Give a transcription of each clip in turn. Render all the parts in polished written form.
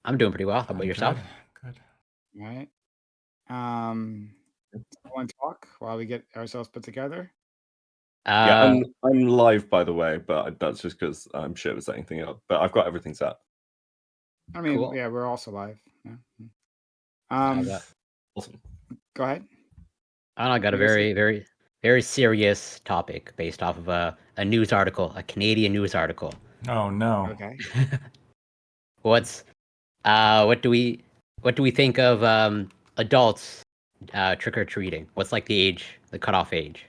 I'm doing pretty well. How about yourself? Good. All right. Want to talk while we get ourselves put together? Yeah, Uh, I'm live, by the way, but that's just because I'm shit with setting things up. But I've got everything set. I mean, Cool. yeah, we're also live. Yeah. I got, Awesome. Go ahead. I got a You're very, very, very serious topic based off of a news article, a Canadian news article. Oh no. Okay. What do we think of adults trick or treating? What's like the age, the cutoff age?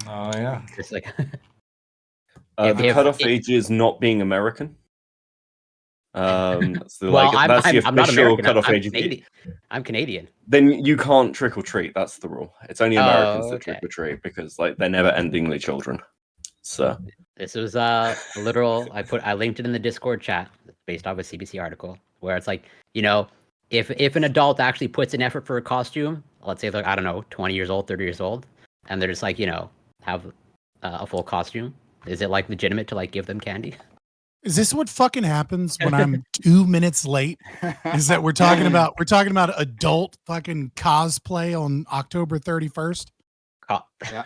Oh yeah. Just like The cutoff age is not being American. That's the, well, that's the I'm not official American. cutoff I'm age. Canadian. I'm Canadian. Then you can't trick or treat. That's the rule. It's only Americans that okay. trick or treat because like they're never endingly children. So This was a literal. I linked it in the Discord chat based off a CBC article where it's like, if an adult actually puts an effort for a costume, let's say they're, I don't know, 20 years old, 30 years old, and they're just like, have a full costume, is it like legitimate to like give them candy? Is this what fucking happens when I'm 2 minutes late? Is that we're talking about adult fucking cosplay on October 31st? Yeah.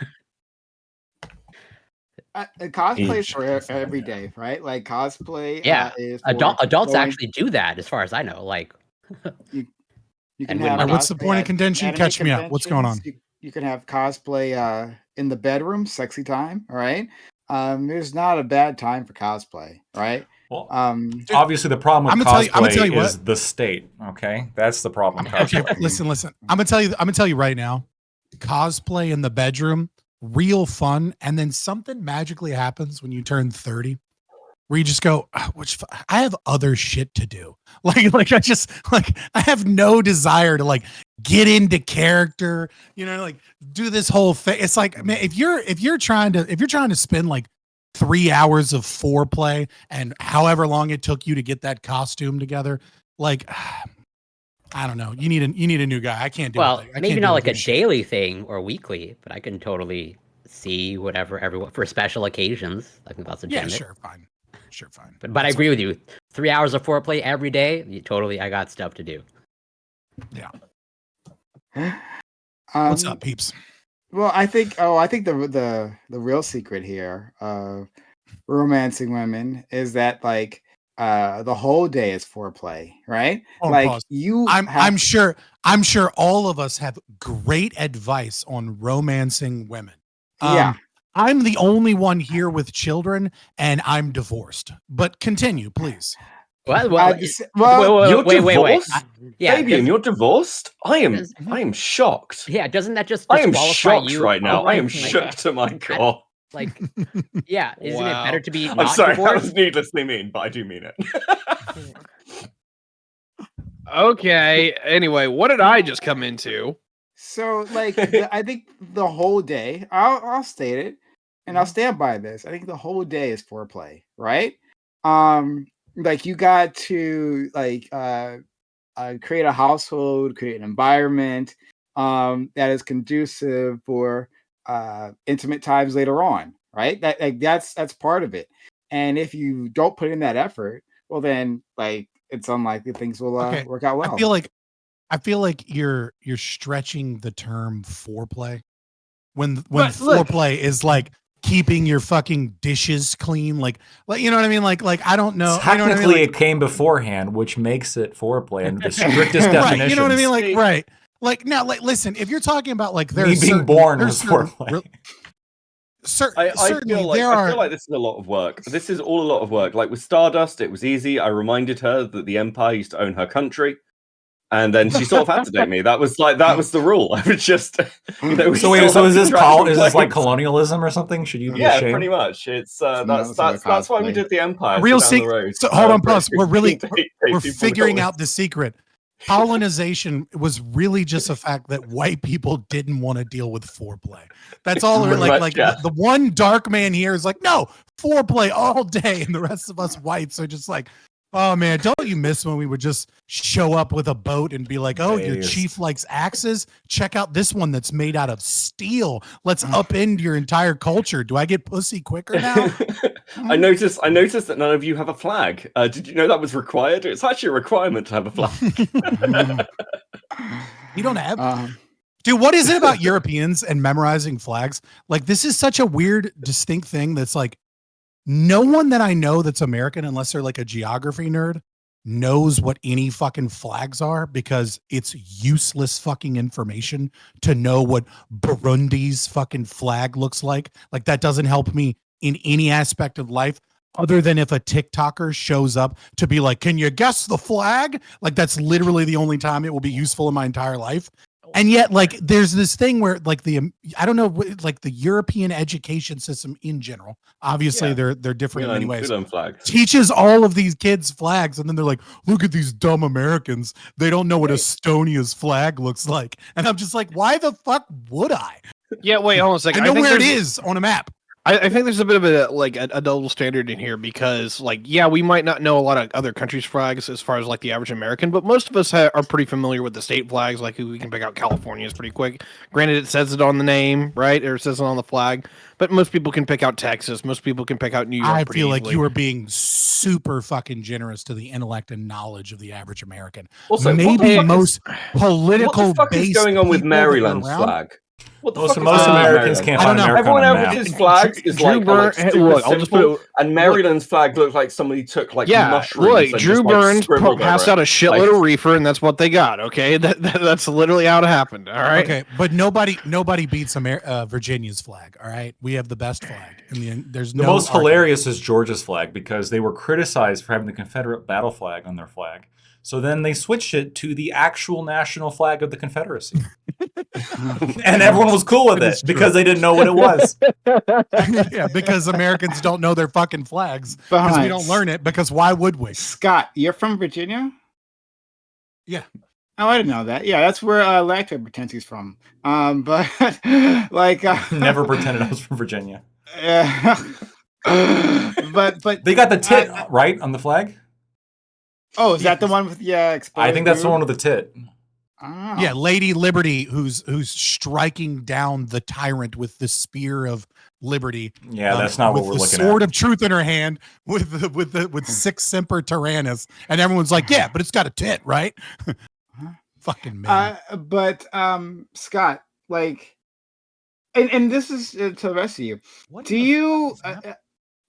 Cosplay is for every day, right? Like cosplay. Yeah, is adults actually do that, as far as I know. Like, you can and have. What's the cosplay point of at contention? anime Catch me up. What's going on? conventions. You can have cosplay in the bedroom, sexy time. All right. There's not a bad time for cosplay, right? Well, Dude, obviously the problem with I'm gonna cosplay tell you is what. the state. Okay, that's the problem. With Okay, cosplay. listen. I'm gonna tell you right now. Cosplay in the bedroom, real fun, and then something magically happens when you turn 30, where you just go, I have other shit to do. Like I have no desire to like get into character, like do this whole thing. It's like, man, if you're trying to spend like 3 hours of foreplay and however long it took you to get that costume together, like I don't know. You need a new guy. I can't do it. well, maybe not like a daily thing or weekly, but I can totally see whatever everyone for special occasions. I think that's legitimate. Yeah, sure, fine. But I agree with you. 3 hours of foreplay every day, I got stuff to do. Yeah. What's up, peeps? Well, I think the real secret here of romancing women is that like the whole day is foreplay, right? Oh, like pause. you I'm sure all of us have great advice on romancing women. Yeah. I'm the only one here with children and I'm divorced. But continue, please. Well, you're divorced? Yeah, Fabian, you're divorced? I am shocked. Yeah, doesn't that just I am disqualify shocked you right now. I am outright? shook to my core. Like, yeah, isn't it better to be not I'm sorry, that divorced? was needlessly mean, but I do mean it. Okay. Anyway, what did I just come into? So like I think the whole day, I'll state it and I'll stand by this. I think the whole day is foreplay, right? Like you got to like create a household, create an environment that is conducive for intimate times later on, right? That's part of it. And if you don't put in that effort, well then like it's unlikely things will work out well. I feel like you're stretching the term foreplay when foreplay is like keeping your fucking dishes clean, like you know what I mean, like I don't know. Technically, you know what I mean? it came beforehand, which makes it foreplay under the strictest definition. Right, you know what I mean, like right. Like now, like listen, if you're talking about like me being born was foreplay. I feel like this is a lot of work. This is all a lot of work. Like with Stardust, it was easy. I reminded her that the Empire used to own her country. And then she sort of had to date me. That was the rule. I was just, So is this like colonialism or something? Should you be ashamed? Yeah, pretty much. It's that's why we did the Empire. Real secret. So hold on, pause. We're figuring out the secret. Colonization was really just a fact that white people didn't want to deal with foreplay. That's all. The one dark man here is like, no, foreplay all day, and the rest of us whites are just like, Oh man, don't you miss when we would just show up with a boat and be like, "Oh, your chief likes axes? Check out this one that's made out of steel. Let's upend your entire culture. Do I get pussy quicker now?" I noticed that none of you have a flag. Did you know that was required? It's actually a requirement to have a flag. You don't have. Dude, what is it about Europeans and memorizing flags? Like, this is such a weird, distinct thing that's like, no one that I know that's American, unless they're like a geography nerd, knows what any fucking flags are, because it's useless fucking information to know what Burundi's fucking flag looks like. Like, that doesn't help me in any aspect of life, other than if a TikToker shows up to be like, "Can you guess the flag?" Like, that's literally the only time it will be useful in my entire life. And yet, like, there's this thing where, like, I don't know, like, the European education system in general, obviously they're different in many ways, teaches all of these kids flags, and then they're like, "Look at these dumb Americans. They don't know what Estonia's flag looks like." And I'm just like, why the fuck would I? Yeah, wait, hold on a second. I know where it is on a map. I think there's a bit of a double standard in here, because, like, yeah, we might not know a lot of other countries' flags as far as like the average American, but most of us are pretty familiar with the state flags. Like, we can pick out California's pretty quick. Granted, it says it on the name, right, or it says it on the flag, but most people can pick out Texas. Most people can pick out New York. I feel like you are being super fucking generous to the intellect and knowledge of the average American. Also, maybe most political. What the fuck is going on with Maryland's flag? What the fuck most Americans can't find America. Everyone else's flag is like super simple, and Maryland's flag looks like somebody took like mushrooms. Look, Drew Burns passed out a shitload of reefer, and that's what they got. Okay, that's literally how it happened. All right. Okay, but nobody beats Virginia's flag. All right, we have the best flag. There's the most hilarious is Georgia's flag, because they were criticized for having the Confederate battle flag on their flag. So then they switched it to the actual national flag of the Confederacy. And everyone was cool with it because they didn't know what it was. Yeah, because Americans don't know their fucking flags. Because we don't learn it, because why would we? Scott, you're from Virginia? Yeah. Oh, I didn't know that. Yeah, that's where Lacto pretends he's from. But like never pretended I was from Virginia. But they got the tit right on the flag. Oh, is that the one with I think that's the one with the tit. Oh. Yeah, Lady Liberty, who's striking down the tyrant with the spear of liberty. Yeah, that's not what we're looking at. With the sword of truth in her hand, with Sic Semper Tyrannis, and everyone's like, "Yeah, but it's got a tit, right?" Fucking man. But Scott, like, and this is to the rest of you. Do you?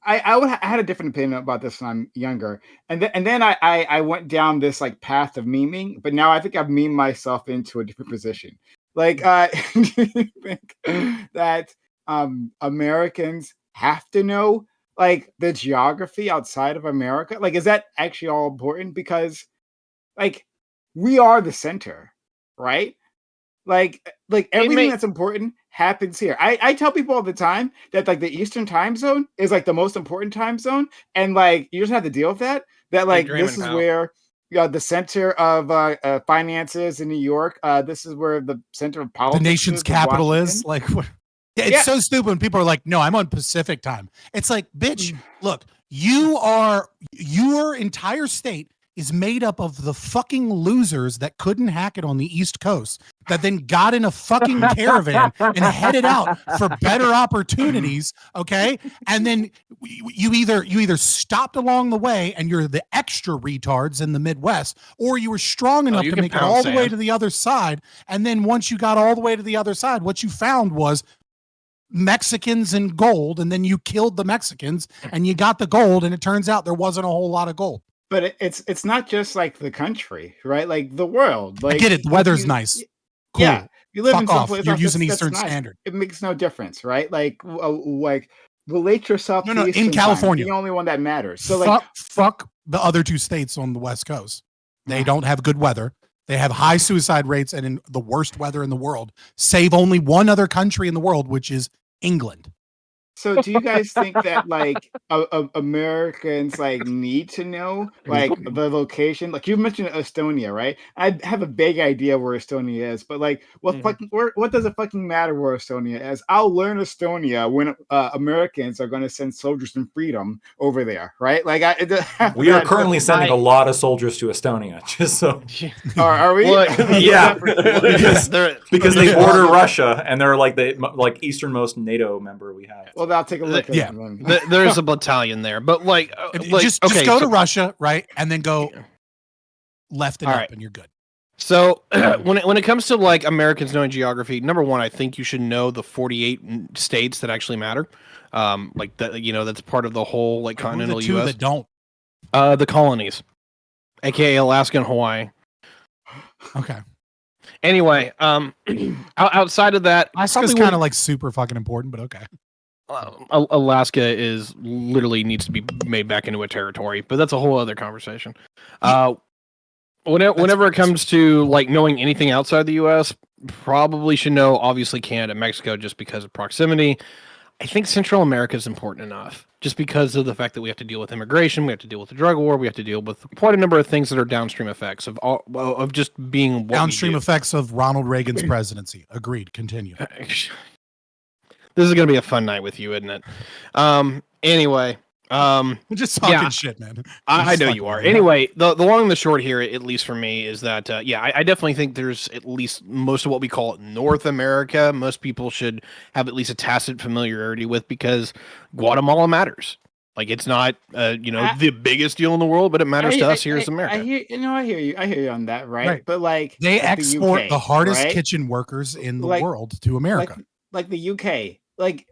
I had a different opinion about this when I'm younger, and then I went down this like path of memeing, but now I think I've memed myself into a different position. Like, do you think that Americans have to know like the geography outside of America? Like, is that actually all important? Because like we are the center, right? Like everything that's important happens here. I tell people all the time that like the Eastern time zone is like the most important time zone, and like you just have to deal with that. That like this is where the center of finances in New York. This is where the center of politics. The nation's capital is like. It's so stupid when people are like, "No, I'm on Pacific time." It's like, bitch, look, your entire state is made up of the fucking losers that couldn't hack it on the East Coast, that then got in a fucking caravan and headed out for better opportunities, okay? And then you either stopped along the way and you're the extra retards in the Midwest, or you were strong enough to make it all the way to the other side. And then once you got all the way to the other side, what you found was Mexicans and gold, and then you killed the Mexicans and you got the gold, and it turns out there wasn't a whole lot of gold. But it's not just like the country, right? Like the world. Like, I get it. The weather's nice. Cool. Yeah, you live in some place. You're using Eastern Standard. It makes no difference, right? Like relate yourself. No, in California, the only one that matters. So fuck the other two states on the West Coast. They don't have good weather. They have high suicide rates and in the worst weather in the world. Save only one other country in the world, which is England. So do you guys think that like Americans like need to know like the location? Like you mentioned Estonia, right? I have a vague idea where Estonia is, but like what does it fucking matter where Estonia is? I'll learn Estonia when Americans are going to send soldiers in freedom over there, right? Like we are currently sending a lot of soldiers to Estonia, just so. Are we? Well, yeah, because they border Russia and they're like the easternmost NATO member we have. Well, I'll take a look. Yeah, there's a battalion there, but just go to Russia, right, and then go left and up, and you're good. So when it comes to like Americans knowing geography, number one, I think you should know the 48 states that actually matter. Like that, that's part of the whole like continental U.S. that don't. The colonies, aka Alaska and Hawaii. Okay. Anyway, outside of that, Alaska's kind of like super fucking important, but okay. Alaska is literally needs to be made back into a territory, but that's a whole other conversation. Whenever it comes to like knowing anything outside the U.S., probably should know obviously Canada, Mexico, just because of proximity. I think Central America is important enough, just because of the fact that we have to deal with immigration, we have to deal with the drug war, we have to deal with quite a number of things that are downstream effects of just being downstream effects of Ronald Reagan's presidency. Agreed. Continue. This is going to be a fun night with you, isn't it? Anyway, we're just talking shit, man. I know you are. Anyway, the long and the short here, at least for me, is that I definitely think there's at least most of what we call North America. Most people should have at least a tacit familiarity with, because Guatemala matters. Like it's not the biggest deal in the world, but it matters to us here as America. I hear you on that, right? But like they export the hardest kitchen workers in the world to America. Like the UK. Like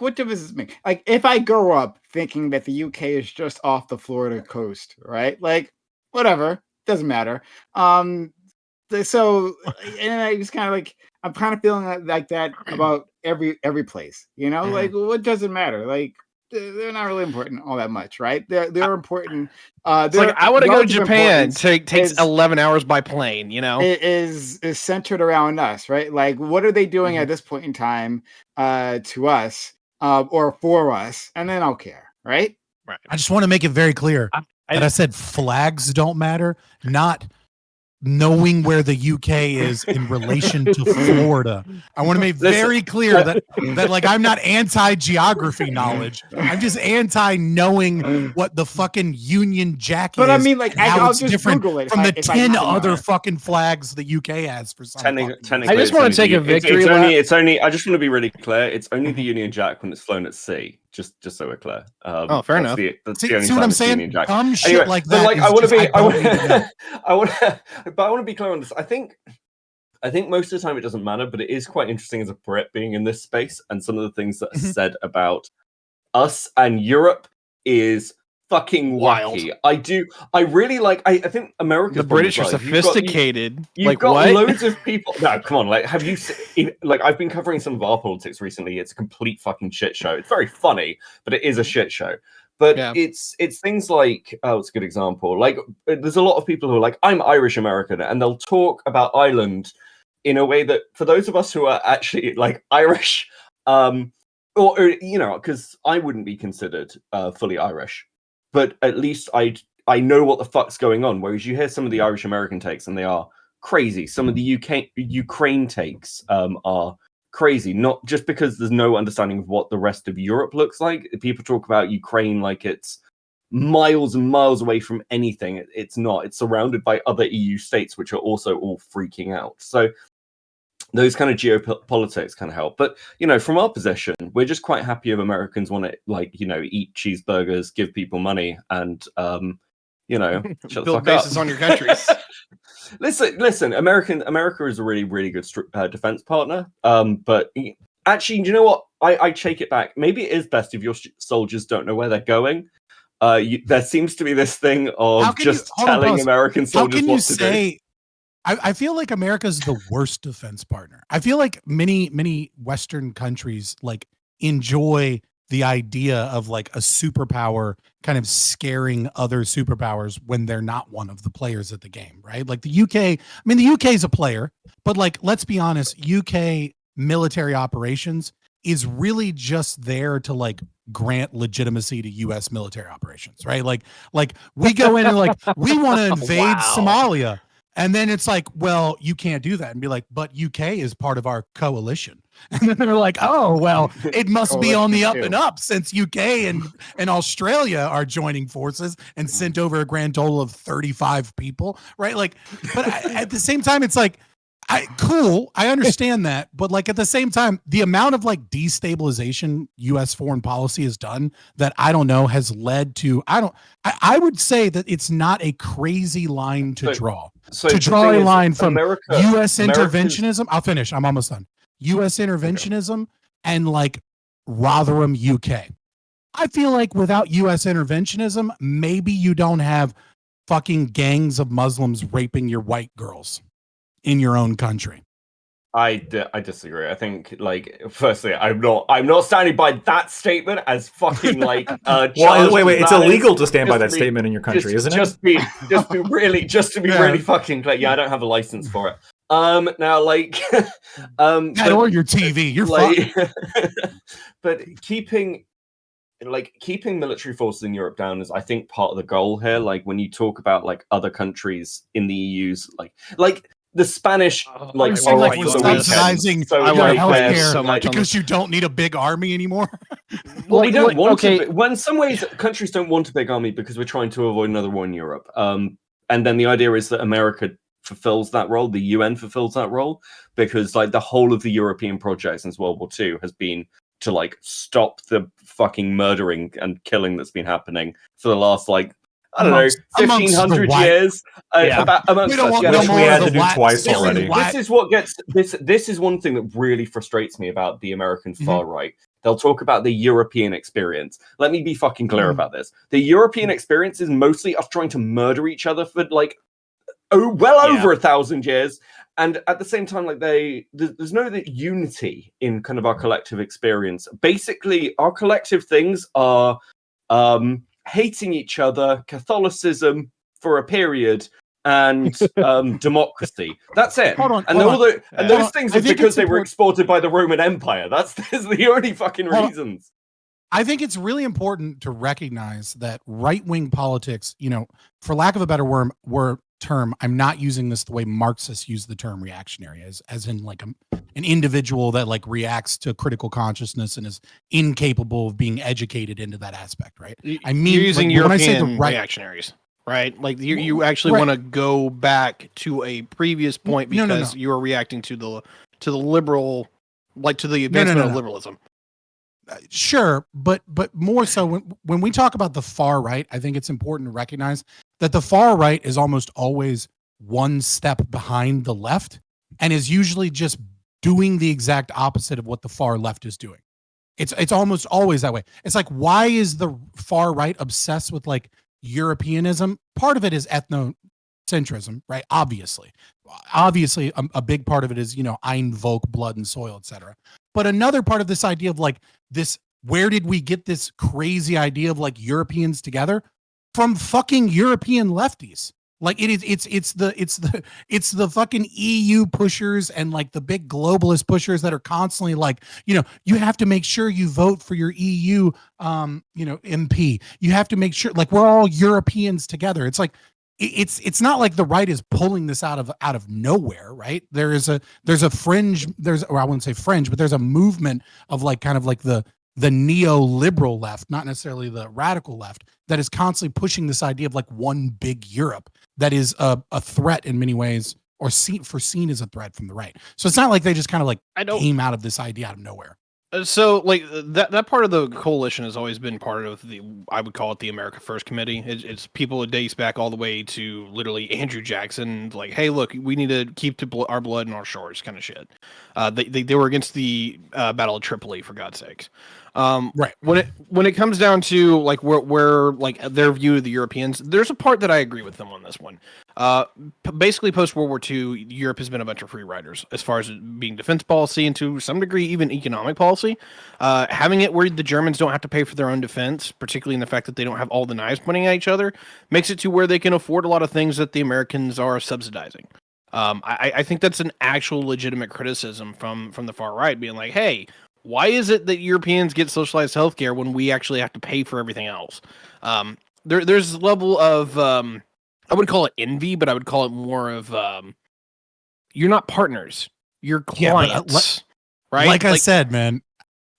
what difference does it make? Like if I grow up thinking that the UK is just off the Florida coast, right? Like whatever, doesn't matter. So and I just kind of like I'm kind of feeling like that about every place, like what does it matter? Like they're not really important all that much, right? They're important. Like I want to go to Japan. Takes 11 hours by plane. It is centered around us, right? Like what are they doing at this point in time to us or for us? And then I'll care, right? Right. I just want to make it very clear that I said flags don't matter, not knowing where the UK is in relation to Florida. I want to make very clear that like I'm not anti-geography knowledge. I'm just anti-knowing what the fucking Union Jack is. But I mean, like, I'll just different Google it from the 10 other fucking flags the UK has for some. I just want to take a victory. It's only. I just want to be really clear. It's only the Union Jack when it's flown at sea. Just so we're clear. Fair enough. See what I'm saying? Dumb shit anyway, like that. Like, I want to be. I want to be clear on this. I think most of the time it doesn't matter, but it is quite interesting as a Brit being in this space, and some of the things that are said about us and Europe is fucking wacky. I really like. I think America's the British are sophisticated. You've got loads of people. No, come on. Like, have you seen? Like, I've been covering some of our politics recently. It's a complete fucking shit show. It's very funny, but it is a shit show. But it's things like, it's a good example. Like, there's a lot of people who are like, I'm Irish American, and they'll talk about Ireland in a way that, for those of us who are actually like Irish, because I wouldn't be considered fully Irish. But at least I know what the fuck's going on. Whereas you hear some of the Irish American takes and they are crazy. Some of the Ukraine takes are crazy. Not just because there's no understanding of what the rest of Europe looks like. People talk about Ukraine like it's miles and miles away from anything. It's not. It's surrounded by other EU states, which are also all freaking out. So those kind of geopolitics kind of help. But, from our position, we're just quite happy if Americans want to, like, eat cheeseburgers, give people money, and, shut the build fuck bases up. on your countries. Listen, America is a really, really good defense partner. But actually, you know what? I take it back. Maybe it is best if your soldiers don't know where they're going. There seems to be this thing of just telling American soldiers what to do. I feel like America's the worst defense partner. I feel like many Western countries like enjoy the idea of like a superpower kind of scaring other superpowers when they're not one of the players at the game, right? Like the UK, the UK is a player, but like, let's be honest, UK military operations is really just there to like grant legitimacy to U.S. military operations, right? Like we go in and like we want to invade Somalia, and then it's like, well, you can't do that, and be like, but UK is part of our coalition, and then they're like, oh, well, it must be on the up and up since UK and Australia are joining forces and sent over a grand total of 35 people, right? Like, but at the same time, it's like, cool, I understand that, but like at the same time, the amount of like destabilization U.S. foreign policy has done that I don't know has led to I would say that it's not a crazy line to draw. So to draw a line from America, U.S. interventionism. I'll finish. I'm almost done. U.S. interventionism and like Rotherham, UK. I feel like without U.S. interventionism, maybe you don't have fucking gangs of Muslims raping your white girls in your own country. I disagree. I think, like, firstly, I'm not standing by that statement as fucking like. Well, wait, it's illegal to stand by that statement in your country, isn't it? Just to be really fucking clear. Yeah, I don't have a license for it. Now, like, or your TV, you're like, but keeping military forces in Europe down is, I think, part of the goal here. Like, when you talk about like other countries in the EU's, like the Spanish, like, we're subsidizing healthcare so much because you don't need a big army anymore. Well, we don't want to. Well, in some ways, countries don't want a big army because we're trying to avoid another war in Europe. And then the idea is that America fulfills that role, the UN fulfills that role, because like the whole of the European project since World War II has been to like stop the fucking murdering and killing that's been happening for the last like, I don't know, 1,500 years. Amongst us, which we had to do twice already. This is what gets this is one thing that really frustrates me about the American far right. They'll talk about the European experience. Let me be fucking clear about this. The European experience is mostly us trying to murder each other for like over 1,000 years. And at the same time, like there's no unity in kind of our collective experience. Basically, our collective things are hating each other, Catholicism for a period, and democracy. That's it. Those things are because they were exported by the Roman Empire. That's the only fucking reasons. I think it's really important to recognize that right-wing politics, you know, for lack of a better term, I'm not using this the way Marxists use the term reactionary, as in like an individual that like reacts to critical consciousness and is incapable of being educated into that aspect, right? I mean, you're using European reactionaries, right? Like you actually want to go back to a previous point because you are reacting to the liberal, like to the advancement of liberalism. Sure, but more so when we talk about the far right, I think it's important to recognize that the far right is almost always one step behind the left and is usually just doing the exact opposite of what the far left is doing. It's almost always that way. It's like, why is the far right obsessed with like Europeanism? Part of it is ethnocentrism, right? Obviously, a big part of it is, you know, I invoke blood and soil, etc. But another part of this idea of like this, where did we get this crazy idea of like Europeans together? From fucking European lefties. Like it's the fucking EU pushers and like the big globalist pushers that are constantly like, you know, you have to make sure you vote for your EU MP. You have to make sure, like, we're all Europeans together. It's like it's not like the right is pulling this out of nowhere, right? There's a fringe, or I wouldn't say fringe, but there's a movement of like kind of like the neoliberal left, not necessarily the radical left, that is constantly pushing this idea of like one big Europe that is a threat in many ways, or seen as a threat from the right. So it's not like they just kind of like came out of this idea out of nowhere. So like that part of the coalition has always been part of I would call it the America First Committee. It's people that dates back all the way to literally Andrew Jackson, like, hey, look, we need to keep our blood in our shores, kind of shit. They were against the Battle of Tripoli, for God's sakes. Right. When it comes down to like where like their view of the Europeans, there's a part that I agree with them on this one. Basically, post World War II, Europe has been a bunch of free riders as far as being defense policy and to some degree even economic policy. Having it where the Germans don't have to pay for their own defense, particularly in the fact that they don't have all the knives pointing at each other, makes it to where they can afford a lot of things that the Americans are subsidizing. I think that's an actual legitimate criticism from the far right, being like, hey, Why is it that Europeans get socialized healthcare when we actually have to pay for everything else? There's a level of I would call it envy, but I would call it more of you're not partners, you're clients, right? Like I said, man,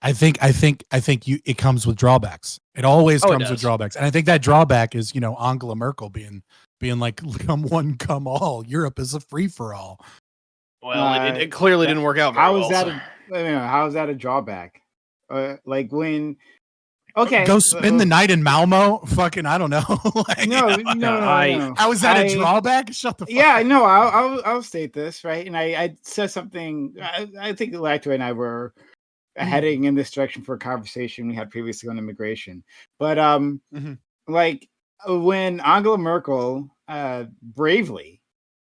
I think it comes with drawbacks. It always comes with drawbacks, and I think that drawback is Angela Merkel being like, come one, come all. Europe is a free for all. Well, it clearly didn't work out very well. How is that a drawback? Like when. Okay. Go spend the night in Malmo. Fucking, I don't know. Like, no. How is that a drawback? Shut the fuck up. Yeah, no, I'll state this, right? And I said something. I think Electra and I were heading in this direction for a conversation we had previously on immigration. But like when Angela Merkel bravely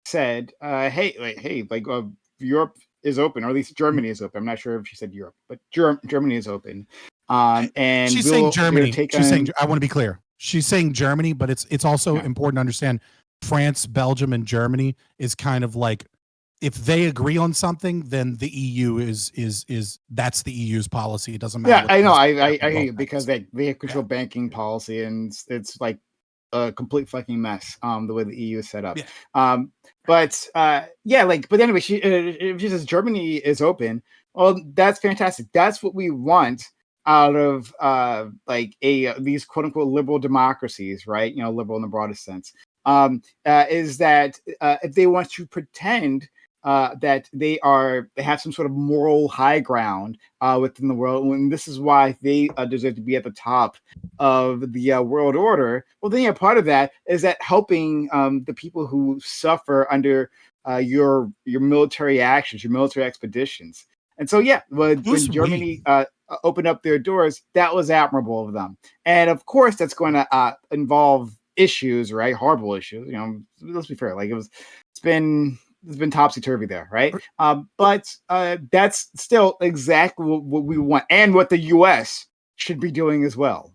said, "Hey, Europe is open, or at least Germany is open." I'm not sure if she said Europe, but Germany is open. And she's saying Germany. Saying, I want to be clear. She's saying Germany, but it's also important to understand France, Belgium, and Germany is kind of like, if they agree on something, then the EU is that's the EU's policy. It doesn't matter. Yeah, I know. I hear you, because they have control banking policy, and it's like a complete fucking mess. The way the EU is set up. Yeah. But anyway, she says Germany is open. Well, that's fantastic. That's what we want out of these quote unquote liberal democracies, right? Liberal in the broadest sense. Is that if they want to pretend that they have some sort of moral high ground within the world, and this is why they deserve to be at the top of the world order. Well, then part of that is that helping the people who suffer under your military actions, your military expeditions. And so, when Germany opened up their doors, that was admirable of them. And of course, that's going to involve issues, right? Horrible issues. Let's be fair. Like it's been topsy-turvy there, right? But that's still exactly what we want, and what the U.S. should be doing as well.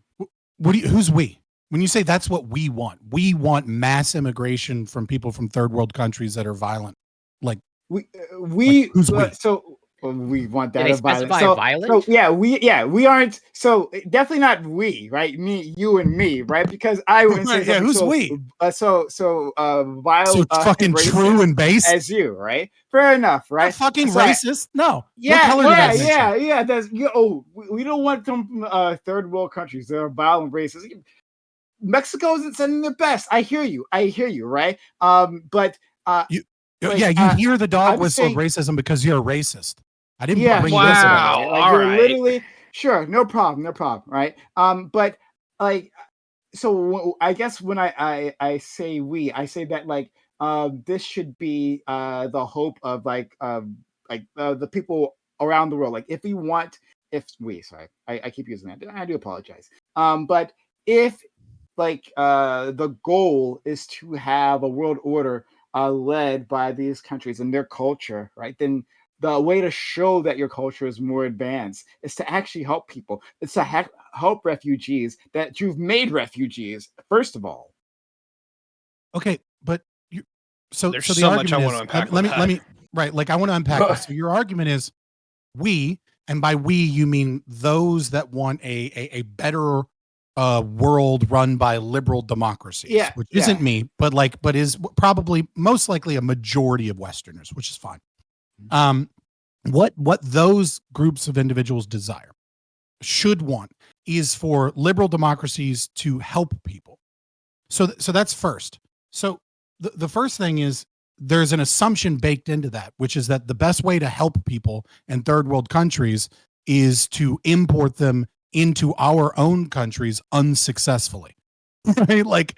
Who's we? When you say that's what we want mass immigration from people from third world countries that are violent. Like who's we? So we want that. Did they specify violent? So we aren't. So definitely not we, right? Me, you, and me, right? Because I would say who's we? Violent. So fucking true and base as you, right? Fair enough, right? Fucking racist? No. Yeah. That's we don't want them from third world countries that are violent, racist. Mexico isn't sending their best. I hear you, right? But you hear the dog whistle of racism because you're a racist. I didn't bring wow. this up. Like, you're literally sure, no problem, right? But like, so I guess when I say we, I say that like this should be the hope of the people around the world. Like I keep using that. I do apologize. But if the goal is to have a world order led by these countries and their culture, right? Then the way to show that your culture is more advanced is to actually help people. It's to help refugees that you've made refugees, first of all. Okay, but there's so much I want to unpack. Let me right. Like I want to unpack this. So your argument is we, and by we you mean those that want a better world run by liberal democracies, which isn't me, but is probably most likely a majority of Westerners, which is fine. What those groups of individuals should want is for liberal democracies to help people. So that's first. So the first thing is there's an assumption baked into that, which is that the best way to help people in third world countries is to import them into our own countries unsuccessfully, right?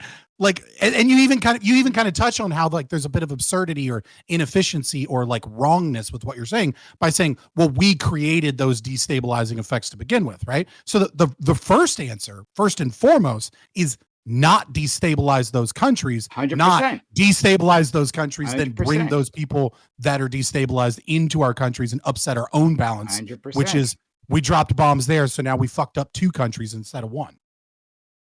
And you even kind of touch on how there's a bit of absurdity or inefficiency or wrongness with what you're saying by saying, well, we created those destabilizing effects to begin with, right? So the first answer, first and foremost, is not destabilize those countries, 100%. Not destabilize those countries, 100%. Then bring those people that are destabilized into our countries and upset our own balance, 100%. which is we dropped bombs there, so now we fucked up 2 countries instead of 1.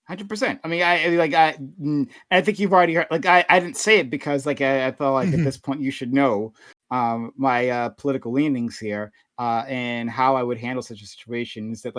100%. I mean, I think you've already heard. I didn't say it because I felt like at this point you should know my political leanings here, and how I would handle such a situation is that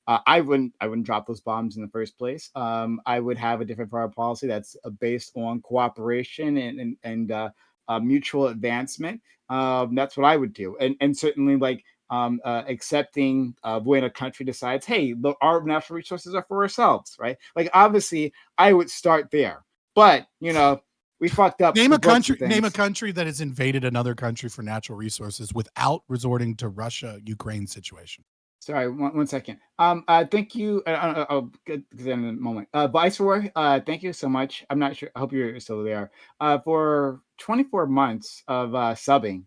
I wouldn't drop those bombs in the first place. I would have a different foreign policy that's based on cooperation and mutual advancement. That's what I would do, and certainly accepting when a country decides, hey, look, our natural resources are for ourselves, right? Like obviously, I would start there, but we fucked up. Name a country that has invaded another country for natural resources without resorting to Russia-Ukraine situation. Sorry, one second. Thank you. I'll get to that in a moment. Viceroy, thank you so much. I'm not sure. I hope you're still there. For 24 months of subbing.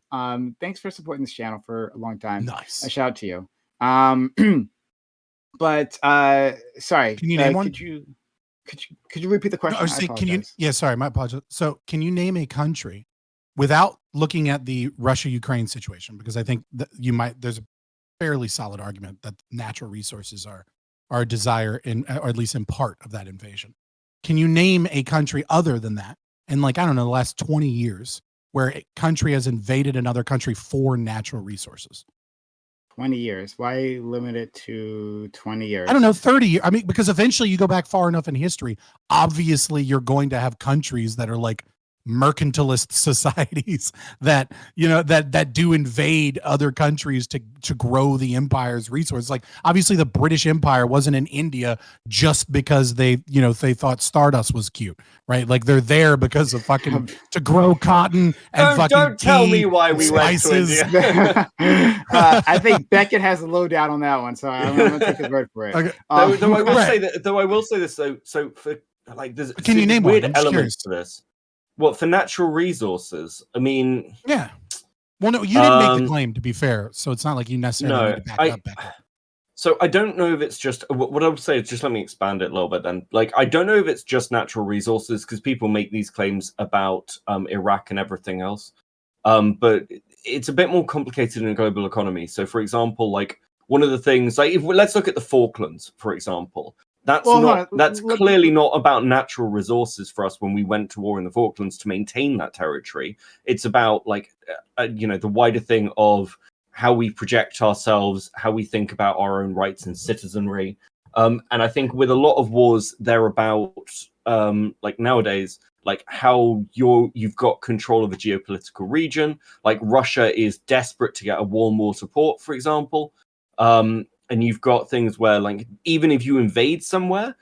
Thanks for supporting this channel for a long time. Nice. A shout out to you. But sorry. Can you name one? Could you repeat the question? No, I was saying, yeah, sorry, my apologies. So, can you name a country without looking at the Russia-Ukraine situation? Because I think that there's a fairly solid argument that natural resources are a desire or at least in part of that invasion. Can you name a country other than that? And I don't know, the last 20 years where a country has invaded another country for natural resources? 20 years. Why limit it to 20 years? I don't know, 30 years. I mean, because eventually you go back far enough in history, obviously you're going to have countries that are like mercantilist societies that that do invade other countries to grow the empire's resources. Like obviously the British Empire wasn't in India just because they thought Stardust was cute, right? Like they're there because of fucking to grow cotton and don't tell me why we spices. went to India. I think Beckett has a lowdown on that one, so I'm gonna take his word for it. Okay. Though I will say this, so for there's can you name weird one? elements to this. What, for natural resources? I mean, yeah. Well, no, you didn't make the claim, to be fair, so it's not like you necessarily need to back up Beckett. So I don't know if it's just what I would say is just let me expand it a little bit. Then, I don't know if it's just natural resources because people make these claims about Iraq and everything else, but it's a bit more complicated in a global economy. So, for example, one of the things, let's look at the Falklands, for example. That's clearly not about natural resources for us when we went to war in the Falklands to maintain that territory. It's about the wider thing of how we project ourselves, how we think about our own rights and citizenry. And I think with a lot of wars, they're about nowadays, how you've got control of a geopolitical region. Like Russia is desperate to get a more support, for example. And you've got things where, even if you invade somewhere,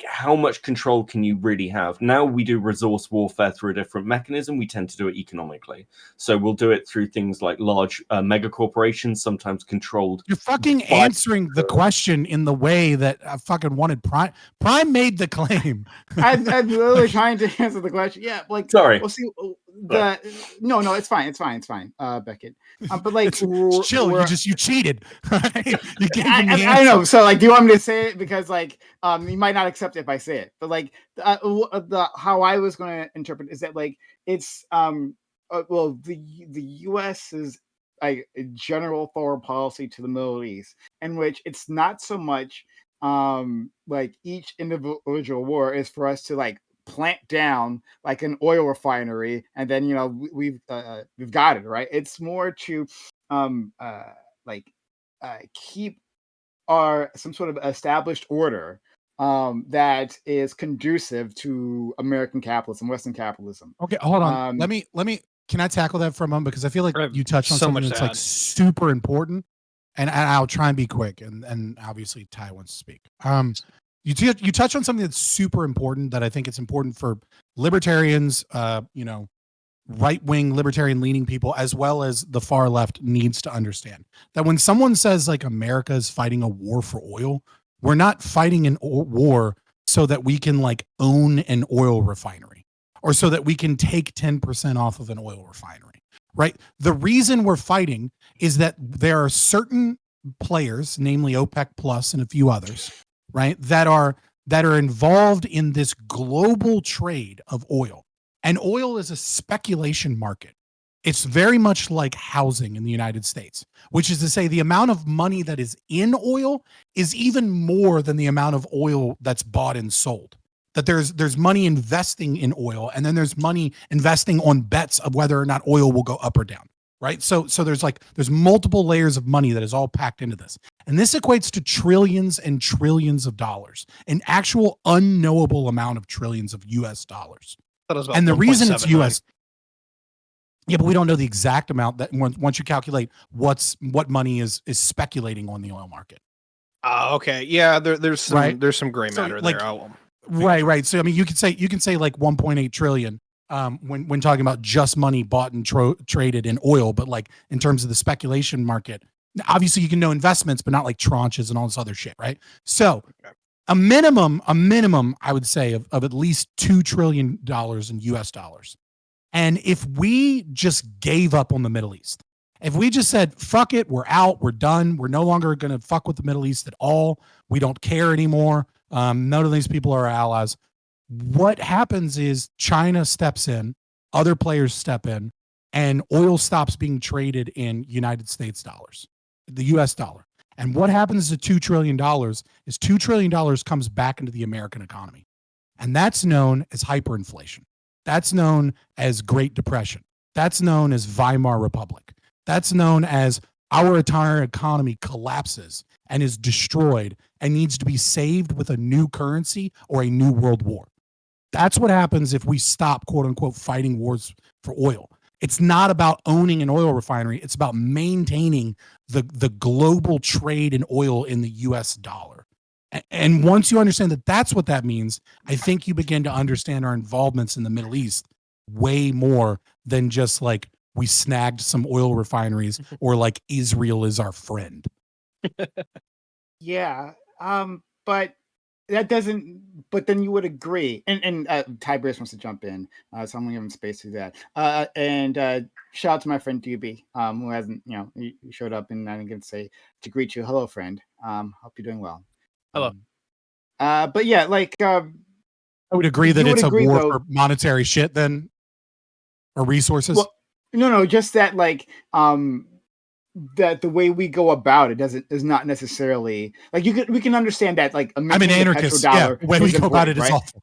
how much control can you really have? Now we do resource warfare through a different mechanism. We tend to do it economically. So we'll do it through things like large mega corporations, sometimes controlled. You're fucking answering the question in the way that I fucking wanted Prime. Prime made the claim. I'm literally trying to answer the question. Yeah, sorry. We'll see. No, it's fine, Beckett. But chill. You cheated. Right? You gave him the I know. So do you want me to say it because you might not accept it if I say it, but how I was going to interpret is that it's the U.S. is a general foreign policy to the Middle East, in which it's not so much each individual war is for us to plant down an oil refinery and then we've got it right. It's more to keep some sort of established order that is conducive to American capitalism, Western capitalism. Okay, hold on. Let me. Can I tackle that for a moment because I feel like you touched on something that's super important, and I'll try and be quick. And obviously Ty wants to speak. You touch on something that's super important that I think it's important for libertarians, right-wing libertarian-leaning people, as well as the far left needs to understand that when someone says America is fighting a war for oil, we're not fighting an war so that we can own an oil refinery or so that we can take 10% off of an oil refinery, right? The reason we're fighting is that there are certain players, namely OPEC Plus and a few others, right, that are involved in this global trade of oil. And oil is a speculation market. It's very much like housing in the United States, which is to say the amount of money that is in oil is even more than the amount of oil that's bought and sold. That there's money investing in oil, and then there's money investing on bets of whether or not oil will go up or down. right? So there's multiple layers of money that is all packed into this. And this equates to trillions and trillions of dollars, an actual unknowable amount of trillions of US dollars. And the reason it's US, yeah, but we don't know the exact amount that once you calculate what money is speculating on the oil market. Okay. Yeah, there's some gray matter there. Right. So I mean, you can say like 1.8 trillion when talking about just money bought and traded in oil, but like in terms of the speculation market, obviously you can know investments, but not like tranches and all this other shit, right? So a minimum, I would say of at least $2 trillion in US dollars. And if we just gave up on the Middle East, if we just said, fuck it, we're out, we're done, we're no longer going to fuck with the Middle East at all, we don't care anymore, none of these people are our allies, what happens is China steps in, other players step in, and oil stops being traded in United States dollars, the US dollar. And what happens to $2 trillion is $2 trillion comes back into the American economy. And that's known as hyperinflation. That's known as Great Depression. That's known as Weimar Republic. That's known as our entire economy collapses and is destroyed and needs to be saved with a new currency or a new world war. That's what happens if we stop, quote unquote, fighting wars for oil. It's not about owning an oil refinery. It's about maintaining the global trade in oil in the US dollar. And once you understand that that's what that means, I think you begin to understand our involvements in the Middle East way more than just like we snagged some oil refineries or like Israel is our friend. Yeah. But that doesn't, but then you would agree. And Tiberius wants to jump in. So I'm gonna give him space to do that. And shout out to my friend Doobie, who hasn't, he showed up, and I'm gonna say to greet you. Hello, friend. Hope you're doing well. Hello. But yeah, like I would agree that it's a war for monetary shit then, or resources. Well, no, just that like that the way we go about it is not necessarily like we can understand that like I'm an anarchist. Yeah, the way we go about it is awful.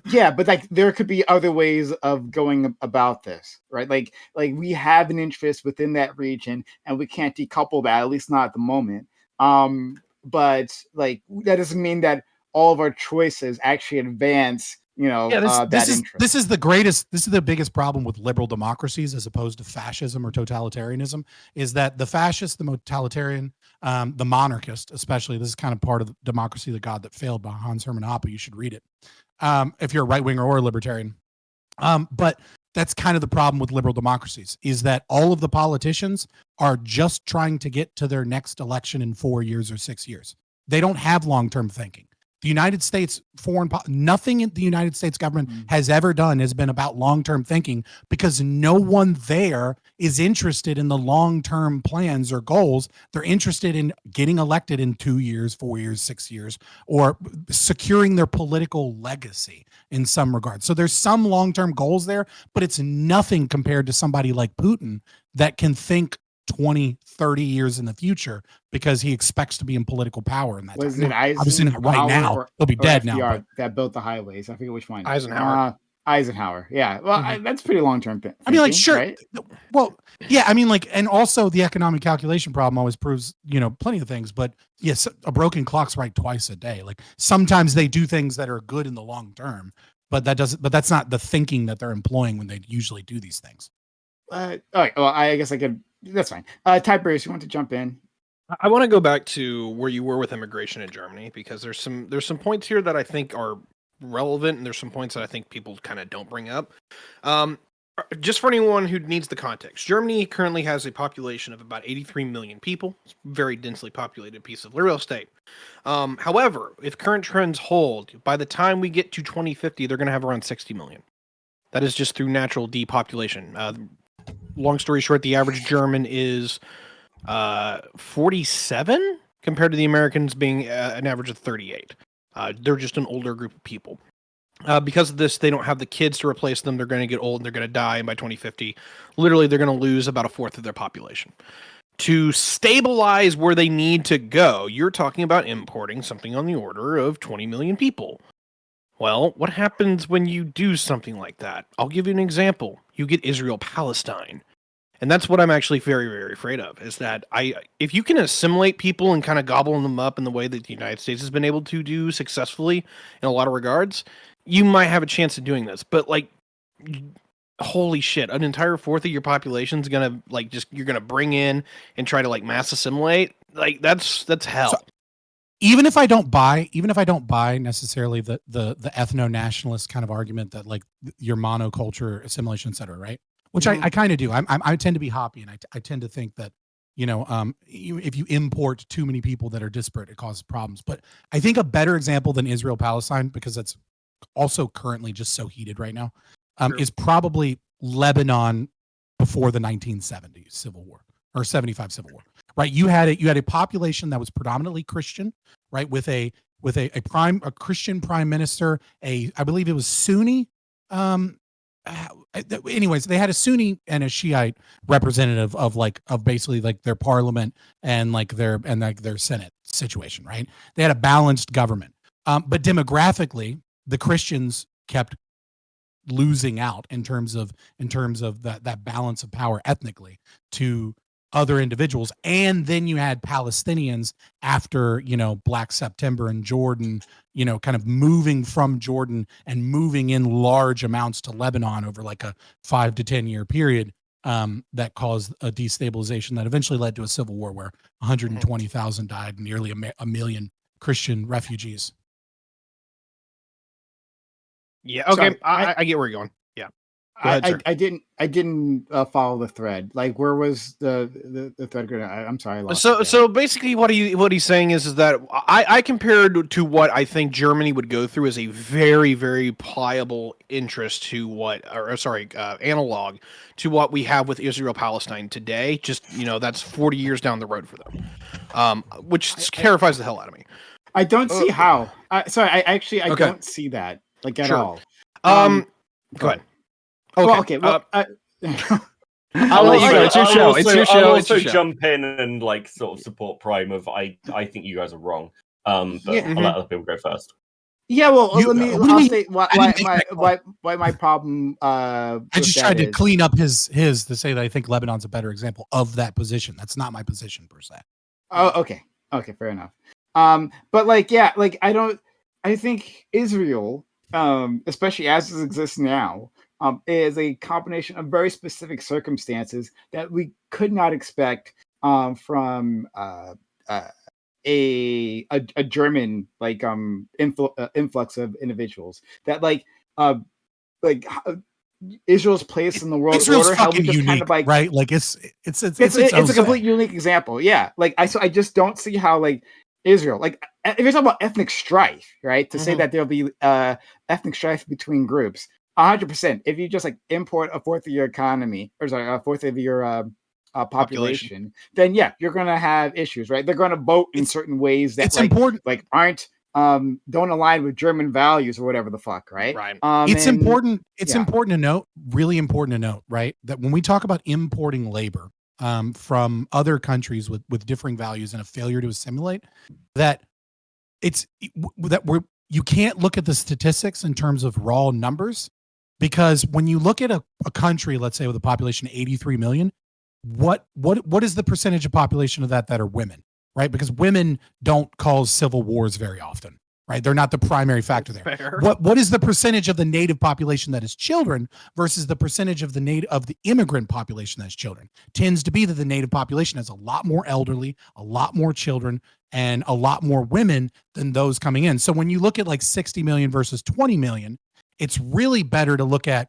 Yeah, but like there could be other ways of going about this, right? Like we have an interest within that region, and we can't decouple that, at least not at the moment. But like that doesn't mean that all of our choices actually advance, this is the biggest problem with liberal democracies as opposed to fascism or totalitarianism, is that the fascist, the totalitarian, the monarchist, especially, this is kind of part of the Democracy of the God That Failed by Hans Hermann Hoppe. You should read it if you're a right winger or a libertarian. But that's kind of the problem with liberal democracies, is that all of the politicians are just trying to get to their next election in 4 years or 6 years. They don't have long-term thinking. The United States nothing the United States government has ever done has been about long-term thinking, because no one there is interested in the long-term plans or goals. They're interested in getting elected in 2 years, 4 years, 6 years, or securing their political legacy in some regard. So there's some long-term goals there, but it's nothing compared to somebody like Putin that can think 20, 30 years in the future because he expects to be in political power in that time. Obviously not right now. He'll be dead now. That built the highways. I forget which one. Eisenhower. Yeah. Well, that's pretty long-term thinking, I mean, like, sure. Right? Well, yeah. I mean, like, and also the economic calculation problem always proves, plenty of things. But yes, a broken clock's right twice a day. Like sometimes they do things that are good in the long term, but that's not the thinking that they're employing when they usually do these things. All right. Well, I guess I could. That's fine. Tiberius, you want to jump in? I want to go back to where you were with immigration in Germany, because there's some points here that I think are relevant, and there's some points that I think people kind of don't bring up. Just for anyone who needs the context, Germany currently has a population of about 83 million people. It's a very densely populated piece of real estate. However, if current trends hold, by the time we get to 2050, they're going to have around 60 million. That is just through natural depopulation. Long story short, the average German is 47 compared to the Americans being an average of 38. They're just an older group of people. Because of this, they don't have the kids to replace them. They're going to get old and they're going to die. And by 2050, literally, they're going to lose about a fourth of their population. To stabilize where they need to go, you're talking about importing something on the order of 20 million people. Well, what happens when you do something like that? I'll give you an example. You get Israel-Palestine. And that's what I'm actually very, very afraid of, is that if you can assimilate people and kind of gobble them up in the way that the United States has been able to do successfully in a lot of regards, you might have a chance of doing this. But like, holy shit, an entire fourth of your population is gonna like you're gonna bring in and try to like mass assimilate. Like that's hell. So, even if I don't buy necessarily the ethno-nationalist kind of argument that like your monoculture assimilation, et cetera, right? Which I kind of do. I tend to be hoppy, and I tend to think that, if you import too many people that are disparate, it causes problems. But I think a better example than Israel-Palestine, because that's also currently just so heated right now, is probably Lebanon before the 1970s Civil War or 75 Civil War. Right, you had a population that was predominantly Christian, right, with a Christian prime minister. I believe it was Sunni. Anyways, they had a Sunni and a Shiite representative of basically like their parliament and their Senate situation. Right, they had a balanced government, but demographically, the Christians kept losing out in terms of that balance of power ethnically to other individuals. And then you had Palestinians after, Black September and Jordan, kind of moving from Jordan and moving in large amounts to Lebanon over like a 5 to 10 year period, that caused a destabilization that eventually led to a civil war where 120,000 died and nearly a million Christian refugees. Yeah. Okay. Sorry, I get where you're going. Yeah. Go ahead, I didn't follow the thread. Like, where was the thread going? I'm sorry. So basically, what he's saying is that I compared to what I think Germany would go through as a very, very pliable interest to analog to what we have with Israel-Palestine today. Just that's 40 years down the road for them, which terrifies the hell out of me. I don't see how. I don't see that at all. Go ahead. Okay. Well, okay. Well, I'll let you go. It's your show. It's your show. I'll also jump in and sort of support Prime of I think you guys are wrong. But I'll let other people go first. Yeah, well, I'll state why my problem. I just tried to clean up his to say that I think Lebanon's a better example of that position. That's not my position per se. Oh, okay, fair enough. But I think Israel, especially as it exists now, is a combination of very specific circumstances that we could not expect from a German influx of individuals. That Israel's place in the world Israel's order, how we just unique, kind of right? Like it's a complete unique example. Yeah, I just don't see how Israel, if you're talking about ethnic strife, right? To say that there'll be ethnic strife between groups, 100%. If you just import a fourth of your economy, a fourth of your population, then yeah, you're gonna have issues, right? They're gonna vote in certain ways that important, aren't don't align with German values or whatever the fuck, right? Right. It's important. It's important to note, really important to note, right, that when we talk about importing labor from other countries with differing values and a failure to assimilate, that you can't look at the statistics in terms of raw numbers, because when you look at a country, let's say with a population of 83 million, what is the percentage of population of that are women, right? Because women don't cause civil wars very often, right? They're not the primary factor there. Fair. What is the percentage of the native population that is children versus the percentage of the immigrant population that's children? Tends to be that the native population has a lot more elderly, a lot more children, and a lot more women than those coming in. So when you look at 60 million versus 20 million, it's really better to look at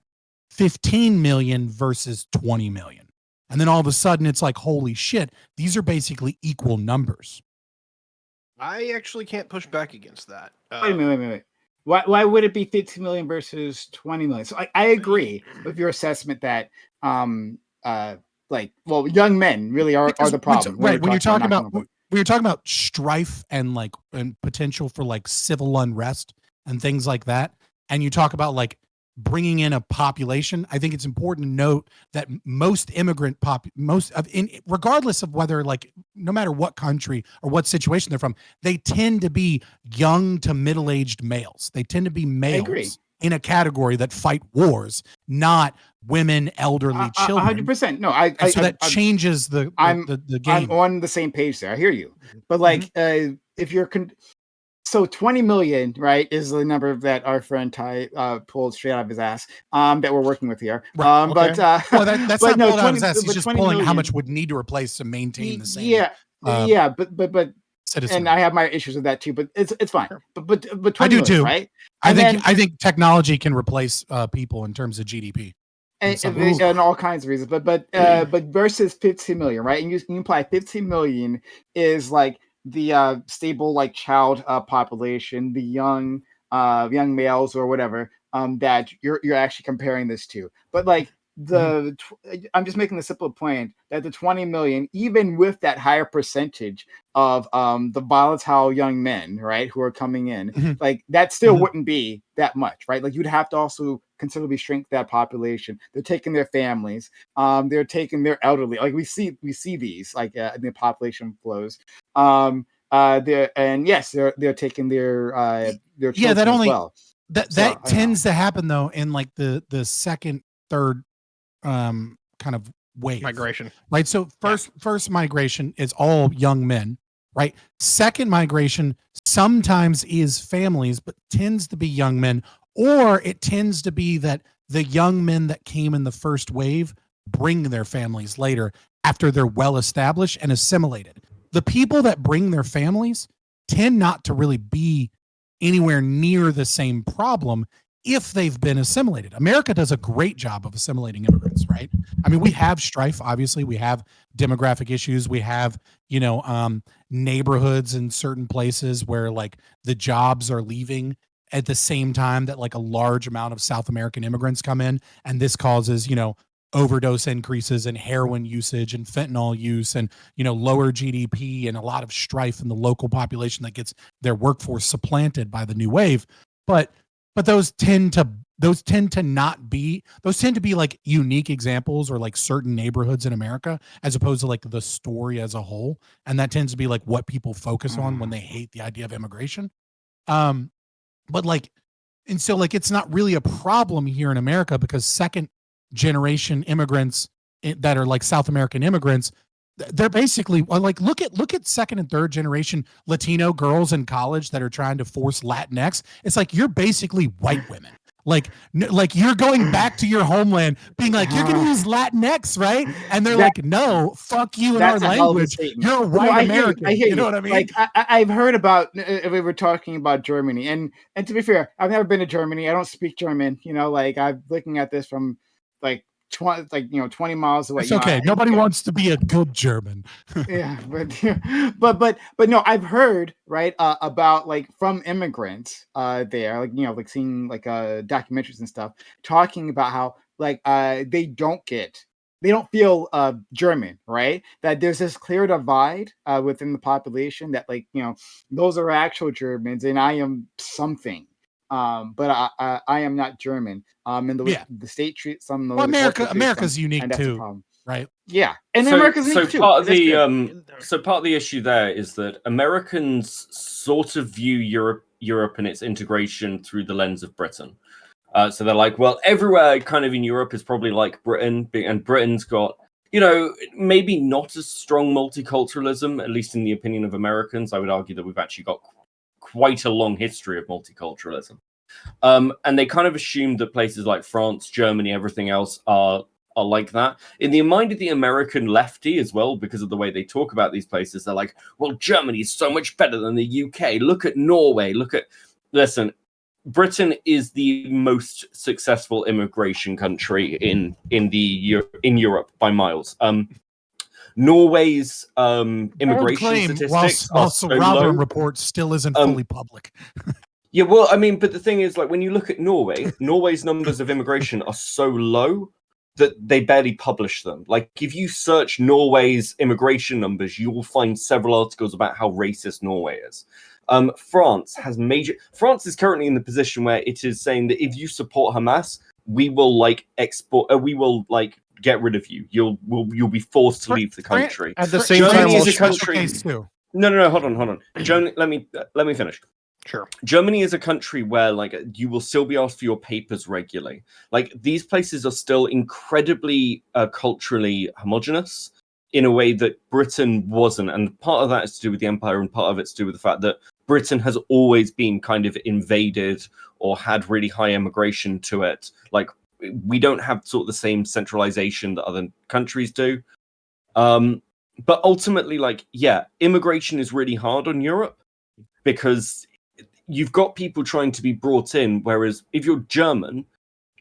15 million versus 20 million. And then all of a sudden it's holy shit, these are basically equal numbers. I actually can't push back against that. Wait a minute. Why would it be 15 million versus 20 million? So I agree with your assessment that young men really are the problem. Right. When you're talking about strife and potential for civil unrest and things like that, and you talk about bringing in a population, I think it's important to note that most immigrant regardless of whether no matter what country or what situation they're from, they tend to be young to middle-aged males. They tend to be males in a category that fight wars, not women, elderly, children. 100%. No, so that changes the game. I'm on the same page there. I hear you, but like, if you're so 20 million, right, is the number that our friend Ty pulled straight out of his ass. That we're working with here. Right. But well, that's but not pulled 20, out of his ass. He's just pulling million, how much would need to replace to maintain the same. But citizen. And I have my issues with that too. But it's fine. Sure. But 20 I do million, too. right? I think technology can replace people in terms of GDP. And all kinds of reasons, but versus 15 million, right? And you imply 15 million is like the stable like child population, the young males or whatever that you're actually comparing this to. But like I'm just making the simple point that the 20 million, even with that higher percentage of the volatile young men, right, who are coming in, like that still wouldn't be that much, right? Like you'd have to also considerably shrink that population. They're taking their families, they're taking their elderly. Like we see these like in the population flows. They're taking their children that only as well. That tends to happen though in like the second, third kind of wave migration, right? So first migration is all young men, right? Second migration sometimes is families, but tends to be young men, or it tends to be that the young men that came in the first wave bring their families later after they're well established and assimilated. The people that bring their families tend not to really be anywhere near the same problem if they've been assimilated. America does a great job of assimilating immigrants, right? I mean, we have strife, obviously. We have demographic issues. We have, neighborhoods in certain places where like the jobs are leaving at the same time that like a large amount of South American immigrants come in. And this causes, overdose increases and heroin usage and fentanyl use and, lower GDP and a lot of strife in the local population that gets their workforce supplanted by the new wave. But those tend to be like unique examples or like certain neighborhoods in America as opposed to like the story as a whole. And that tends to be like what people focus on when they hate the idea of immigration. But like, and so like, it's not really a problem here in America because second generation immigrants that are like South American immigrants, they're basically like, look at second and third generation Latino girls in college that are trying to force Latinx. It's like, you're basically white women. Like you're going back to your homeland being like, you're going to use Latinx, right? And they're like, no, fuck you in our language. You're a white American. I hear you. You know what I mean? Like I've heard about, we were talking about Germany and to be fair, I've never been to Germany. I don't speak German, like I'm looking at this from like 20 miles away. It's okay. Nobody wants to be a good German. Yeah, but no, I've heard right about like from immigrants there, like like seeing like documentaries and stuff talking about how like they don't feel German, right? That there's this clear divide within the population that like those are actual Germans and I am something. But I am not German. And the state treats some. Well, America's unique too, right? Yeah, and America's unique too. Part of the issue there is that Americans sort of view Europe and its integration through the lens of Britain. So they're like, well, everywhere kind of in Europe is probably like Britain, and Britain's got maybe not as strong multiculturalism, at least in the opinion of Americans. I would argue that we've actually got quite a long history of multiculturalism. And they kind of assumed that places like France, Germany, everything else are like that. In the mind of the American lefty as well, because of the way they talk about these places, they're like, well, Germany is so much better than the UK. Look at Norway. Listen, Britain is the most successful immigration country in Europe by miles. Norway's immigration statistics while Robin report still isn't fully public. Yeah, well, I mean, but the thing is, like, when you look at Norway's numbers of immigration are so low that they barely publish them. Like, if you search Norway's immigration numbers, you will find several articles about how racist Norway is. France is currently in the position where it is saying that if you support Hamas, we will get rid of you. You'll be forced to leave the country. At the same time, Germany is a country. No, hold on. Germany, let me finish. Sure. Germany is a country where like you will still be asked for your papers regularly. Like these places are still incredibly culturally homogenous in a way that Britain wasn't. And part of that is to do with the empire, and part of it's to do with the fact that Britain has always been kind of invaded or had really high immigration to it. Like we don't have sort of the same centralization that other countries do. But ultimately, like, yeah, immigration is really hard on Europe because you've got people trying to be brought in, whereas if you're German,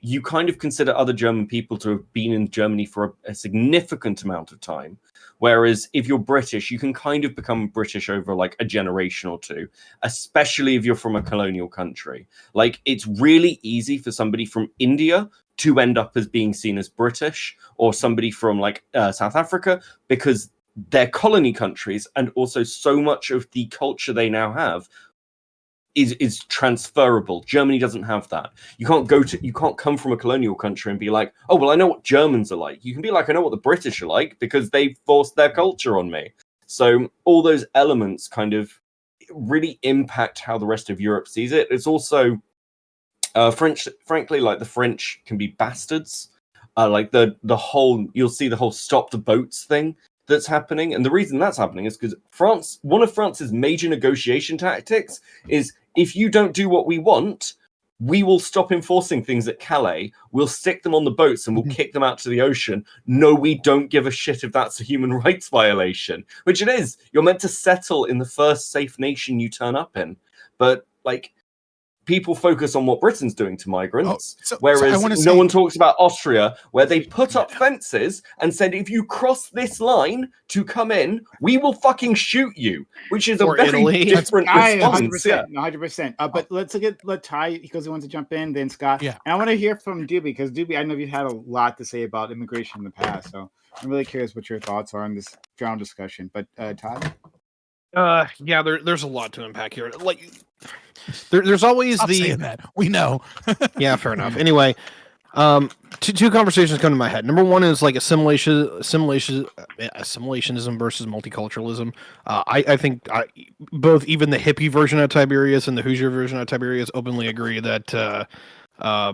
you kind of consider other German people to have been in Germany for a significant amount of time. Whereas if you're British, you can kind of become British over like a generation or two, especially if you're from a colonial country. Like it's really easy for somebody from India to end up as being seen as British, or somebody from like South Africa, because they're colony countries, and also so much of the culture they now have is transferable. Germany doesn't have that. You can't come from a colonial country and be like, oh well, I know what Germans are like. You can be like, I know what the British are like because they forced their culture on me. So all those elements kind of really impact how the rest of Europe sees it. It's also frankly, like the French can be bastards. Like you'll see the whole stop the boats thing that's happening. And the reason that's happening is because one of France's major negotiation tactics is, if you don't do what we want, we will stop enforcing things at Calais. We'll stick them on the boats and we'll kick them out to the ocean. No, we don't give a shit if that's a human rights violation, which it is. You're meant to settle in the first safe nation you turn up in. But like, people focus on what Britain's doing to migrants, whereas no one talks about Austria, where they put up fences and said, if you cross this line to come in, we will fucking shoot you, which is a very different response. 100%. But let Ty, because he wants to jump in, then Scott. Yeah. And I want to hear from Doobie, because Doobie, I know you've had a lot to say about immigration in the past, so I'm really curious what your thoughts are on this round discussion. But Todd? Yeah, there's a lot to unpack here. Like, there's always Stop saying that. We know. Yeah, fair enough. Anyway, two conversations come to my head. Number one is like assimilationism versus multiculturalism. I think both, even the hippie version of Tiberius and the Hoosier version of Tiberius, openly agree that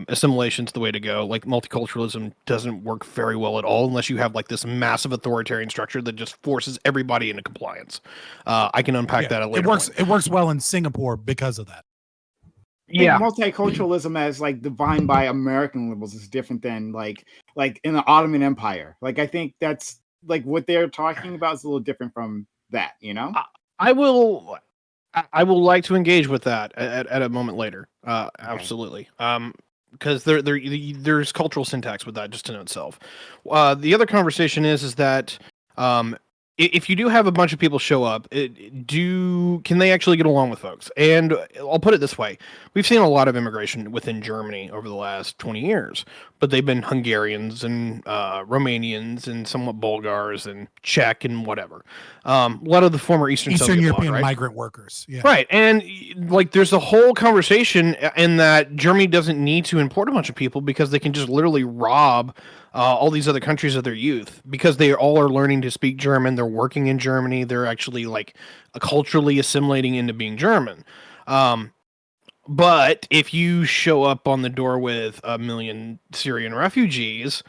assimilation's the way to go. Like, multiculturalism doesn't work very well at all unless you have like this massive authoritarian structure that just forces everybody into compliance. I can unpack that at a later point. It works well in Singapore because of that. Yeah, multiculturalism as like defined by American liberals is different than like in the Ottoman Empire. Like, I think that's like what they're talking about is a little different from that, you know? I will like to engage with that at a moment later. Absolutely. Because there's cultural syntax with that just in itself. The other conversation is that if you do have a bunch of people show up, can they actually get along with folks? And I'll put it this way. We've seen a lot of immigration within Germany over the last 20 years, but they've been Hungarians and Romanians and somewhat Bulgars and Czech and whatever. A lot of the former Eastern European bloc, right? migrant workers. Yeah. Right. And like, there's a whole conversation in that Germany doesn't need to import a bunch of people because they can just literally rob all these other countries of their youth, because they all are learning to speak German. They're working in Germany. They're actually like culturally assimilating into being German. But if you show up on the door with 1 million Syrian refugees,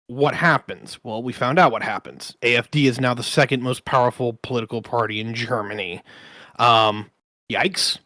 what happens? Well, we found out what happens. AfD is now the second most powerful political party in Germany. Yikes.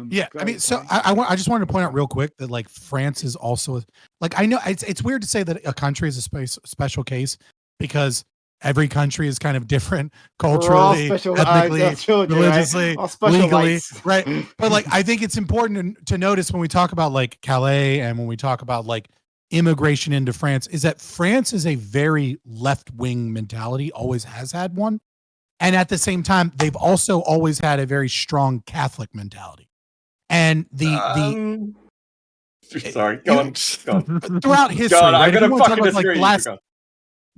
Yeah, I mean, so I just wanted to point out real quick that like France is also like, I know it's weird to say that a country is a special case because every country is kind of different culturally, ethnically, religiously, legally, right? But like, I think it's important to notice when we talk about like Calais and when we talk about like immigration into France, is that France is a very left-wing mentality, always has had one. And at the same time, they've also always had a very strong Catholic mentality. And sorry, go on. Throughout history, I'm gonna fucking disagree.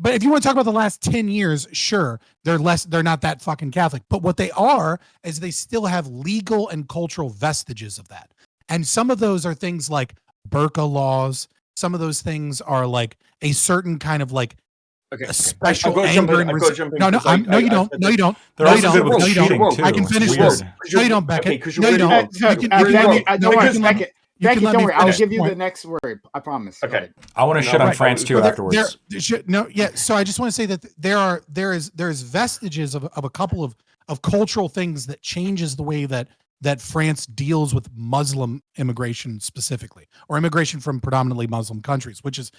But if you want to talk about the last 10 years, sure, they're not that fucking Catholic. But what they are is they still have legal and cultural vestiges of that. And some of those are things like burqa laws. Some of those things are like a certain kind of like a special I've got to anger and no, you don't. No, you don't. They're also good with cheating too. I can finish this. No, you don't, Beckett. No, you don't. Don't worry, Beckett. Beckett, don't worry. I'll give you the next word. I promise. Okay. I want to shit on France too afterwards. So I just want to say that there is vestiges of a couple of cultural things that changes the way that France deals with Muslim immigration specifically, or immigration from predominantly Muslim countries, which is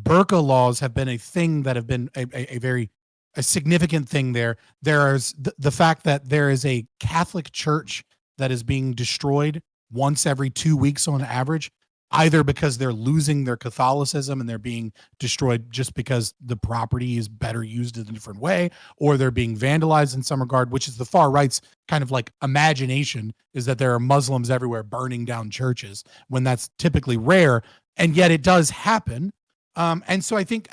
burqa laws have been a thing that have been a very significant thing there. There's the fact that there is a Catholic church that is being destroyed once every 2 weeks on average, either because they're losing their Catholicism and they're being destroyed just because the property is better used in a different way, or they're being vandalized in some regard, which is the far right's kind of like imagination, is that there are Muslims everywhere burning down churches when that's typically rare. And yet it does happen. And so I think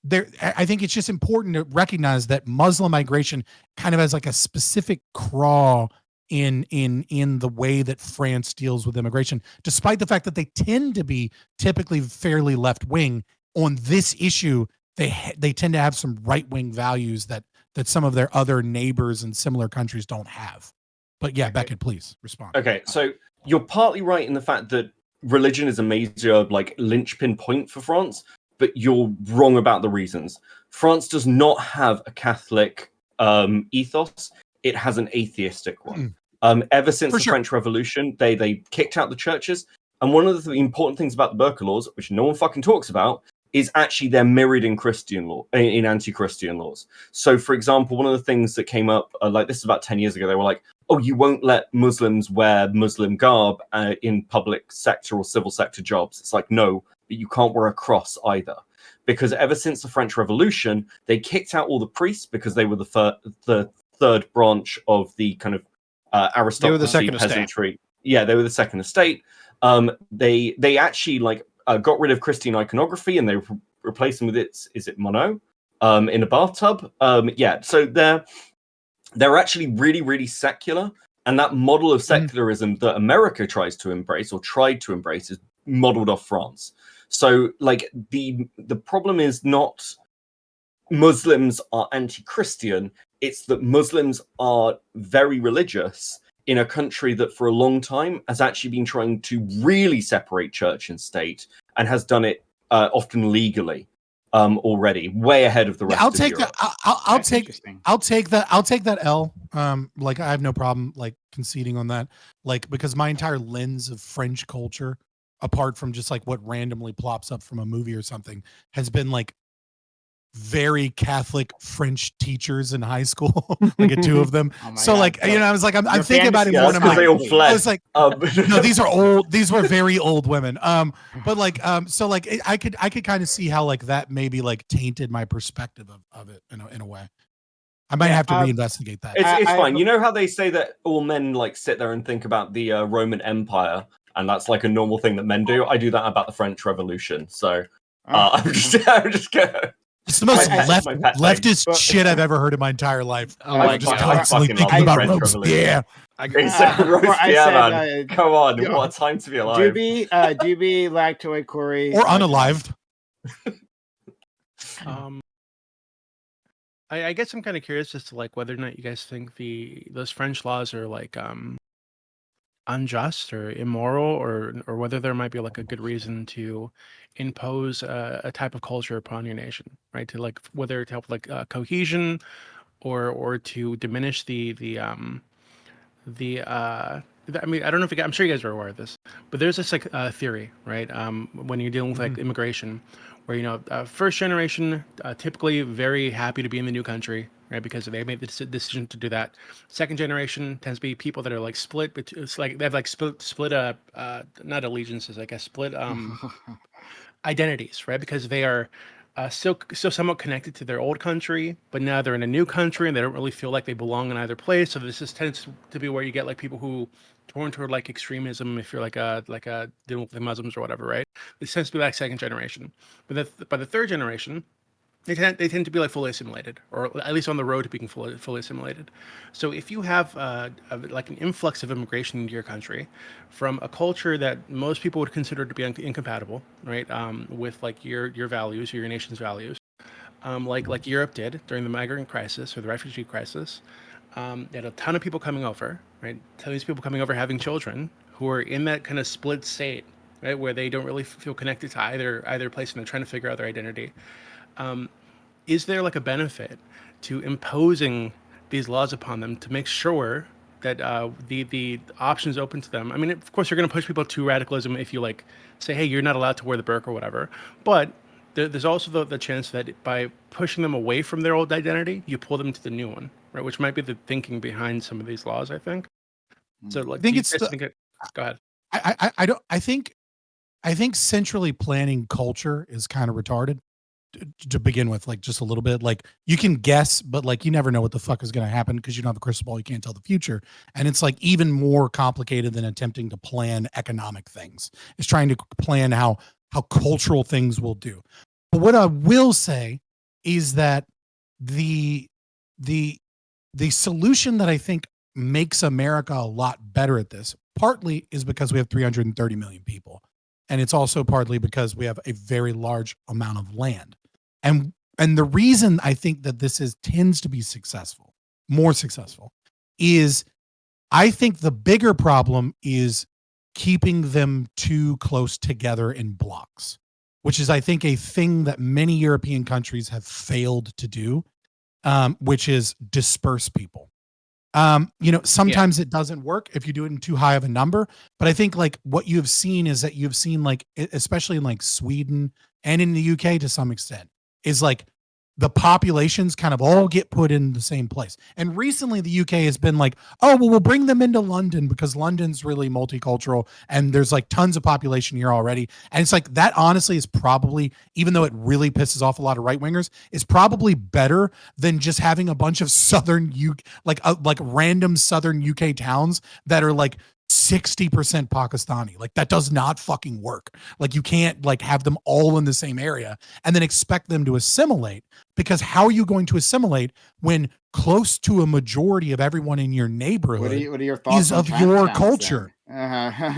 it's just important to recognize that Muslim migration kind of has like a specific craw in the way that France deals with immigration, despite the fact that they tend to be typically fairly left wing. On this issue, they tend to have some right wing values that some of their other neighbors in similar countries don't have. But yeah, Beckett, please respond. Okay, so you're partly right in the fact that religion is a major like linchpin point for France, but you're wrong about the reasons. France does not have a Catholic ethos; it has an atheistic one. Ever since the French Revolution, they kicked out the churches. And one of the important things about the burqa laws, which no one fucking talks about, is actually they're mirrored in Christian law, in anti-Christian laws. So, for example, one of the things that came up, like this is about 10 years ago, they were like, oh, you won't let Muslims wear Muslim garb in public sector or civil sector jobs. It's like, no, but you can't wear a cross either. Because ever since the French Revolution, they kicked out all the priests because they were the third branch of the kind of aristocracy, they were the second peasantry. Estate. Yeah, they were the second estate. They actually got rid of Christian iconography and they replaced them with is it Mono in a bathtub. So they're actually really, really secular, and that model of secularism that America tries to embrace or tried to embrace is modeled off France. So like the problem is not Muslims are anti-Christian. It's that Muslims are very religious in a country that for a long time has actually been trying to really separate church and state and has done it often legally already, way ahead of the rest of Europe. I'll take that L. Like I have no problem like conceding on that. Like because my entire lens of French culture, apart from just like what randomly plops up from a movie or something, has been like very Catholic French teachers in high school, like two of them. So God. Like, you know, I was like, I'm thinking about it more. I was like, no, these are old. These were very old women. But like, so like, I could kind of see how like that maybe like tainted my perspective of it in a way. I might have to reinvestigate that. It's fine. You know how they say that all men like sit there and think about the Roman Empire, and that's like a normal thing that men do. I do that about the French Revolution. So I'm just gonna. It's the most leftist shit I've ever heard in my entire life. I'm just constantly thinking about Robespierre. Man. Come on, what a time to be alive. Doobie, Lactoid, Corey. Or unalived. I guess I'm kind of curious as to like whether or not you guys think those French laws are like unjust or immoral, or whether there might be like a good reason to impose a type of culture upon your nation, right? To like whether to help like cohesion or to diminish the I mean, I don't know if I'm sure you guys are aware of this, but there's this like theory, right? When you're dealing with like immigration, where you know first generation typically very happy to be in the new country, right? Because they made the decision to do that. Second generation tends to be people that are like split, but it's like they have like split not allegiances, I guess, split identities, right? Because they are still somewhat connected to their old country, but now they're in a new country and they don't really feel like they belong in either place. So this tends to be where you get like people who torn toward like extremism. If you're like a dealing with the Muslims or whatever, right? This tends to be like second generation, but by the third generation, they tend to be like fully assimilated, or at least on the road to being fully assimilated. So if you have like an influx of immigration into your country from a culture that most people would consider to be incompatible, right, with like your values or your nation's values, like Europe did during the migrant crisis or the refugee crisis. They had a ton of people coming over, right? A ton of these people coming over having children who are in that kind of split state, right, where they don't really feel connected to either place and they're trying to figure out their identity. Is there like a benefit to imposing these laws upon them to make sure that the options open to them? I mean, of course, you're going to push people to radicalism if you like say, hey, you're not allowed to wear the burqa or whatever. But there's also the chance that by pushing them away from their old identity, you pull them to the new one, right? Which might be the thinking behind some of these laws, I think. So, like, I think go ahead. I think centrally planning culture is kind of retarded to begin with, like just a little bit. Like you can guess, but like you never know what the fuck is going to happen because you don't have a crystal ball. You can't tell the future. And it's like even more complicated than attempting to plan economic things. It's trying to plan how cultural things will do. But what I will say is that the solution that I think makes America a lot better at this partly is because we have 330 million people. And it's also partly because we have a very large amount of land. And the reason I think that this tends to be more successful, is I think the bigger problem is keeping them too close together in blocks, which is, I think, a thing that many European countries have failed to do, which is disperse people. Sometimes it doesn't work if you do it in too high of a number, but I think like what you have seen is that you've seen, like, especially in like Sweden and in the UK to some extent, is like the populations kind of all get put in the same place. And recently the UK has been like, oh, well, we'll bring them into London because London's really multicultural and there's like tons of population here already. And it's like, that honestly is probably, even though it really pisses off a lot of right wingers, is probably better than just having a bunch of southern like random southern UK towns that are like 60% Pakistani. Like that does not fucking work. Like you can't like have them all in the same area and then expect them to assimilate, because how are you going to assimilate when close to a majority of everyone in your neighborhood what are your thoughts is of your culture? Well,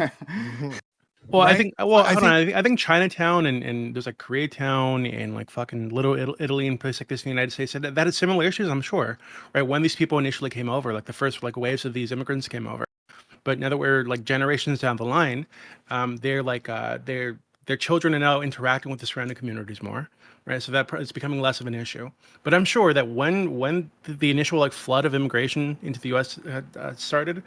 right? I think Chinatown and there's like Koreatown and like fucking Little Italy and places like this in the United States that had similar issues, I'm sure, right? When these people initially came over, like the first like waves of these immigrants came over. But now that we're like generations down the line, they're like their children are now interacting with the surrounding communities more, right? So that it's becoming less of an issue. But I'm sure that when the initial like flood of immigration into the U.S. Started,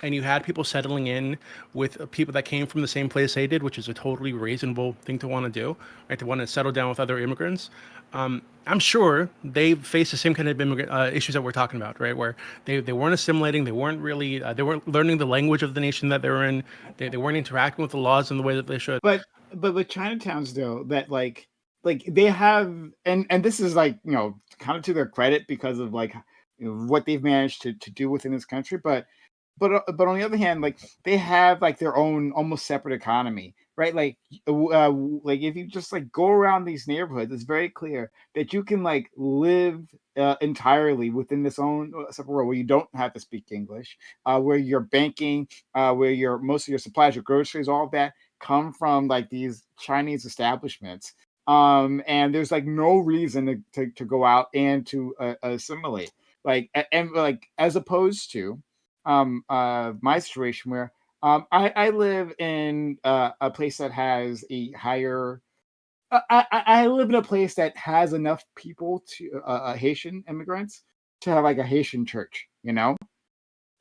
and you had people settling in with people that came from the same place they did, which is a totally reasonable thing to want to do, right? To want to settle down with other immigrants. I'm sure they faced the same kind of issues that we're talking about, right? Where they weren't assimilating, they weren't really, they weren't learning the language of the nation that they were in, they weren't interacting with the laws in the way that they should. But with Chinatowns though, that like they have, and this is like, you know, kind of to their credit because of like, you know, what they've managed to do within this country, but on the other hand, like they have like their own almost separate economy, right? Like if you just like go around these neighborhoods, it's very clear that you can like live entirely within this own separate world where you don't have to speak English, where your banking, where most of your supplies, your groceries, all of that come from like these Chinese establishments. And there's like no reason to go out and to assimilate, like and like as opposed to my situation where I live in a place that has a higher I live in a place that has enough people to Haitian immigrants to have like a Haitian church, you know.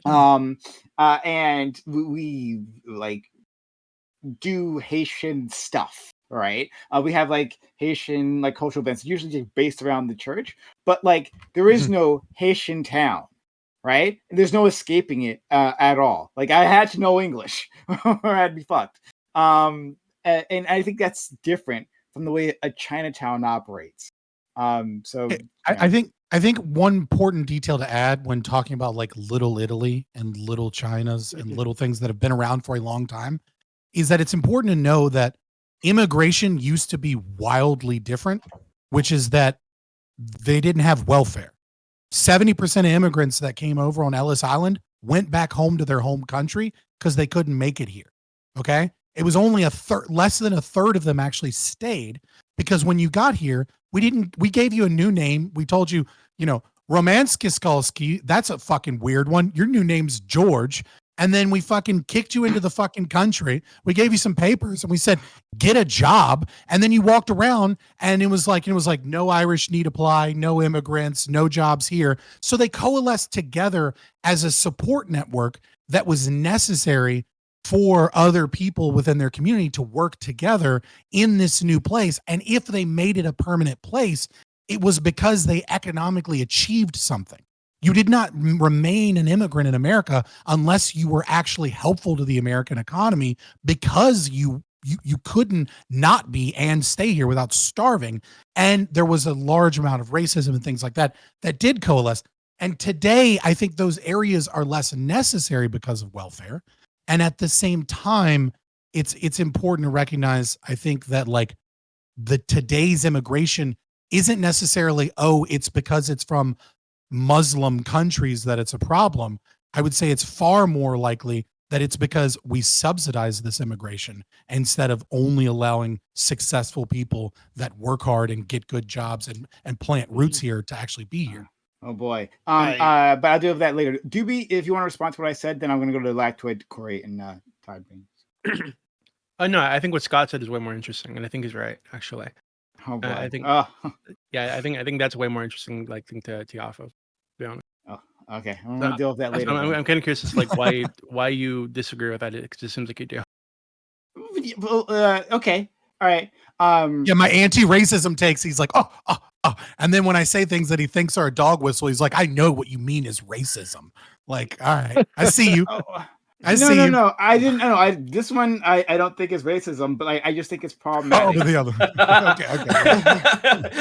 And we like do Haitian stuff, right? We have like Haitian like cultural events usually just based around the church, but like there is no Haitian town, right? There's no escaping it at all. Like I had to know English or I'd be fucked. And I think that's different from the way a Chinatown operates. So I think one important detail to add when talking about like Little Italy and Little Chinas and little things that have been around for a long time is that it's important to know that immigration used to be wildly different, which is that they didn't have welfare. 70% of immigrants that came over on Ellis Island went back home to their home country because they couldn't make it here. Okay. It was only less than a third of them actually stayed because when you got here, we gave you a new name. We told you, Romanski Skalski, that's a fucking weird one. Your new name's George. And then we fucking kicked you into the fucking country. We gave you some papers and we said, get a job. And then you walked around and it was like, no Irish need apply, no immigrants, no jobs here. So they coalesced together as a support network that was necessary for other people within their community to work together in this new place. And if they made it a permanent place, it was because they economically achieved something. You did not remain an immigrant in America unless you were actually helpful to the American economy, because you couldn't not be and stay here without starving. And there was a large amount of racism and things like that did coalesce. And today, I think those areas are less necessary because of welfare. And at the same time, it's important to recognize, I think, that like today's immigration isn't necessarily, it's because it's from Muslim countries that it's a problem. I would say it's far more likely that it's because we subsidize this immigration instead of only allowing successful people that work hard and get good jobs and plant roots here to actually be here. Oh boy. But I'll do that later. Doobie, if you want to respond to what I said, then I'm going to go to Lactoid, Corey, and Todd Beans. No, I think what Scott said is way more interesting, and I think he's right, actually. Oh boy. I think, yeah, I think that's way more interesting, like, thing to tee off of, to be honest. Oh, okay. I'm going to deal with that later. I'm kind of curious as to, like, why you disagree with that. It just seems like you do. Okay. All right. Yeah, my anti-racism takes, he's like, oh. And then when I say things that he thinks are a dog whistle, he's like, I know what you mean is racism. Like, all right, I see you. I see you. No, I didn't know. This one I don't think is racism, but I just think it's problematic. Oh, the other.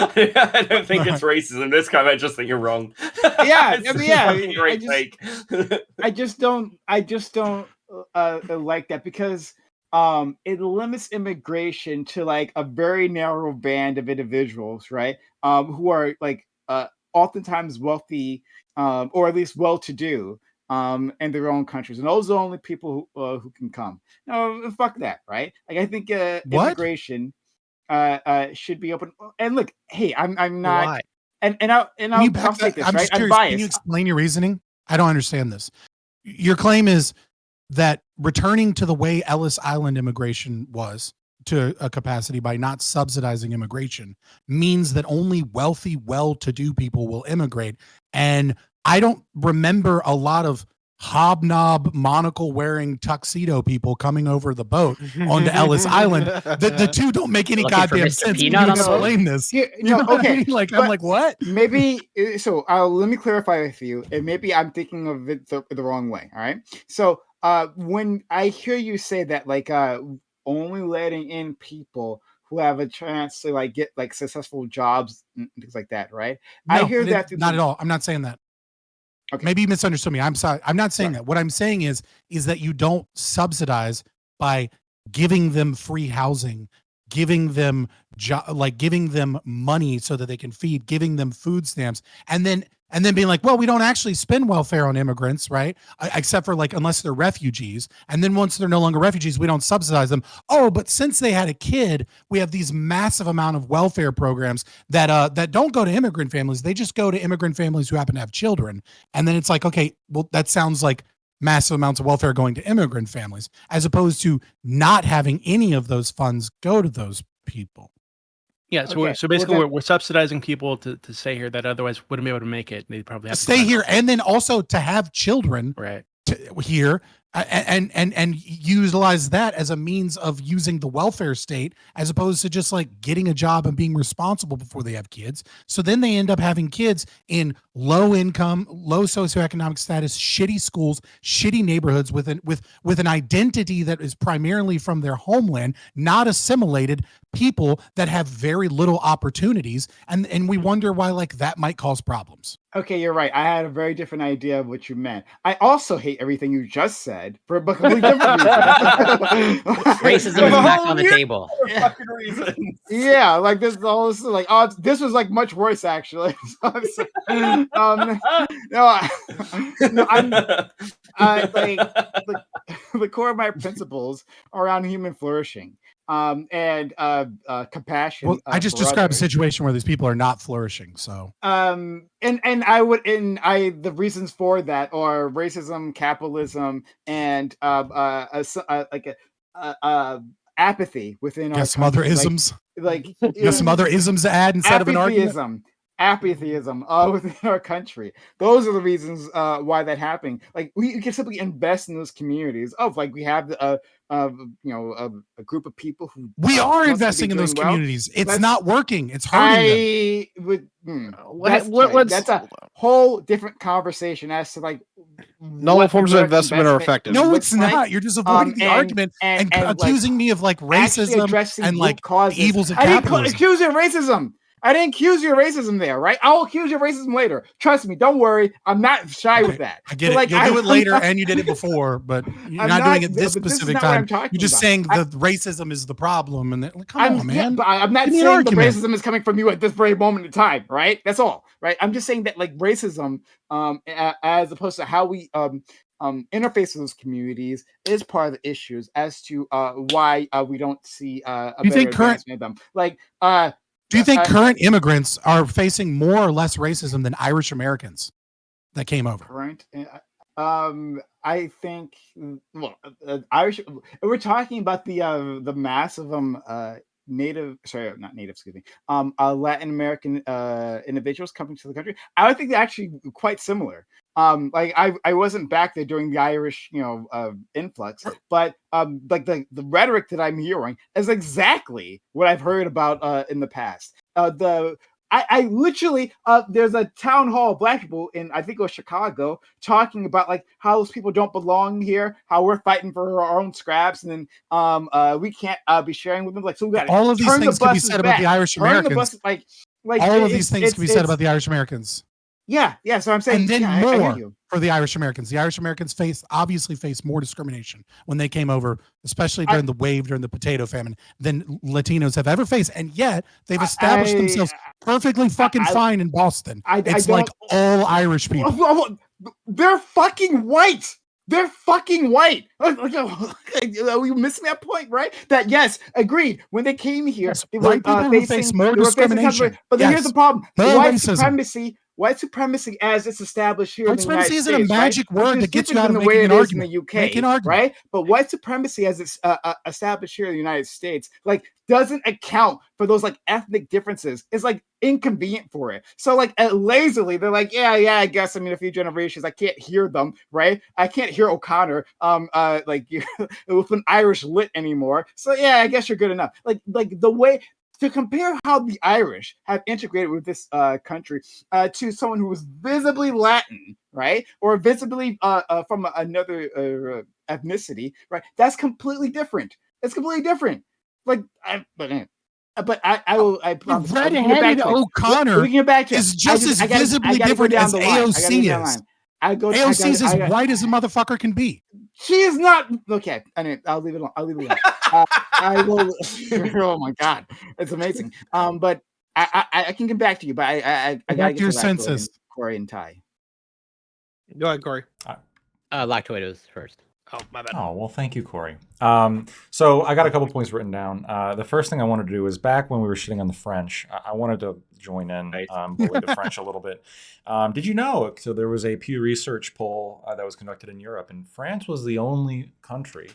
Okay. I don't think it's racism. This time I just think you're wrong. Yeah, Great take. I just don't like that, because it limits immigration to like a very narrow band of individuals, right? Who are like oftentimes wealthy, or at least well-to-do, in their own countries, and those are the only people who can come. No, fuck that, right? Like, I think immigration should be open. And look, hey, I'm not, Why? and I'll take this, I'm right? just curious, I'm biased. can you explain your reasoning? I don't understand this. Your claim is that returning to the way Ellis Island immigration was to a capacity by not subsidizing immigration means that only wealthy, well-to-do people will immigrate. And I don't remember a lot of hobnob, monocle wearing tuxedo people coming over the boat onto Ellis Island. The two don't make any goddamn sense. You explain this. Okay. Like, I'm like, what? Maybe so. Let me clarify with you, and maybe I'm thinking of it the wrong way. All right. So when I hear you say that, like, only letting in people who have a chance to like get like successful jobs and things like that, right? No, I hear that. Not at all. I'm not saying that. Okay. Maybe you misunderstood me. I'm sorry. I'm not saying that. What I'm saying is that you don't subsidize by giving them free housing, giving them giving them money so that they can feed, giving them food stamps, and then being like, well, we don't actually spend welfare on immigrants, right? Except for like, unless they're refugees. And then once they're no longer refugees, we don't subsidize them. Oh, but since they had a kid, we have these massive amount of welfare programs that don't go to immigrant families. They just go to immigrant families who happen to have children. And then it's like, okay, well, that sounds like massive amounts of welfare going to immigrant families, as opposed to not having any of those funds go to those people. Yeah, so we're subsidizing people to stay here that otherwise wouldn't be able to make it. They'd probably have to stay here, and then also to have children right here, and utilize that as a means of using the welfare state, as opposed to just like getting a job and being responsible before they have kids. So then they end up having kids in low income, low socioeconomic status, shitty schools, shitty neighborhoods with an identity that is primarily from their homeland, not assimilated people that have very little opportunities, and we wonder why like that might cause problems. Okay, you're right. I had a very different idea of what you meant. I also hate everything you just said for a completely different reason. Racism is back on the table. Yeah, like this is all like, oh, this was like much worse actually. I'm like the core of my principles are around human flourishing. And compassion. Well, I just described a situation where these people are not flourishing. So, and the reasons for that are racism, capitalism, and apathy within our some other country. isms. Like some other isms to add instead of an argument. Apatheism within our country. Those are the reasons why that happening. Like we can simply invest in those communities. Like we have a group of people who we are investing in those communities. It's not working. It's hurting them. That's a whole different conversation as to like no forms of investment are effective. No, it's not. You're just avoiding the argument and accusing me of like racism and like evils of capitalism. I didn't accuse you of racism. I didn't accuse you of racism there, right? I'll accuse you of racism later. Trust me, don't worry. I'm not shy with that. I get it. You'll do it later, and you did it before, but you're not doing it this specific time. You're just saying the racism is the problem, and come on, man. Yeah, but I'm not saying the racism is coming from you at this very moment in time, right? That's all, right? I'm just saying that like racism, as opposed to how we interface with those communities, is part of the issues as to why we don't see a better advancement of them. Like do you think current immigrants are facing more or less racism than Irish Americans that came over? Current, I think. Well, Irish. We're talking about the mass of Latin American individuals coming to the country. I would think they're actually quite similar. Like I wasn't back there during the Irish, influx, but like the rhetoric that I'm hearing is exactly what I've heard about in the past. I literally there's a town hall of Black people in, I think it was Chicago, talking about like how those people don't belong here, how we're fighting for our own scraps, and then we can't be sharing with them. Like, so we got all of these things can be said about the Irish Americans. Like all of these things can be said about the Irish Americans. Yeah. So I'm saying, and then more for the Irish Americans. The Irish Americans obviously face more discrimination when they came over, especially during the wave, during the potato famine, than Latinos have ever faced. And yet they've established themselves perfectly fucking fine in Boston. It's like all Irish people. They're fucking white. They're fucking white. Are we missing that point, right? That yes, agreed. When they came here, they were facing more discrimination. But here's the problem: White supremacy, as it's established here in the United States, isn't a magic word that gets you out of making an argument. In the UK, right? But white supremacy, as it's established here in the United States, like doesn't account for those like ethnic differences. It's like inconvenient for it. So like lazily, they're like, yeah, I guess. I mean, a few generations, I can't hear them, right? I can't hear O'Connor, like with an Irish lit anymore. So yeah, I guess you're good enough. Like the way. To compare how the Irish have integrated with this country to someone who was visibly Latin, right, or visibly from another ethnicity, right, that's completely different. It's completely different. Like, I will. Red-headed O'Connor is just as visibly different as AOC is. AOC is as white as a motherfucker can be. She is not okay. Anyway, I'll leave it alone. I will. Oh my god, it's amazing. But I can get back to you. But I gotta get your senses, Corey and Ty. Go ahead, Corey. Lactoidos first. Oh, my bad. Oh, well, thank you, Corey. So I got a couple points written down. The first thing I wanted to do is back when we were shitting on the French, I wanted to join in, bully the French a little bit. Did you know? So there was a Pew Research poll that was conducted in Europe, and France was the only country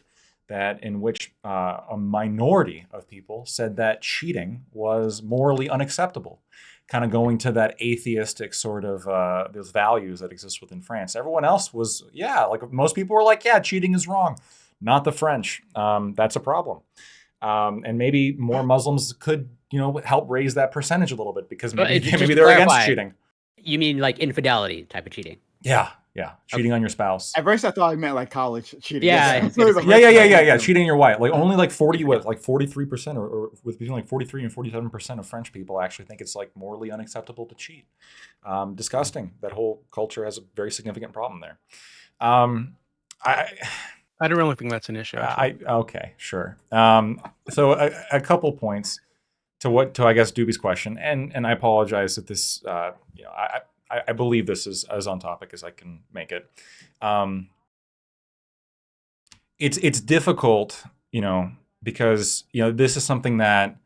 in which a minority of people said that cheating was morally unacceptable. Kind of going to that atheistic sort of those values that exist within France. Everyone else was, like most people were like, cheating is wrong. Not the French. That's a problem. And maybe more Muslims could, help raise that percentage a little bit because maybe they're against cheating. You mean like infidelity type of cheating? Yeah. Cheating on your spouse. At first I thought I meant like college cheating. Yeah. Cheating your wife. Like only like 43% or with between like 43 and 47% of French people actually think it's like morally unacceptable to cheat. Disgusting. That whole culture has a very significant problem there. I don't really think that's an issue. Okay, sure. So a couple points to I guess Doobie's question, and I apologize that this I believe this is as on topic as I can make it. it's difficult, because this is something that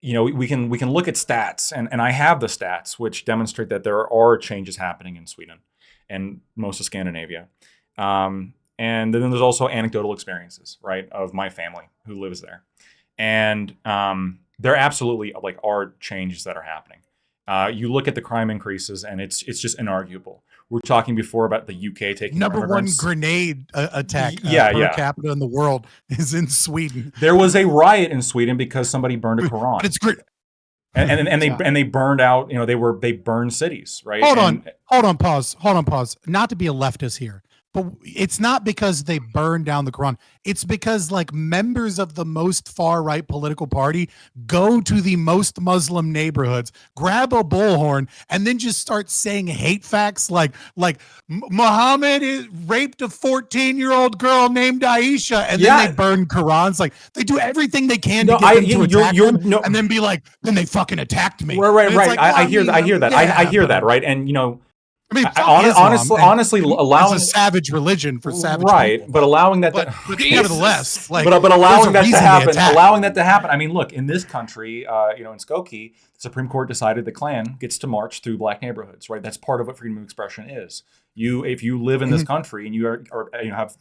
we can look at stats, and I have the stats which demonstrate that there are changes happening in Sweden and most of Scandinavia. And then there's also anecdotal experiences, right, of my family who lives there. And there absolutely are changes that are happening. You look at the crime increases, and it's just inarguable. We're talking before about the UK taking number one grenade attack per capita in the world is in Sweden. There was a riot in Sweden because somebody burned a Quran. But it's great. And they burned out. They burned cities, right? Hold on, pause. Not to be a leftist here, but it's not because they burned down the Quran. It's because members of the most far right political party go to the most Muslim neighborhoods, grab a bullhorn, and then just start saying hate facts like Muhammad raped a 14-year-old girl named Aisha, and then they burn Qurans. They do everything they can to get them to attack them, and then be like, then they fucking attacked me. Right. I hear that. I hear that. Right. And honestly, allowing a savage religion for savage people. But allowing that, but nevertheless, but allowing that to happen. I mean, look, in this country, in Skokie, the Supreme Court decided the Klan gets to march through black neighborhoods. Right, that's part of what freedom of expression is. If you live in this country and you have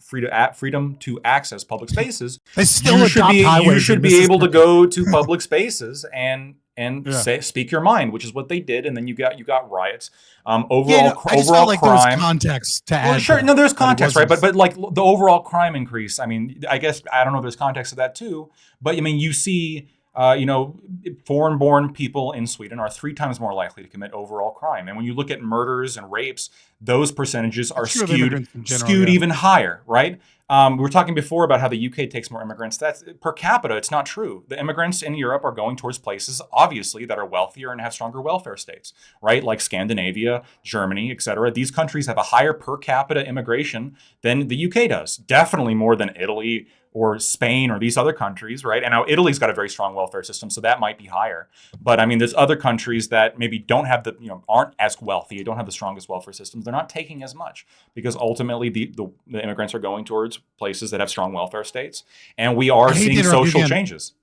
freedom to access public spaces, you should be able to go to public spaces and speak your mind, which is what they did, and then you got riots. Overall crime. There's context to add. Well, sure, no, there's context, right? But the overall crime increase. I mean, I guess I don't know if there's context to that too. But I mean, you see, foreign-born people in Sweden are 3 times more likely to commit overall crime, and when you look at murders and rapes, those percentages are skewed even higher, right? We were talking before about how the UK takes more immigrants. That's per capita. It's not true. The immigrants in Europe are going towards places, obviously, that are wealthier and have stronger welfare states, right? Like Scandinavia, Germany, etc. These countries have a higher per capita immigration than the UK does. Definitely more than Italy or Spain or these other countries, right? And now Italy's got a very strong welfare system, so that might be higher. But I mean, there's other countries that maybe don't have aren't as wealthy, don't have the strongest welfare systems. They're not taking as much because ultimately the immigrants are going towards places that have strong welfare states, and we are seeing social changes.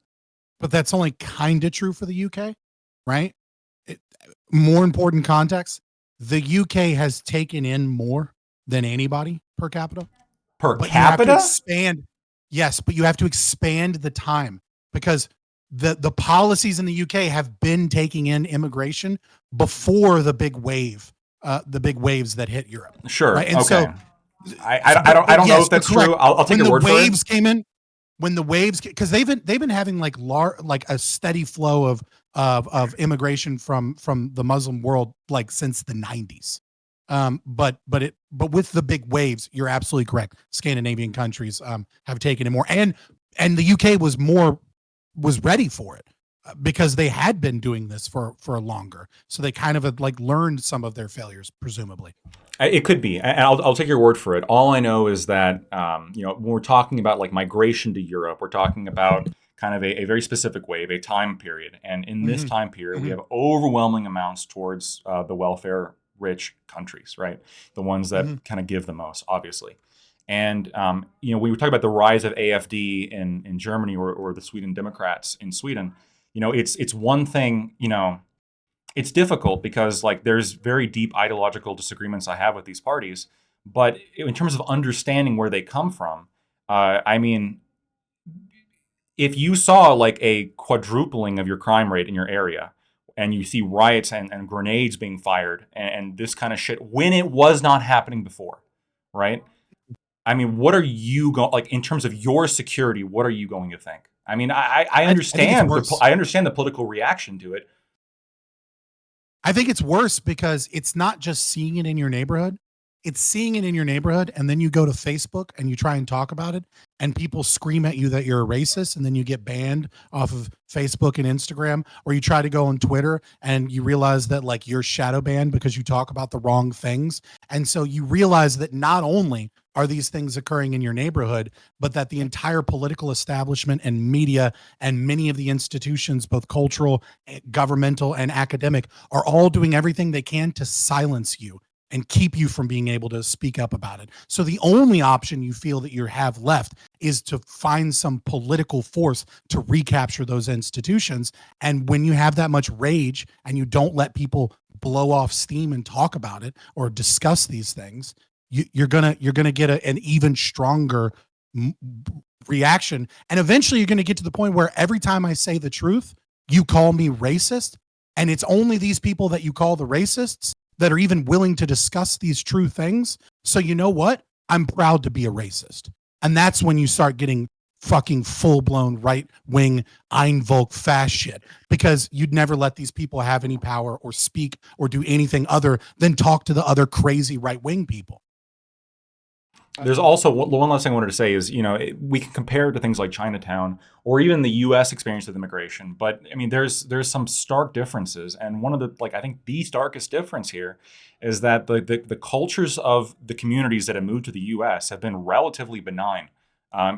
But that's only kind of true for the UK, right? More important context: the UK has taken in more than anybody per capita. Per capita? Yes, but you have to expand the time because the policies in the UK have been taking in immigration before the big waves that hit Europe. Sure. Right? And okay. I don't know if that's true. I'll take your word for it. When the waves came in, because they've been having like a steady flow of immigration from the Muslim world like since the 90s. But with the big waves, you're absolutely correct. Scandinavian countries have taken it more, and the UK was ready for it because they had been doing this for longer. So they kind of had learned some of their failures, presumably. It could be, and I'll take your word for it. All I know is that when we're talking about migration to Europe, we're talking about kind of a very specific wave, a time period, and in this time period, we have overwhelming amounts towards the welfare rich countries, right? The ones that kind of give the most, obviously. And when we talk about the rise of AFD in Germany or the Sweden Democrats in Sweden, it's one thing. It's difficult because there's very deep ideological disagreements I have with these parties, but in terms of understanding where they come from, I mean, if you saw a quadrupling of your crime rate in your area, and you see riots and grenades being fired and this kind of shit when it was not happening before, right? I mean, what are you going in terms of your security? What are you going to think? I mean, I understand I understand the political reaction to it. I think it's worse because it's not just seeing it in your neighborhood. It's seeing it in your neighborhood, and then you go to Facebook and you try and talk about it, and people scream at you that you're a racist, and then you get banned off of Facebook and Instagram, or you try to go on Twitter and you realize that you're shadow banned because you talk about the wrong things. And so you realize that not only are these things occurring in your neighborhood, but that the entire political establishment and media and many of the institutions, both cultural, governmental, and academic, are all doing everything they can to silence you and keep you from being able to speak up about it. So the only option you feel that you have left is to find some political force to recapture those institutions. And when you have that much rage and you don't let people blow off steam and talk about it or discuss these things, you're gonna get an even stronger reaction. And eventually you're gonna get to the point where every time I say the truth, you call me racist. And it's only these people that you call the racists that are even willing to discuss these true things. So you know what? I'm proud to be a racist. And that's when you start getting fucking full-blown right-wing Einvolk fast shit, because you'd never let these people have any power or speak or do anything other than talk to the other crazy right-wing people. There's also one last thing I wanted to say is, we can compare it to things like Chinatown or even the U.S. experience with immigration. But I mean, there's some stark differences, and one of the I think the starkest difference here is that the cultures of the communities that have moved to the U.S. have been relatively benign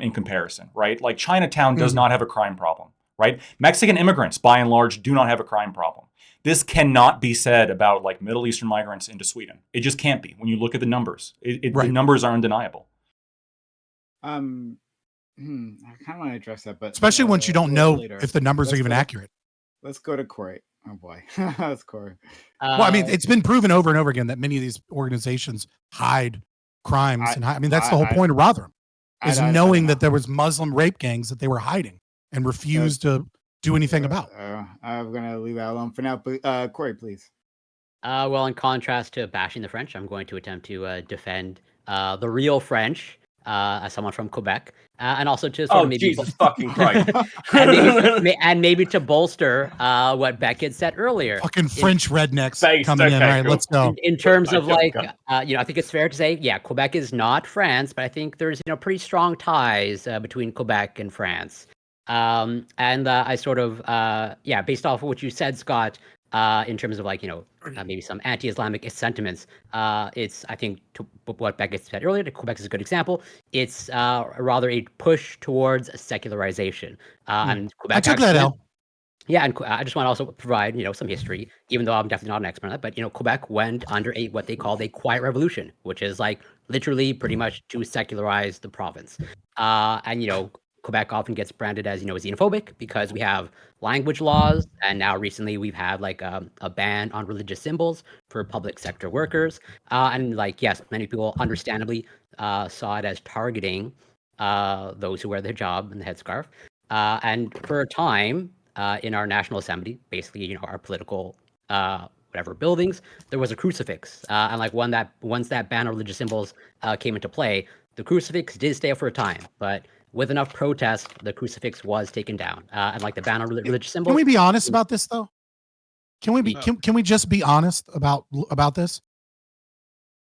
in comparison, right? Like Chinatown does not have a crime problem, right? Mexican immigrants, by and large, do not have a crime problem. This cannot be said about like Middle Eastern migrants into Sweden. It just can't be. When you look at the numbers, the numbers are undeniable. I kind of want to address that, but especially once you don't know if the numbers are even accurate. Let's go to Corey. Oh boy, that's Corey. Well, I mean, it's been proven over and over again that many of these organizations hide crimes, that's the whole point of Rotherham, is knowing that there was Muslim rape gangs that they were hiding and refused to do anything about. I'm gonna leave that alone for now. But Corey, please. Well, in contrast to bashing the French, I'm going to attempt to defend the real French, as someone from Quebec, and also to sort of maybe Jesus fucking Christ, and maybe to bolster what Beckett said earlier. Fucking French rednecks coming in. All right, let's go. In terms of I think it's fair to say, Quebec is not France, but I think there's pretty strong ties between Quebec and France. And I sort of based off of what you said, Scott, in terms of maybe some anti-Islamic sentiments, it's, I think, to what Beckett said earlier, Quebec is a good example. It's rather a push towards secularization. And Quebec, I took that out. Yeah, and I just want to also provide, some history, even though I'm definitely not an expert on that. But Quebec went under what they called a quiet revolution, which is literally pretty much to secularize the province. And Quebec often gets branded as xenophobic because we have language laws, and now recently we've had a ban on religious symbols for public sector workers. And yes, many people understandably saw it as targeting those who wear their job and the headscarf. And for a time in our National Assembly, basically our political whatever buildings, there was a crucifix. And once that ban on religious symbols came into play, the crucifix did stay up for a time, but with enough protest, the crucifix was taken down, and the ban on religious symbols. Can we be honest about this, though? Can we be? Can we just be honest about this?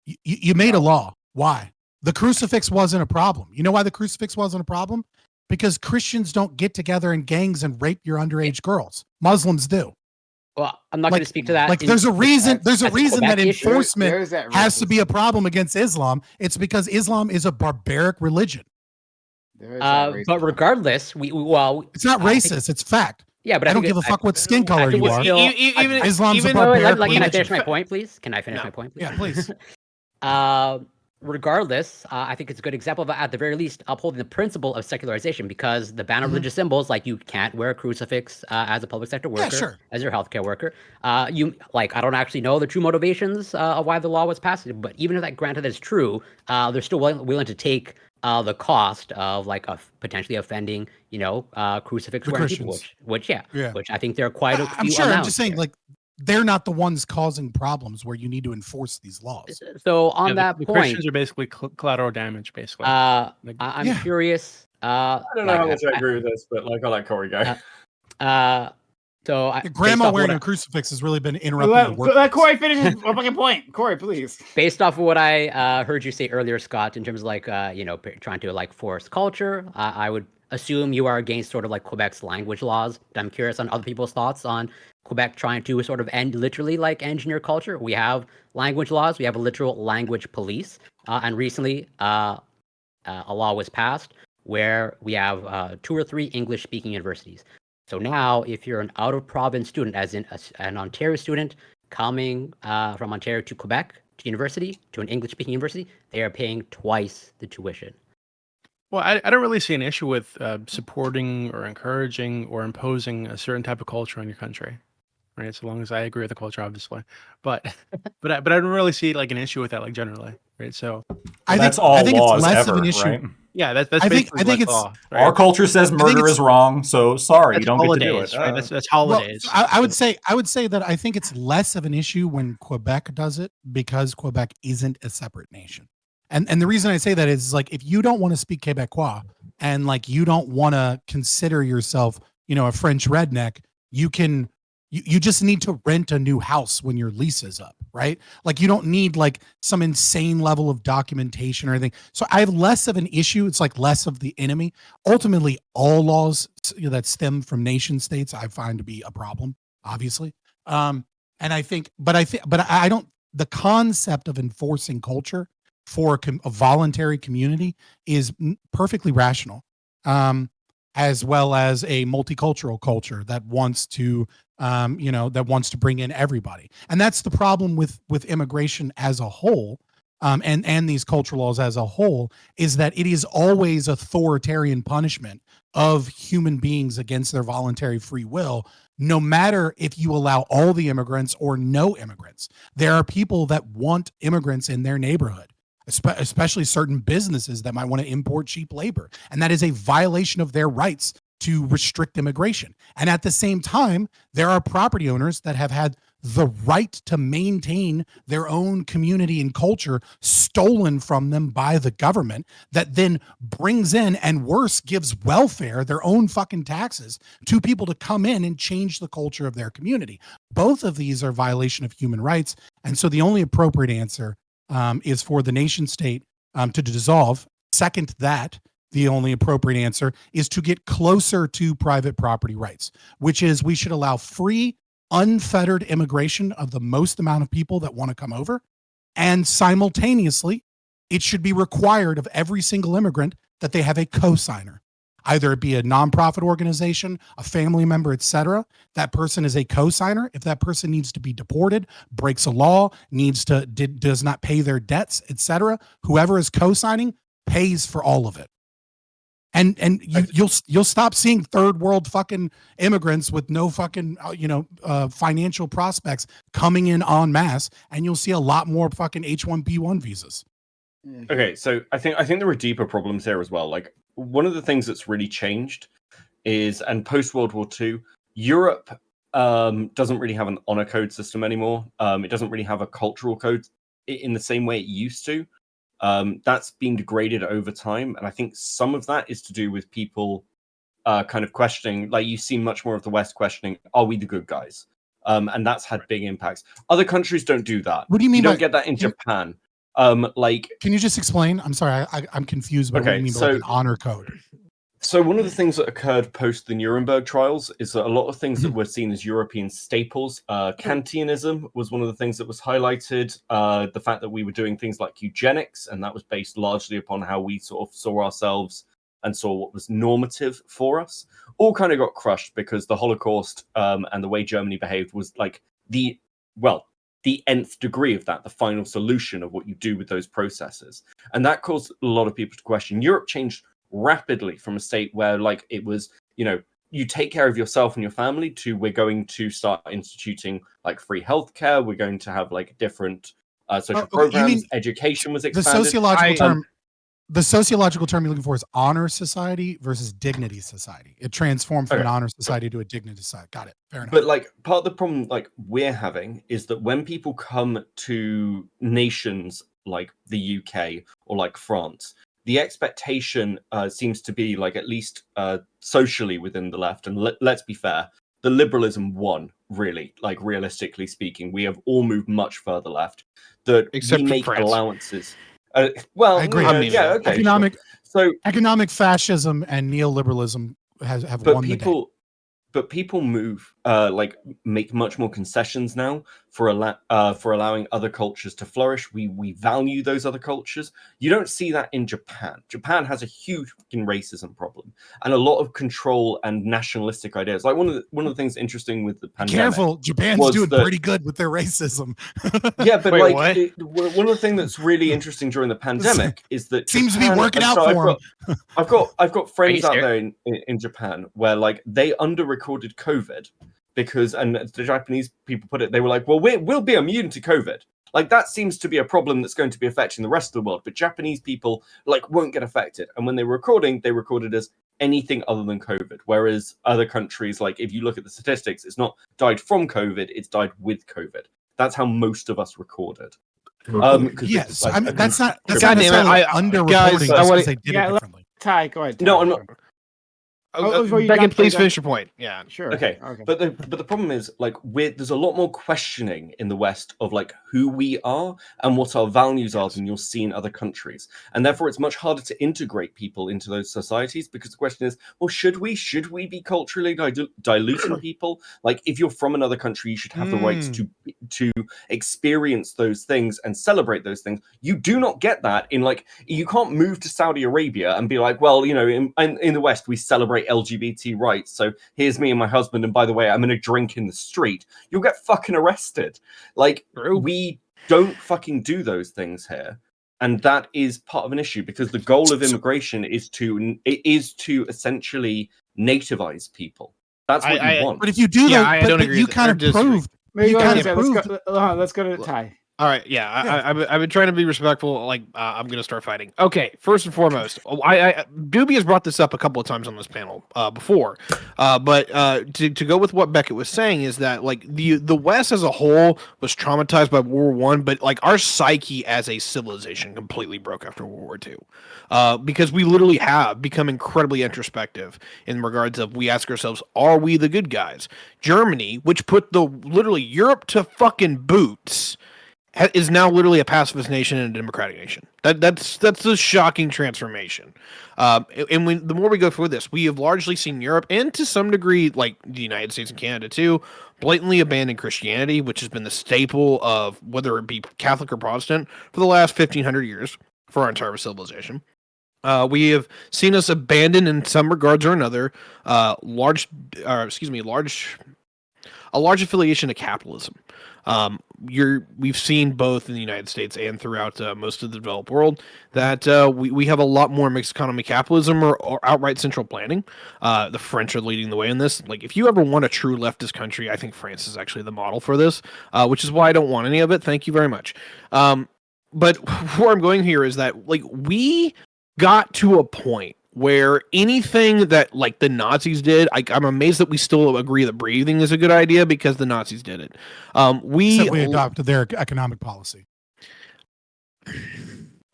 You made a law. Why? The crucifix wasn't a problem. You know why the crucifix wasn't a problem? Because Christians don't get together in gangs and rape your underage girls. Muslims do. Well, I'm not going to speak to that. There's a reason. There's a reason that enforcement has to be a problem against Islam. It's because Islam is a barbaric religion. But regardless, it's not racist. It's fact. Yeah, but I don't give a fuck what skin color you are. Islam's a barbaric religion. Can I finish my point, please? My point, please? Yeah, please. Regardless, I think it's a good example of, at the very least, upholding the principle of secularization, because the ban on religious symbols, you can't wear a crucifix as a public sector worker, as your healthcare worker. I don't actually know the true motivations of why the law was passed, but even if that granted is true, they're still willing to take the cost of potentially offending, crucifix wearing people, which I think there are quite a few. I'm sure. I'm just saying, they're not the ones causing problems where you need to enforce these laws. So on that the point, Christians are basically collateral damage, basically. I'm curious. I don't know how much I agree with this, but I like Corey go. Grandma wearing a crucifix has really been interrupting. Let Corey finish his fucking point. Corey, please. Based off of what I heard you say earlier, Scott, in terms of trying to force culture, I would assume you are against sort of Quebec's language laws. But I'm curious on other people's thoughts on Quebec trying to sort of literally engineer culture. We have language laws. We have a literal language police. And recently, a law was passed where we have 2 or 3 English-speaking universities. So now, if you're an out-of-province student, as in an Ontario student coming from Ontario to Quebec university, to an English-speaking university, they are paying twice the tuition. Well, I don't really see an issue with supporting or encouraging or imposing a certain type of culture on your country, right? So long as I agree with the culture, obviously. But but I don't really see like an issue with that, like generally, right? So I think laws it's less ever, of an issue. right? yeah, that's I think basically it's law, right? Our culture says murder is wrong, so sorry, you That's don't get to do holidays, it. right? That's holidays. Well, I would say that I think it's less of an issue when Quebec does it because Quebec isn't a separate nation. And the reason I say that is like if you don't want to speak Quebecois and like you don't want to consider yourself, a French redneck, you just need to rent a new house when your lease is up, right? Like you don't need like some insane level of documentation or anything. So I have less of an issue. It's like less of the enemy. Ultimately, all laws that stem from nation states I find to be a problem, obviously. And I don't. The concept of enforcing culture for a voluntary community is perfectly rational, as well as a multicultural culture that wants to bring in everybody. And that's the problem with immigration as a whole, and these cultural laws as a whole, is that it is always authoritarian punishment of human beings against their voluntary free will, no matter if you allow all the immigrants or no immigrants. There are people that want immigrants in their neighborhood, especially certain businesses that might want to import cheap labor. And that is a violation of their rights to restrict immigration. And at the same time, there are property owners that have had the right to maintain their own community and culture stolen from them by the government that then brings in, and worse, gives welfare, their own fucking taxes, to people to come in and change the culture of their community. Both of these are violation of human rights. And so the only appropriate answer is for the nation state to dissolve. Second to that, the only appropriate answer is to get closer to private property rights, which is we should allow free, unfettered immigration of the most amount of people that want to come over. And simultaneously, it should be required of every single immigrant that they have a co-signer, either it be a nonprofit organization, a family member, etc. That person is a co-signer. If that person needs to be deported, breaks a law, does not pay their debts, etc., whoever is co-signing pays for all of it. And you'll stop seeing third world fucking immigrants with no fucking financial prospects coming in en masse, and you'll see a lot more fucking H-1B1 visas. Okay, so I think there are deeper problems here as well. Like one of the things that's really changed is, and post World War II, Europe doesn't really have an honor code system anymore. It doesn't really have a cultural code in the same way it used to. That's been degraded over time, and I think some of that is to do with people kind of questioning, like you see much more of the West questioning, are we the good guys? And that's had big impacts. Other countries don't do that. What do you mean? You don't get that in Japan. Can you just explain? I'm sorry, I'm confused about what you mean by like an honor code. So one of the things that occurred post the Nuremberg trials is that a lot of things that were seen as European staples, Kantianism was one of the things that was highlighted. The fact that we were doing things like eugenics, and that was based largely upon how we sort of saw ourselves and saw what was normative for us, all kind of got crushed because the Holocaust and the way Germany behaved was like the nth degree of that, the final solution of what you do with those processes. And that caused a lot of people to question. Europe changed rapidly from a state where like it was, you take care of yourself and your family, to we're going to start instituting like free healthcare. We're going to have like different social programs. Education was expanded. The sociological term you're looking for is honor society versus dignity society. It transformed from an honor society to a dignity society. Got it. Fair enough. But like part of the problem like we're having is that when people come to nations like the UK or like France, the expectation seems to be like, at least socially within the left, and let's be fair, the liberalism won, really, like realistically speaking. We have all moved much further left, that except we make France. Allowances. Well, I agree. Economic fascism and neoliberalism have won the day. But people move like make much more concessions now for allowing other cultures to flourish. We value those other cultures. You don't see that in Japan. Japan has a huge fucking racism problem and a lot of control and nationalistic ideas. Like one of the things interesting with the pandemic. Careful, Japan's doing pretty good with their racism. Yeah, but wait, one of the things that's really interesting during the pandemic is that seems to be working out for them. I've got friends out there in Japan where like they under-recorded COVID because, and the Japanese people put it, they were like, well, we'll be immune to COVID. Like that seems to be a problem that's going to be affecting the rest of the world, but Japanese people like won't get affected. And when they were recording, they recorded as anything other than COVID. Whereas other countries, like if you look at the statistics, it's not died from COVID, it's died with COVID. That's how most of us recorded. Yes, I mean, that's not under-recording because they did it differently. Ty, go ahead. Ty. No, I'm not. Beckon, please finish your point. Yeah, sure. Okay. But the problem is like there's a lot more questioning in the West of like who we are and what our values are than you'll see in other countries, and therefore it's much harder to integrate people into those societies because the question is, well, should we be culturally diluting people? Like if you're from another country, you should have the rights to experience those things and celebrate those things. You do not get that in like you can't move to Saudi Arabia and be like, well, you know, in the West we celebrate LGBT rights, so here's me and my husband, and by the way, I'm gonna drink in the street. You'll get fucking arrested. Like we don't fucking do those things here, and that is part of an issue because the goal of immigration is to essentially nativize people. That's what you want. But if you do that, I don't agree. You kind of proved. Let's go to Ty. All right, I've been trying to be respectful. Like, I'm going to start fighting. Okay, first and foremost, Doobie has brought this up a couple of times on this panel before, but to go with what Beckett was saying is that like the West as a whole was traumatized by World War I, but like our psyche as a civilization completely broke after World War II, because we literally have become incredibly introspective in regards of we ask ourselves, are we the good guys? Germany, which put literally Europe to fucking boots, is now literally a pacifist nation and a democratic nation. That's a shocking transformation. And the more we go through this, we have largely seen Europe, and to some degree, like the United States and Canada too, blatantly abandon Christianity, which has been the staple of whether it be Catholic or Protestant for the last 1,500 years for our entire civilization. We have seen us abandon in some regards or another a large affiliation to capitalism. We've seen both in the United States and throughout most of the developed world that we have a lot more mixed economy capitalism or outright central planning. The French are leading the way in this. Like, if you ever want a true leftist country, I think France is actually the model for this, which is why I don't want any of it. Thank you very much. But where I'm going here is that like we got to a point where anything that like the Nazis did, I'm amazed that we still agree that breathing is a good idea because the Nazis did it. We adopted their economic policy.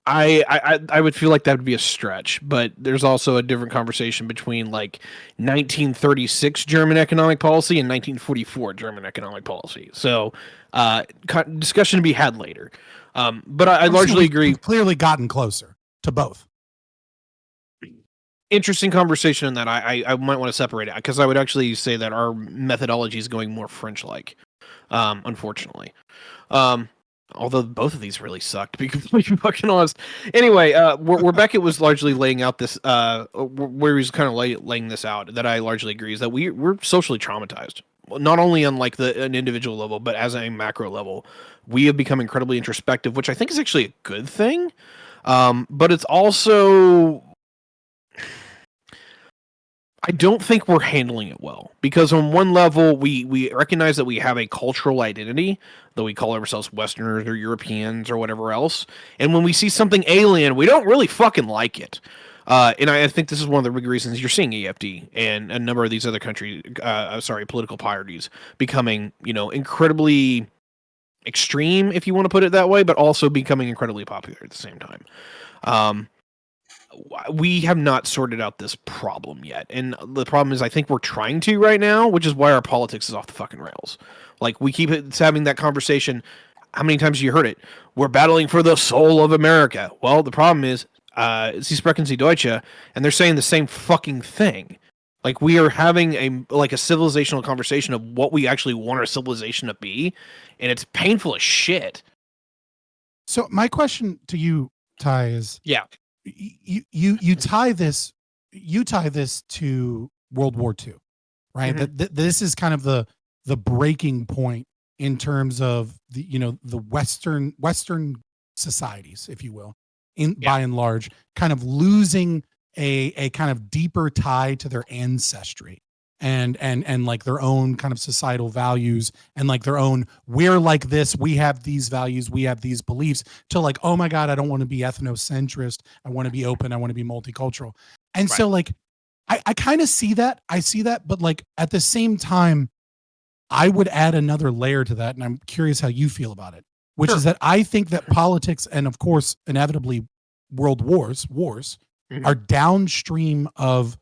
I would feel like that would be a stretch, but there's also a different conversation between like 1936 German economic policy and 1944 German economic policy. So discussion to be had later. But I largely agree. We've clearly gotten closer to both. Interesting conversation in that I might want to separate it because I would actually say that our methodology is going more French-like, unfortunately. Although both of these really sucked, to be completely fucking honest. Anyway, where Beckett was largely laying out this, where he was kind of laying this out, that I largely agree is that we're socially traumatized. Not only on like an individual level, but as a macro level, we have become incredibly introspective, which I think is actually a good thing. But it's also, I don't think we're handling it well because on one level we recognize that we have a cultural identity, though we call ourselves Westerners or Europeans or whatever else. And when we see something alien, we don't really fucking like it. And I think this is one of the big reasons you're seeing AFD and a number of these other political parties becoming, incredibly extreme, if you want to put it that way, but also becoming incredibly popular at the same time. We have not sorted out this problem yet. And the problem is I think we're trying to right now, which is why our politics is off the fucking rails. Like, we keep having that conversation. How many times have you heard it? We're battling for the soul of America. Well, the problem is, Sie sprechen Sie Deutsche, and they're saying the same fucking thing. Like we are having a civilizational conversation of what we actually want our civilization to be, and it's painful as shit. So my question to you, Ty, is you tie this to World War II, right? Mm-hmm. That this is kind of the breaking point in terms of the Western societies, if you will, by and large, kind of losing a kind of deeper tie to their ancestry and like their own kind of societal values and like their own, we're like this, we have these values, we have these beliefs, to like, oh my God, I don't want to be ethnocentrist, I want to be open, I want to be multicultural. And so like I kind of see that, but like at the same time, I would add another layer to that, and I'm curious how you feel about it, which is that I think that politics and of course inevitably world wars are downstream of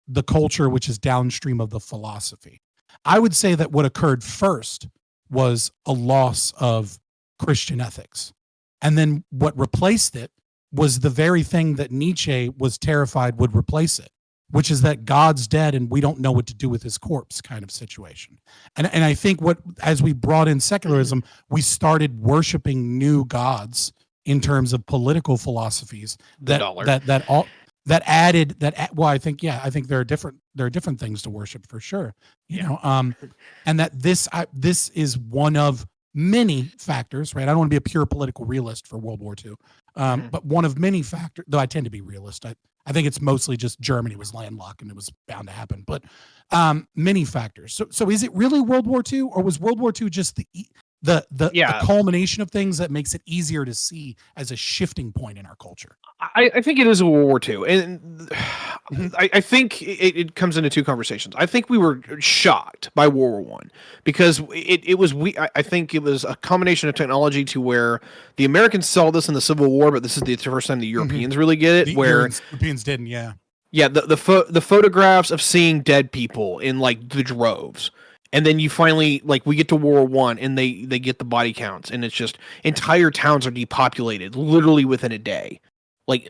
the culture, which is downstream of the philosophy. I would say that what occurred first was a loss of Christian ethics. And then what replaced it was the very thing that Nietzsche was terrified would replace it, which is that God's dead and we don't know what to do with his corpse kind of situation. And I think as we brought in secularism, we started worshiping new gods in terms of political philosophies I think there are different things to worship for sure, and that this is one of many factors, right? I don't want to be a pure political realist for World War II, but one of many factors, though I tend to be realist. I think it's mostly just Germany was landlocked and it was bound to happen, but many factors. So is it really World War II, or was World War II just the culmination of things that makes it easier to see as a shifting point in our culture? I think it is a World War II, and I think it comes into two conversations. I think we were shocked by World War I because I think it was a combination of technology to where the Americans saw this in the Civil War, but this is the first time the Europeans really get it. The where Europeans didn't, yeah, the photographs of seeing dead people in like the droves. And then you finally, like, we get to World War I, and they get the body counts, and it's just entire towns are depopulated literally within a day. Like,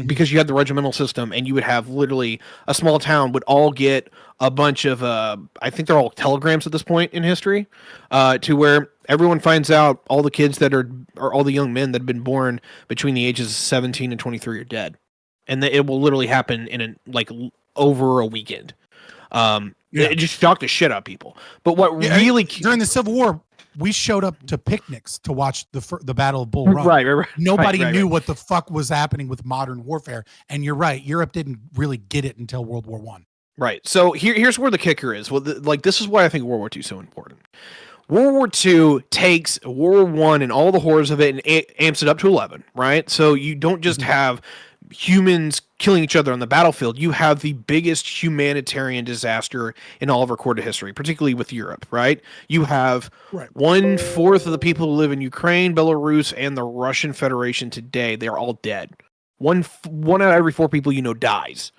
because you had the regimental system, and you would have literally a small town would all get a bunch of, I think they're all telegrams at this point in history, to where everyone finds out all the kids that are all the young men that have been born between the ages of 17 and 23 are dead. And it will literally happen in over a weekend. It just shocked the shit out of people. But what really during the Civil War, we showed up to picnics to watch the Battle of Bull Run. Right. Nobody knew what the fuck was happening with modern warfare. And you're right, Europe didn't really get it until World War I. Right. So here's where the kicker is. Well, this is why I think World War II is so important. World War II takes World War I and all the horrors of it and amps it up to 11, right? So you don't just have humans killing each other on the battlefield. You have the biggest humanitarian disaster in all of recorded history, particularly with Europe, right? You have 1/4 of the people who live in Ukraine, Belarus, and the Russian Federation today. They're all dead. One out of every 4 people dies,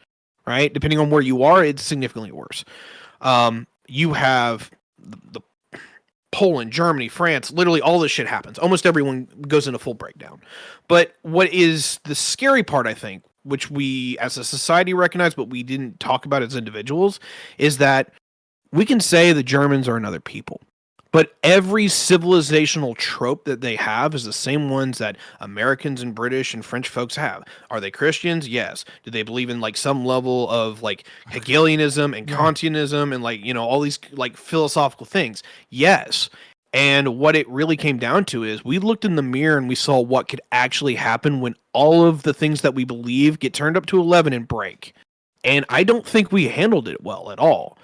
right? Depending on where you are, it's significantly worse. You have the Poland, Germany, France, literally all this shit happens. Almost everyone goes into full breakdown. But what is the scary part, I think, which we as a society recognize, but we didn't talk about as individuals, is that we can say the Germans are another people. But every civilizational trope that they have is the same ones that Americans and British and French folks have. Are they Christians? Yes. Do they believe in like some level of like Hegelianism and Kantianism and like, all these like philosophical things? Yes. And what it really came down to is we looked in the mirror and we saw what could actually happen when all of the things that we believe get turned up to 11 and break. And I don't think we handled it well at all.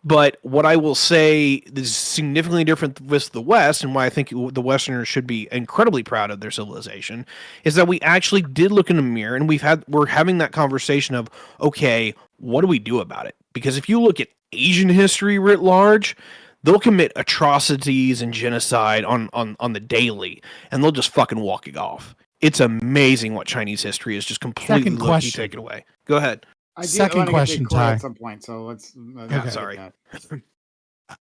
But what I will say is significantly different with the West, and why I think the Westerners should be incredibly proud of their civilization, is that we actually did look in the mirror and we're having that conversation of, okay, what do we do about it? Because if you look at Asian history writ large, they'll commit atrocities and genocide on the daily, and they'll just fucking walk it off. It's amazing what Chinese history is just completely taken away. Go ahead. Second question, Ty. At some point, so let's. Sorry.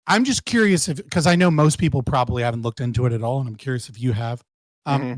I'm just curious because I know most people probably haven't looked into it at all, and I'm curious if you have.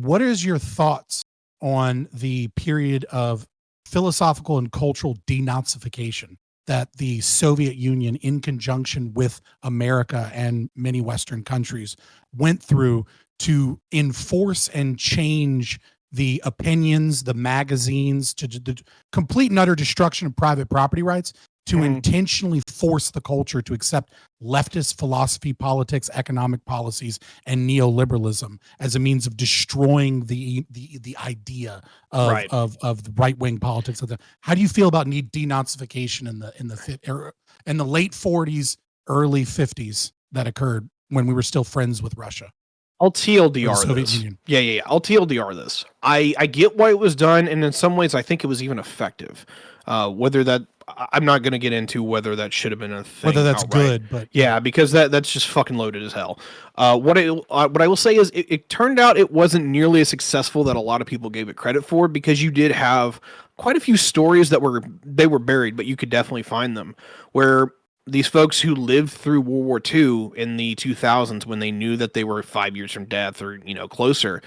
What is your thoughts on the period of philosophical and cultural denazification that the Soviet Union, in conjunction with America and many Western countries, went through to enforce and change the opinions, the magazines, to the complete and utter destruction of private property rights, to intentionally force the culture to accept leftist philosophy, politics, economic policies, and neoliberalism as a means of destroying the idea of the right-wing politics. How do you feel about denazification in the late 40s, early 50s that occurred when we were still friends with Russia? I'll TLDR this. Union. Yeah. I'll TLDR this. I get why it was done, and in some ways, I think it was even effective. Whether that, I'm not going to get into whether that should have been a thing. Whether that's outright. Good, but yeah, because that's just fucking loaded as hell. What I will say is, it turned out it wasn't nearly as successful that a lot of people gave it credit for, because you did have quite a few stories that were buried, but you could definitely find them, where these folks who lived through World War II in the 2000s, when they knew that they were 5 years from death or, closer,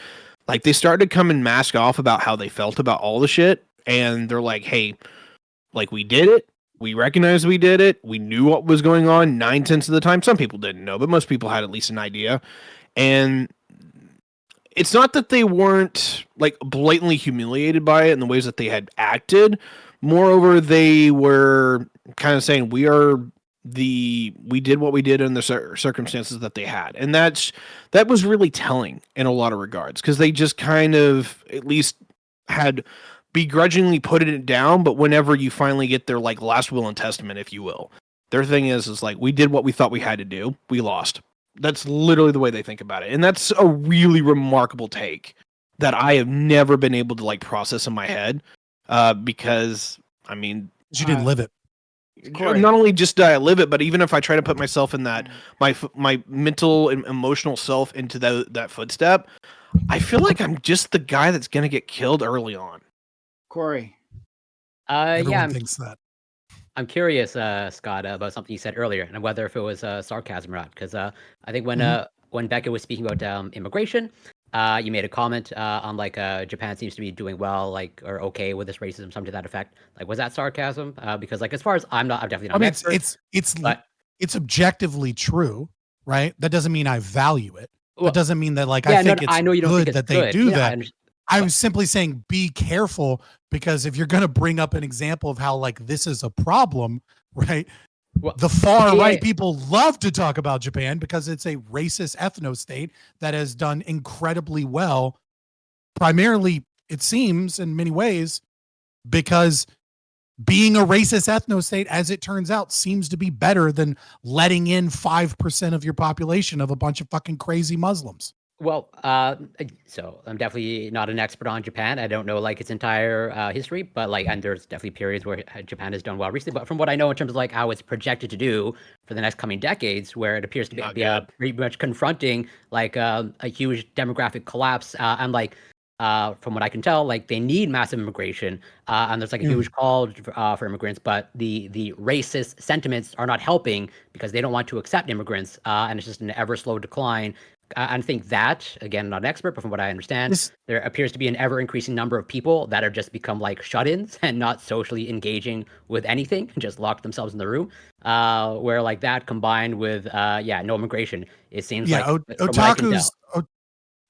like, they started to come and mask off about how they felt about all the shit. And they're like, hey, like, we did it. We recognized we did it. We knew what was going on 9/10 of the time. Some people didn't know, but most people had at least an idea. And it's not that they weren't, like, blatantly humiliated by it in the ways that they had acted. Moreover, they were kind of saying, we did what we did in the circumstances that they had. And that was really telling in a lot of regards, because they just kind of at least had begrudgingly put it down. But whenever you finally get their, like, last will and testament, if you will, their thing is like, we did what we thought we had to do. We lost. That's literally the way they think about it. And that's a really remarkable take that I have never been able to, like, process in my head. Because, I mean, you didn't live it. Not only just did I live it, but even if I try to put myself in that, my mental and emotional self into that footstep, I feel like I'm just the guy that's going to get killed early on. Corey. Everyone thinks that. I'm curious, Scott, about something you said earlier, and whether if it was sarcasm or not. Because I think when Becca was speaking about immigration, you made a comment on, like, Japan seems to be doing well, like, or okay with this racism, something to that effect. Like, was that sarcasm? Because, like, as far as I'm definitely not an expert. It's objectively true, right? That doesn't mean I value it. That doesn't mean that, like, I think it's good that they do that. I was simply saying, be careful, because if you're going to bring up an example of how, like, this is a problem, right? Well, the far right people love to talk about Japan because it's a racist ethno-state that has done incredibly well, primarily, it seems, in many ways, because being a racist ethno-state, as it turns out, seems to be better than letting in 5% of your population of a bunch of fucking crazy Muslims. Well, so I'm definitely not an expert on Japan. I don't know, like, its entire history, but, like, and there's definitely periods where Japan has done well recently. But from what I know in terms of, like, how it's projected to do for the next coming decades, where it appears to be pretty much confronting, like, a huge demographic collapse, and, like, from what I can tell, like, they need massive immigration, and there's, like, a huge call for immigrants, but the racist sentiments are not helping because they don't want to accept immigrants, and it's just an ever slow decline. I think that, again, not an expert, but from what I understand, there appears to be an ever-increasing number of people that have just become, like, shut-ins and not socially engaging with anything, just lock themselves in the room, where, like, that combined with, no immigration, it seems like...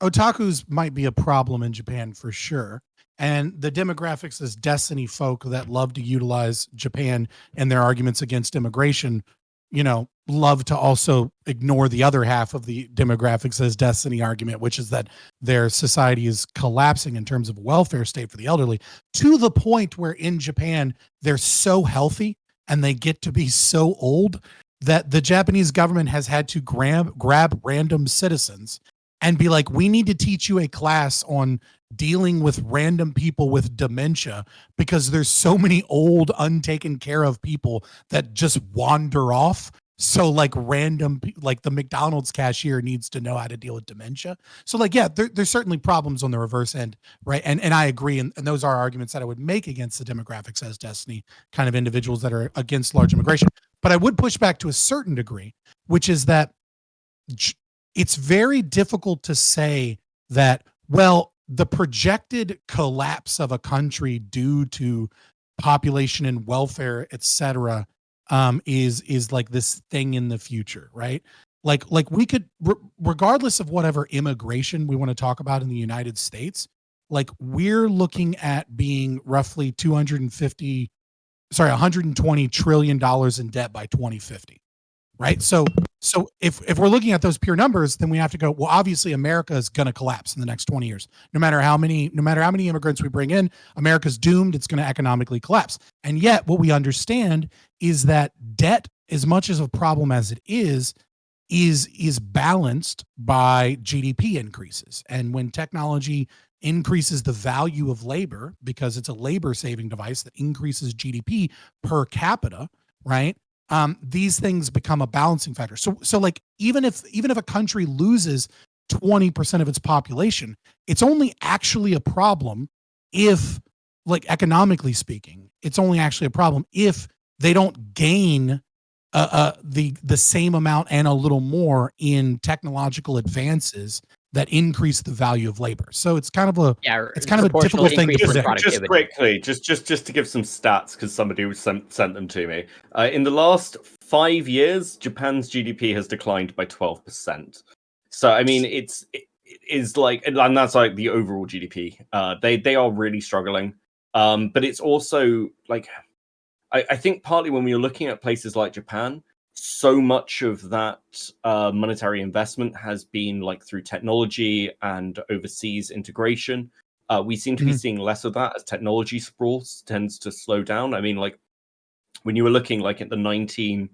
Otakus might be a problem in Japan for sure. And the demographics as Destiny folk that love to utilize Japan and their arguments against immigration, love to also ignore the other half of the demographics as Destiny argument, which is that their society is collapsing in terms of welfare state for the elderly, to the point where in Japan, they're so healthy and they get to be so old that the Japanese government has had to grab random citizens and be like, we need to teach you a class on dealing with random people with dementia because there's so many old, untaken care of people that just wander off. So, like, like the McDonald's cashier needs to know how to deal with dementia. So, like, yeah, there's certainly problems on the reverse end, right? And I agree. And those are arguments that I would make against the demographics as Destiny kind of individuals that are against large immigration. But I would push back to a certain degree, which is that it's very difficult to say that, well, the projected collapse of a country due to population and welfare, et cetera, is like this thing in the future, right? Like we could, regardless of whatever immigration we want to talk about in the United States, like we're looking at being roughly 120 trillion dollars in debt by 2050, right? So if we're looking at those pure numbers, then we have to go, well, obviously America is going to collapse in the next 20 years. No matter how many immigrants we bring in, America's doomed. It's going to economically collapse. And yet what we understand is that debt, as much as a problem as it is balanced by GDP increases. And when technology increases the value of labor, because it's a labor saving device that increases GDP per capita, right? These things become a balancing factor. So like even if a country loses 20% of its population, it's only actually a problem if, like economically speaking, it's only actually a problem if they don't gain the same amount and a little more in technological advances that increase the value of labor. So it's kind of a difficult thing to predict. Just quickly, just to give some stats, because somebody sent them to me. In the last 5 years, Japan's GDP has declined by 12%. So I mean, it is like, and that's like the overall GDP. They are really struggling. But it's also like, I think partly when you're looking at places like Japan, so much of that monetary investment has been like through technology and overseas integration. We seem to be seeing less of that as technology sprawl tends to slow down. I mean, like when you were looking like at the 1950s,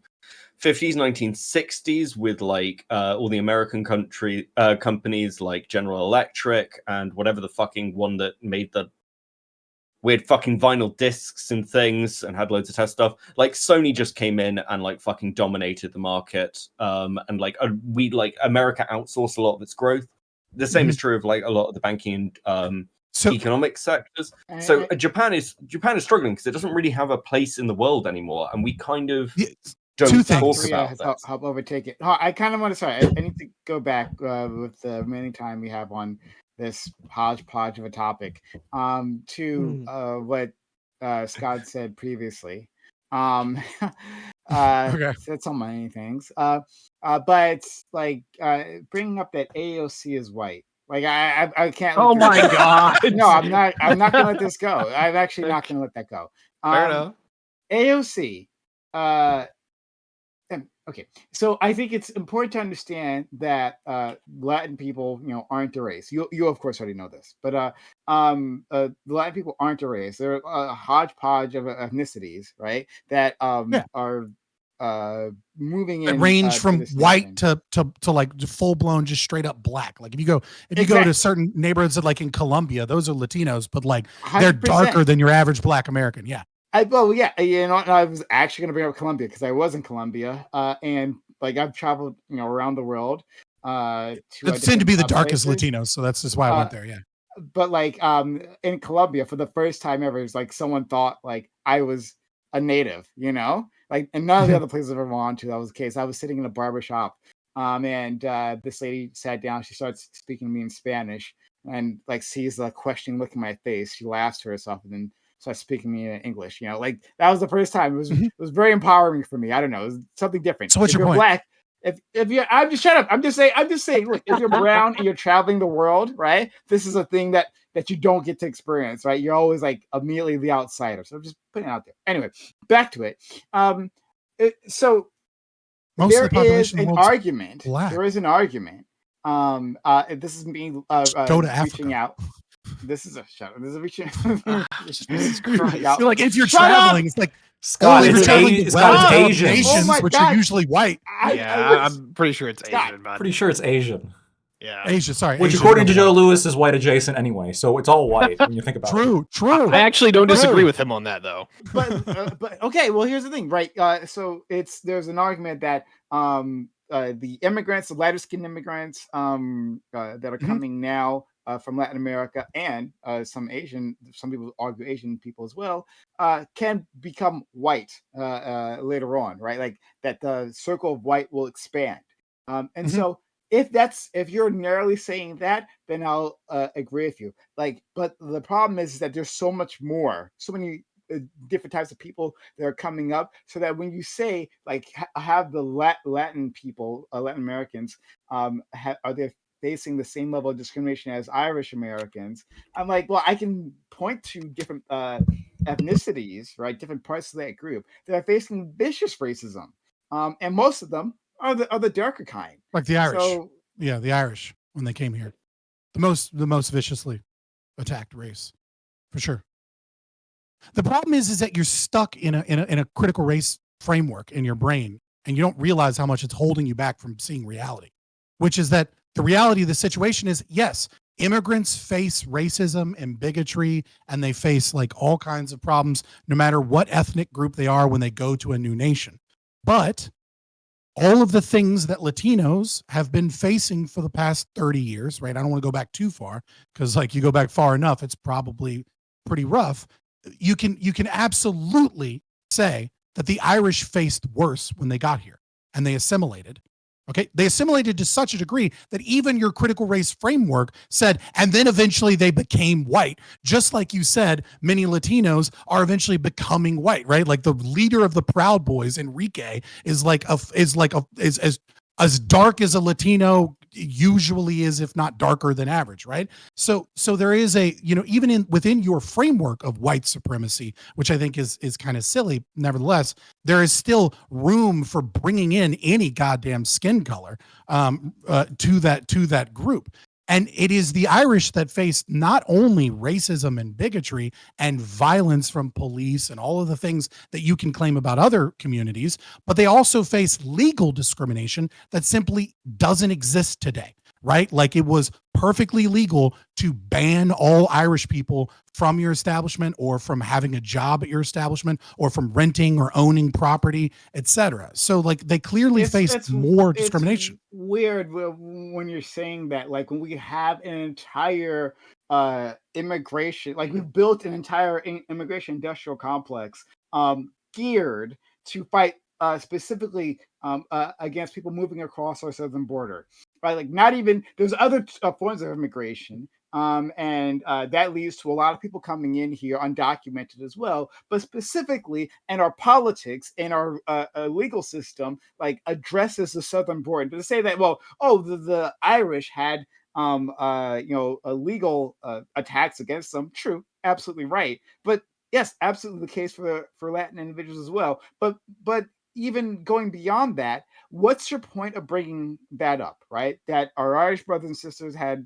1960s with like all the American companies like General Electric and whatever the fucking one that made the weird fucking vinyl discs and things and had loads of test stuff. Like Sony just came in and like fucking dominated the market. And like America outsourced a lot of its growth. The same is true of like a lot of the banking and economic sectors. So Japan is struggling because it doesn't really have a place in the world anymore, and we kind of don't talk about that. Help overtake it. I kind of want to. Sorry, I need to go back with the remaining time we have on this hodgepodge of a topic to what Scott said previously. Said so many things. But like bringing up that AOC is white. Like I can't. Oh my god! No, I'm not gonna let this go. I'm actually not gonna let that go. Fair enough. AOC. Okay, so I think it's important to understand that Latin people, aren't a race. You of course already know this, but the Latin people aren't a race. They're a hodgepodge of ethnicities, right? That are moving in. Range from white to like full blown, just straight up black. Like if you go to certain neighborhoods that, like in Colombia, those are Latinos, but like they're 100%. Darker than your average Black American. Yeah. I was actually going to bring up Colombia because I was in Colombia, and like I've traveled, around the world. It seemed to be the darkest places. Latinos, so that's just why I went there. Yeah. But like in Colombia, for the first time ever, it's like someone thought like I was a native, like, and none of the other places I've ever gone to that was the case. I was sitting in a barber shop, and this lady sat down. She starts speaking to me in Spanish, and like sees the questioning look in my face. She laughs to herself, and then starts speaking to me in English. Like that was the first time. It was very empowering for me. I don't know, it was something different. So what's your point? Black, if you're, I'm just shut up. I'm just saying. Look, if you're brown and you're traveling the world, right? This is a thing that you don't get to experience, right? You're always like immediately the outsider. So I'm just putting it out there. Anyway, back to it. So most there of the population is an argument. Black. There is an argument. This is me go to Africa. Reaching out. This is a shout. This is a reaching. Like if you're traveling, it's like Scott, it's Asian nations, which are usually white. I'm pretty sure it's Asian. Pretty sure it's Asian. Yeah, Asia. Sorry, which Asian, according to Joe Lewis is white adjacent anyway, so it's all white when you think about it. True. I actually don't disagree with him on that though. But okay. Well, here's the thing, right? So there's an argument that the immigrants, the lighter skinned immigrants that are coming now from Latin America and some people argue Asian people as well, can become white later on, right? Like that the circle of white will expand. So if you're narrowly saying that, then I'll agree with you. Like, but the problem is that there's so many different types of people that are coming up, so that when you say like have the Latin people, Latin Americans, are they facing the same level of discrimination as Irish Americans? I'm like, well, I can point to different ethnicities, right? Different parts of that group that are facing vicious racism, and most of them are the darker kind, like the Irish. So, yeah, the Irish when they came here, the most viciously attacked race, for sure. The problem is that you're stuck in a critical race framework in your brain, and you don't realize how much it's holding you back from seeing reality, which is that the reality of the situation is, yes, immigrants face racism and bigotry, and they face like all kinds of problems, no matter what ethnic group they are when they go to a new nation. But all of the things that Latinos have been facing for the past 30 years, right? I don't want to go back too far, because like you go back far enough, it's probably pretty rough. You can absolutely say that the Irish faced worse when they got here and they assimilated. Okay, they assimilated to such a degree that even your critical race framework said, and then eventually they became white. Just like you said, many Latinos are eventually becoming white, right? Like the leader of the Proud Boys, Enrique, is as dark as a Latino usually is, if not darker than average, right? So there is a, even within your framework of white supremacy, which I think is kind of silly, nevertheless, there is still room for bringing in any goddamn skin color to that group. And it is the Irish that face not only racism and bigotry and violence from police and all of the things that you can claim about other communities, but they also face legal discrimination that simply doesn't exist today, right? Like it was perfectly legal to ban all Irish people from your establishment or from having a job at your establishment or from renting or owning property, etc. So like they clearly face more discrimination. It's weird when you're saying that, like when we have an entire immigration, like we've built an entire immigration industrial complex geared to fight specifically against people moving across our southern border, right? Like not even, there's other forms of immigration, and that leads to a lot of people coming in here undocumented as well, but specifically, and our politics and our legal system like addresses the southern border. To say that, well, the Irish had illegal attacks against them, true, absolutely right, but yes, absolutely the case for Latin individuals as well, but even going beyond that, what's your point of bringing that up, right? That our Irish brothers and sisters had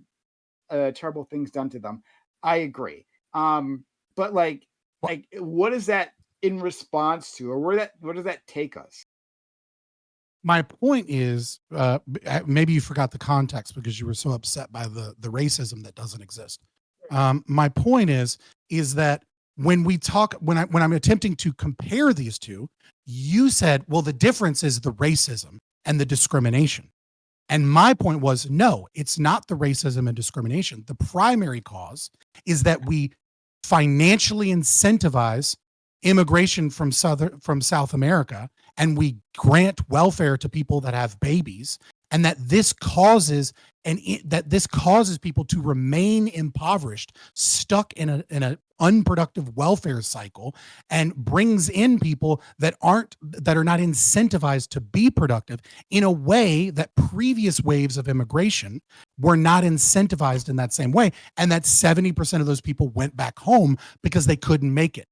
terrible things done to them. I agree. But like what is that in response to, or where does that take us? My point is, maybe you forgot the context because you were so upset by the racism that doesn't exist. My point is that when I'm attempting to compare these two, you said, well, the difference is the racism and the discrimination. And my point was, no, it's not the racism and discrimination. The primary cause is that we financially incentivize immigration from South America, and we grant welfare to people that have babies, and that this causes people to remain impoverished, stuck in a unproductive welfare cycle, and brings in people that are not incentivized to be productive in a way that previous waves of immigration were not incentivized in that same way, and that 70% of those people went back home because they couldn't make it.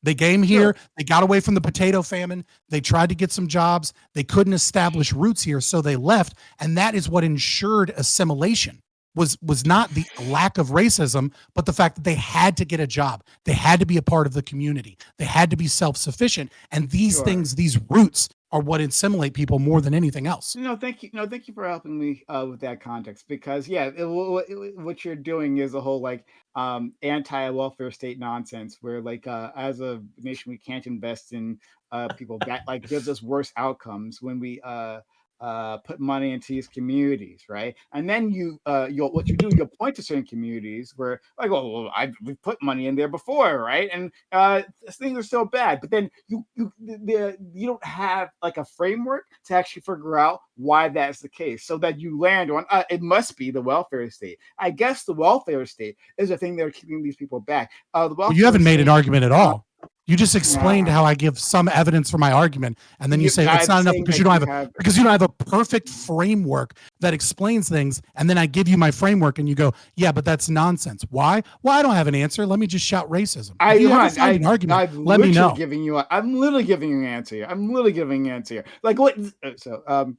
They came here, they got away from the potato famine, they tried to get some jobs, they couldn't establish roots here, so they left, and that is what ensured assimilation. Was not the lack of racism, but the fact that they had to get a job, they had to be a part of the community, they had to be self-sufficient, and these things, these roots, are what assimilate people more than anything else. Thank you for helping me with that context, because what you're doing is a whole like anti-welfare state nonsense where like as a nation we can't invest in people. That like gives us worse outcomes when we put money into these communities, right? And then you'll point to certain communities where like, we've put money in there before, right? And things are still bad, but then you don't have like a framework to actually figure out why that's the case, so that you land on it must be the welfare state. I guess the welfare state is the thing that are keeping these people back. You haven't made an argument at all. You just explained how I give some evidence for my argument, and then you say it's not enough because you don't have a perfect framework that explains things, and then I give you my framework, and you go, yeah, but that's nonsense. Why? Well, I don't have an answer. Let me just shout racism. If you have an argument, let me know. I'm literally giving you an answer here. Like what? So,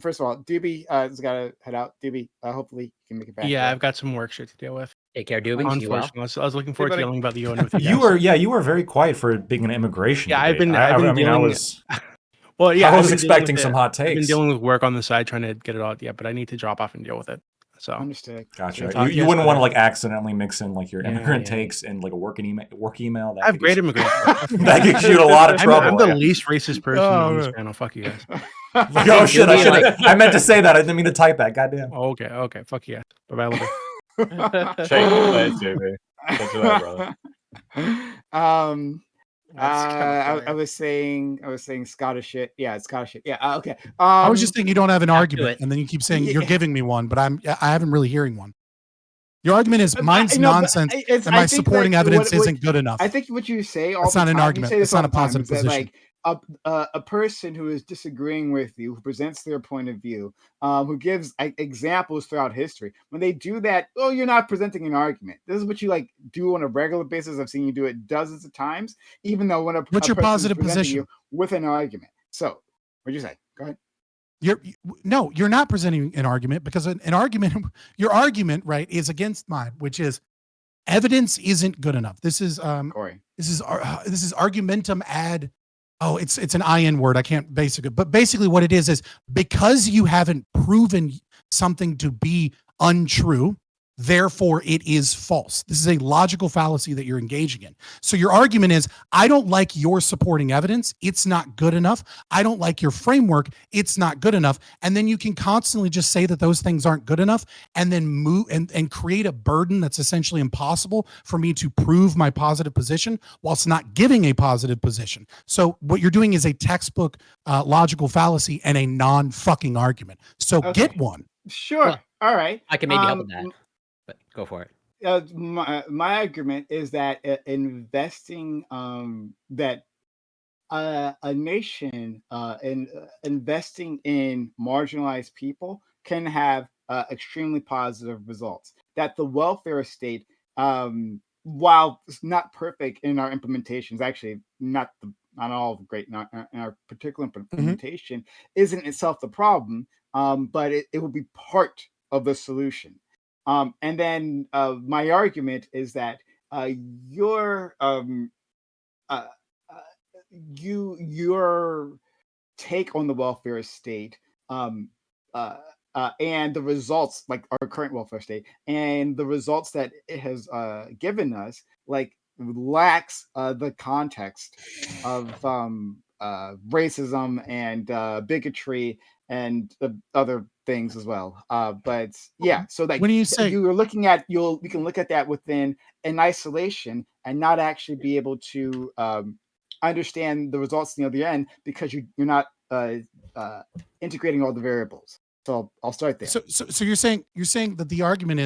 first of all, Doobie has got to head out. Doobie, hopefully you can make it back. Yeah, I've got some work shit to deal with. Take care, Doobie. Unfortunately, I was looking forward to yelling about the UN with you guys. You were very quiet for being an immigration. Yeah, debate. I was expecting some hot takes. I've been dealing with work on the side, trying to get it all. Yeah, but I need to drop off and deal with it. So understood. Gotcha. You wouldn't want to like accidentally mix in like your immigrant takes in like a work email. I have great immigration. That gets you in a lot of trouble. I'm the least racist person on this panel. Fuck you guys. Oh shit! I meant to say that. I didn't mean to type that. Goddamn. Oh, okay. Fuck yeah. Bye bye. I was saying Scottish shit. Yeah, it's Scottish shit. Yeah. Okay. I was just saying you don't have an argument, and then you keep saying you're giving me one, but I haven't really hearing one. Your argument is mine's nonsense, and my supporting evidence isn't good enough. I think what you say all it's the not time, an argument. It's not a positive position. Like a person who is disagreeing with you, who presents their point of view, who gives examples throughout history. When they do that, you're not presenting an argument. This is what you like do on a regular basis. I've seen you do it dozens of times. Even though what's your positive position you with an argument? So, what'd you say? Go ahead. You're not presenting an argument because an argument, your argument, right, is against mine, which is evidence isn't good enough. This is Corey. This is argumentum ad. Oh, it's an IN word. I can't but basically what it is because you haven't proven something to be untrue, therefore it is false. This is a logical fallacy that you're engaging in. So your argument is, I don't like your supporting evidence. It's not good enough. I don't like your framework. It's not good enough. And then you can constantly just say that those things aren't good enough and then move and create a burden that's essentially impossible for me to prove my positive position whilst not giving a positive position. So what you're doing is a textbook logical fallacy and a non-fucking argument. So get one. Sure. Well, all right. I can maybe help with that. But go for it. My argument is that investing, that a nation investing in marginalized people can have extremely positive results. That the welfare state, while it's not perfect in our implementations, actually not all great in our particular implementation, isn't itself the problem, but it will be part of the solution. And then my argument is that your take on the welfare state and the results, like our current welfare state, and the results that it has given us, like lacks the context of racism and bigotry and other things as well. But yeah, so that when you say you are looking at, you can look at that within an isolation and not actually be able to understand the results on the other end because you're not integrating all the variables. So I'll start there. So you're saying that the argument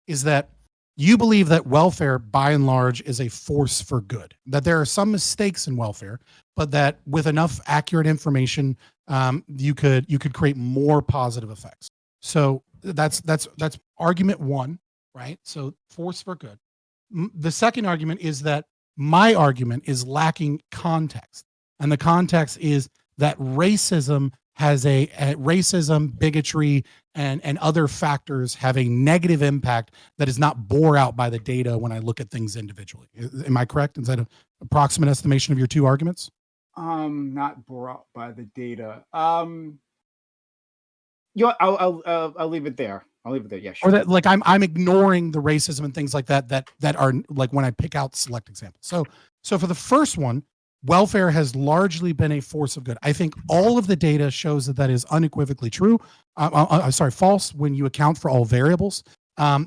is that you believe that welfare by and large is a force for good, that there are some mistakes in welfare, but that with enough accurate information, you could create more positive effects. So that's argument one, right? So force for good. The second argument is that my argument is lacking context, and the context is that racism has a racism, bigotry, and other factors have a negative impact that is not bore out by the data when I look at things individually. Am I correct? Is that an approximate estimation of your two arguments? Not bore out by the data. I'll leave it there. I'll leave it there. Yeah, sure. Or that, like, I'm ignoring the racism and things like that are like when I pick out select examples. So for the first one, welfare has largely been a force of good. I think all of the data shows that is unequivocally true. False when you account for all variables. You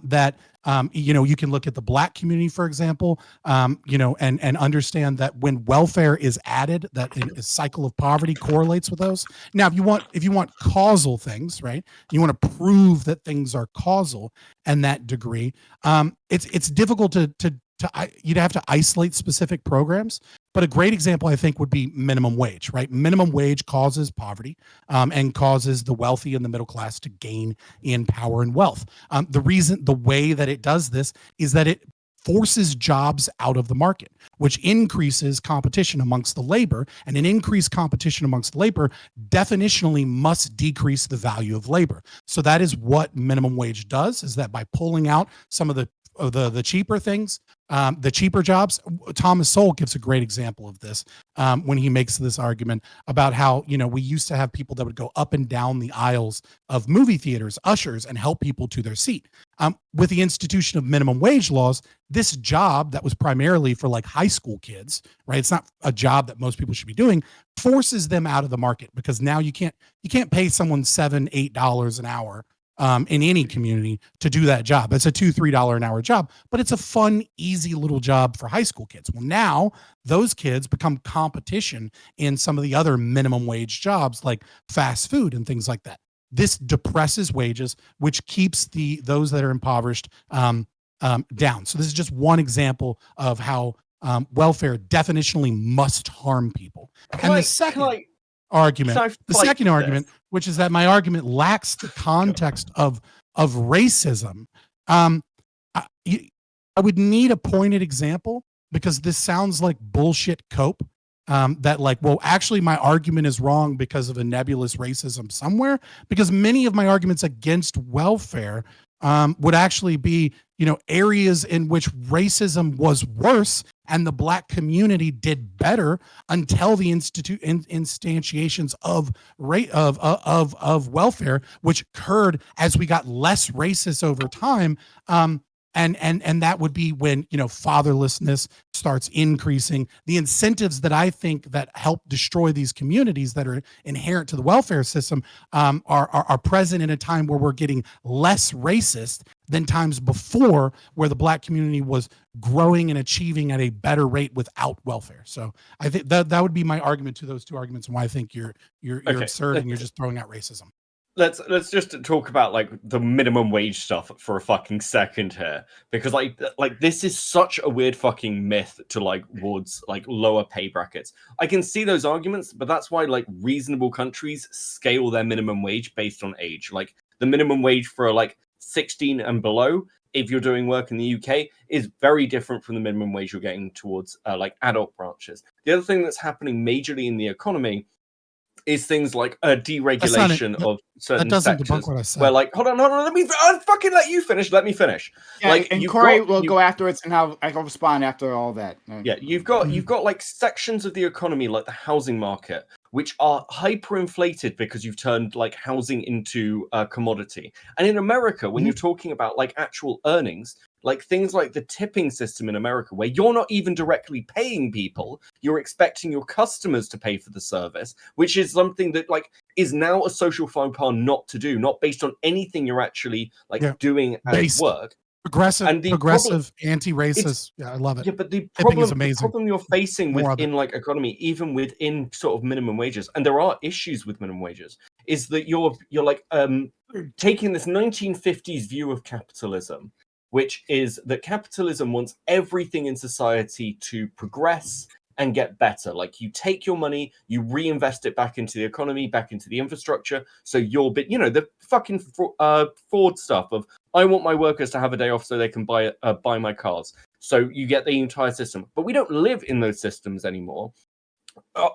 can look at the Black community, for example, and understand that when welfare is added, that a cycle of poverty correlates with those. Now, if you want causal things, right? You want to prove that things are causal and that degree. It's difficult to you'd have to isolate specific programs, But a great example, I think, would be minimum wage, right? Minimum wage causes poverty and causes the wealthy and the middle class to gain in power and wealth. The way that it does this is that it forces jobs out of the market, which increases competition amongst the labor, and an increased competition amongst labor definitionally must decrease the value of labor. So that is what minimum wage does, is that by pulling out some of the cheaper things, the cheaper jobs. Thomas Sowell gives a great example of this when he makes this argument about how, we used to have people that would go up and down the aisles of movie theaters, ushers, and help people to their seat. With the institution of minimum wage laws, this job that was primarily for like high school kids, right? It's not a job that most people should be doing, forces them out of the market, because now you can't pay someone $7, $8 an hour in any community to do that job. It's a $2, $3 an hour job, but it's a fun, easy little job for high school kids. Well, now those kids become competition in some of the other minimum wage jobs like fast food and things like that. This depresses wages, which keeps those that are impoverished down. So this is just one example of how welfare definitionally must harm people. The second argument, which is that my argument lacks the context of racism. I would need a pointed example, because this sounds like bullshit cope. That like, well, actually my argument is wrong because of a nebulous racism somewhere, because many of my arguments against welfare would actually be, areas in which racism was worse and the Black community did better until the instantiations of welfare, which occurred as we got less racist over time. And that would be when, fatherlessness starts increasing. The incentives that I think that help destroy these communities that are inherent to the welfare system are present in a time where we're getting less racist than times before, where the Black community was growing and achieving at a better rate without welfare. So I think that would be my argument to those two arguments, and why I think you're absurd and you're just throwing out racism. Let's just talk about like the minimum wage stuff for a fucking second here, because like this is such a weird fucking myth towards like lower pay brackets. I can see those arguments, but that's why like reasonable countries scale their minimum wage based on age. Like the minimum wage for like 16 and below, if you're doing work in the UK, is very different from the minimum wage you're getting towards like adult branches. The other thing that's happening majorly in the economy is things like a deregulation of certain sectors. Where like, hold on, I'll fucking let you finish. Let me finish. Yeah, like, and Corey will go afterwards, and I will respond after all that. Yeah, you've got like sections of the economy, like the housing market, which are hyperinflated because you've turned like housing into a commodity. And in America, when you're talking about like actual earnings, like things like the tipping system in America, where you're not even directly paying people, you're expecting your customers to pay for the service, which is something that like is now a social faux pas not to do, not based on anything you're actually like doing at work. Progressive, anti-racist. Yeah, I love it. Yeah, but the problem you're facing within like economy, even within sort of minimum wages, and there are issues with minimum wages, is that you're like taking this 1950s view of capitalism, which is that capitalism wants everything in society to progress and get better. Like you take your money, you reinvest it back into the economy, back into the infrastructure. So the fucking Ford stuff of, I want my workers to have a day off so they can buy my cars. So you get the entire system. But we don't live in those systems anymore.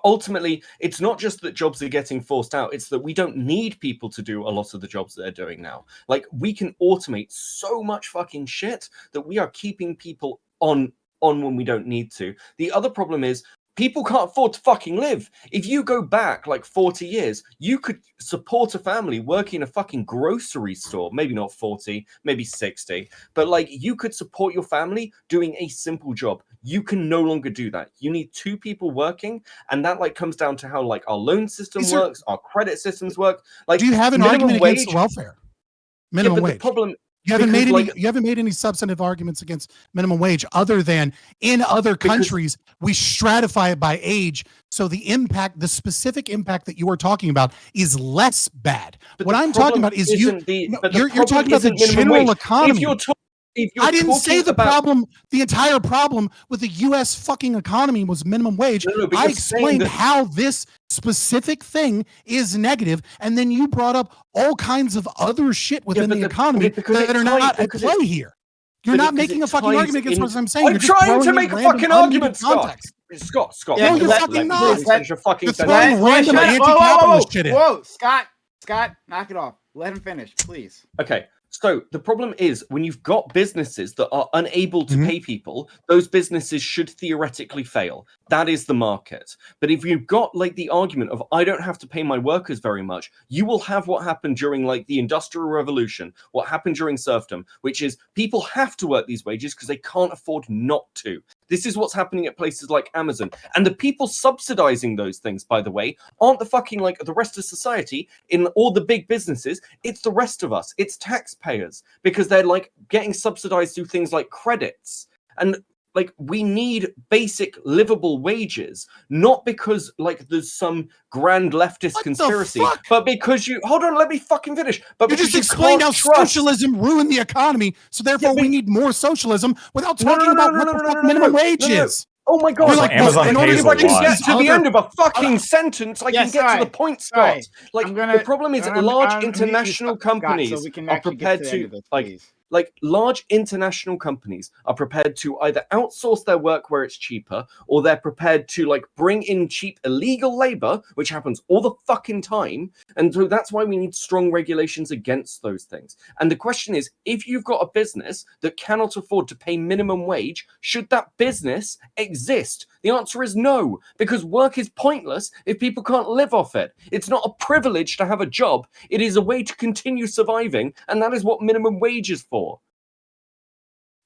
Ultimately, it's not just that jobs are getting forced out, it's that we don't need people to do a lot of the jobs that they're doing now. Like we can automate so much fucking shit that we are keeping people on when we don't need to. The other problem is people can't afford to fucking live. If you go back like 40 years, you could support a family working in a fucking grocery store. Maybe not 40, maybe 60. But like you could support your family doing a simple job. You can no longer do that. You need two people working. And that like comes down to how like our loan system works, our credit systems work. Like, do you have an argument against welfare? Minimum wage. The problem, you haven't made any substantive arguments against minimum wage, other than in other countries we stratify it by age, so the specific impact that you are talking about is less bad. What I'm talking about is you're talking about the general economy. I didn't say the problem, the entire problem with the U.S. fucking economy was minimum wage. I explained how this specific thing is negative, and then you brought up all kinds of other shit within the economy that are not at play here. You're not making a fucking argument against what I'm saying. I'm trying to make a fucking argument, Scott. Scott. No, you're fucking not. You're fucking throwing random anti-capitalist shit in. Whoa, Scott, knock it off. Let him finish, please. Okay. So the problem is when you've got businesses that are unable to pay people, those businesses should theoretically fail. That is the market. But if you've got like the argument of I don't have to pay my workers very much, you will have what happened during like the Industrial Revolution, what happened during serfdom, which is people have to work these wages because they can't afford not to. This is what's happening at places like Amazon. And the people subsidizing those things, by the way, aren't the fucking like the rest of society in all the big businesses. It's the rest of us. It's taxpayers because they're like getting subsidized through things like credits. And like we need basic livable wages, not because like there's some grand leftist conspiracy, but because you hold on, let me fucking finish. But you just explained how socialism ruined the economy, so therefore we need more socialism without talking about what the fuck minimum wage is. Oh my god! Like, Amazon in order to get to the end of a fucking sentence, I can get to the point, Scott. Like the problem is, large international companies are prepared to like large international companies are prepared to either outsource their work where it's cheaper, or they're prepared to like bring in cheap illegal labor, which happens all the fucking time. And so that's why we need strong regulations against those things. And the question is, if you've got a business that cannot afford to pay minimum wage, should that business exist? The answer is no, because work is pointless if people can't live off it. It's not a privilege to have a job. It is a way to continue surviving, and that is what minimum wage is for.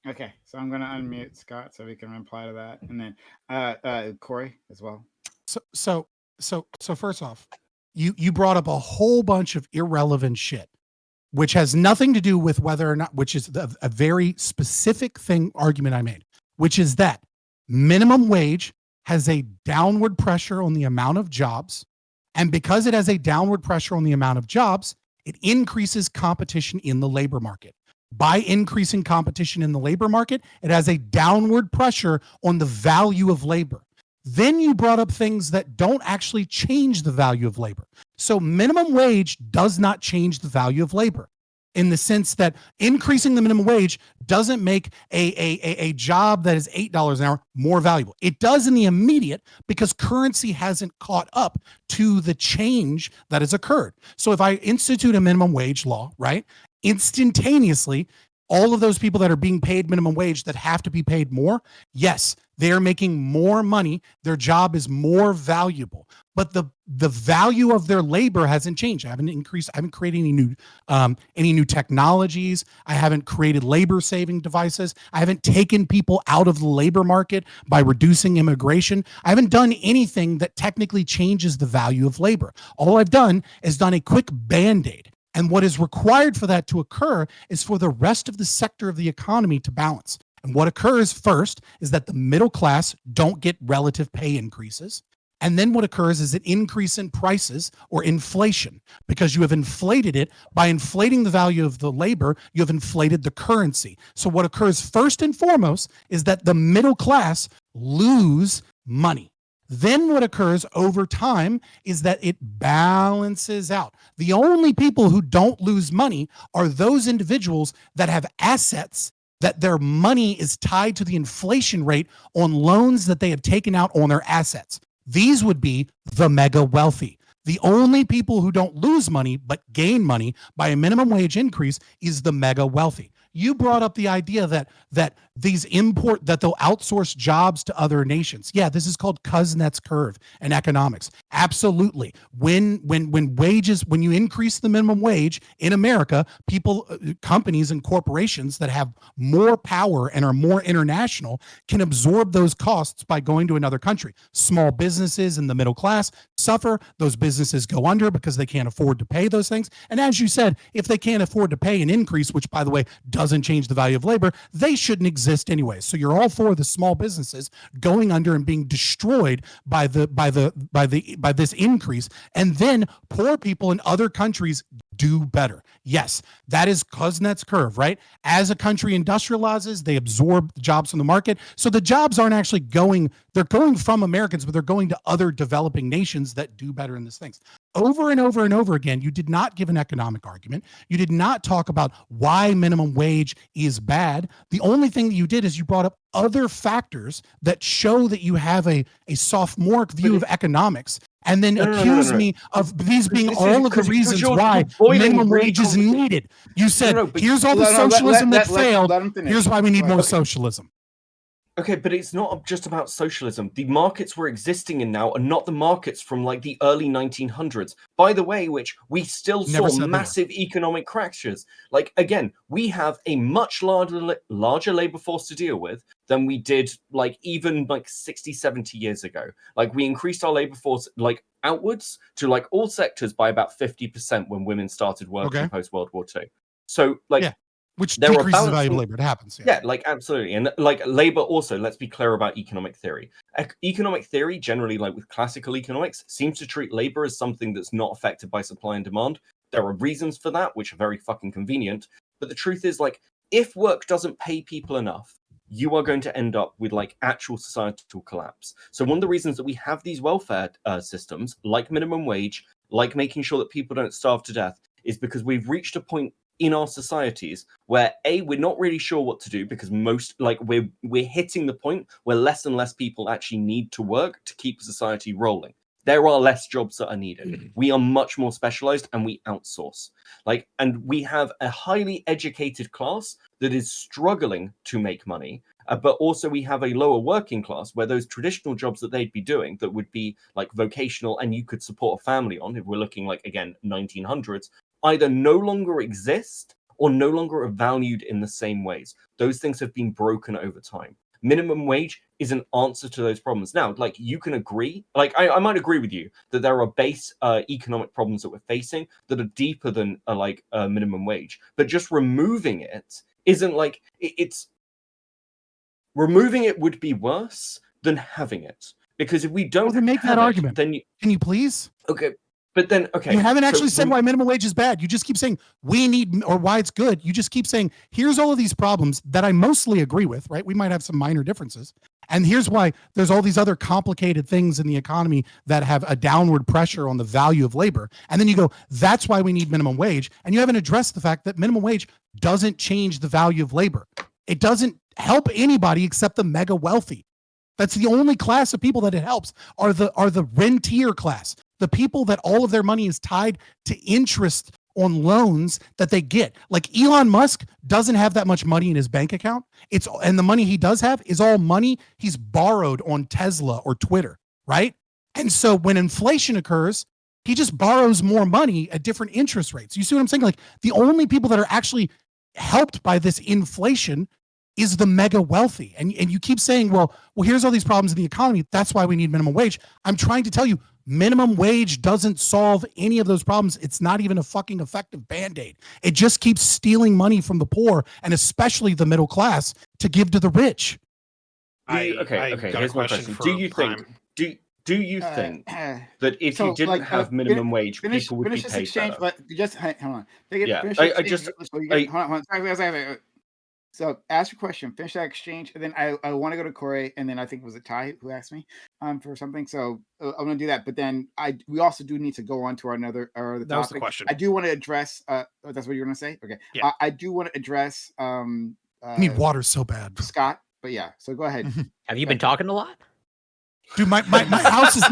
Okay, so I'm going to unmute Scott so we can reply to that, and then Corey as well. So first off, you brought up a whole bunch of irrelevant shit, which has nothing to do with whether or not, which is a very specific argument I made, which is that minimum wage has a downward pressure on the amount of jobs. And because it has a downward pressure on the amount of jobs, it increases competition in the labor market. By increasing competition in the labor market, it has a downward pressure on the value of labor. Then you brought up things that don't actually change the value of labor. So minimum wage does not change the value of labor, in the sense that increasing the minimum wage doesn't make a job that is $8 an hour more valuable. It does in the immediate, because currency hasn't caught up to the change that has occurred. So if I institute a minimum wage law, right, instantaneously, all of those people that are being paid minimum wage that have to be paid more, yes, they're making more money. Their job is more valuable, but the value of their labor hasn't changed. I haven't increased. I haven't created any new technologies. I haven't created labor saving devices. I haven't taken people out of the labor market by reducing immigration. I haven't done anything that technically changes the value of labor. All I've done is done a quick Band-Aid. And what is required for that to occur is for the rest of the sector of the economy to balance. And what occurs first is that the middle class don't get relative pay increases. And then what occurs is an increase in prices, or inflation, because you have inflated it. By inflating the value of the labor, you have inflated the currency. So what occurs first and foremost is that the middle class lose money. Then what occurs over time is that it balances out. The only people who don't lose money are those individuals that have assets, that their money is tied to the inflation rate on loans that they have taken out on their assets. These would be the mega wealthy. The only people who don't lose money but gain money by a minimum wage increase is the mega wealthy. You brought up the idea that they'll outsource jobs to other nations. Yeah, this is called Kuznets curve in economics. Absolutely. When you increase the minimum wage in America, companies and corporations that have more power and are more international can absorb those costs by going to another country. Small businesses and the middle class suffer. Those businesses go under because they can't afford to pay those things. And as you said, if they can't afford to pay an increase, which by the way doesn't doesn't change the value of labor, they shouldn't exist anyway. So you're all for the small businesses going under and being destroyed by this increase, and then poor people in other countries do better. Yes, that is Kuznets curve, right? As a country industrializes, they absorb jobs from the market. So the jobs aren't actually they're going from Americans, but they're going to other developing nations that do better in these things. Over and over and over again, you did not give an economic argument. You did not talk about why minimum wage is bad. The only thing that you did is you brought up other factors that show that you have a sophomoric view of economics, and then accuse me of these being all of the reasons why minimum wage is needed. You said, here's all the socialism that failed. Here's why we need more socialism. Okay, but it's not just about socialism. The markets we're existing in now are not the markets from like the early 1900s. By the way, which we still saw massive economic crashes. Like, again, we have a much larger labor force to deal with than we did like even like 60, 70 years ago. Like, we increased our labor force like outwards to like all sectors by about 50% when women started working post World War II. So like, which decreases the value of labor. It happens. Yeah, like absolutely. And like labor also, let's be clear about economic theory. Economic theory, generally, like with classical economics, seems to treat labor as something that's not affected by supply and demand. There are reasons for that, which are very fucking convenient. But the truth is, like, if work doesn't pay people enough, you are going to end up with like actual societal collapse. So one of the reasons that we have these welfare systems, like minimum wage, like making sure that people don't starve to death, is because we've reached a point in our societies where we're not really sure what to do, because we're hitting the point where less and less people actually need to work to keep society rolling. There are less jobs that are needed. We are much more specialized and we outsource. And we have a highly educated class that is struggling to make money. But also we have a lower working class where those traditional jobs that they'd be doing that would be like vocational and you could support a family on, if we're looking like, again, 1900s, either no longer exist or no longer are valued in the same ways. Those things have been broken over time. Minimum wage is an answer to those problems. Now, like, you can agree, like, I might agree with you that there are base economic problems that we're facing that are deeper than minimum wage, but just removing it isn't like, removing it would be worse than having it. Because if we don't make that argument, then can you please? Okay. But then, you haven't actually said why minimum wage is bad. You just keep saying we need, or why it's good. You just keep saying, here's all of these problems that I mostly agree with, right? We might have some minor differences. And here's why there's all these other complicated things in the economy that have a downward pressure on the value of labor. And then you go, that's why we need minimum wage. And you haven't addressed the fact that minimum wage doesn't change the value of labor. It doesn't help anybody except the mega wealthy. That's the only class of people that it helps are the rentier class. The people that all of their money is tied to interest on loans that they get. Like Elon Musk doesn't have that much money in his bank account. And the money he does have is all money he's borrowed on Tesla or Twitter, right? And so when inflation occurs, he just borrows more money at different interest rates. You see what I'm saying? Like, the only people that are actually helped by this inflation is the mega wealthy. And you keep saying, well, here's all these problems in the economy. That's why we need minimum wage. I'm trying to tell you, minimum wage doesn't solve any of those problems. It's not even a fucking effective Band-Aid. It just keeps stealing money from the poor and especially the middle class to give to the rich. Okay. Here's my question. Do you think that if you didn't have minimum wage, people would be paid better? But just hold on. Hold on. So ask your question, finish that exchange, and then I want to go to Corey, and then I think it was Ty who asked me for something. So I'm going to do that. But then we also do need to go on to our topic. That was the question. I do want to address. That's what you're going to say. Okay. Yeah. I do want to address. I need water so bad, Scott. But yeah. So go ahead. Have you been talking a lot, dude? My house is.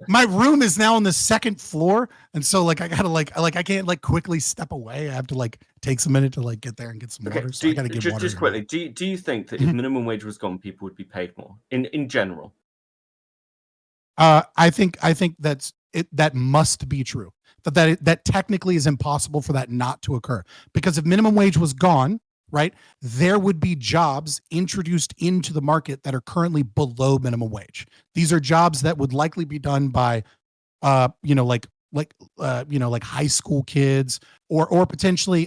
My room is now on the second floor, and so like I gotta I can't like quickly step away. I have to like take some minute to like get there and get some water. So I gotta get water. Just quickly, do you think that if minimum wage was gone, people would be paid more in general? I think that must be true. That technically is impossible for that not to occur, because if minimum wage was gone, right, there would be jobs introduced into the market that are currently below minimum wage. These are jobs that would likely be done by, like high school kids or potentially,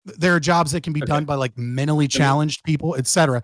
There are jobs that can be done by like mentally challenged people, etc.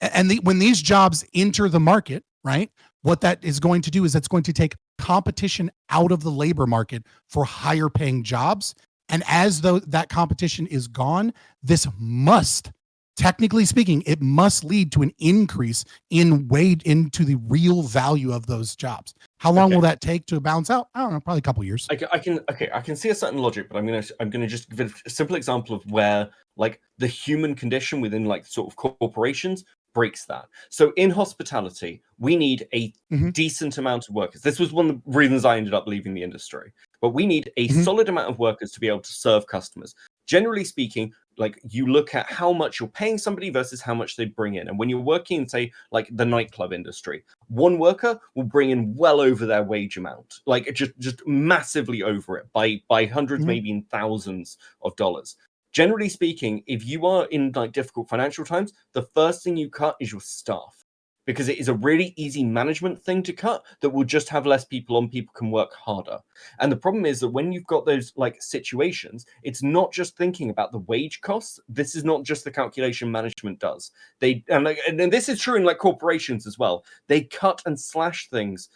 And when these jobs enter the market, right? What that is going to do is that's going to take competition out of the labor market for higher paying jobs. And as though that competition is gone, this must, technically speaking, it must lead to an increase in wage into the real value of those jobs. How long will that take to balance out? I don't know, probably a couple years. I can see a certain logic, but I'm gonna just give a simple example of where like the human condition within like sort of corporations breaks that. So in hospitality, we need a decent amount of workers. This was one of the reasons I ended up leaving the industry. But we need a solid amount of workers to be able to serve customers. Generally speaking, like you look at how much you're paying somebody versus how much they bring in. And when you're working in, say, like the nightclub industry, one worker will bring in well over their wage amount, like just massively over it by hundreds, maybe in thousands of dollars. Generally speaking, if you are in like difficult financial times, the first thing you cut is your staff, because it is a really easy management thing to cut that will just have less people on. People can work harder. And the problem is that when you've got those like situations, it's not just thinking about the wage costs. This is not just the calculation management does. And this is true in like corporations as well. They cut and slash things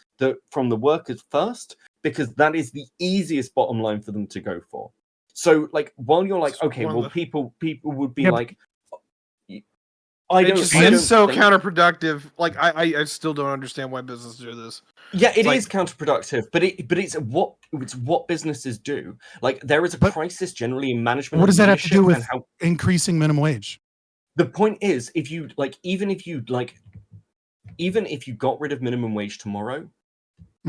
from the workers first, because that is the easiest bottom line for them to go for. So like while you're like, okay, well, people would be like, it's so counterproductive. Like I still don't understand why businesses do this. Yeah, it is counterproductive, but it's what businesses do. Like there is a crisis generally in management. What does that have to do with increasing minimum wage? The point is, even if you got rid of minimum wage tomorrow,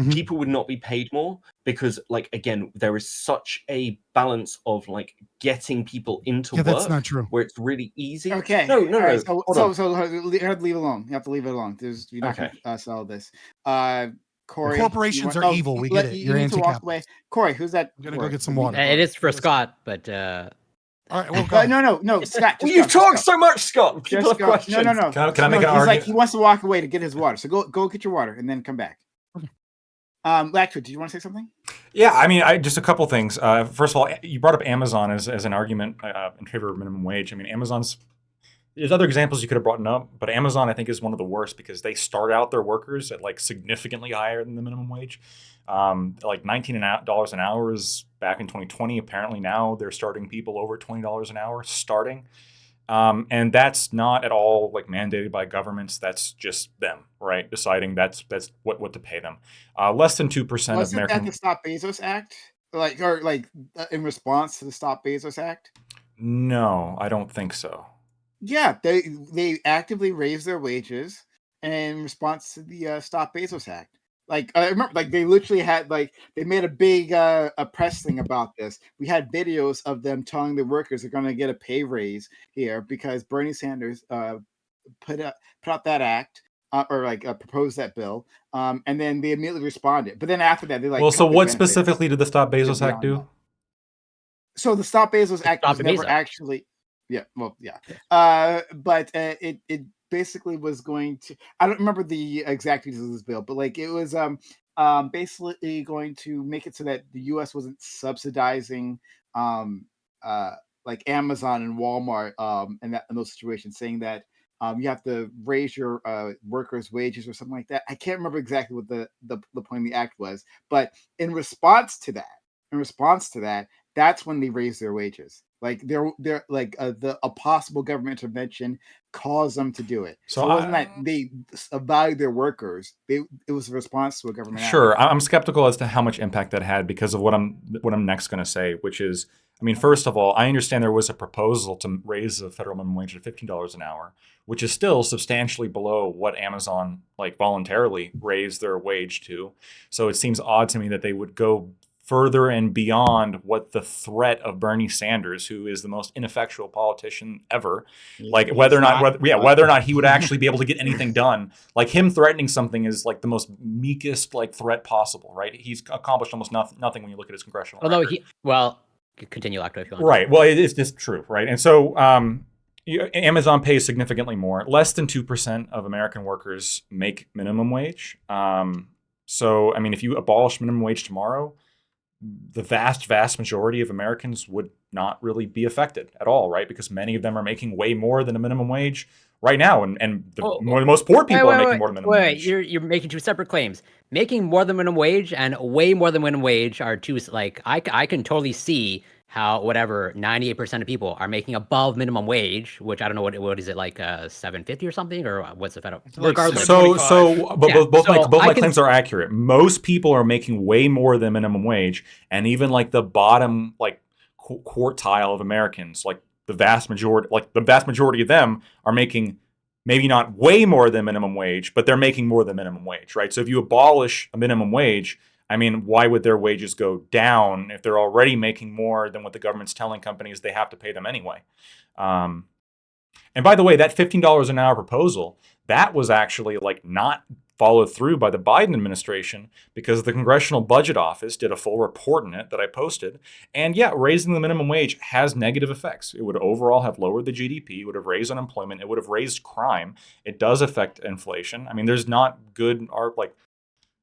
people would not be paid more, because like again, there is such a balance of like getting people into work. That's not true. Where it's really easy. Okay. No. Right. So you have to leave it alone. You have to leave it alone. You're not going to sell this. Corey, corporations are evil. We get it. You're anti-capitalist. Corey, who's that? I'm gonna go get some water. It is for Scott, but all right, well, no, Scott. Well, you've talked so much, Scott. People have questions. No. Can I make an argument? Like he wants to walk away to get his water. So go get your water and then come back. Blackfoot, did you want to say something? Yeah, I mean, just a couple things. First of all, you brought up Amazon as an argument in favor of minimum wage. I mean, there's other examples you could have brought up, but Amazon, I think, is one of the worst, because they start out their workers at like significantly higher than the minimum wage. Like $19 an hour is back in 2020. Apparently now they're starting people over $20 an hour starting. And that's not at all like mandated by governments. That's just them, right? Deciding that's what to pay them. Less than 2% of American. Wasn't that the Stop Bezos Act? In response to the Stop Bezos Act? No, I don't think so. Yeah, they actively raised their wages in response to the Stop Bezos Act. Like I remember, like they literally had they made a big a press thing about this. We had videos of them telling the workers they're going to get a pay raise here because Bernie Sanders put out that act proposed that bill, and then they immediately responded. But then after that, they like. Well, so what specifically did the Stop Bezos Act do? So the Stop Bezos Act was never actually. Yeah, well, yeah, but it basically was going to, I don't remember the exact details of this bill, but like it was basically going to make it so that the US wasn't subsidizing like Amazon and Walmart in those situations, saying that you have to raise your workers' wages or something like that. I can't remember exactly what the point of the act was, but in response to that, that's when they raised their wages. Like they're like a possible government intervention caused them to do it. So it wasn't that they valued their workers. It was a response to a government. Sure, I'm skeptical as to how much impact that had because of what I'm next going to say, which is, I mean, first of all, I understand there was a proposal to raise the federal minimum wage to $15 an hour, which is still substantially below what Amazon like voluntarily raised their wage to. So it seems odd to me that they would go further and beyond what the threat of Bernie Sanders, who is the most ineffectual politician ever, whether or not he would actually be able to get anything done. Like him threatening something is like the most meekest like threat possible, right? He's accomplished almost nothing when you look at his congressional record. Continue, Lacto, if you want. Right. Well, it is just true, right? And so Amazon pays significantly more. Less than 2% of American workers make minimum wage. So, I mean, if you abolish minimum wage tomorrow, the vast majority of Americans would not really be affected at all, right? Because many of them are making way more than a minimum wage right now, and most poor people are making more than minimum wage. You're making two separate claims. Making more than minimum wage and way more than minimum wage are two, like, I can totally see how 98% of people are making above minimum wage, which I don't know what is it, like $7.50 or something, or what's the federal? Like Regardless. Both my claims are accurate. Most people are making way more than minimum wage, and even like the bottom quartile of Americans, like the vast majority of them are making maybe not way more than minimum wage, but they're making more than minimum wage, right? So if you abolish a minimum wage, I mean, why would their wages go down if they're already making more than what the government's telling companies they have to pay them anyway? And by the way, that $15 an hour proposal, that was actually like not followed through by the Biden administration because the Congressional Budget Office did a full report in it that I posted. And yeah, raising the minimum wage has negative effects. It would overall have lowered the GDP. It would have raised unemployment. It would have raised crime. It does affect inflation. I mean, there's not good art, like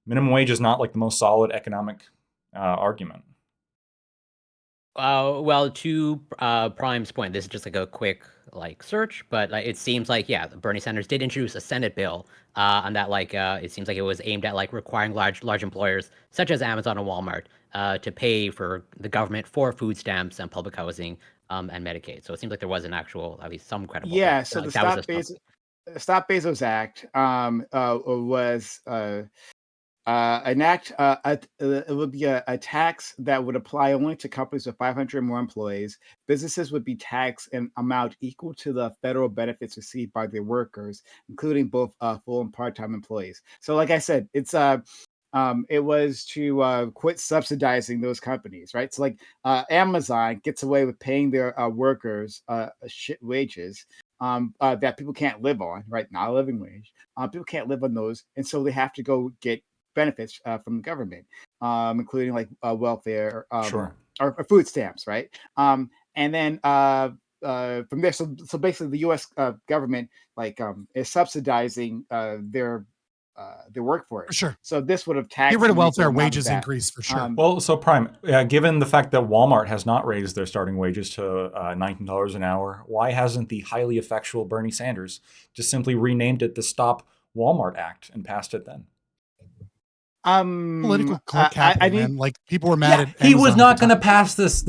minimum wage is not like the most solid economic argument. Well, to Prime's point, this is just like a quick search, but it seems like Bernie Sanders did introduce a Senate bill on that. It seems like it was aimed at requiring large employers such as Amazon and Walmart to pay for the government for food stamps and public housing and Medicaid. So it seems like there was an actual, at least some credible. Yeah. So the Stop Bezos Act was an act. It would be a tax that would apply only to companies with 500 or more employees. Businesses would be taxed an amount equal to the federal benefits received by their workers, including both full and part-time employees. So, like I said, it was to quit subsidizing those companies, right? So, Amazon gets away with paying their workers shit wages that people can't live on, right? Not a living wage. People can't live on those, and so they have to go get benefits from the government, including welfare or food stamps, right? And then from there, so basically the U.S. Government is subsidizing their workforce. For sure. So this would have taxed. Get rid of welfare, wages increase for sure. So Prime, given the fact that Walmart has not raised their starting wages to $19 an hour, why hasn't the highly effectual Bernie Sanders just simply renamed it the Stop Walmart Act and passed it then? Political capital, man. People were mad at Amazon. He was not going to pass this.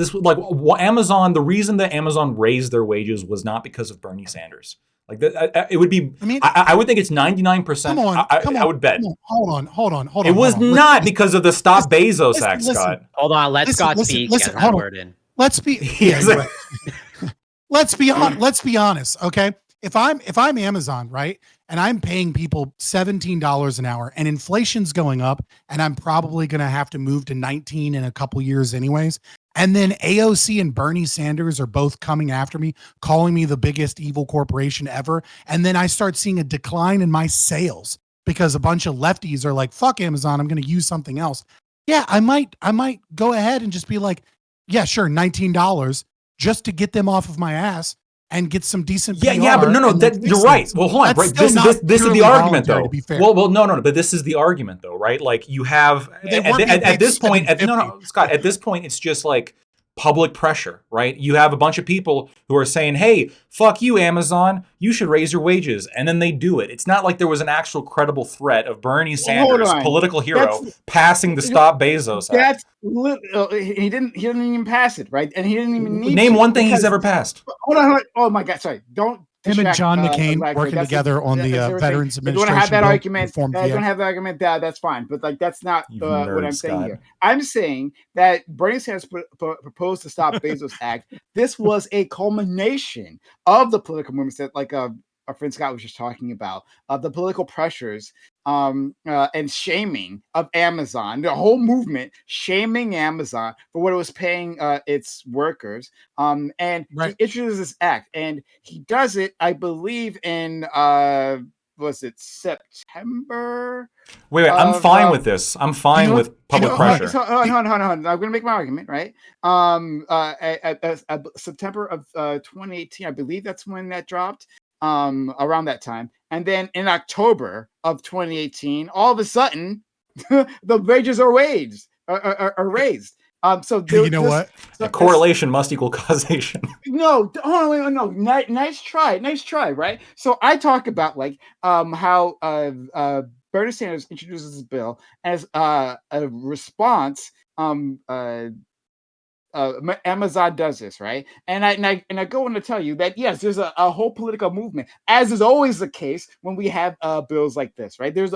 Amazon. The reason that Amazon raised their wages was not because of Bernie Sanders. It would be. I mean, I would think it's 99%. I would bet. Hold on. It was not because of the Stop Bezos Act, Scott. Hold on. Let Scott speak. Let's be honest. Okay. If I'm Amazon, right, and I'm paying people $17 an hour and inflation's going up and I'm probably going to have to move to 19 in a couple years anyways, and then AOC and Bernie Sanders are both coming after me, calling me the biggest evil corporation ever, and then I start seeing a decline in my sales because a bunch of lefties are like, fuck Amazon, I'm going to use something else. Yeah, I might go ahead and just be like, yeah, sure, $19 just to get them off of my ass and get some decent PR. Yeah, but no, you're right. Well, hold on. Right? This is the argument, though. Well, no. But this is the argument, though, right? You have at this point. Scott. At this point, it's just public pressure, right? You have a bunch of people who are saying, "Hey, fuck you, Amazon. You should raise your wages," and then they do it. It's not like there was an actual credible threat of Bernie Sanders, political hero, passing the Stop Bezos Act. He didn't even pass it, right? And he didn't even need name one thing he's ever passed. Hold on. Oh my God, sorry. Don't. Him and John McCain working together on the Veterans Administration. You want to have that argument? Don't have that argument. That's fine, but that's not what I'm saying here. I'm saying that Bernie Sanders proposed to Stop Bezos Act. This was a culmination of the political movements that, our friend Scott was just talking about, the political pressures and shaming of Amazon, the whole movement shaming Amazon for what it was paying its workers. And he introduces this act, and he does it, I believe, in was it September? Wait, I'm fine with this. I'm fine with public pressure. Hold on. I'm going to make my argument, right? September of 2018, I believe that's when that dropped. Around that time, and then in October of 2018, all of a sudden, the wages are raised. So You know what? So correlation must equal causation. No, hold on, no. Nice try, right? So I talk about like how Bernie Sanders introduces this bill as a response. Amazon does this, right? And I go on to tell you that yes, there's a whole political movement, as is always the case when we have bills like this, right? There's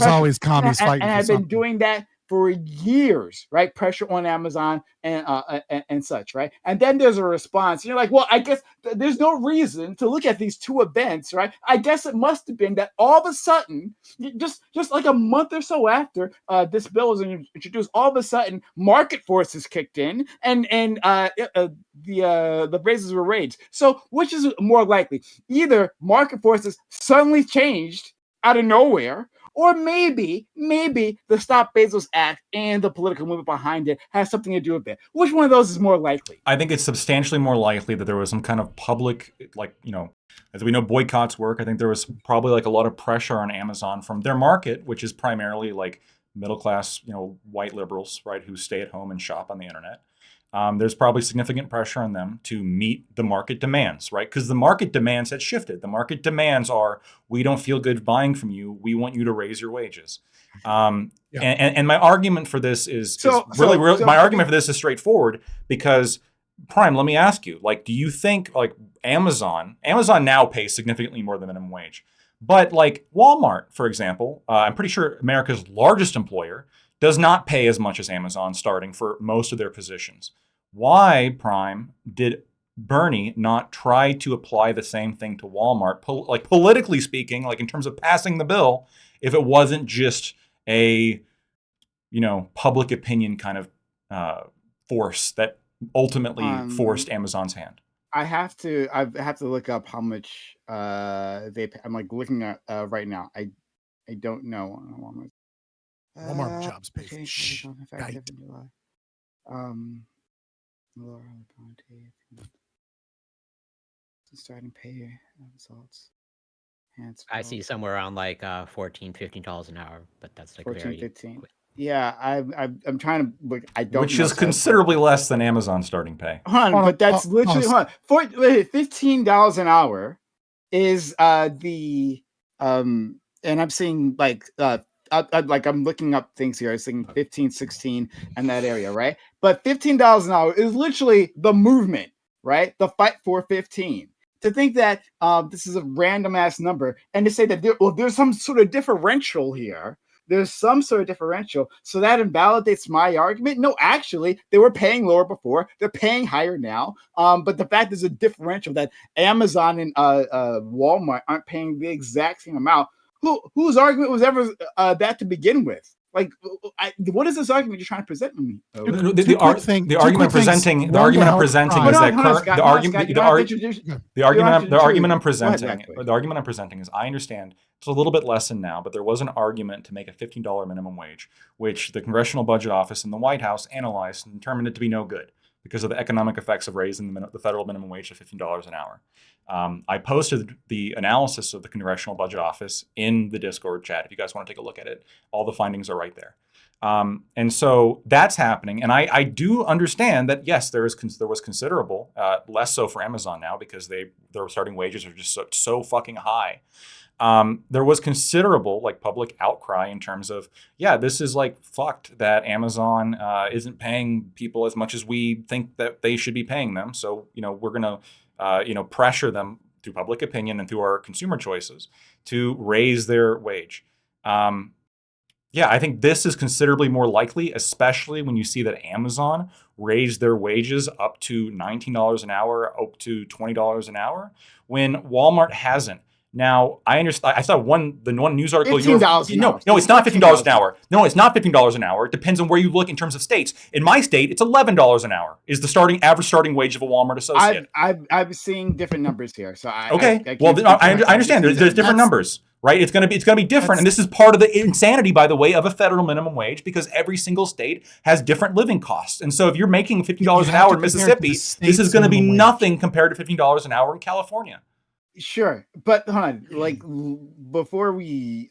always commies fighting. And I've been doing that for years, right? Pressure on Amazon and such, right? And then there's a response. You're like, well, I guess there's no reason to look at these two events, right? I guess it must have been that all of a sudden, just like a month or so after this bill was introduced, all of a sudden market forces kicked in and the prices were raised. So which is more likely? Either market forces suddenly changed out of nowhere, or maybe the Stop Bezos Act and the political movement behind it has something to do with it. Which one of those is more likely? I think it's substantially more likely that there was some kind of public, like, as we know, boycotts work. I think there was probably like a lot of pressure on Amazon from their market, which is primarily like middle class, white liberals, right, who stay at home and shop on the internet. There's probably significant pressure on them to meet the market demands, right? Because the market demands had shifted. The market demands are, we don't feel good buying from you. We want you to raise your wages. And my argument for this is my argument for this is straightforward, because Prime, let me ask you, like, do you think like Amazon now pays significantly more than minimum wage, but like Walmart, for example, I'm pretty sure America's largest employer does not pay as much as Amazon starting for most of their positions. Why, Prime, did Bernie not try to apply the same thing to Walmart, like politically speaking, like in terms of passing the bill, if it wasn't just a, public opinion kind of force that ultimately forced Amazon's hand? I have to look up how much they pay. I'm like looking at right now. I don't know. Walmart jobs pay. Starting pay results. I see somewhere around like $14, $15 an hour, but that's like 14, very 15. quick. Yeah, I'm trying to look. I don't. Which is considerably less than Amazon's starting pay. But that's literally $15 an hour is the and I'm seeing like I'm looking up things here. I was thinking 15, 16 and that area, right? But $15 an hour is literally the movement, right? The fight for 15. To think that this is a random ass number and to say that there's some sort of differential here. There's some sort of differential. So that invalidates my argument. No, actually, they were paying lower before. They're paying higher now. But the fact there's a differential that Amazon and Walmart aren't paying the exact same amount. Whose argument was ever that to begin with? Like, what is this argument you're trying to present to me? The argument I'm presenting is I understand it's a little bit lessened now, but there was an argument to make a $15 minimum wage, which the Congressional Budget Office and the White House analyzed and determined it to be no good because of the economic effects of raising the federal minimum wage to $15 an hour. I posted the analysis of the Congressional Budget Office in the Discord chat. If you guys want to take a look at it, all the findings are right there. And so that's happening. And I do understand that, yes, there was considerable, less so for Amazon now because their starting wages are just so fucking high. There was considerable like public outcry in terms of, yeah, this is like fucked that Amazon isn't paying people as much as we think that they should be paying them. So, we're going to pressure them through public opinion and through our consumer choices to raise their wage. I think this is considerably more likely, especially when you see that Amazon raised their wages up to $19 an hour, up to $20 an hour, when Walmart hasn't. Now, I understand. I saw the one news article. $15 an hour. No, it's not $15 an hour. No, it's not $15 an hour. It depends on where you look in terms of states. In my state, it's $11 an hour is the average starting wage of a Walmart associate. I've seen different numbers here. So I understand. There's different numbers, right? It's gonna be different, and this is part of the insanity, by the way, of a federal minimum wage because every single state has different living costs. And so if you're making $15 an hour in Mississippi, this is going to be nothing compared to $15 an hour in California. Sure, but hold on, like before we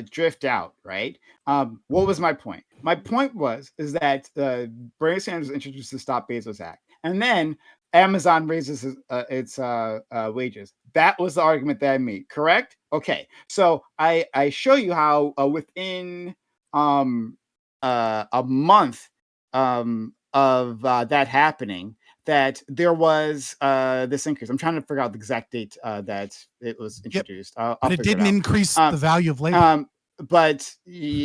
drift out, right? What was my point? My point is that Bernie Sanders introduced the Stop Bezos Act, and then Amazon raises its wages. That was the argument that I made. Correct? Okay. So I show you how within a month of that happening, that there was this increase. I'm trying to figure out the exact date that it was introduced. I'll but it figure didn't out. increase the value of labor. But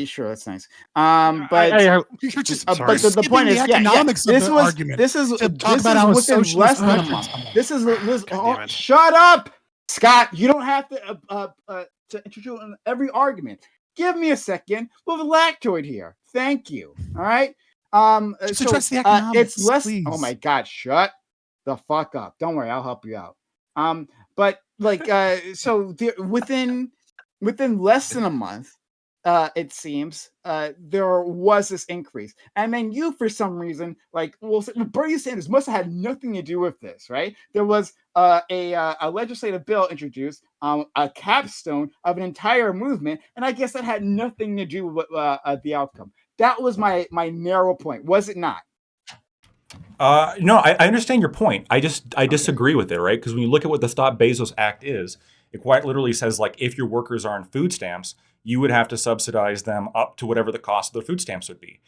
sure, that's nice. You're just but the point is, economics of the argument. This is talk about how within less than a month. This is shut up, Scott. You don't have to introduce every argument. Give me a second. We'll have a lactoid here. Thank you. All right. Just address the economics. It's less. Please. Oh my God! Shut the fuck up. Don't worry, I'll help you out. But like, so within less than a month, it seems there was this increase, and then you, for some reason, like, well, Bernie Sanders must have had nothing to do with this, right? There was a legislative bill introduced, a capstone of an entire movement, and I guess that had nothing to do with the outcome. That was my narrow point, was it not? No, I understand your point. I disagree with it, right? Because when you look at what the Stop Bezos Act is, it quite literally says, like, if your workers are on food stamps, you would have to subsidize them up to whatever the cost of their food stamps would be.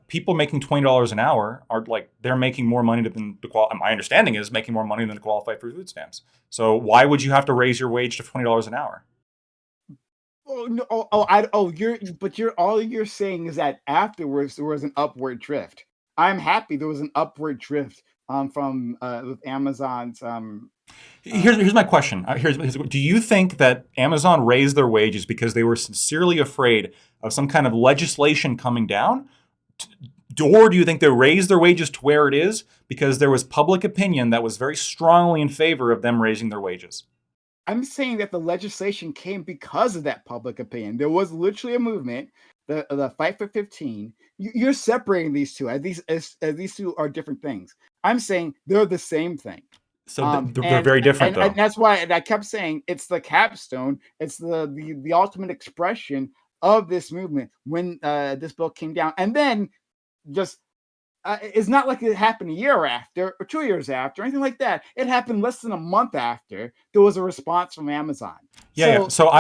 People making $20 an hour are like, they're making more money than my understanding is making more money than to qualify for food stamps. So why would you have to raise your wage to $20 an hour? All you're saying is that afterwards there was an upward drift. I'm happy there was an upward drift from with Amazon's. Here's my question. Do you think that Amazon raised their wages because they were sincerely afraid of some kind of legislation coming down? Or do you think they raised their wages to where it is because there was public opinion that was very strongly in favor of them raising their wages? I'm saying that the legislation came because of that public opinion. There was literally a movement, the Fight for 15. You're separating these two as these two are different things. I'm saying they're the same thing. So they're very different, though. And that's why I kept saying it's the capstone. It's the ultimate expression of this movement when this bill came down. And then just it's not like it happened a year after or 2 years after or anything like that. It happened less than a month after there was a response from Amazon. So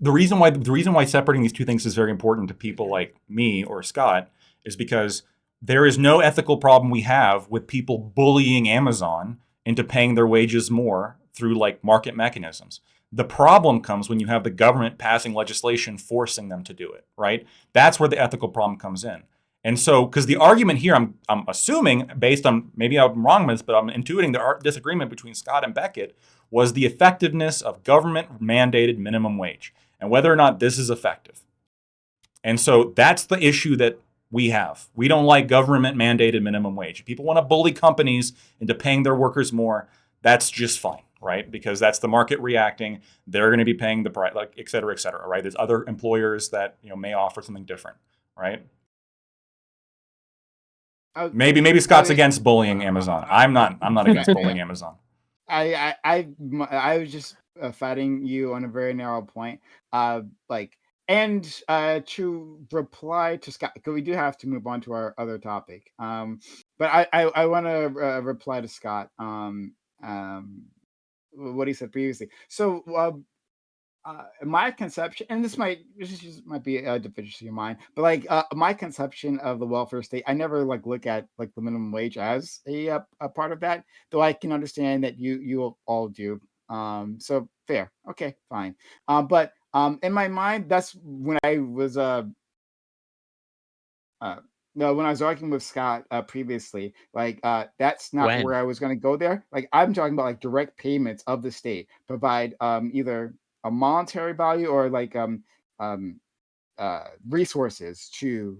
the reason why separating these two things is very important to people like me or Scott is because there is no ethical problem we have with people bullying Amazon into paying their wages more through like market mechanisms. The problem comes when you have the government passing legislation forcing them to do it, right? That's where the ethical problem comes in. And so, because the argument here, I'm assuming, based on, maybe I'm wrong with this, but I'm intuiting the disagreement between Scott and Beckett was the effectiveness of government-mandated minimum wage and whether or not this is effective. And so that's the issue that we have. We don't like government-mandated minimum wage. If people want to bully companies into paying their workers more, that's just fine, right? Because that's the market reacting. They're going to be paying the price, like, et cetera, right? There's other employers that may offer something different, right? Maybe Scott's against bullying Amazon. I'm not against bullying Amazon. I was just fighting you on a very narrow point. To reply to Scott, because we do have to move on to our other topic. But I want to reply to Scott. What he said previously. So my conception, and this might be a deficiency of mine, but like my conception of the welfare state, I never look at like the minimum wage as a part of that, though I can understand that you all do. So fair, okay, fine. But in my mind, that's when I was no, when I was arguing with Scott previously, that's not where I was going to go there. Like, I'm talking about like direct payments of the state provide either a monetary value or resources to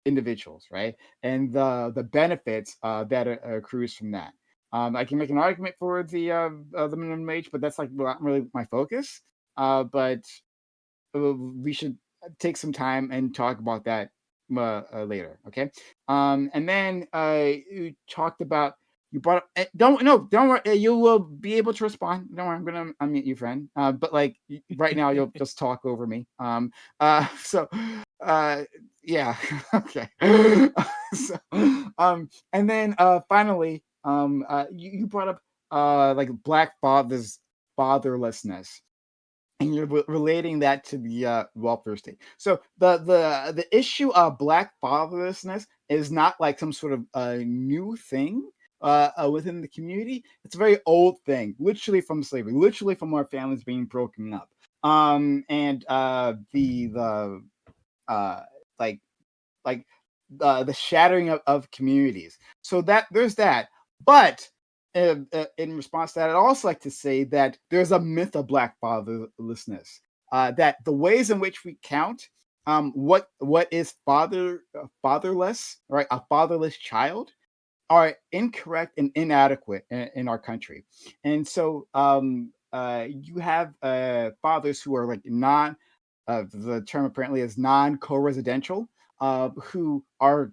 individuals, right? And the benefits that accrues from that. I can make an argument for the minimum wage, but that's like not really my focus. But we should take some time and talk about that later, okay? And then you talked about you brought up. Don't worry. You will be able to respond. Don't worry. I'm gonna unmute you, friend. But like right now, you'll just talk over me. Yeah. Okay. So, and then finally, you brought up like Black fatherlessness, and you're relating that to the welfare state. So the issue of Black fatherlessness is not like some sort of new thing within the community. It's a very old thing, literally from slavery, literally from our families being broken up. And the like the shattering of communities. So that there's that. But in response to that, I'd also like to say that there's a myth of Black fatherlessness. That the ways in which we count what is fatherless, right? A fatherless child are incorrect and inadequate in our country. And so you have fathers who are like the term apparently is non-co-residential, who are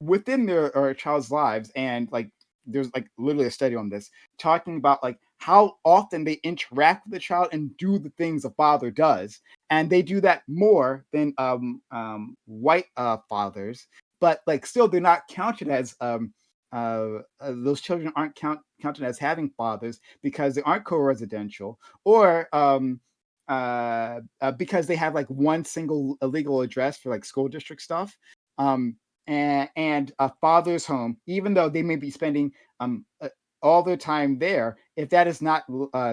within their child's lives, and like there's like literally a study on this talking about like how often they interact with the child and do the things a father does, and they do that more than white fathers, but like still they're not counted as those children aren't counted as having fathers because they aren't co-residential, or because they have like one single illegal address for like school district stuff, and a father's home, even though they may be spending all their time there, if that is not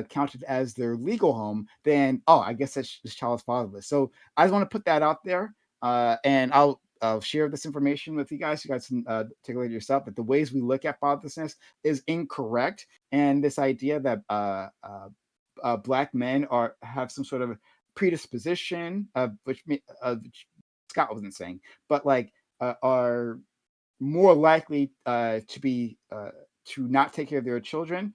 counted as their legal home, then I guess this child is fatherless. So I just want to put that out there, and I'll share this information with you guys. You guys can take a look at yourself. But the ways we look at fatherlessness is incorrect, and this idea that Black men have some sort of predisposition, which Scott wasn't saying, but like are more likely to not take care of their children,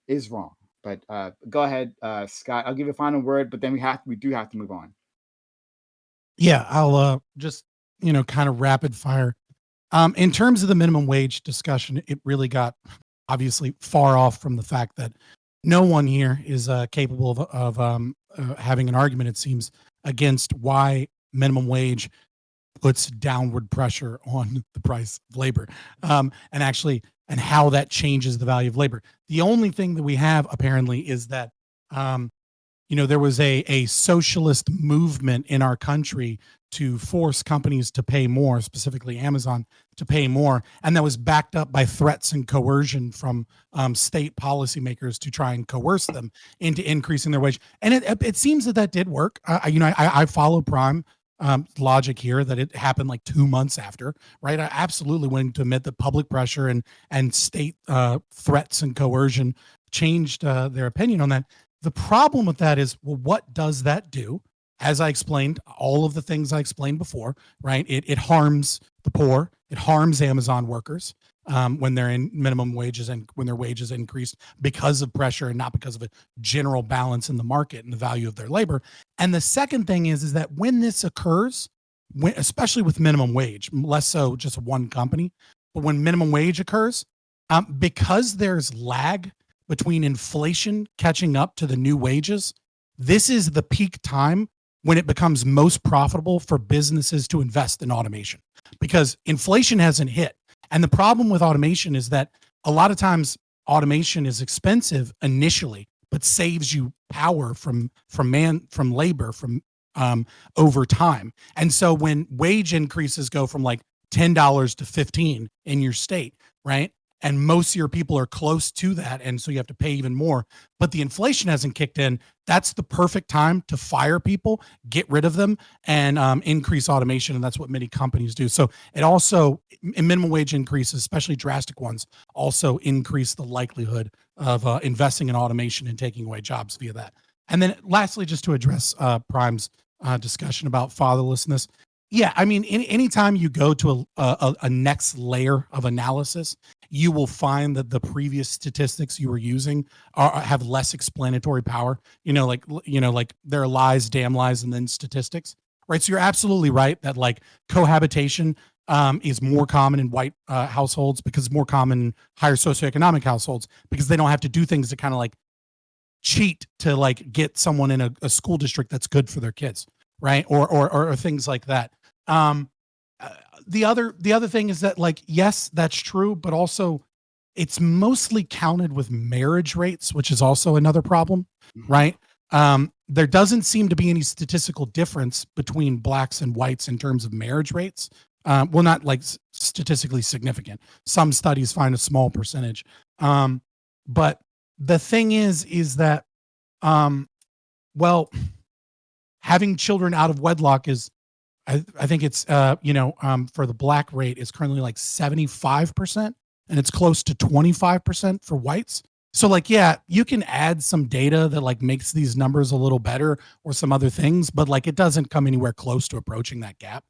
is wrong. But go ahead, Scott. I'll give you a final word, but then we do have to move on. Yeah, I'll just kind of rapid fire. In terms of the minimum wage discussion, it really got obviously far off from the fact that no one here is capable of having an argument, it seems, against why minimum wage puts downward pressure on the price of labor, and how that changes the value of labor. The only thing that we have apparently is that there was a socialist movement in our country to force companies to pay more, specifically Amazon, to pay more. And that was backed up by threats and coercion from state policymakers to try and coerce them into increasing their wage. And it seems that did work. I follow Prime logic here that it happened like 2 months after, right? I absolutely willing to admit that public pressure and state threats and coercion changed their opinion on that. The problem with that is, well, what does that do? As I explained, all of the things I explained before, right? It harms the poor. It harms Amazon workers when they're in minimum wages and when their wages increased because of pressure and not because of a general balance in the market and the value of their labor. And the second thing is that when this occurs, especially with minimum wage, less so just one company, but when minimum wage occurs, because there's lag between inflation catching up to the new wages, this is the peak time when it becomes most profitable for businesses to invest in automation, because inflation hasn't hit. And the problem with automation is that a lot of times automation is expensive initially, but saves you power from labor over time. And so when wage increases go from like $10 to $15 in your state, right? And most of your people are close to that, and so you have to pay even more, but the inflation hasn't kicked in, that's the perfect time to fire people, get rid of them, and increase automation, and that's what many companies do. So it also, minimum wage increases, especially drastic ones, also increase the likelihood of investing in automation and taking away jobs via that. And then lastly, just to address Prime's discussion about fatherlessness, yeah, I mean, anytime you go to a next layer of analysis, you will find that the previous statistics you were using have less explanatory power. Like there are lies, damn lies, and then statistics, right? So you're absolutely right that like cohabitation is more common in white households because it's more common in higher socioeconomic households because they don't have to do things to kind of like cheat to like get someone in a school district that's good for their kids, right? Or things like that. The other thing is that like, yes, that's true, but also it's mostly counted with marriage rates, which is also another problem, right? There doesn't seem to be any statistical difference between blacks and whites in terms of marriage rates. Well, not like statistically significant. Some studies find a small percentage. But the thing is that, well, having children out of wedlock is, I think it's, for the black rate is currently like 75%, and it's close to 25% for whites. So like, yeah, you can add some data that like makes these numbers a little better or some other things, but like it doesn't come anywhere close to approaching that gap.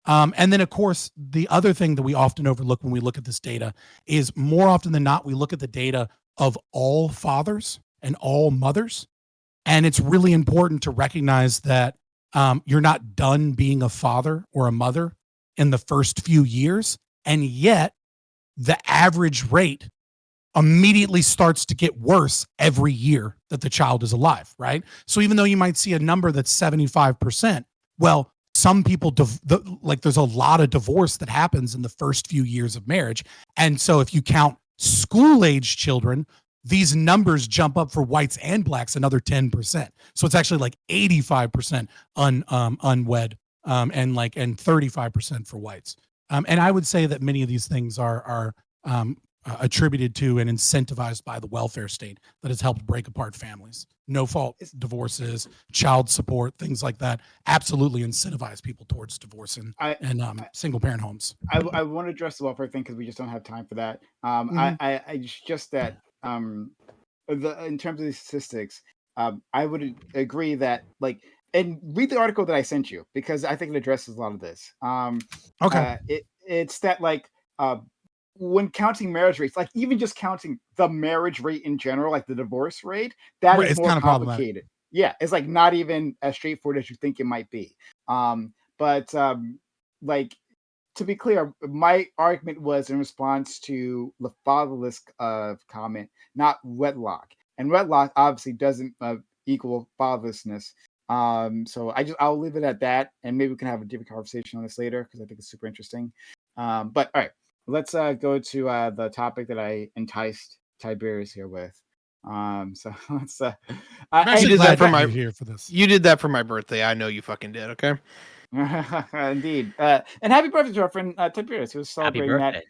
And then of course, the other thing that we often overlook when we look at this data is more often than not, we look at the data of all fathers and all mothers. And it's really important to recognize that you're not done being a father or a mother in the first few years. And yet the average rate immediately starts to get worse every year that the child is alive, right? So even though you might see a number that's 75%, well, some people, there's a lot of divorce that happens in the first few years of marriage. And so if you count school-age children, these numbers jump up for whites and blacks another 10%. So it's actually like 85% unwed and 35% for whites. And I would say that many of these things are attributed to and incentivized by the welfare state that has helped break apart families. No fault divorces, child support, things like that absolutely incentivize people towards divorce and single parent homes. I want to address the welfare thing because we just don't have time for that. I just that in terms of the statistics, I would agree that like, and read the article that I sent you because I think it addresses a lot of this. Okay. It's that like when counting marriage rates, like even just counting the marriage rate in general, like the divorce rate, that is more complicated. Yeah, it's like not even as straightforward as you think it might be. But like to be clear, my argument was in response to the fatherless comment, not wedlock. And wedlock obviously doesn't equal fatherlessness. So I'll leave it at that, and maybe we can have a different conversation on this later because I think it's super interesting. But all right. Let's go to the topic that I enticed Tiberius here with. So let's. I'm did that for my here for this. You did that for my birthday. I know you fucking did. Okay. Indeed. And happy birthday to our friend Tiberius, who was celebrating that.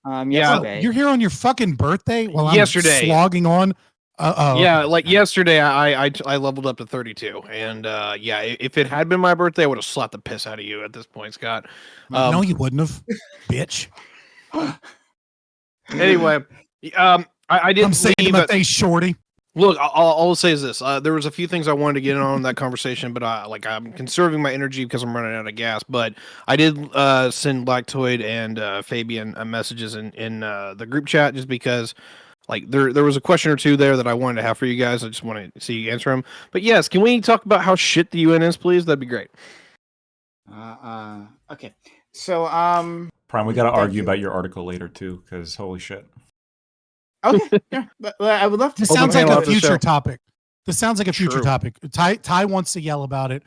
Yesterday. You're here on your fucking birthday while yesterday. I'm slogging on. Yesterday, I leveled up to 32, and if it had been my birthday, I would have slapped the piss out of you at this point, Scott. No, you wouldn't have, bitch. Anyway, I didn't. I'm saying to my face, shorty. Look, all I'll say is this: there was a few things I wanted to get on that conversation, but I'm conserving my energy because I'm running out of gas. But I did send Lactoid and Fabian messages in the group chat just because. Like there was a question or two there that I wanted to have for you guys. I just want to see you answer them. But yes, can we talk about how shit the UN is, please? That'd be great. Okay. So Prime, we got to argue about your article later too, because holy shit. Okay. Yeah, but I would love to. This sounds like a future topic. This sounds like a future topic. Ty wants to yell about it.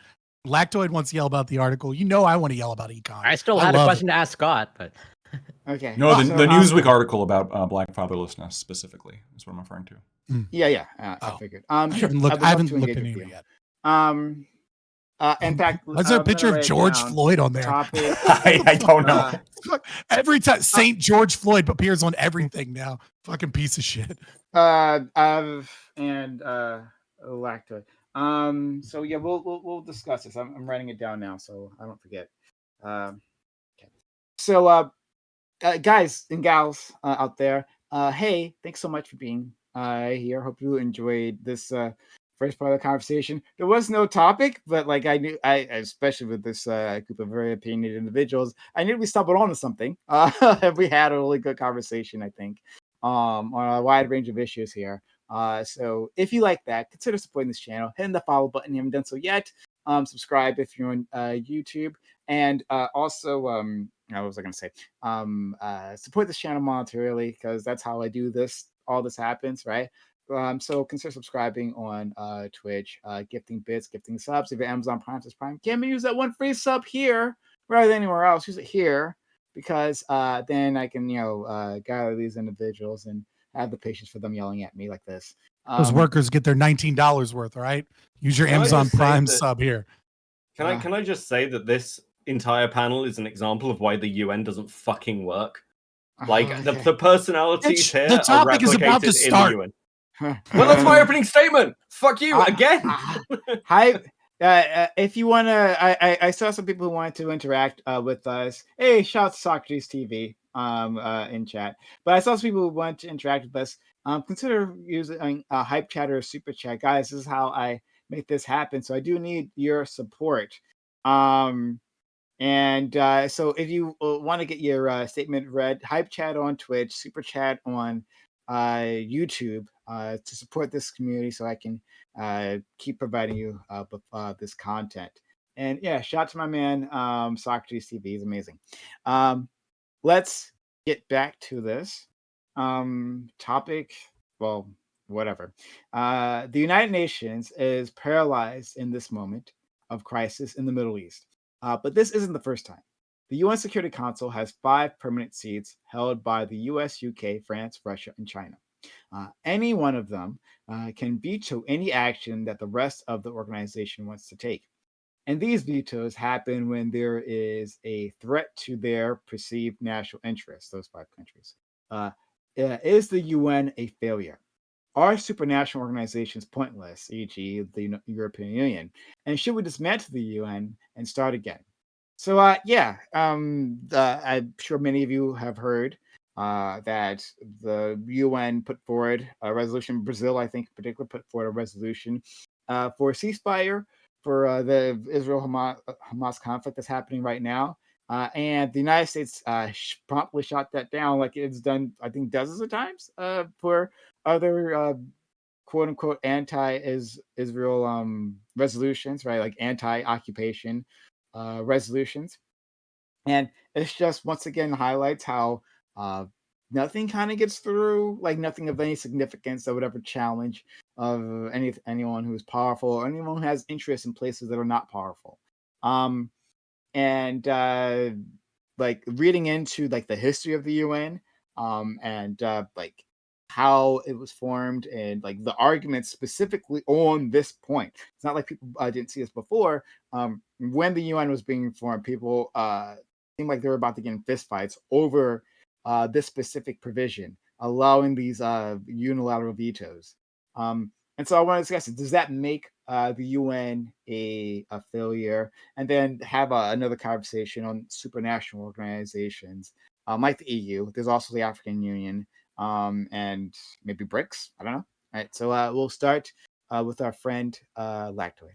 Lactoid wants to yell about the article. You know I want to yell about econ. I still had a question to ask Scott, but. Okay. No, the Newsweek article about black fatherlessness specifically is what I'm referring to. Yeah. I figured. I haven't looked into it yet. In fact, what's a picture of George Floyd on there? I don't know. Every time Saint George Floyd appears on everything now. Fucking piece of shit. And Lactoid. So yeah, we'll discuss this. I'm writing it down now so I don't forget. Okay. So guys and gals out there, hey, thanks so much for being here. Hope you enjoyed this first part of the conversation. There was no topic, but like I knew, especially with this group of very opinionated individuals, I knew we stumbled onto something. We had a really good conversation, I think, on a wide range of issues here. So if you like that, consider supporting this channel. Hit the follow button if you haven't done so yet. Subscribe if you're on YouTube, and also what was I going to say? Support this channel monetarily, because that's how I do this. All this happens, right? So consider subscribing on Twitch, gifting bits, gifting subs. If you're Amazon Prime, says Prime, can we use that one free sub here rather than anywhere else? Use it here, because then I can, gather these individuals and have the patience for them yelling at me like this. Those workers get their $19 worth, right? Use your Amazon Prime sub here. Can I just say that this entire panel is an example of why the UN doesn't fucking work? Like, the personalities here the topic are is about to start. in the UN. Well, that's my opening statement. Fuck you again. Hi. If you want to, I saw some people who wanted to interact with us. Hey, shout out to Socrates TV in chat. But I saw some people who want to interact with us. Consider using Hype Chat or Super Chat. Guys, this is how I make this happen. So I do need your support. So if you want to get your statement read, Hype Chat on Twitch, Super Chat on YouTube to support this community, so I can keep providing you with this content. And yeah, shout out to my man Socrates TV. He's amazing. Let's get back to this topic. Well, whatever. The United Nations is paralyzed in this moment of crisis in the Middle East. But this isn't the first time. The UN Security Council has 5 permanent seats held by the US, UK, France, Russia, and China. Any one of them can veto any action that the rest of the organization wants to take. And these vetoes happen when there is a threat to their perceived national interests, those 5 countries. Is the UN a failure? Are supranational organizations pointless, e.g. the European Union? And should we dismantle the UN and start again? So, I'm sure many of you have heard that the UN put forward a resolution. Brazil, I think, in particular, put forward a resolution for a ceasefire for the Israel-Hamas conflict that's happening right now. And the United States promptly shot that down, like it's done, I think, dozens of times for other quote-unquote anti-Israel resolutions, right? Like anti-occupation resolutions. And it's just, once again, highlights how nothing kind of gets through, like nothing of any significance that would ever challenge of anyone who's powerful or anyone who has interest in places that are not powerful. Like reading into like the history of the UN and like how it was formed and like the arguments specifically on this point. It's not like people didn't see this before. When the UN was being formed, people seemed like they were about to get in fistfights over this specific provision, allowing these unilateral vetoes. And so I want to discuss it. Does that make the UN a failure? And then have another conversation on supranational organizations like the EU. There's also the African Union and maybe BRICS. I don't know. All right, so we'll start with our friend Lactoid.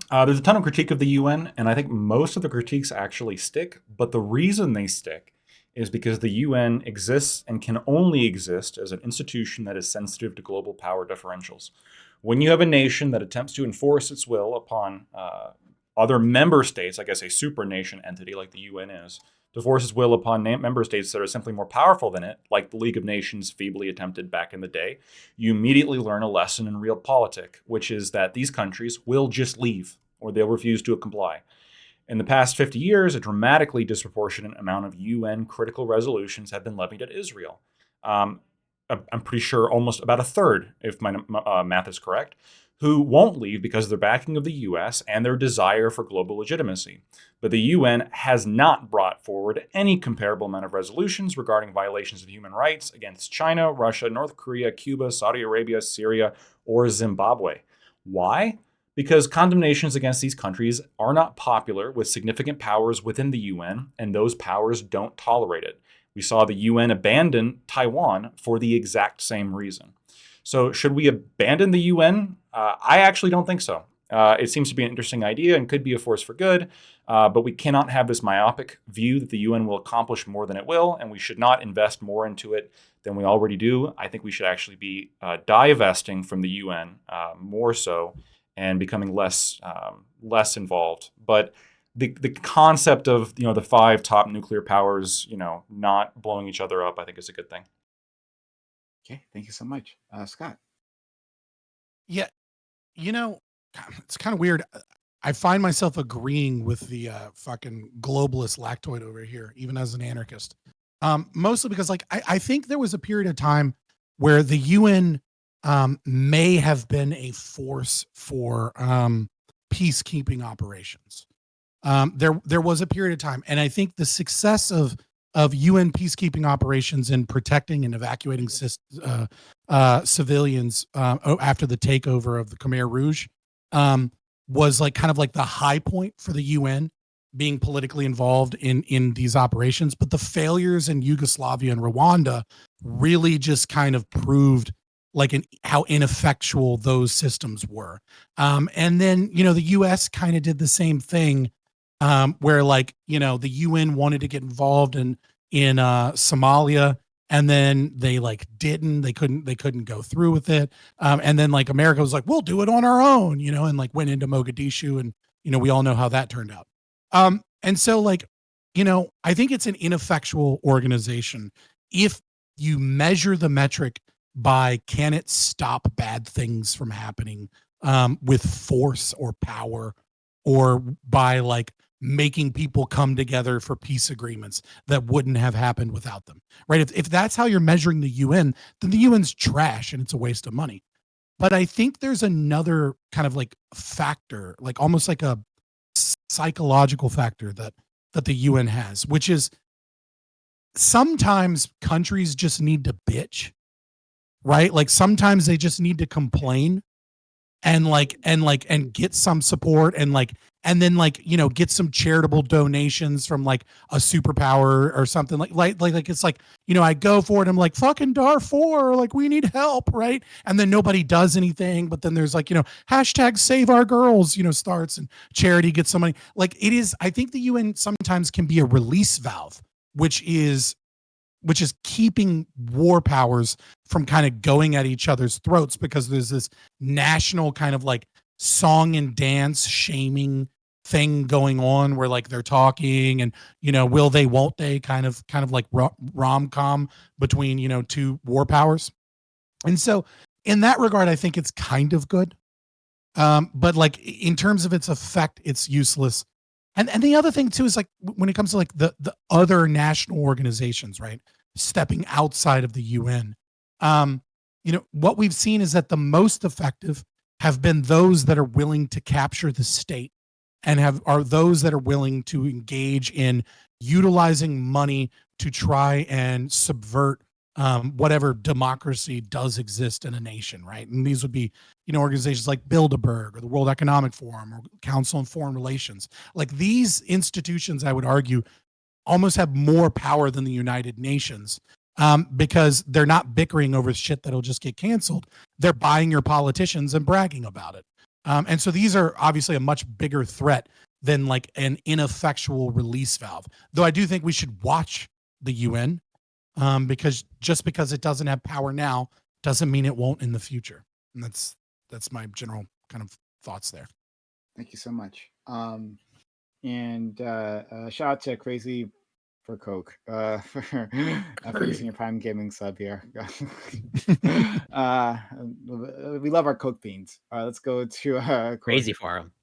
There's a ton of critique of the UN, and I think most of the critiques actually stick. But the reason they stick is because the UN exists and can only exist as an institution that is sensitive to global power differentials. When you have a nation that attempts to enforce its will upon other member states, I guess a supranation entity like the UN is, to force its will upon member states that are simply more powerful than it, like the League of Nations feebly attempted back in the day, you immediately learn a lesson in realpolitik, which is that these countries will just leave or they'll refuse to comply. In the past 50 years, a dramatically disproportionate amount of UN critical resolutions have been levied at Israel. I'm pretty sure almost about a third, if my math is correct, who won't leave because of their backing of the US and their desire for global legitimacy. But the UN has not brought forward any comparable amount of resolutions regarding violations of human rights against China, Russia, North Korea, Cuba, Saudi Arabia, Syria, or Zimbabwe. Why? Because condemnations against these countries are not popular with significant powers within the UN, and those powers don't tolerate it. We saw the UN abandon Taiwan for the exact same reason. So should we abandon the UN? I actually don't think so. It seems to be an interesting idea and could be a force for good, but we cannot have this myopic view that the UN will accomplish more than it will, and we should not invest more into it than we already do. I think we should actually be divesting from the UN more so and becoming less involved. But the concept of the 5 top nuclear powers not blowing each other up, I think is a good thing. Okay, thank you so much, Scott. Yeah, it's kind of weird. I find myself agreeing with the fucking globalist lactoid over here, even as an anarchist. Mostly because, like, I think there was a period of time where the UN may have been a force for peacekeeping operations. There was a period of time, and I think the success of UN peacekeeping operations in protecting and evacuating civilians after the takeover of the Khmer Rouge was like kind of like the high point for the UN being politically involved in these operations. But the failures in Yugoslavia and Rwanda really just kind of proved like how ineffectual those systems were. And then, the US kind of did the same thing, where like, the UN wanted to get involved in Somalia, and then they like they couldn't go through with it. And then like America was like, we'll do it on our own, and like went into Mogadishu, and we all know how that turned out. And so like, I think it's an ineffectual organization if you measure the metric by can it stop bad things from happening with force or power, or by like making people come together for peace agreements that wouldn't have happened without them, right? If that's how you're measuring the UN, then the UN's trash and it's a waste of money. But I think there's another kind of like factor, like almost like a psychological factor that the UN has, which is sometimes countries just need to bitch, right? Like sometimes they just need to complain and get some support, and then get some charitable donations from like a superpower or something like it's like, I go for it. I'm like, fucking Darfur, like we need help. Right. And then nobody does anything. But then there's like, hashtag save our girls, starts, and charity gets some money. Like it is, I think the UN sometimes can be a release valve, which is keeping war powers from kind of going at each other's throats, because there's this national kind of like song and dance shaming thing going on where like they're talking and will they won't they kind of like rom-com between two war powers. And so in that regard I think it's kind of good, but like in terms of its effect it's useless. And the other thing too is like when it comes to like the other national organizations, right, stepping outside of the UN, what we've seen is that the most effective have been those that are willing to capture the state and are those that are willing to engage in utilizing money to try and subvert whatever democracy does exist in a nation, right? And these would be, organizations like Bilderberg or the World Economic Forum or Council on Foreign Relations. Like these institutions, I would argue, almost have more power than the United Nations, because they're not bickering over shit that'll just get canceled. They're buying your politicians and bragging about it. And so these are obviously a much bigger threat than like an ineffectual release valve. Though I do think we should watch the UN, because just because it doesn't have power now doesn't mean it won't in the future. And that's my general kind of thoughts there. Thank you so much. And shout out to Crazy for Coke for using your Prime Gaming sub here. We love our Coke beans. Let's go to Crazy for him.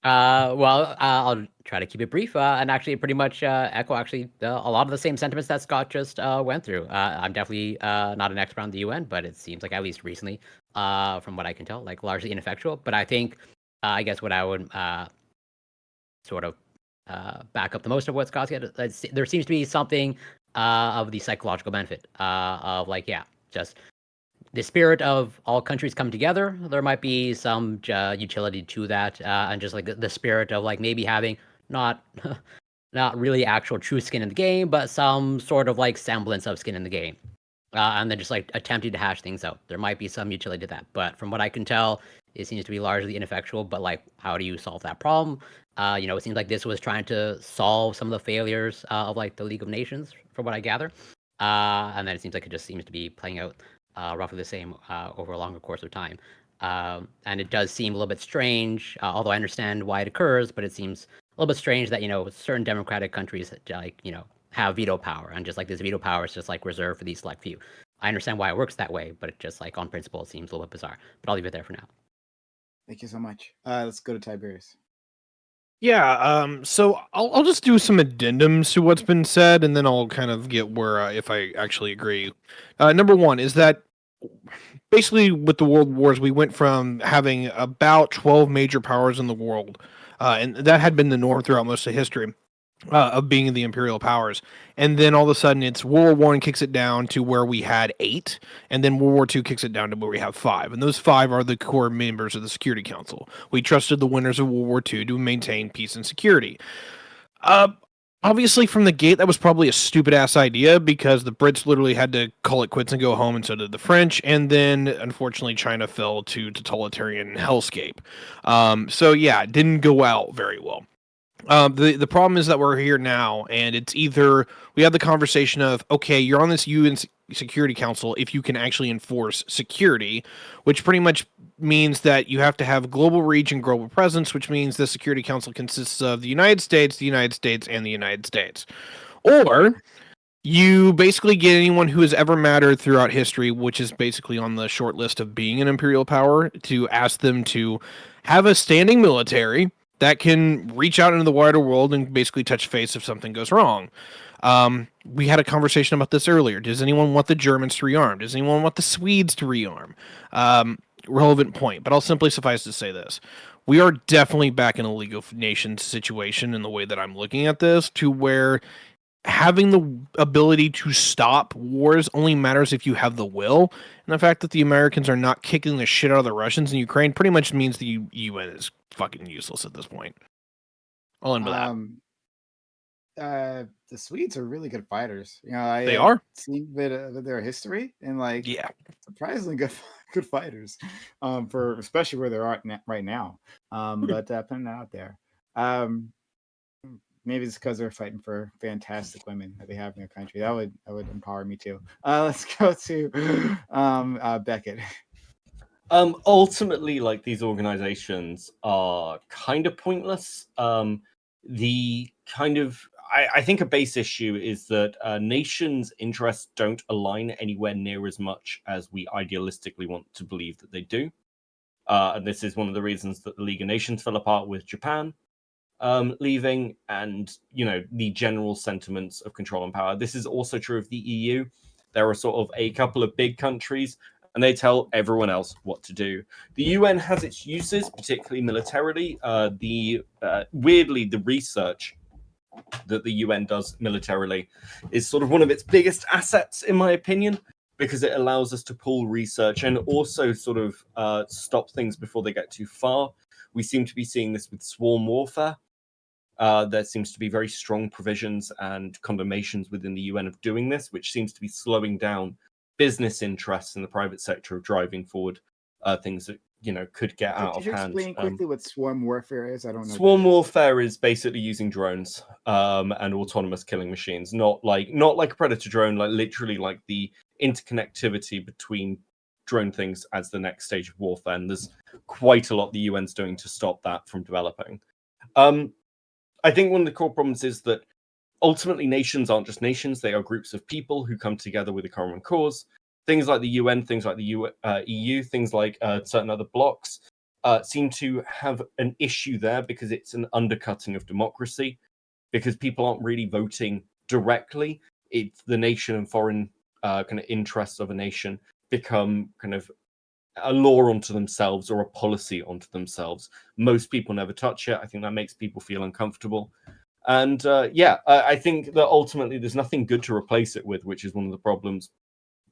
Well, I'll try to keep it brief, and actually pretty much echo a lot of the same sentiments that Scott just went through. I'm definitely not an expert on the UN, but it seems like at least recently, from what I can tell, like largely ineffectual. But I think, I guess what I would sort of back up the most of what Scott said, there seems to be something of the psychological benefit of like, just the spirit of all countries come together. There might be some utility to that, and just like the spirit of like maybe having not really actual true skin in the game, but some sort of like semblance of skin in the game, and then just like attempting to hash things out. There might be some utility to that, but from what I can tell, it seems to be largely ineffectual. But like, how do you solve that problem? It seems like this was trying to solve some of the failures of like the League of Nations, from what I gather, and then it seems like it just seems to be playing out roughly the same over a longer course of time. And it does seem a little bit strange, although I understand why it occurs, but it seems a little bit strange that, certain democratic countries have veto power, and just like this veto power is just like reserved for these select few. I understand why it works that way, but it just like on principle it seems a little bit bizarre. But I'll leave it there for now. Thank you so much. Let's go to Tiberius. Yeah, so I'll just do some addendums to what's been said, and then I'll kind of get where if I actually agree. Number one is that basically with the world wars, we went from having about 12 major powers in the world, and that had been the norm throughout most of history. Of being the imperial powers, and then all of a sudden it's World War I kicks it down to where we had 8, and then World War II kicks it down to where we have 5, and those 5 are the core members of the Security Council. We trusted the winners of World War II to maintain peace and security. Obviously, from the gate, that was probably a stupid ass idea because the Brits literally had to call it quits and go home, and so did the French. And then, unfortunately, China fell to totalitarian hellscape. So yeah, it didn't go out very well. The problem is that we're here now, and it's either we have the conversation of, okay, you're on this UN Security Council if you can actually enforce security, which pretty much means that you have to have global reach and global presence, which means the Security Council consists of the United States, and the United States. Or you basically get anyone who has ever mattered throughout history, which is basically on the short list of being an imperial power, to ask them to have a standing military that can reach out into the wider world and basically touch face if something goes wrong. We had a conversation about this earlier. Does anyone want the Germans to rearm? Does anyone want the Swedes to rearm? Relevant point, but I'll simply suffice to say this. We are definitely back in a League of Nations situation in the way that I'm looking at this, to where having the ability to stop wars only matters if you have the will. And the fact that the Americans are not kicking the shit out of the Russians in Ukraine pretty much means the UN is fucking useless at this point. I'll end with that. The Swedes are really good fighters. They are. Seen a bit of their history, and surprisingly good fighters. For especially where they're at right now. But putting that out there. Maybe it's because they're fighting for fantastic women that they have in their country. That would empower me too. Let's go to Beckett. Ultimately, like, these organizations are kind of pointless. The kind of I think a base issue is that nations' interests don't align anywhere near as much as we idealistically want to believe that they do. And this is one of the reasons that the League of Nations fell apart with Japan leaving, and the general sentiments of control and power. This is also true of the EU. There are sort of a couple of big countries, and they tell everyone else what to do. The UN has its uses, particularly militarily. Weirdly, the research that the UN does militarily is sort of one of its biggest assets, in my opinion, because it allows us to pool research and also sort of stop things before they get too far. We seem to be seeing this with swarm warfare. There seems to be very strong provisions and condemnations within the UN of doing this, which seems to be slowing down business interests in the private sector of driving forward things that could get out of hand. Could you explain quickly what swarm warfare is? I don't know. Swarm warfare is basically using drones and autonomous killing machines, not like a predator drone, like literally like the interconnectivity between drone things as the next stage of warfare. And there's quite a lot the UN's doing to stop that from developing. I think one of the core problems is that ultimately nations aren't just nations. They are groups of people who come together with a common cause. Things like the UN, things like the EU, things like certain other blocs seem to have an issue there because it's an undercutting of democracy, because people aren't really voting directly. It's the nation and foreign kind of interests of a nation become kind of a law onto themselves or a policy onto themselves. Most people never touch it. I think that makes people feel uncomfortable. And I think that ultimately there's nothing good to replace it with, which is one of the problems.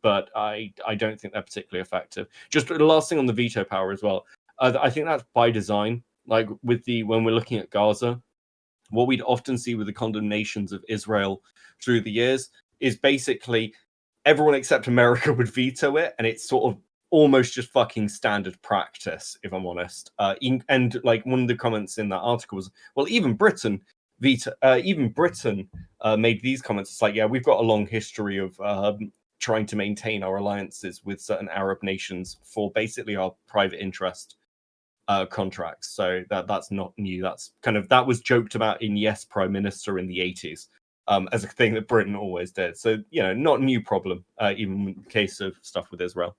But I don't think they're particularly effective. Just the last thing on the veto power as well. I think that's by design. Like when we're looking at Gaza, what we'd often see with the condemnations of Israel through the years is basically everyone except America would veto it, and it's sort of almost just fucking standard practice, if I'm honest. And like one of the comments in that article was, well, even Britain made these comments. It's like, yeah, we've got a long history of trying to maintain our alliances with certain Arab nations for basically our private interest contracts. So that's not new. That was joked about in Yes Prime Minister in the 80s as a thing that Britain always did. So not a new problem, even in the case of stuff with Israel.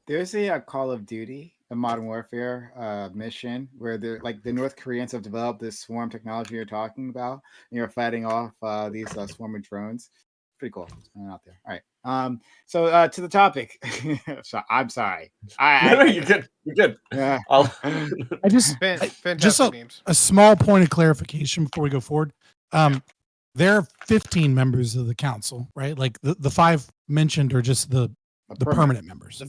There's a Call of Duty, a Modern Warfare mission where the North Koreans have developed this swarm technology you're talking about, and you're fighting off these swarm of drones. Pretty cool out there. All right. So to the topic. So I'm sorry. No, you're good. You're good. Yeah. I just fantastic names. A small point of clarification before we go forward. There are 15 members of the council, right? Like the 5 mentioned are just the permanent members.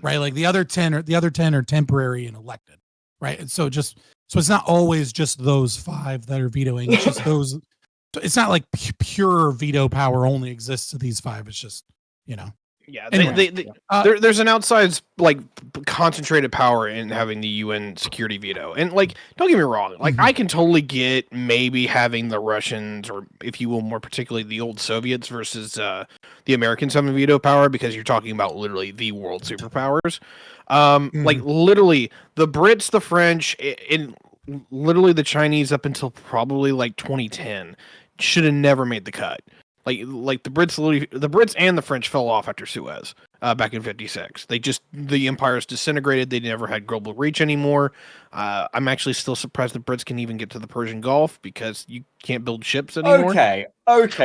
Right. Like the other 10 are temporary and elected. Right. And so it's not always just those 5 that are vetoing. It's just those. It's not like pure veto power only exists to these 5. It's just, Yeah, anyway, there's an outside concentrated power in having the UN security veto, and don't get me wrong, I can totally get maybe having the Russians, or if you will, more particularly the old Soviets versus the Americans having veto power, because you're talking about literally the world superpowers. Literally the Brits, the French, and literally the Chinese up until probably 2010 should have never made the cut. The Brits and the French fell off after Suez back in '56. The empires disintegrated. They never had global reach anymore. I'm actually still surprised the Brits can even get to the Persian Gulf because you can't build ships anymore. Okay,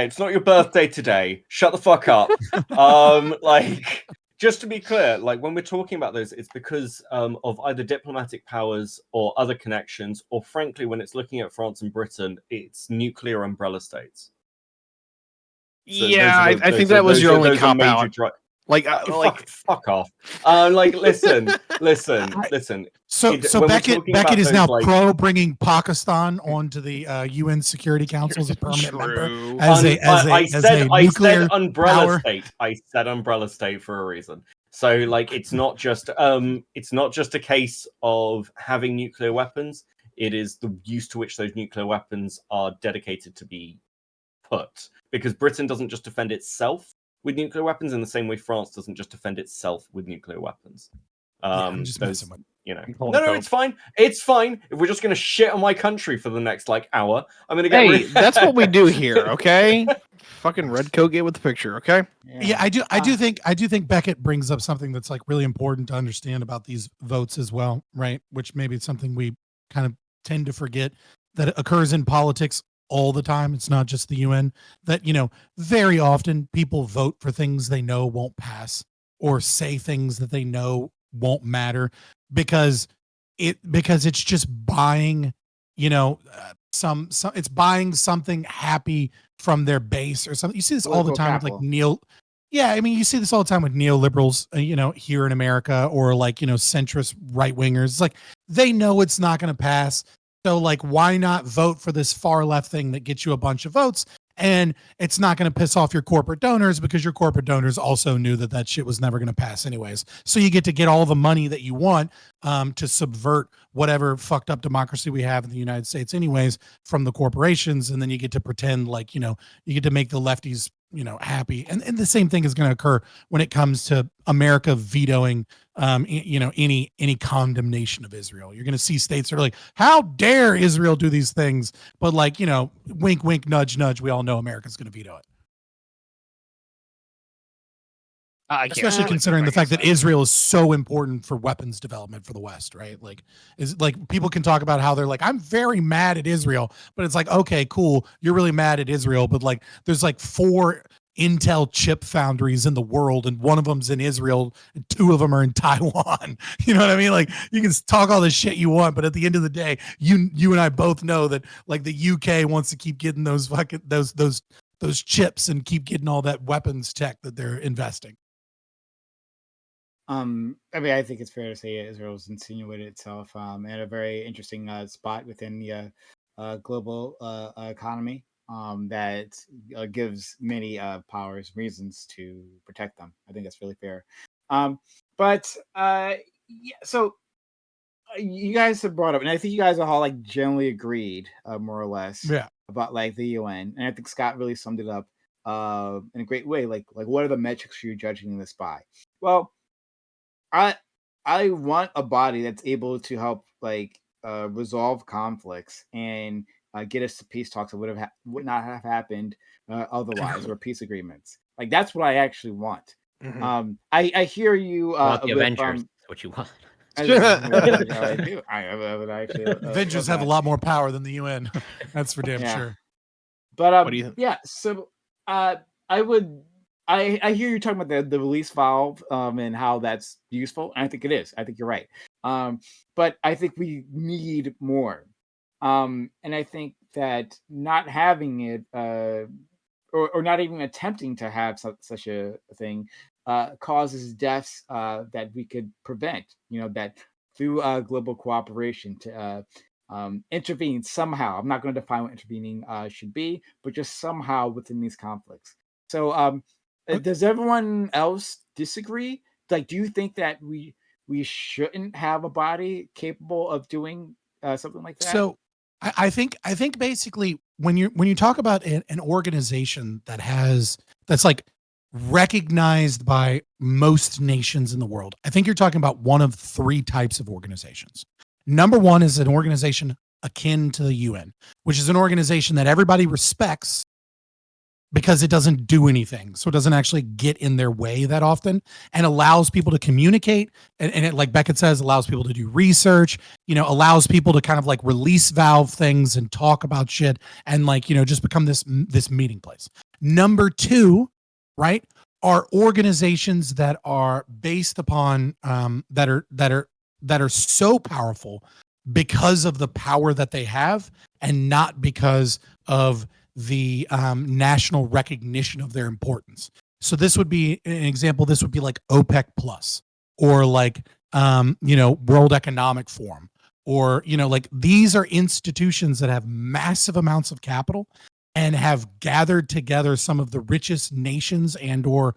it's not your birthday today. Shut the fuck up. Just to be clear, when we're talking about those, it's because of either diplomatic powers or other connections, or frankly, when it's looking at France and Britain, it's nuclear umbrella states. So I think that was your only cop out. Fuck off. Listen. So Beckett is now pro bringing Pakistan onto the UN Security Council as a permanent member. I said umbrella power. state. I said umbrella state for a reason. So it's not just a case of having nuclear weapons. It is the use to which those nuclear weapons are dedicated to be put. Because Britain doesn't just defend itself with nuclear weapons in the same way France doesn't just defend itself with nuclear weapons. I'm just messing with No, it's fine. It's fine. If we're just going to shit on my country for the next hour, I'm going to get that's what we do here, okay? Fucking red coat, get with the picture, okay? Yeah, I do think Beckett brings up something that's really important to understand about these votes as well, right? Which maybe it's something we kind of tend to forget that occurs in politics all the time. It's not just the UN. That very often people vote for things they know won't pass, or say things that they know won't matter, because it's just buying it's buying something happy from their base or something. You see this all the time with you see this all the time with neoliberals, here in America, or centrist right wingers. It's they know it's not going to pass. So why not vote for this far left thing that gets you a bunch of votes? And it's not going to piss off your corporate donors, because your corporate donors also knew that shit was never going to pass anyways. So you get all the money that you want to subvert whatever fucked up democracy we have in the United States anyways from the corporations. And then you get to pretend you get to make the lefties, happy. And the same thing is going to occur when it comes to America vetoing any condemnation of Israel. You're going to see states that are how dare Israel do these things? But wink, wink, nudge, nudge. We all know America's going to veto it. Especially considering the fact that Israel is so important for weapons development for the West, right? People can talk about how they're I'm very mad at Israel, but it's okay, cool. You're really mad at Israel, but there's 4 Intel chip foundries in the world, and one of them's in Israel, and 2 of them are in Taiwan. You know what I mean? You can talk all this shit you want, but at the end of the day, you and I both know that the UK wants to keep getting those fucking those chips and keep getting all that weapons tech that they're investing. I think it's fair to say Israel's insinuated itself at a very interesting spot within the global economy that gives many powers reasons to protect them. I think that's really fair. So you guys have brought up, and I think you guys are all generally agreed, more or less, about the UN, and I think Scott really summed it up in a great way. Like what are the metrics you're judging this by? Well, I want a body that's able to help resolve conflicts and get us to peace talks that would not have happened otherwise, or peace agreements. Like that's what I actually want. Mhm. I hear you. The Avengers. That's what you want. I do. I would actually. Avengers have a lot more power than the UN. That's for damn sure. But What do you think? yeah. So I would. I hear you talking about the release valve and how that's useful. And I think it is. I think you're right. But I think we need more. And I think that not having it or not even attempting to have such a thing causes deaths that we could prevent. That through global cooperation to intervene somehow. I'm not going to define what intervening should be, but just somehow within these conflicts. So does everyone else disagree? Like, do you think that we shouldn't have a body capable of doing something like that? So I think basically when you talk about an organization that's like recognized by most nations in the world, I think you're talking about one of three types of organizations. Number one is an organization akin to the UN, which is an organization that everybody respects because it doesn't do anything. So it doesn't actually get in their way that often, and allows people to communicate. And it, like Beckett says, allows people to do research, allows people to kind of like release valve things and talk about shit and just become this meeting place. Number two, right, are organizations that are based upon that are so powerful because of the power that they have and not because of the national recognition of their importance. So this would be an example. This would be like OPEC Plus, or like World Economic Forum, or like these are institutions that have massive amounts of capital and have gathered together some of the richest nations and or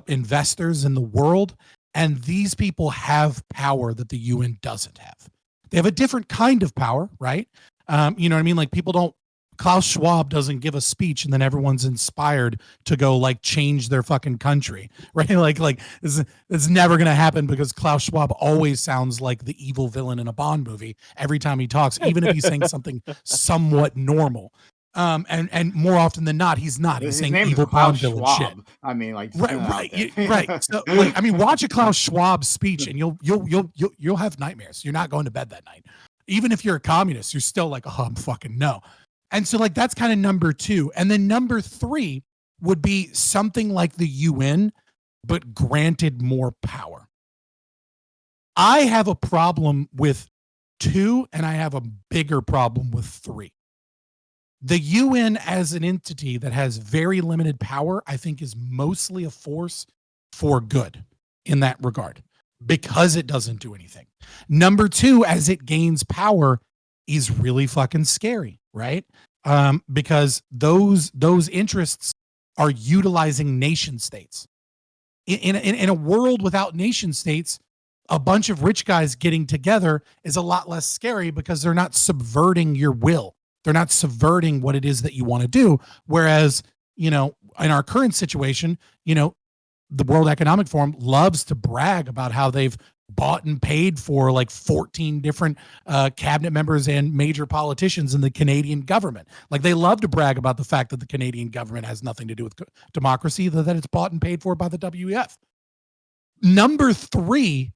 investors in the world. And these people have power that the UN doesn't have. They have a different kind of power, right? You know what I mean? Like Klaus Schwab doesn't give a speech and then everyone's inspired to go like change their fucking country, right? Like it's never going to happen because Klaus Schwab always sounds like the evil villain in a Bond movie every time he talks, even if he's saying something somewhat normal. And more often than not, he's not. He's saying evil Bond villain shit. I mean, like right. So, watch a Klaus Schwab speech and you'll have nightmares. You're not going to bed that night. Even if you're a communist, you're still like, oh, I'm fucking no. And so like that's kind of number two. And then number three would be something like the UN, but granted more power. I have a problem with two, and I have a bigger problem with three. The UN as an entity that has very limited power, I think is mostly a force for good in that regard because it doesn't do anything. Number two, as it gains power, is really fucking scary, right? Because those interests are utilizing nation states. In a world without nation states, a bunch of rich guys getting together is a lot less scary because they're not subverting your will. They're not subverting what it is that you want to do. Whereas, in our current situation, the World Economic Forum loves to brag about how they've bought and paid for like 14 different cabinet members and major politicians in the Canadian government. Like they love to brag about the fact that the Canadian government has nothing to do with democracy, that it's bought and paid for by the WEF. Number three,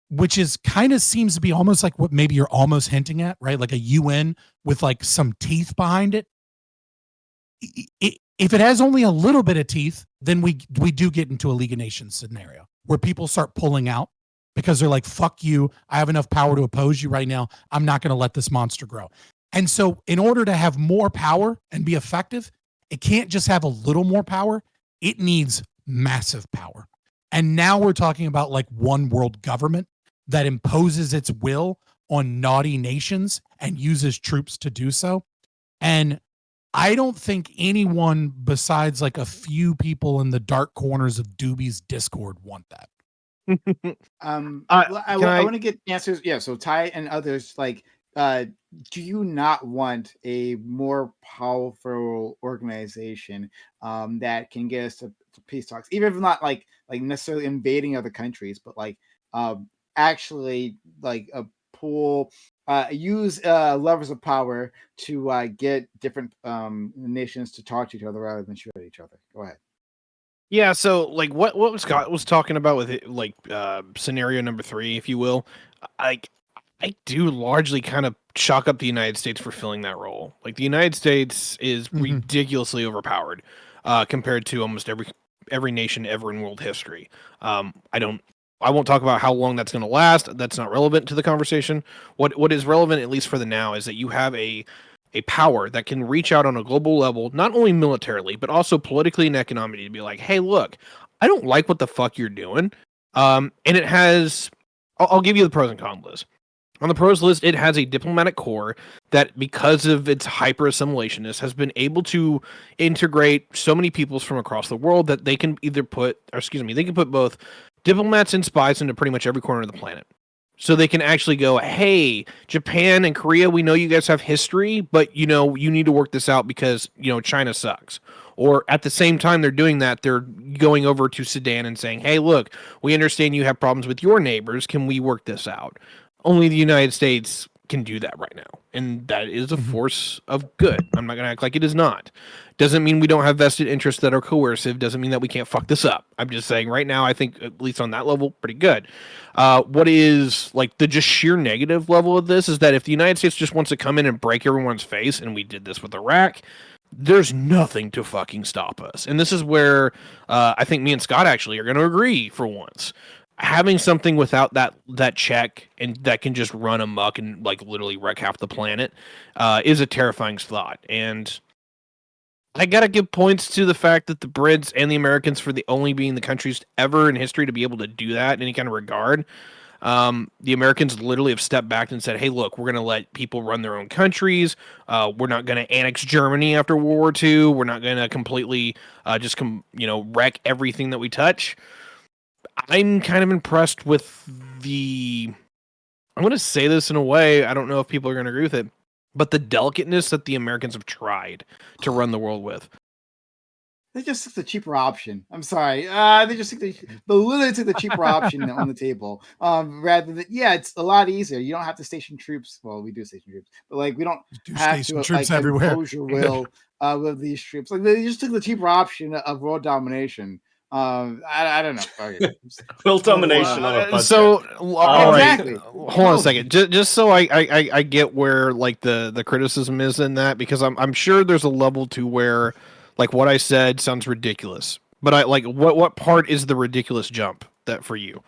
which is kind of seems to be almost like what maybe you're almost hinting at, right? Like a UN with like some teeth behind it. If it has only a little bit of teeth, then we do get into a League of Nations scenario where people start pulling out because they're like, fuck you. I have enough power to oppose you right now. I'm not going to let this monster grow. And so in order to have more power and be effective, it can't just have a little more power. It needs massive power. And now we're talking about like one world government that imposes its will on naughty nations and uses troops to do so. And I don't think anyone besides like a few people in the dark corners of Doobie's Discord want that. I want to get answers. Yeah. So Ty and others, like, do you not want a more powerful organization that can get us to peace talks, even if not like necessarily invading other countries, but like actually like a pool use levers of power to get different nations to talk to each other rather than shoot at each other? Go ahead. Yeah, so like what Scott was talking about with it, like scenario number 3, if you will, I do largely kind of chalk up the United States for filling that role. Like the United States is ridiculously overpowered compared to almost every nation ever in world history. I won't talk about how long that's going to last. That's not relevant to the conversation. What is relevant, at least for the now, is that you have a power that can reach out on a global level, not only militarily, but also politically and economically, to be like, hey, look, I don't like what the fuck you're doing. And it has, I'll give you the pros and cons list. On the pros list, it has a diplomatic corps that, because of its hyper assimilationist, has been able to integrate so many peoples from across the world that they can either put, they can put both diplomats and spies into pretty much every corner of the planet. So they can actually go, hey, Japan and Korea, we know you guys have history, but, you need to work this out because, China sucks. Or at the same time they're doing that, they're going over to Sudan and saying, hey, look, we understand you have problems with your neighbors. Can we work this out? Only the United States can do that right now. And that is a force of good. I'm not going to act like it is not. Doesn't mean we don't have vested interests that are coercive. Doesn't mean that we can't fuck this up. I'm just saying right now, I think, at least on that level, pretty good. What is like the just sheer negative level of this is that if the United States just wants to come in and break everyone's face, and we did this with Iraq, there's nothing to fucking stop us. And this is where I think me and Scott actually are going to agree for once. Having something without that check and that can just run amok and like literally wreck half the planet is a terrifying thought. And I gotta give points to the fact that the Brits and the Americans, for the only being the countries ever in history to be able to do that in any kind of regard, the Americans literally have stepped back and said, hey, look, we're going to let people run their own countries. We're not going to annex Germany after World War II. We're not going to completely wreck everything that we touch. I'm kind of impressed with I'm going to say this in a way, I don't know if people are going to agree with it, but the delicateness that the Americans have tried to run the world with. They just took the cheaper option. I'm sorry. They just took they literally took the cheaper option on the table. Rather than, it's a lot easier. You don't have to station troops. Well, we do station troops, but like we don't have to troops everywhere. Impose your will with these troops. Like they just took the cheaper option of world domination. I don't know. Okay. World domination on a budget. So exactly. Hold on a second. Just so I get where like the criticism is in that, because I'm sure there's a level to where like what I said sounds ridiculous, but I like what part is the ridiculous jump that for you?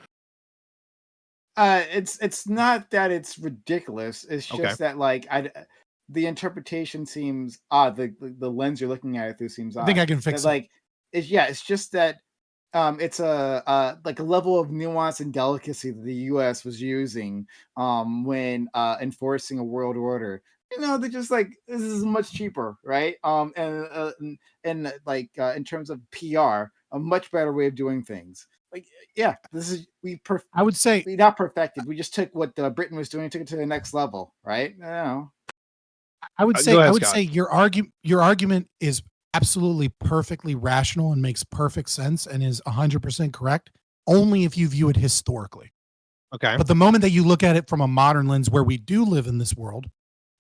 It's not that it's ridiculous. It's just that like the interpretation seems odd. The lens you're looking at it through seems odd. I think I can fix it. Like it's just that it's a like a level of nuance and delicacy that the U.S. was using when enforcing a world order. They're just like, this is much cheaper, right? And like in terms of PR, a much better way of doing things. Like, this is I would say we not perfected. We just took what Britain was doing, took it to the next level, right? I would say your argument is absolutely perfectly rational and makes perfect sense and is 100% correct, only if you view it historically. Okay. But the moment that you look at it from a modern lens, where we do live in this world,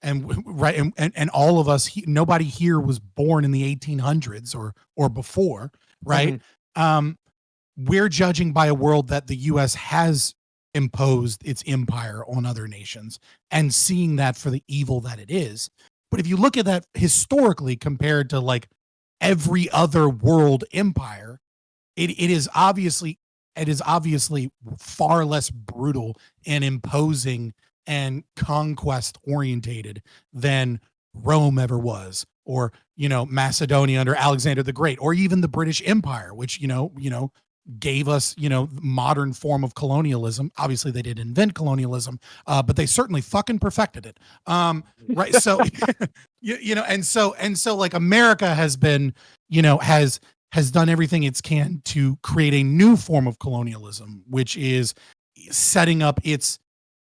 and all of us, nobody here was born in the 1800s or before, right? Mm-hmm. We're judging by a world that the U.S. has imposed its empire on other nations and seeing that for the evil that it is. But if you look at that historically compared to like every other world empire, it is obviously far less brutal and imposing and conquest orientated than Rome ever was, or Macedonia under Alexander the Great, or even the British Empire, which gave us modern form of colonialism. Obviously they didn't invent colonialism, but they certainly fucking perfected it. Right. So and so like America has been has done everything it can to create a new form of colonialism, which is setting up its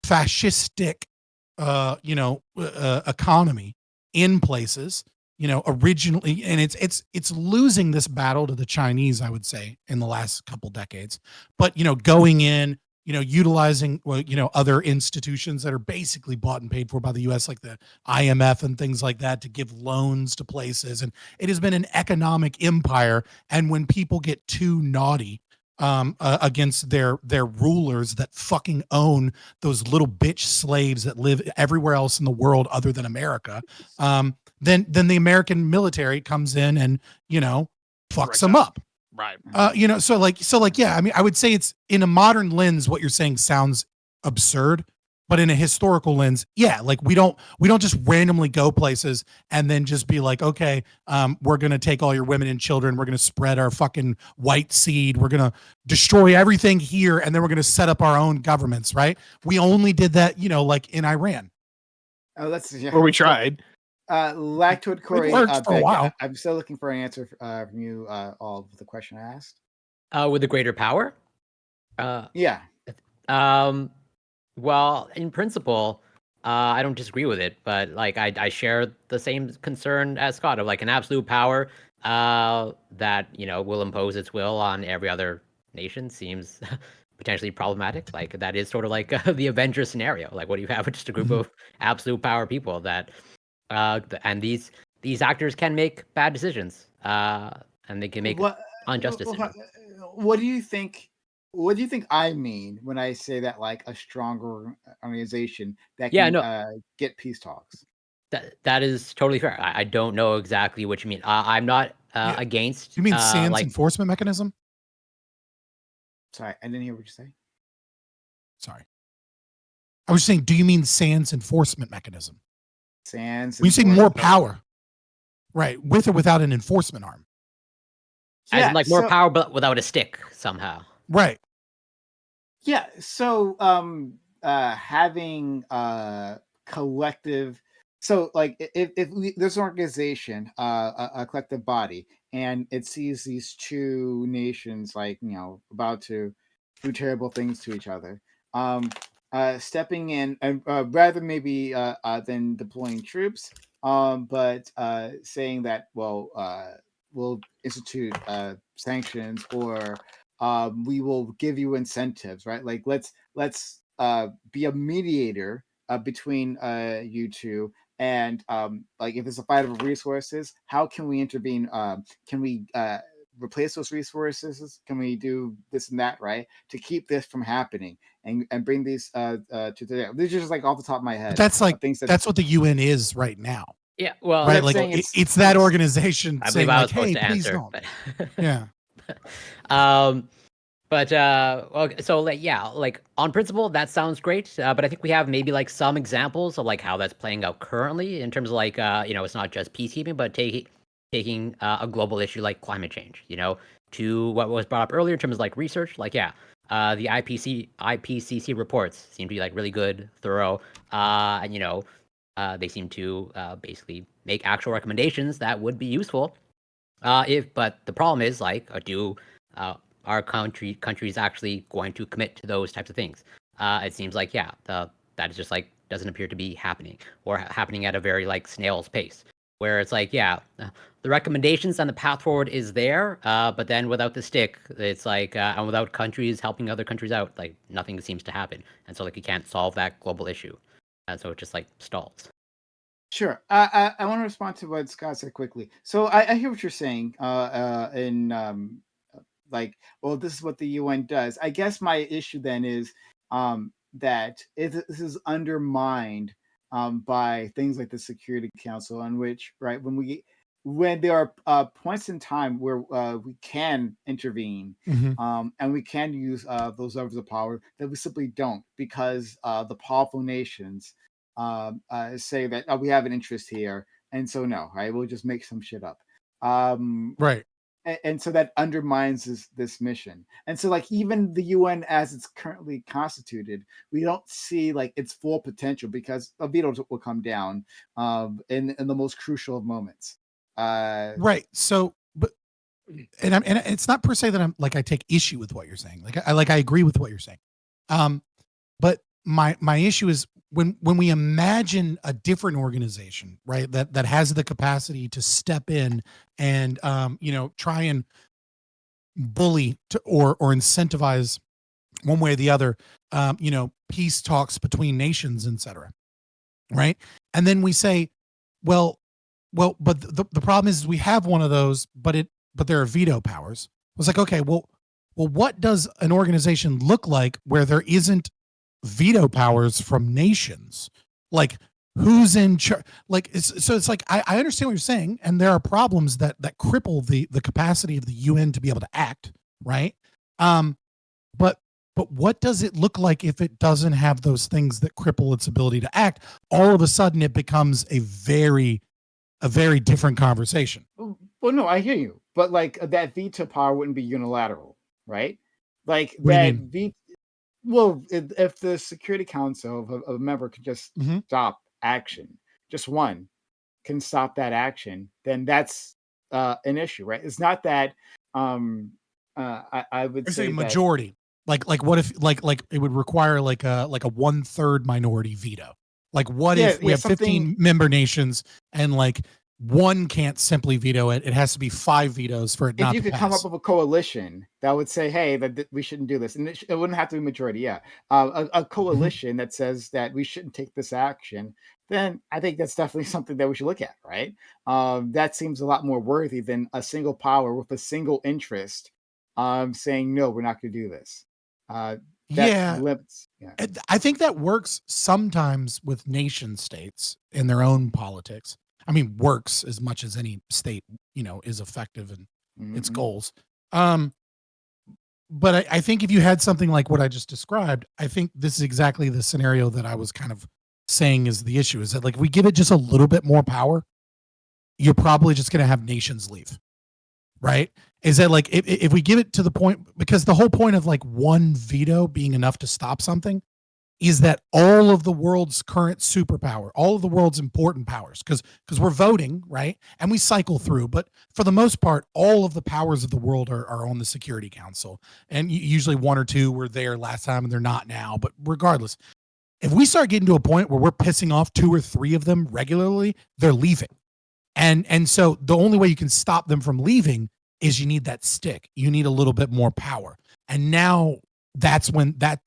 fascistic economy in places, originally, and it's losing this battle to the Chinese, I would say, in the last couple decades. But going in, utilizing other institutions that are basically bought and paid for by the U.S., like the IMF and things like that, to give loans to places, and it has been an economic empire. And when people get too naughty against their rulers that fucking own those little bitch slaves that live everywhere else in the world other than America, then the American military comes in and fucks them up. Right. So yeah, I mean, I would say it's, in a modern lens, what you're saying sounds absurd, but in a historical lens, yeah, like we don't just randomly go places and then just be like, okay, we're going to take all your women and children. We're going to spread our fucking white seed. We're going to destroy everything here. And then we're going to set up our own governments. Right. We only did that, like in Iran. Oh, where we tried. Lactoid Corey, for a while. I'm still looking for an answer from you, all of the question I asked. With the greater power? Yeah. Well, in principle, I don't disagree with it, but like I share the same concern as Scott of like an absolute power that will impose its will on every other nation seems potentially problematic. Like that is sort of like the Avengers scenario. Like, what do you have with just a group of absolute power people that and these actors can make bad decisions, and they can make unjust decisions. What do you think? What do you think I mean when I say that, like, a stronger organization that can get peace talks? That is totally fair. I don't know exactly what you mean. I'm not against. You mean SANS enforcement mechanism? Sorry, I didn't hear what you say. Sorry, I was saying, do you mean SANS enforcement mechanism? SANS. When you say more power, right, with or without an enforcement arm. As in, like, more power, but without a stick somehow. Right. Yeah. So, having collective. So, like, if there's an organization, a collective body, and it sees these two nations, like, about to do terrible things to each other, stepping in, and rather maybe than deploying troops, but saying that, well, we'll institute sanctions, or we will give you incentives, right? Like, let's be a mediator between you two, and like, if there's a fight over resources, how can we intervene? Can we replace those resources? Can we do this and that, right, to keep this from happening, and bring these to the? These are just like off the top of my head. But that's like that's what the UN is right now. Yeah, well, right, like it's that organization. I believe I was supposed to answer, but yeah. But okay, so like on principle, that sounds great. But I think we have maybe like some examples of like how that's playing out currently in terms of like it's not just peacekeeping, but taking a global issue like climate change. To what was brought up earlier in terms of like research, like the IPCC reports seem to be like really good, thorough, and they seem to basically make actual recommendations that would be useful. But the problem is, like, are countries actually going to commit to those types of things? It seems like that is just like doesn't appear to be happening, or happening at a very like snail's pace. Where it's like the recommendations and the path forward is there, but then without the stick, it's like and without countries helping other countries out, like nothing seems to happen, and so like you can't solve that global issue, and so it just like stalls. Sure. I want to respond to what Scott said quickly. So I hear what you're saying. Like, well, this is what the UN does. I guess my issue then is that this is undermined by things like the Security Council, on which, right, when there are points in time where we can intervene, and we can use those levers of power, that we simply don't, because the powerful nations say that we have an interest here, and so no, right, we'll just make some shit up, right, and so that undermines this mission. And so, like, even the UN as it's currently constituted, we don't see like its full potential, because a veto will come down in the most crucial of moments. Right. So, but and it's not per se that I'm like I take issue with what you're saying. Like I agree with what you're saying. But my issue is when we imagine a different organization, right, that has the capacity to step in and try and bully or incentivize one way or the other, peace talks between nations, etc. Right, and then we say, well, but the problem is we have one of those, but there are veto powers. It's like, okay, well, what does an organization look like where there isn't veto powers from nations? Like, who's in charge? Like, it's like I understand what you're saying, and there are problems that cripple the capacity of the UN to be able to act, right? But what does it look like if it doesn't have those things that cripple its ability to act? All of a sudden, it becomes a very different conversation. Well, no, I hear you, but like that veto power wouldn't be unilateral, right? Like What do you that mean? veto. Well, if the Security Council of a member could just stop action, just one can stop that action, then that's an issue, right? It's not that I would say majority. Like what if like it would require like a 1/3 minority veto? Like what if we have 15 member nations and like one can't simply veto it? It has to be 5 vetoes for it not to pass. If you could come up with a coalition that would say, hey, that we shouldn't do this, and it wouldn't have to be majority, yeah. A coalition that says that we shouldn't take this action, then I think that's definitely something that we should look at, right? That seems a lot more worthy than a single power with a single interest saying, no, we're not going to do this. Limits, I think that works sometimes with nation states in their own politics. I mean, works as much as any state, is effective in its goals. But I think if you had something like what I just described, I think this is exactly the scenario that I was kind of saying is the issue, is that like if we give it just a little bit more power, you're probably just going to have nations leave. Right? Is that like if we give it to the point, because the whole point of like one veto being enough to stop something is that all of the world's current superpower, all of the world's important powers, because we're voting, right? And we cycle through, but for the most part, all of the powers of the world are on the Security Council. And usually 1 or 2 were there last time and they're not now. But regardless, if we start getting to a point where we're pissing off 2 or 3 of them regularly, they're leaving. And so the only way you can stop them from leaving is you need that stick. You need a little bit more power. And now that's when that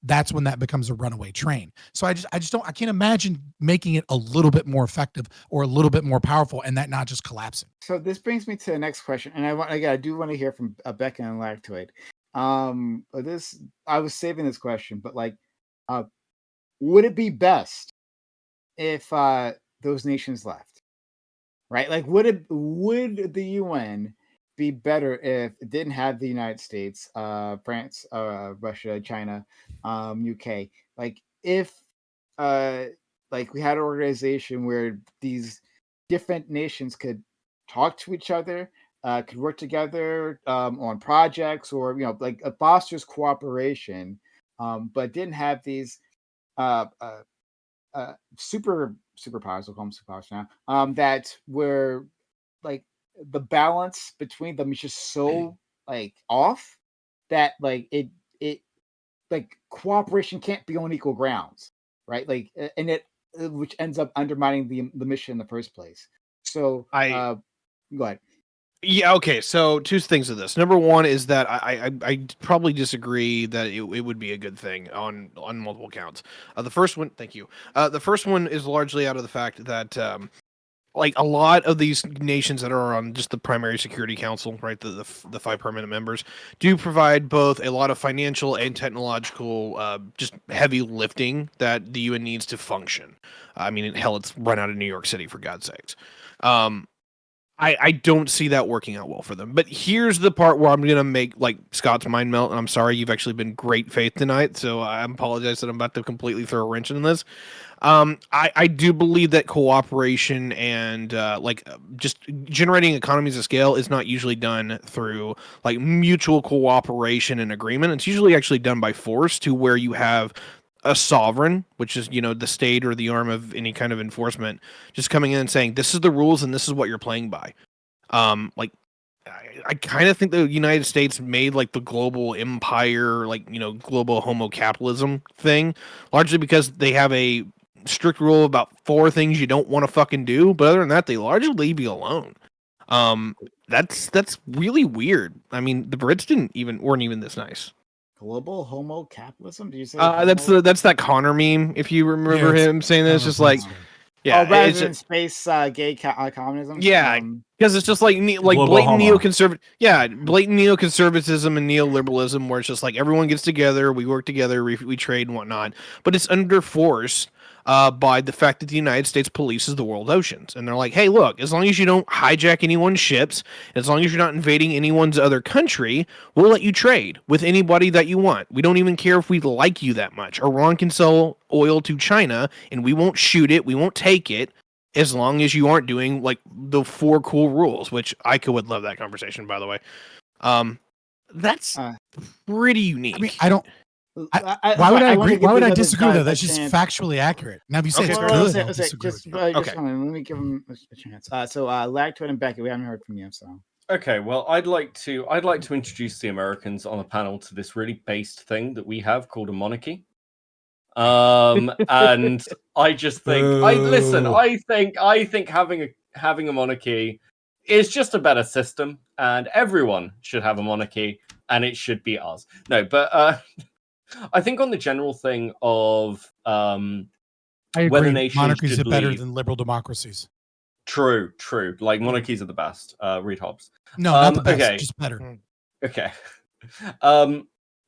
becomes a runaway train. So I can't imagine making it a little bit more effective or a little bit more powerful and that not just collapsing. So this brings me to the next question. And I do want to hear from Becca and Lactoid. I was saving this question, but like, would it be best if those nations left? Right? Like, would the UN be better if it didn't have the United States, France, Russia, China, UK? Like, if like we had an organization where these different nations could talk to each other, could work together on projects, or like fosters cooperation, but didn't have these superpowers, we'll call them superpowers now, that were like the balance between them is just so like off that like it like cooperation can't be on equal grounds, right? Like, and it which ends up undermining the mission in the first place. So go ahead. Yeah, okay. So 2 things of this. Number 1 is that I probably disagree that it would be a good thing on multiple counts. The first one, thank you. The first one is largely out of the fact that like a lot of these nations that are on just the primary Security Council, right, the 5 permanent members, do provide both a lot of financial and technological just heavy lifting that the UN needs to function. I mean, hell, it's run out of New York City, for God's sakes. I don't see that working out well for them. But here's the part where I'm going to make like Scott's mind melt. And I'm sorry, you've actually been great faith tonight. So I apologize that I'm about to completely throw a wrench in this. I do believe that cooperation and just generating economies of scale is not usually done through like mutual cooperation and agreement. It's usually actually done by force, to where you have a sovereign, which is, the state or the arm of any kind of enforcement, just coming in and saying, this is the rules and this is what you're playing by. I kind of think the United States made like the global empire, like, global homo capitalism thing, largely because they have a strict rule about 4 things you don't want to fucking do, but other than that, they largely leave you alone. That's really weird. I mean, the Brits weren't even this nice. Global homo capitalism? Do you say that's that Connor meme? If you remember him saying that, it's just like, yeah, rather than space gay communism. Yeah, because it's just like blatant neoconservative. Yeah, blatant neoconservatism and neoliberalism, where it's just like everyone gets together, we work together, we trade and whatnot. But it's under force by the fact that the United States polices the world oceans, and they're like, hey, look, as long as you don't hijack anyone's ships, as long as you're not invading anyone's other country, we'll let you trade with anybody that you want. We don't even care if we like you that much. Iran can sell oil to China, and we won't shoot it, we won't take it, as long as you aren't doing like the 4 cool rules, which I would love that conversation, by the way. That's pretty unique. I mean, I don't. Why would I agree? Why would I disagree with that? That's just factually accurate. Now, if you say it's good, let me give him a chance. So, Lactoid and Becky, we haven't heard from you. So, okay, well, I'd like to introduce the Americans on a panel to this really based thing that we have called a monarchy. And I just think, I think having a monarchy is just a better system, and everyone should have a monarchy, and it should be ours. No, but I think on the general thing of I agree. whether nations monarchies should are better leave. than liberal democracies. True. Like monarchies are the best. Read Hobbes. No, not the best, just better. Okay.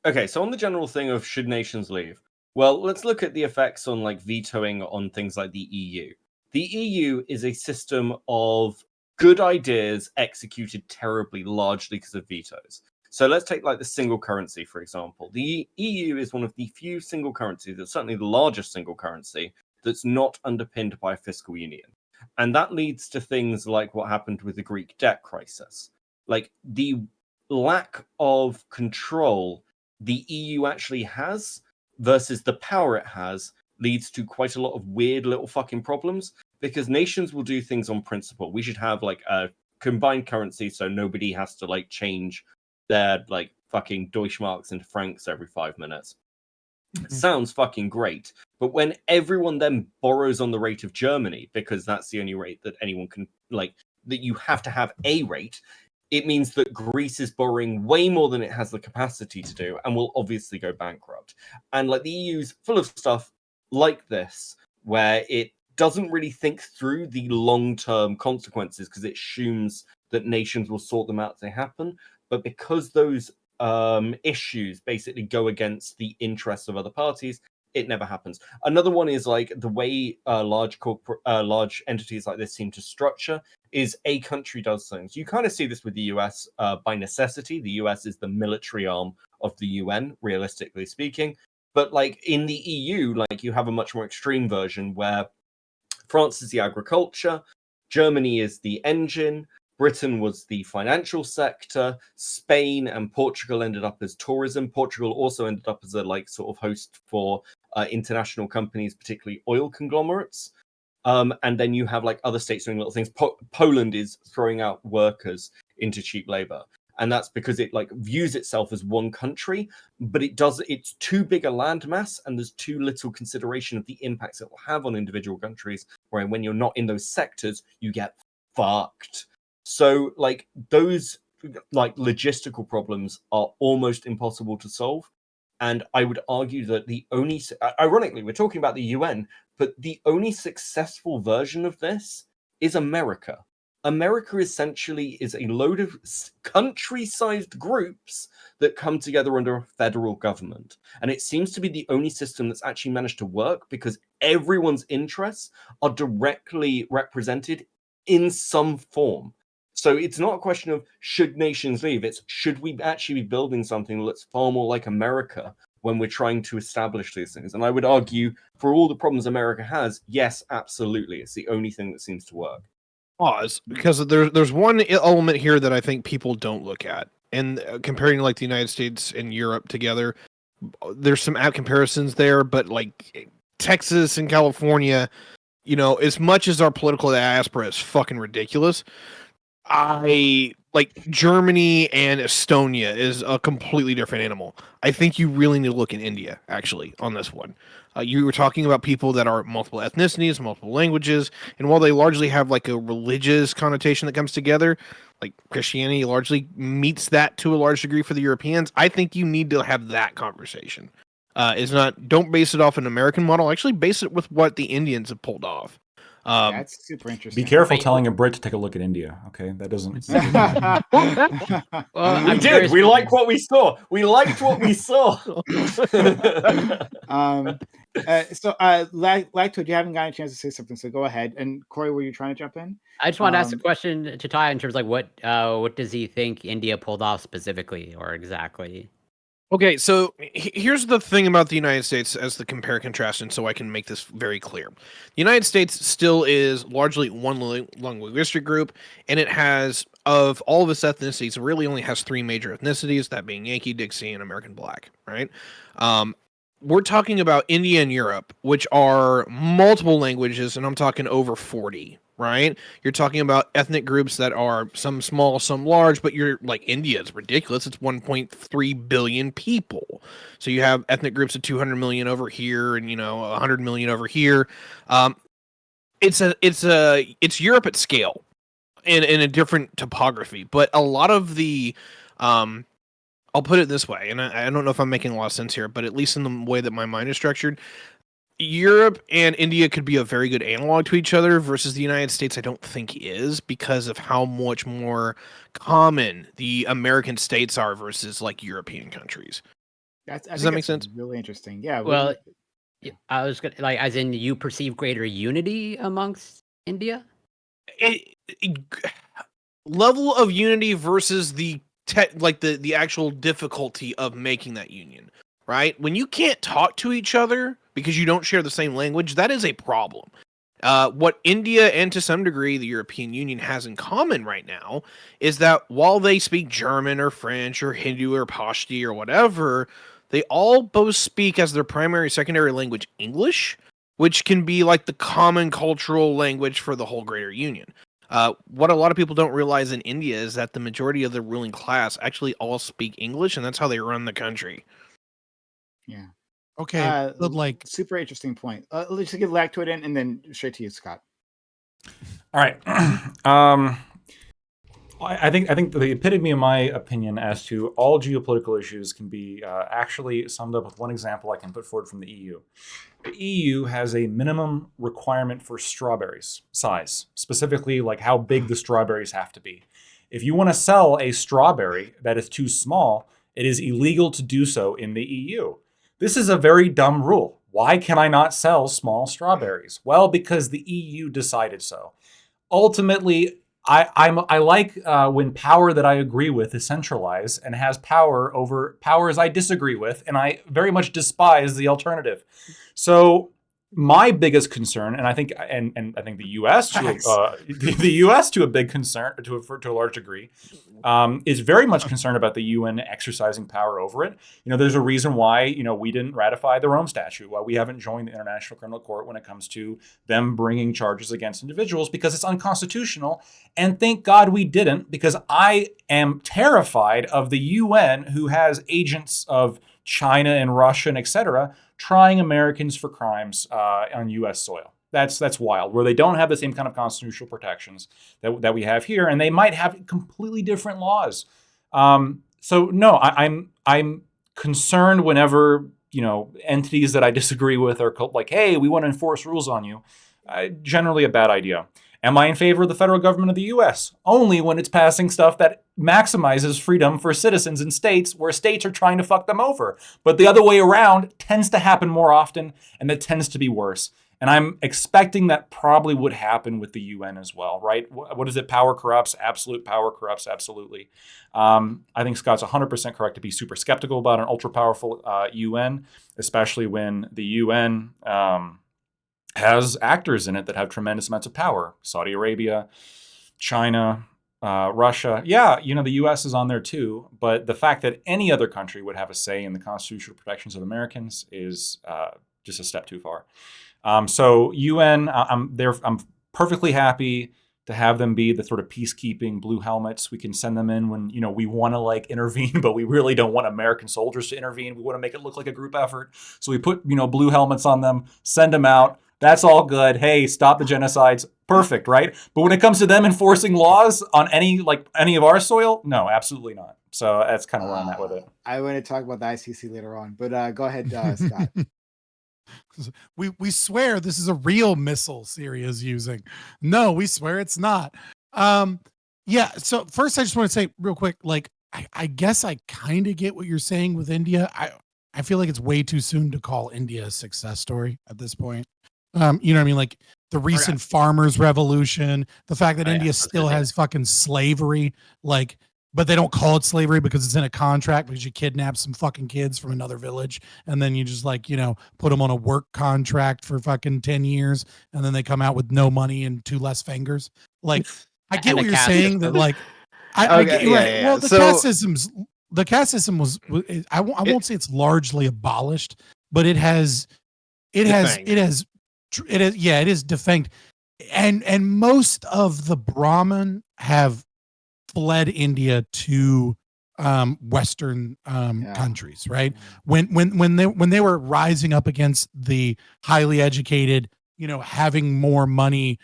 Okay, so on the general thing of should nations leave, well, let's look at the effects on like vetoing on things like the EU. The EU is a system of good ideas executed terribly, largely because of vetoes. So let's take like the single currency, for example. The EU is one of the few single currencies, it's certainly the largest single currency, that's not underpinned by a fiscal union. And that leads to things like what happened with the Greek debt crisis. Like the lack of control the EU actually has versus the power it has leads to quite a lot of weird little fucking problems, because nations will do things on principle. We should have like a combined currency so nobody has to like change their like fucking Deutschmarks into francs every 5 minutes. Sounds fucking great, but when everyone then borrows on the rate of Germany, because that's the only rate that anyone can like, that you have to have a rate, it means that Greece is borrowing way more than it has the capacity to do and will obviously go bankrupt. And like the EU's full of stuff like this, where it doesn't really think through the long-term consequences because it assumes that nations will sort them out as they happen. But because those issues basically go against the interests of other parties, it never happens. Another one is like the way large entities like this seem to structure is a country does things. You kind of see this with the US by necessity. The US is the military arm of the UN, realistically speaking. But like in the EU, like you have a much more extreme version where France is the agriculture, Germany is the engine, Britain was the financial sector, Spain and Portugal ended up as tourism. Portugal also ended up as a like sort of host for international companies, particularly oil conglomerates. And then you have like other states doing little things. Poland is throwing out workers into cheap labor. And that's because it like views itself as one country, but it's too big a landmass and there's too little consideration of the impacts it will have on individual countries, where when you're not in those sectors, you get fucked. So like those like logistical problems are almost impossible to solve. And I would argue that the only, ironically, we're talking about the UN, but the only successful version of this is America. America essentially is a load of country-sized groups that come together under a federal government. And it seems to be the only system that's actually managed to work because everyone's interests are directly represented in some form. So it's not a question of should nations leave, it's should we actually be building something that's far more like America when we're trying to establish these things. And I would argue for all the problems America has, yes, absolutely. It's the only thing that seems to work. Pause, because there's one element here that I think people don't look at. And comparing like the United States and Europe together, there's some apt comparisons there, but like Texas and California, you know, as much as our political diaspora is fucking ridiculous, I like Germany and Estonia is a completely different animal. I think you really need to look in India, actually, on this one. You were talking about people that are multiple ethnicities, multiple languages, and while they largely have like a religious connotation that comes together, like Christianity largely meets that to a large degree for the Europeans, I think you need to have that conversation. Don't base it off an American model, actually base it with what the Indians have pulled off. That's super interesting. Be careful telling a Brit to take a look at India. Okay, that doesn't. Well, We did. We liked what we saw. We liked what we saw. Lacto, you haven't gotten a chance to say something, so go ahead. And Corey, were you trying to jump in? I just want to ask a question to Ty in terms of like what does he think India pulled off specifically or exactly? Okay, so here's the thing about the United States as the compare contrast, and so I can make this very clear. The United States still is largely one linguistic group, and it has, of all of its ethnicities, it really only has 3 major ethnicities, that being Yankee, Dixie, and American Black, right? We're talking about India and Europe, which are multiple languages, and I'm talking over 40, right? You're talking about ethnic groups that are some small, some large, but you're like India, it's ridiculous. It's 1.3 billion people. So you have ethnic groups of 200 million over here and, 100 million over here. It's Europe at scale in a different topography, but a lot of the, I'll put it this way, and I don't know if I'm making a lot of sense here, but at least in the way that my mind is structured, Europe and India could be a very good analog to each other versus the United States I don't think is because of how much more common the American states are versus like European countries. Does that make sense? Really interesting. Yeah. Well, I was gonna like, as in you perceive greater unity amongst India? Level of unity versus the actual difficulty of making that union, right? When you can't talk to each other because you don't share the same language, that is a problem. What India and to some degree the European Union has in common right now is that while they speak German or French or Hindu or Pashto or whatever, they all both speak as their primary secondary language English, which can be like the common cultural language for the whole greater union. What a lot of people don't realize in India is that the majority of the ruling class actually all speak English, and that's how they run the country. Yeah. Okay. But super interesting point. Let's get Lactoid in, and then straight to you, Scott. All right. I think the epitome of my opinion as to all geopolitical issues can be actually summed up with one example I can put forward from the EU. The EU has a minimum requirement for strawberries size, specifically like how big the strawberries have to be. If you want to sell a strawberry that is too small, it is illegal to do so in the EU. This is a very dumb rule. Why can I not sell small strawberries? Well, because the EU decided so. Ultimately, I like when power that I agree with is centralized and has power over powers I disagree with, and I very much despise the alternative. So my biggest concern, and I think the U.S. the U.S. to a big concern to a large degree, is very much concerned about the UN exercising power over it. There's a reason why we didn't ratify the Rome Statute, why we haven't joined the International Criminal Court when it comes to them bringing charges against individuals, because it's unconstitutional. And thank God we didn't, because I am terrified of the UN, who has agents of China and Russia and etc. trying Americans for crimes on U.S. soil. That's wild, where they don't have the same kind of constitutional protections that we have here, and they might have completely different laws. So no, I'm concerned whenever entities that I disagree with are like, hey, we want to enforce rules on you. Generally a bad idea. Am I in favor of the federal government of the U.S.? Only when it's passing stuff that maximizes freedom for citizens in states where states are trying to fuck them over. But the other way around tends to happen more often, and that tends to be worse. And I'm expecting that probably would happen with the UN as well, right? What is it? Power corrupts. Absolute power corrupts. Absolutely. I think Scott's 100% correct to be super skeptical about an ultra-powerful UN, especially when the UN has actors in it that have tremendous amounts of power. Saudi Arabia, China, Russia. Yeah, the U.S. is on there too. But the fact that any other country would have a say in the constitutional protections of Americans is just a step too far. So UN, I'm perfectly happy to have them be the sort of peacekeeping blue helmets. We can send them in when, we want to like intervene, but we really don't want American soldiers to intervene. We want to make it look like a group effort. So we put, blue helmets on them, send them out. That's all good. Hey, stop the genocides. Perfect, right? But when it comes to them enforcing laws on any of our soil, no, absolutely not. So that's kind of where I'm at with it. I want to talk about the ICC later on, but go ahead, Scott. We swear this is a real missile Syria is using. No, we swear it's not. Yeah. So first, I just want to say real quick, like I guess I kind of get what you're saying with India. I feel like it's way too soon to call India a success story at this point. You know what I mean? Like the recent farmers' revolution, the fact that India still has fucking slavery, like. But they don't call it slavery because it's in a contract, because you kidnap some fucking kids from another village and then you just put them on a work contract for fucking 10 years and then they come out with no money and 2 less fingers. Like, I get what you're saying that like, I get, right. Well, the caste system was, I won't say it's largely abolished, but it is defanged. And most of the Brahmin have fled India to Western countries, right? When they were rising up against the highly educated, having more money,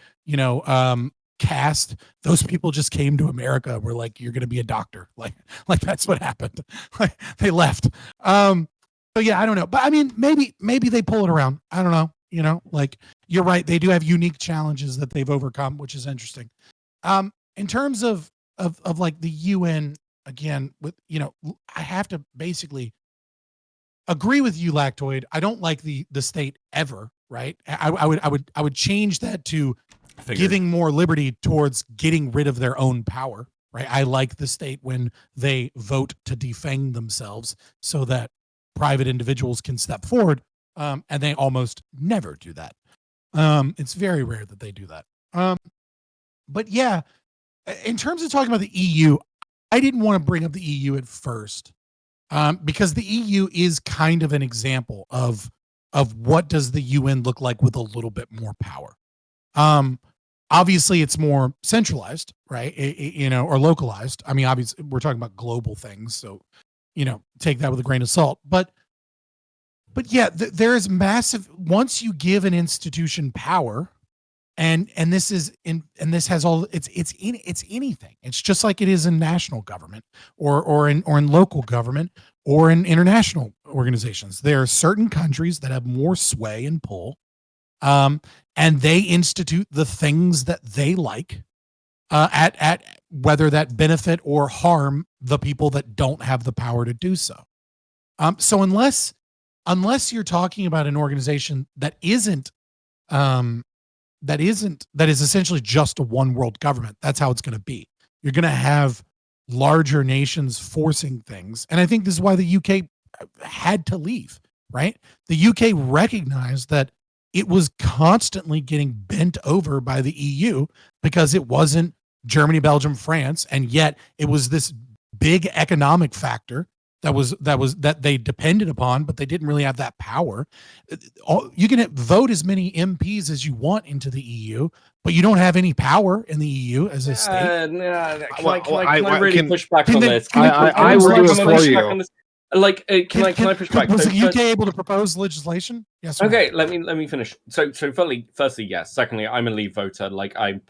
caste, those people just came to America. We're like, you're going to be a doctor, like that's what happened. Like they left. So yeah, I don't know, but I mean, maybe they pull it around. I don't know. Like you're right, they do have unique challenges that they've overcome, which is interesting. In terms of like the UN, again, with I have to basically agree with you, Lactoid. I don't like the state ever, right? I would change that to giving more liberty towards getting rid of their own power, right? I like the state when they vote to defang themselves so that private individuals can step forward, and they almost never do that. It's very rare that they do that. But yeah, in terms of talking about the EU, I didn't want to bring up the EU at first, because the EU is kind of an example of what does the UN look like with a little bit more power. Obviously, it's more centralized, right? Or localized. I mean, obviously, we're talking about global things, so take that with a grain of salt. But yeah, there is massive. Once you give an institution power. And this has all it's anything. It's just like it is in national government or in local government or in international organizations. There are certain countries that have more sway and pull, and they institute the things that they like, at whether that benefit or harm the people that don't have the power to do so. So unless you're talking about an organization that is essentially just a one world government, that's how it's going to be. You're going to have larger nations forcing things. And I think this is why the UK had to leave, right? The UK recognized that it was constantly getting bent over by the EU because it wasn't Germany, Belgium, France. And yet it was this big economic factor that they depended upon, but they didn't really have that power. You can vote as many MPs as you want into the EU, but you don't have any power in the EU as a state. Can I really push back on this? I will do it for you. Can I push back? Was the UK able to propose legislation? Yes. Okay, let me finish. So firstly, yes. Secondly, I'm a Leave voter. Like I'm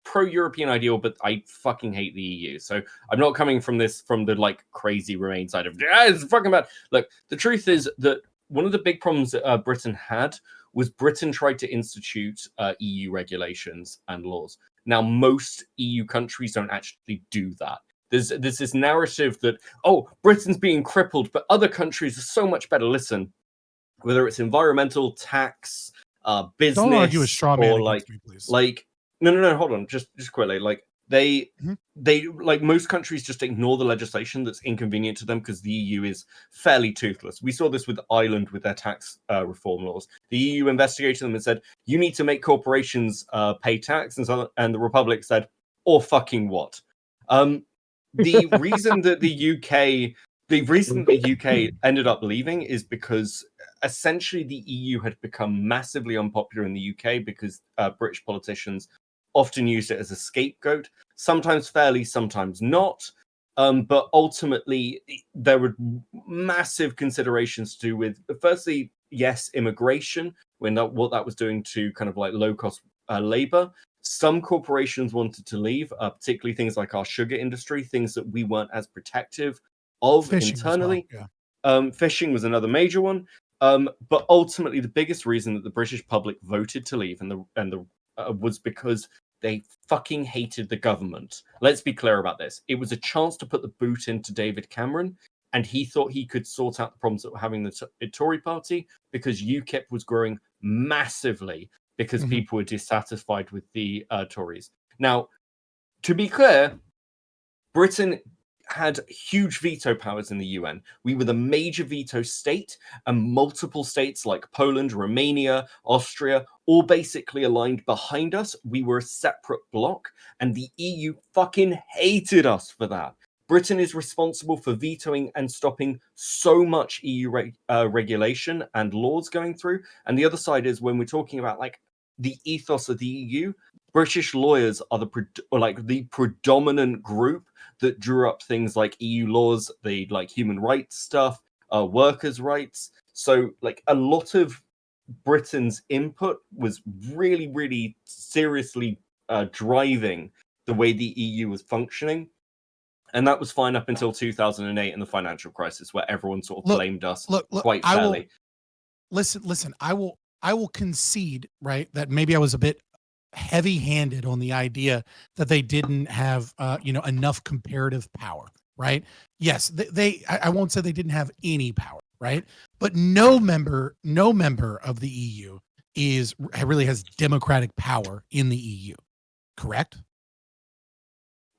pro-European ideal, but I fucking hate the EU. So I'm not coming from the crazy Remain side of it's fucking bad. Look, the truth is that one of the big problems that Britain had was Britain tried to institute EU regulations and laws. Now, most EU countries don't actually do that. There's this narrative that, Britain's being crippled, but other countries are so much better. Listen, whether it's environmental, tax, business, don't argue a straw man against me, please. No, hold on, just quickly. They most countries just ignore the legislation that's inconvenient to them because the EU is fairly toothless. We saw this with Ireland with their tax reform laws. The EU investigated them and said, you need to make corporations pay tax, and the Republic said, or fucking what? The reason that the UK ended up leaving is because essentially the EU had become massively unpopular in the UK because British politicians often used it as a scapegoat, sometimes fairly, sometimes not. But ultimately, there were massive considerations to do with, firstly, yes, immigration, what that was doing to kind of like low-cost labor. Some corporations wanted to leave, particularly things like our sugar industry, things that we weren't as protective of Fishing internally. as well, yeah. Fishing was another major one. But ultimately, the biggest reason that the British public voted to leave was because they fucking hated the government. Let's be clear about this. It was a chance to put the boot into David Cameron, and he thought he could sort out the problems that were having the Tory party, because UKIP was growing massively because people were dissatisfied with the Tories. Now, to be clear, Britain had huge veto powers in the UN. We were the major veto state, and multiple states like Poland, Romania, Austria, all basically aligned behind us. We were a separate bloc, and the EU fucking hated us for that. Britain is responsible for vetoing and stopping so much EU regulation and laws going through. And the other side is, when we're talking about like the ethos of the EU, British lawyers are the predominant group that drew up things like EU laws, the like human rights stuff, workers' rights. So like a lot of Britain's input was really, really seriously driving the way the EU was functioning. And that was fine up until 2008 and the financial crisis, where everyone sort of blamed us quite fairly. Listen, I will concede, right, that maybe I was a bit heavy-handed on the idea that they didn't have enough comparative power, right? Yes, I won't say they didn't have any power, right? But no member of the EU really has democratic power in the EU, correct?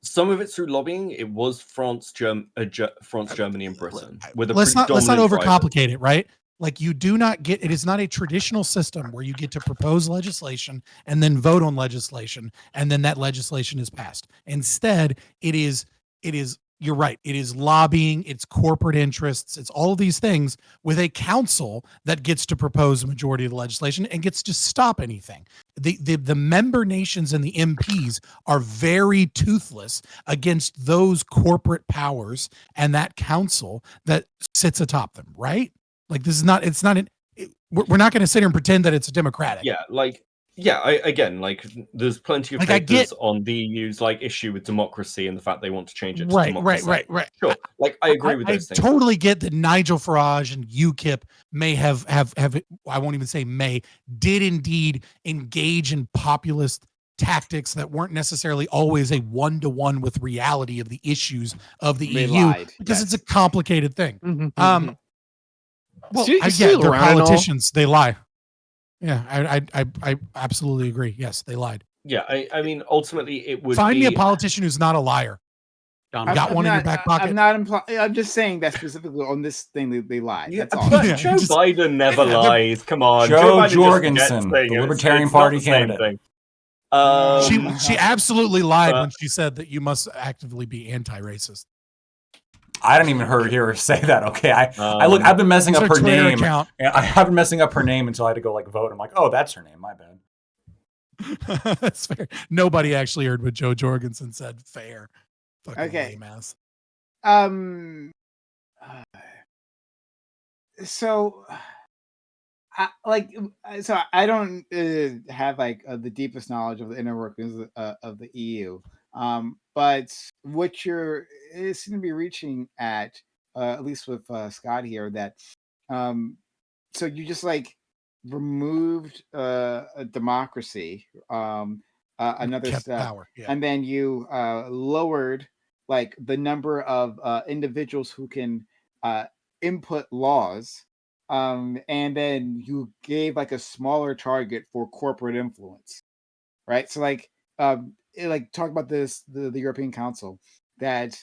Some of it's through lobbying. It was France, Germany, and Britain. Let's not overcomplicate it, right? Like, you do not get, it is not a traditional system where you get to propose legislation and then vote on legislation and then that legislation is passed. Instead, it is, you're right. It is lobbying, it's corporate interests, it's all of these things with a council that gets to propose a majority of the legislation and gets to stop anything. The member nations and the MPs are very toothless against those corporate powers and that council that sits atop them, right? Like, this is not, we're not going to sit here and pretend that it's democratic. Again, there's plenty of papers on the EU's issue with democracy and the fact they want to change it to democracy. Right. Sure. I agree with those things. I totally get that Nigel Farage and UKIP may have, I won't even say may, did indeed engage in populist tactics that weren't necessarily always a one-to-one with reality of the issues of the EU, because it's a complicated thing. Well, I get they're politicians. They lie. Yeah, I absolutely agree. Yes, they lied. Yeah, I mean, ultimately, it would find me a politician who's not a liar. Got one in your back pocket. I'm just saying that specifically on this thing they lied. That's all. Joe Biden never lies. Come on, Joe Jorgensen, the Libertarian Party candidate. She absolutely lied when she said that you must actively be anti-racist. I didn't even hear her say that. Okay, I've been messing up her name. Account. I have been messing up her name until I had to go vote. I'm like, oh, that's her name. My bad. That's fair. Nobody actually heard what Joe Jorgensen said. Fair. Fucking lame ass. So I don't have the deepest knowledge of the inner workings of the EU. But what it seems to be reaching at least with Scott here, that so you just removed a democracy, another step, power, and then you lowered the number of individuals who can input laws, and then you gave a smaller target for corporate influence, right? So talk about this, the European Council, that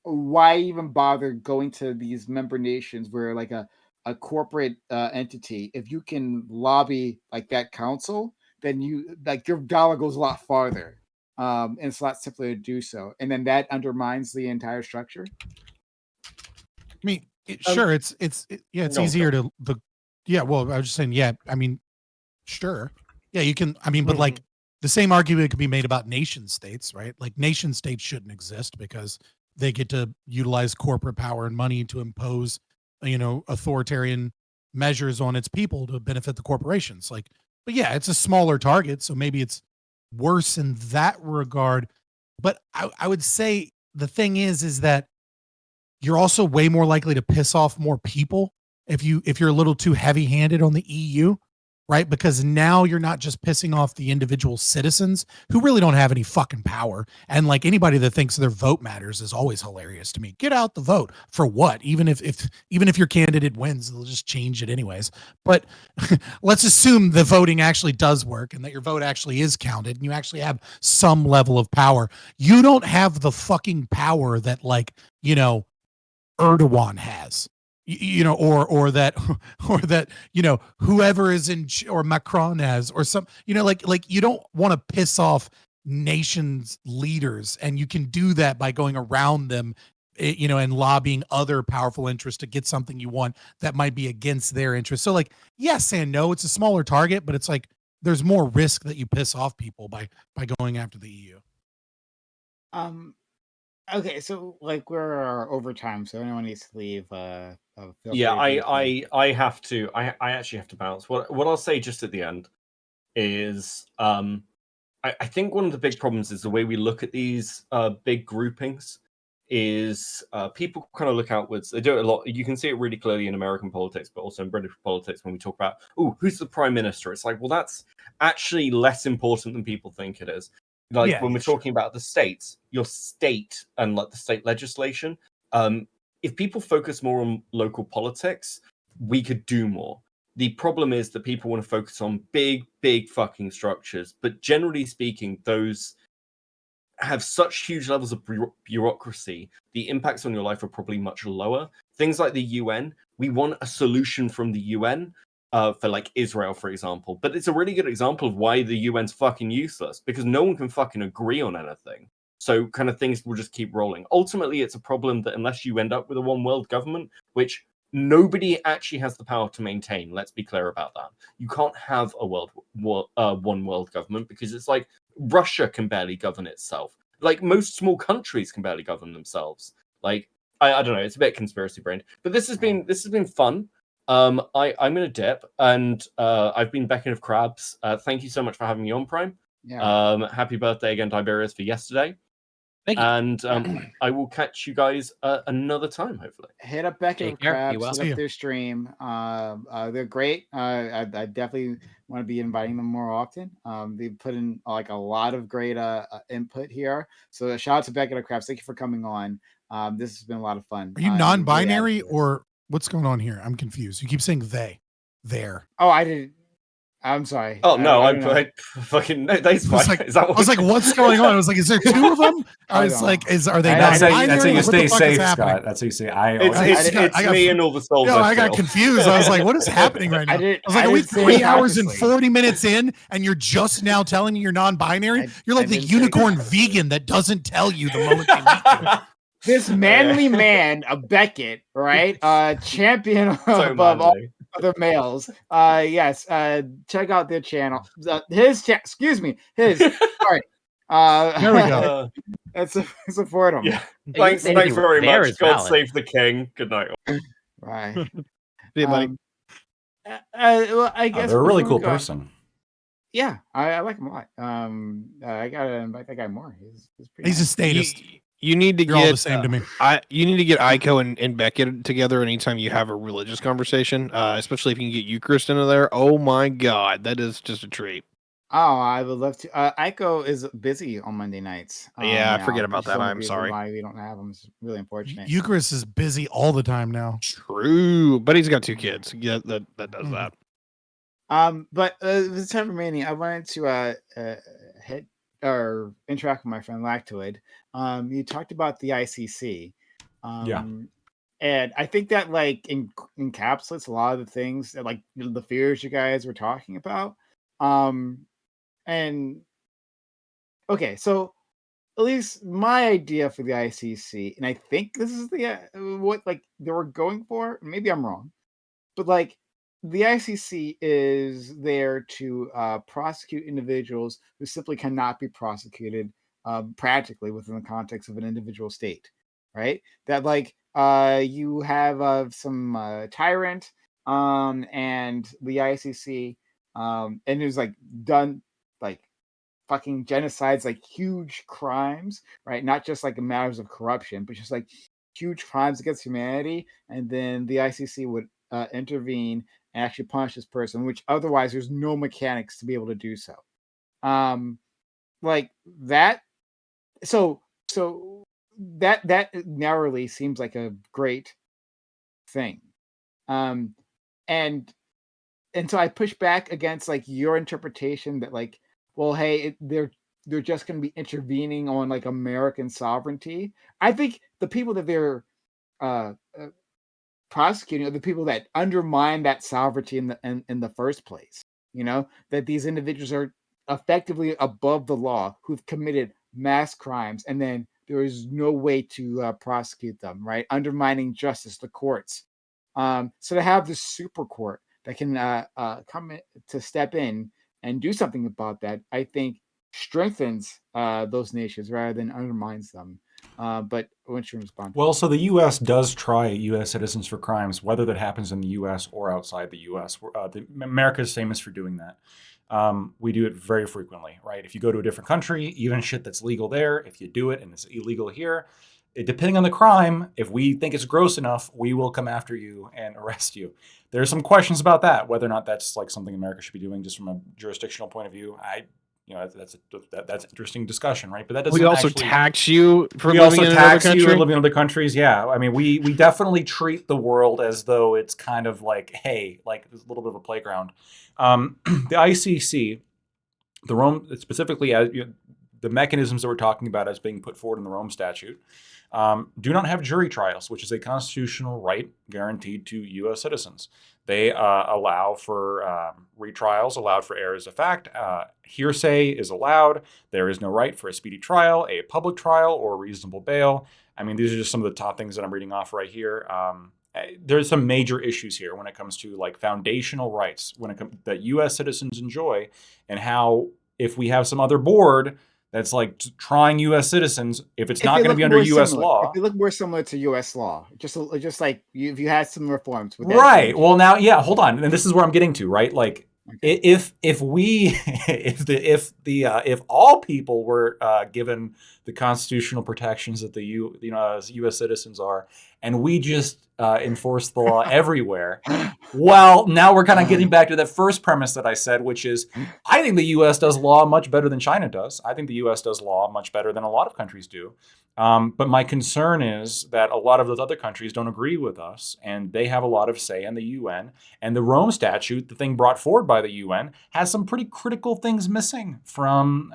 why even bother going to these member nations where a corporate entity, if you can lobby that council, then you your dollar goes a lot farther, and it's a lot simpler to do so, and then that undermines the entire structure. I mean, sure, it's easier to well, I was just saying, I mean, sure, yeah, you can, I mean, but the same argument could be made about nation states, right? Like nation states shouldn't exist because they get to utilize corporate power and money to impose, authoritarian measures on its people to benefit the corporations. Like, but yeah, it's a smaller target, so maybe it's worse in that regard. But I would say the thing is that you're also way more likely to piss off more people if you're a little too heavy-handed on the EU, right? Because now you're not just pissing off the individual citizens who really don't have any fucking power. And like anybody that thinks their vote matters is always hilarious to me. Get out the vote for what? Even if your candidate wins, they'll just change it anyways. But let's assume the voting actually does work and that your vote actually is counted and you actually have some level of power. You don't have the fucking power that Erdogan has. Or that whoever is or Macron has, or some, like you don't want to piss off nations leaders, and you can do that by going around them, and lobbying other powerful interests to get something you want that might be against their interests. So like, yes and no, it's a smaller target, but it's like there's more risk that you piss off people by going after the EU. Okay, so like we're over time, so anyone needs to leave. Yeah, I have to. I actually have to bounce. What I'll say just at the end is, I think one of the big problems is the way we look at these big groupings. Is people kind of look outwards. They do it a lot. You can see it really clearly in American politics, but also in British politics when we talk about, who's the prime minister? It's like, well, that's actually less important than people think it is. Like when we're talking about the states, your state and like the state legislation, if people focus more on local politics, we could do more. The problem is that people want to focus on big fucking structures, but generally speaking, those have such huge levels of bureaucracy. The impacts on your life are probably much lower. Things like the UN, we want a solution from the UN. For like Israel, for example. But it's a really good example of why the UN's fucking useless, because no one can fucking agree on anything. So kind of things will just keep rolling. Ultimately, it's a problem that unless you end up with a one world government, which nobody actually has the power to maintain, let's be clear about that. You can't have a one world government because it's like Russia can barely govern itself. Like most small countries can barely govern themselves. Like, I don't know, it's a bit conspiracy brained. But this has been fun. I'm gonna dip, and I've been Beckett of Crabs. Thank you so much for having me on, Prime. Yeah. Happy birthday again, Tiberius, for yesterday. Thank you. And I will catch you guys another time, hopefully. Hit up Beckett of Crabs. Hit up their stream. They're great. I definitely want to be inviting them more often. They put in like a lot of great input here. So shout out to Beckett of Crabs. Thank you for coming on. This has been a lot of fun. Are you non-binary or? What's going on here? I'm confused. You keep saying there. Oh, I didn't. I'm sorry. Oh no, I fucking no, that's fine. I was like, what's going on? I was like, is there two of them? I was like, are they not? That's how you stay safe, Scott. That's how you say. It's me and all the souls. I got confused. I was like, what is happening right now? I was like, are we 3 hours and 40 minutes in, and you're just now telling me you're non-binary? You're like the unicorn vegan that doesn't tell you the moment they meet you. This manly man, a Beckett, right? Champion above all other males. Yes. Check out their channel. Excuse me. His. Sorry. There we go. Support him. Yeah. Thanks very much. God save the king. Good night. Bye. See you, buddy. Well, I guess they're a really cool person. Yeah, I like him a lot. I gotta invite that guy more. He's a statist. You need to You're all the same to me. You need to get Aiko and Beckett together anytime you have a religious conversation, especially if you can get Eucharist into there. Oh my God, that is just a treat. Oh, I would love to. Aiko is busy on Monday nights. Yeah, I forget about that. I'm sorry. Why we don't have him is really unfortunate. Eucharist is busy all the time now. True, but he's got 2 kids. Yeah, that does that. But with the time remaining, I wanted to hit or interact with my friend Lactoid. You talked about the ICC. And I think that like encapsulates a lot of the things that like the fears you guys were talking about. And okay, so at least my idea for the ICC, and I think this is the what like they were going for. Maybe I'm wrong, but like the ICC is there to prosecute individuals who simply cannot be prosecuted practically within the context of an individual state, right? That like you have some tyrant and the ICC and it was like done like fucking genocides, like huge crimes, right? Not just like matters of corruption, but just like huge crimes against humanity. And then the ICC would intervene and actually punish this person, which otherwise there's no mechanics to be able to do so. Like that. So that narrowly seems like a great thing. And so I push back against like your interpretation that like, well, hey, they're just going to be intervening on like American sovereignty. I think the people that they're uh, prosecuting are the people that undermine that sovereignty in the first place. You know, that these individuals are effectively above the law, who've committed mass crimes, and then there is no way to prosecute them, right? Undermining justice, the courts. So to have this super court that can come in, to step in and do something about that, I think strengthens those nations rather than undermines them. But I want you to respond. Well, so the U.S. does try U.S. citizens for crimes, whether that happens in the U.S. or outside the U.S. America is famous for doing that. We do it very frequently, right? If you go to a different country, even shit that's legal there, if you do it and it's illegal here, depending on the crime, if we think it's gross enough, we will come after you and arrest you. There's some questions about that, whether or not that's like something America should be doing just from a jurisdictional point of view. That's an interesting discussion, right? But that doesn't. We also tax you for we living also in tax another you country. for living in other countries. Yeah, I mean, we definitely treat the world as though it's kind of like, hey, like a little bit of a playground. The ICC, the Rome, specifically as the mechanisms that we're talking about as being put forward in the Rome Statute, do not have jury trials, which is a constitutional right guaranteed to U.S. citizens. They allow for retrials, allowed for errors of fact. Hearsay is allowed. There is no right for a speedy trial, a public trial, or reasonable bail. I mean, these are just some of the top things that I'm reading off right here. There's some major issues here when it comes to like foundational rights that U.S. citizens enjoy, and how if we have some other board that's like trying U.S. citizens, if it's not going to be under U.S. law. If they look more similar to U.S. law, just like if you had some reforms. Right. Well, now, yeah, hold on. And this is where I'm getting to, right? Like, okay. if all people were given the constitutional protections that as U.S. citizens are, and we just enforce the law everywhere, well, now we're kind of getting back to that first premise that I said, which is I think the U.S. does law much better than China does. I think the U.S. does law much better than a lot of countries do. But my concern is that a lot of those other countries don't agree with us, and they have a lot of say in the UN. And the Rome Statute, the thing brought forward by the UN, has some pretty critical things missing from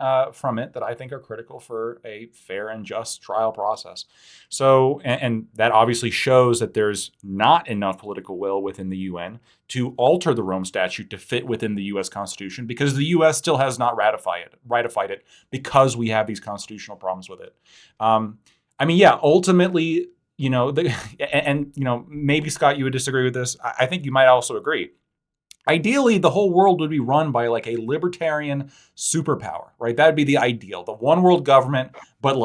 it that I think are critical for a fair and just trial process. So, and that obviously shows that there's not enough political will within the UN to alter the Rome Statute to fit within the U.S. Constitution, because the U.S. still has not ratified it because we have these constitutional problems with it. I mean, yeah, ultimately, maybe Scott, you would disagree with this. I think you might also agree. Ideally, the whole world would be run by like a libertarian superpower, right? That'd be the ideal, the one world government, but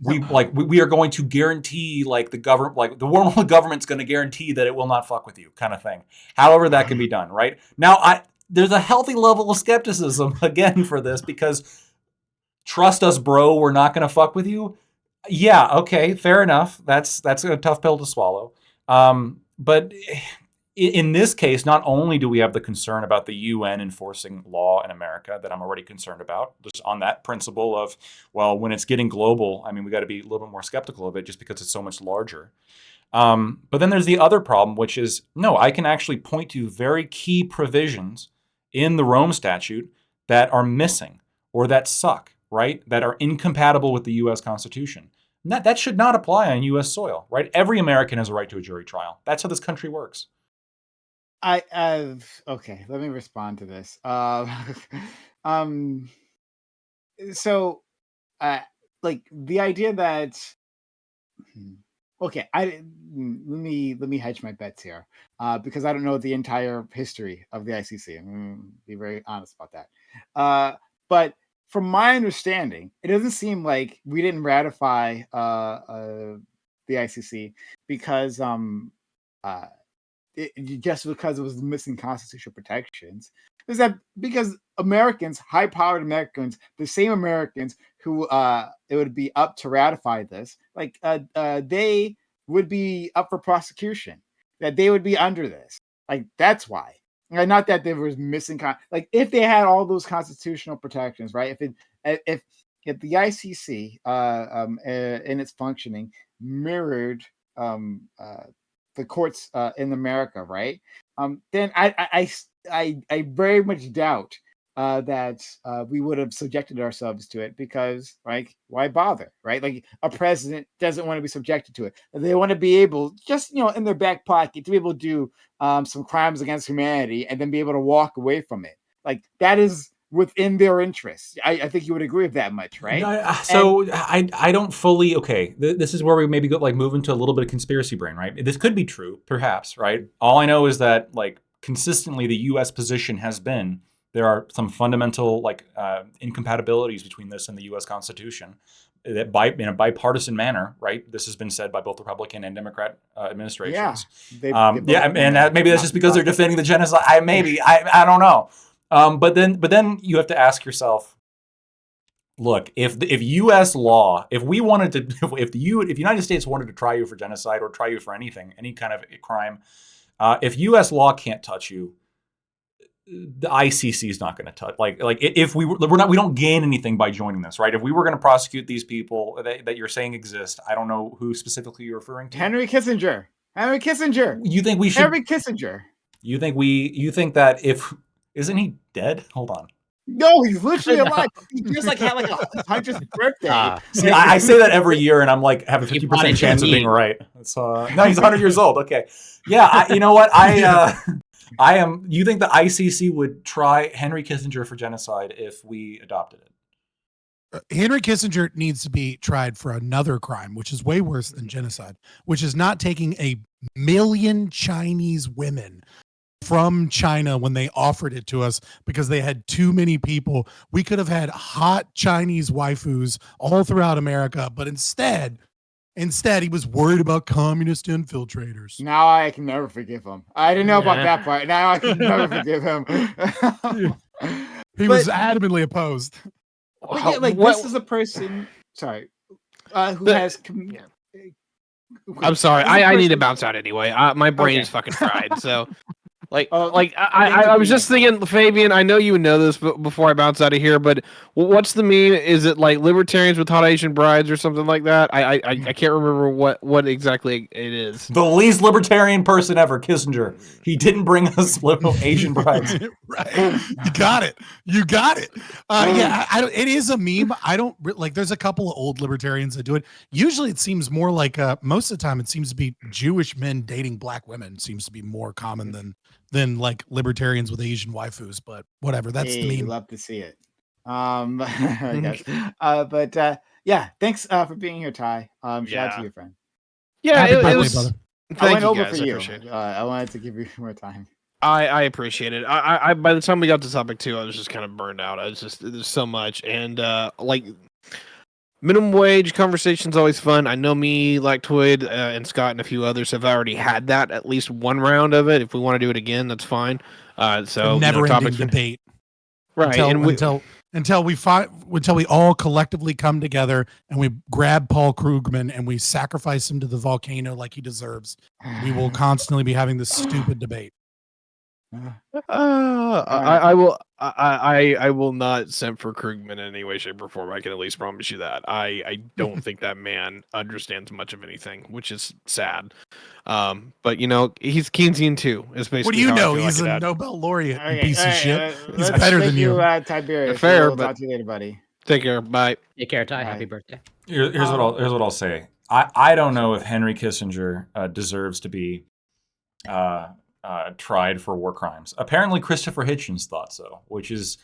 we are going to guarantee like the government, like the one world government's going to guarantee that it will not fuck with you, kind of thing. However, that can be done, right? Now, there's a healthy level of skepticism again for this, because trust us, bro, we're not going to fuck with you. Yeah, okay, fair enough. That's a tough pill to swallow. But in this case, not only do we have the concern about the UN enforcing law in America that I'm already concerned about, just on that principle of, well, when it's getting global, I mean, we got to be a little bit more skeptical of it just because it's so much larger. But then there's the other problem, which is, no, I can actually point to very key provisions in the Rome Statute that are missing or that suck, right? That are incompatible with the U.S. Constitution. That should not apply on U.S. soil, right? Every American has a right to a jury trial. That's how this country works. Okay, let me respond to this. So, like the idea that Okay, let me hedge my bets here, because I don't know the entire history of the ICC. I'm gonna be very honest about that. But from my understanding, it doesn't seem like we didn't ratify the ICC because just because it was missing constitutional protections. Is that because Americans, high-powered Americans, the same Americans who it would be up to ratify this, like they would be up for prosecution, that they would be under this. Like that's why. And not that there was missing like if they had all those constitutional protections, right? If the ICC in its functioning mirrored the courts in America, right? Then I very much doubt that we would have subjected ourselves to it because, like, why bother, right? Like, a president doesn't want to be subjected to it. They want to be able, just in their back pocket, to be able to do some crimes against humanity and then be able to walk away from it. Like, that is within their interests. I think you would agree with that much, right? No, I don't fully. Okay, this is where we maybe go move into a little bit of conspiracy brain, right? This could be true, perhaps, right? All I know is that consistently the U.S. position has been there are some fundamental incompatibilities between this and the U.S. Constitution. That in a bipartisan manner, right? This has been said by both Republican and Democrat administrations. Yeah, and maybe that's just because they're defending the genocide. I don't know. But then you have to ask yourself, look, if U.S. law, if the United States wanted to try you for genocide or try you for anything, any kind of crime, if U.S. law can't touch you, the ICC is not going to touch. If we don't gain anything by joining this, right? If we were going to prosecute these people that you're saying exist, I don't know who specifically you're referring to. Henry Kissinger. You think we should? Henry Kissinger. You think that if isn't he dead? Hold on. No, he's literally alive. He just had a 100th birthday. See, I say that every year, and I'm have a 50% chance of being right. No, he's 100 years old. Okay, yeah. You know what? I am. You think the ICC would try Henry Kissinger for genocide if we adopted it? Henry Kissinger needs to be tried for another crime, which is way worse than genocide, which is not taking 1 million Chinese women from China when they offered it to us because they had too many people. We could have had hot Chinese waifus all throughout America, but instead he was worried about communist infiltrators. Now I can never forgive him. I didn't know about that part. Now I can never forgive him. He was adamantly opposed. This is a person, sorry, who has... I'm sorry. I need to bounce out anyway. My brain is fucking fried, so... I was just thinking, Fabian, I know you would know this before I bounce out of here, but what's the meme? Is it like libertarians with hot Asian brides or something like that? I can't remember what exactly it is. The least libertarian person ever, Kissinger. He didn't bring us little Asian brides. Right. You got it. It is a meme. I don't there's a couple of old libertarians that do it. Usually it seems more like most of the time it seems to be Jewish men dating black women seems to be more common than libertarians with Asian waifus, but whatever. That's the meme. Love to see it. I guess. But thanks for being here, Ty. Shout out to you, friend. Yeah, it was. Brother. I went over for you. I wanted to give you more time. I appreciate it. I by the time we got to topic 2, I was just kind of burned out. There's so much, and minimum wage conversation's always fun. I know me, Lactoid, and Scott, and a few others have already had that at least one round of it. If we want to do it again, that's fine. So never-ending debate, right? Until we all collectively come together and we grab Paul Krugman and we sacrifice him to the volcano like he deserves. We will constantly be having this stupid debate. I will not simp for Krugman in any way, shape, or form. I can at least promise you that. I don't think that man understands much of anything, which is sad. But he's Keynesian too. Is basically what do you know? He's a Nobel laureate. Piece of shit. He's better than you. Tiberius. Fair, we'll talk to you later, buddy. Take care. Bye. Take care, Ty. Happy birthday. Here's what I'll say. I don't know if Henry Kissinger deserves to be tried for war crimes. Apparently, Christopher Hitchens thought so, which is,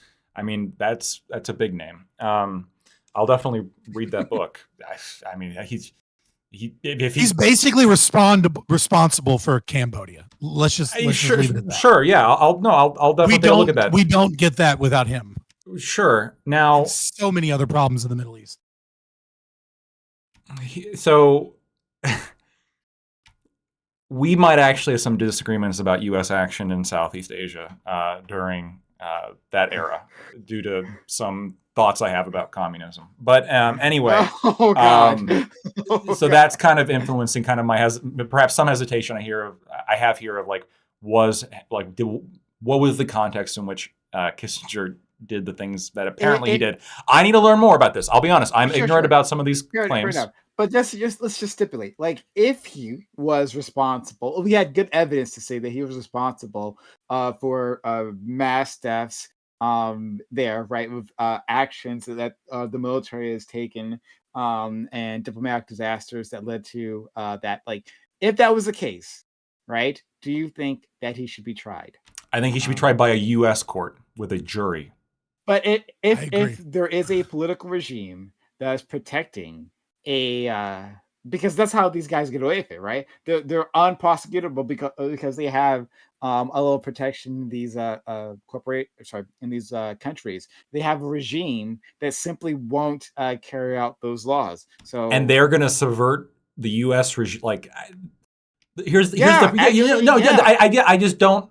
that's a big name. I'll definitely read that book. He's basically responsible for Cambodia. Let's just leave it at that. Sure, yeah. I'll definitely take a look at that. We don't get that without him. Sure. Now, and so many other problems in the Middle East. So we might actually have some disagreements about U.S. action in Southeast Asia during that era, due to some thoughts I have about communism. But anyway, so that's kind of influencing kind of my perhaps some hesitation I have here of like what was the context in which Kissinger did the things that apparently he did. I need to learn more about this. I'll be honest. I'm ignorant about some of these claims. But let's just stipulate, like, if he was responsible, we had good evidence to say that he was responsible for mass deaths there, right, with actions that the military has taken and diplomatic disasters that led to that. Like, if that was the case, right, do you think that he should be tried? I think he should be tried by a U.S. court with a jury. But if there is a political regime that is protecting because that's how these guys get away with it, right? They're unprosecutable because they have a little protection in these in these countries. They have a regime that simply won't carry out those laws. So they're going to subvert the U.S. regime. Like, I just don't.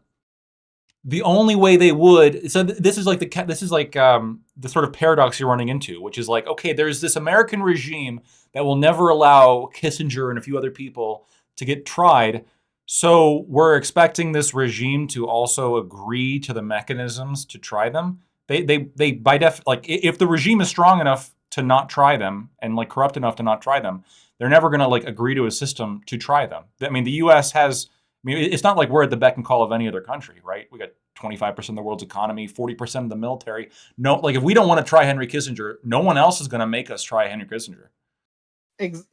The only way they would, so this is like the sort of paradox you're running into, which is like, okay, there's this American regime that will never allow Kissinger and a few other people to get tried. So we're expecting this regime to also agree to the mechanisms to try them. They if the regime is strong enough to not try them and like corrupt enough to not try them, they're never going to like agree to a system to try them. I mean, the U.S. has. I mean, it's not like we're at the beck and call of any other country, right? We got 25% of the world's economy, 40% of the military. No, like if we don't want to try Henry Kissinger, no one else is going to make us try Henry Kissinger.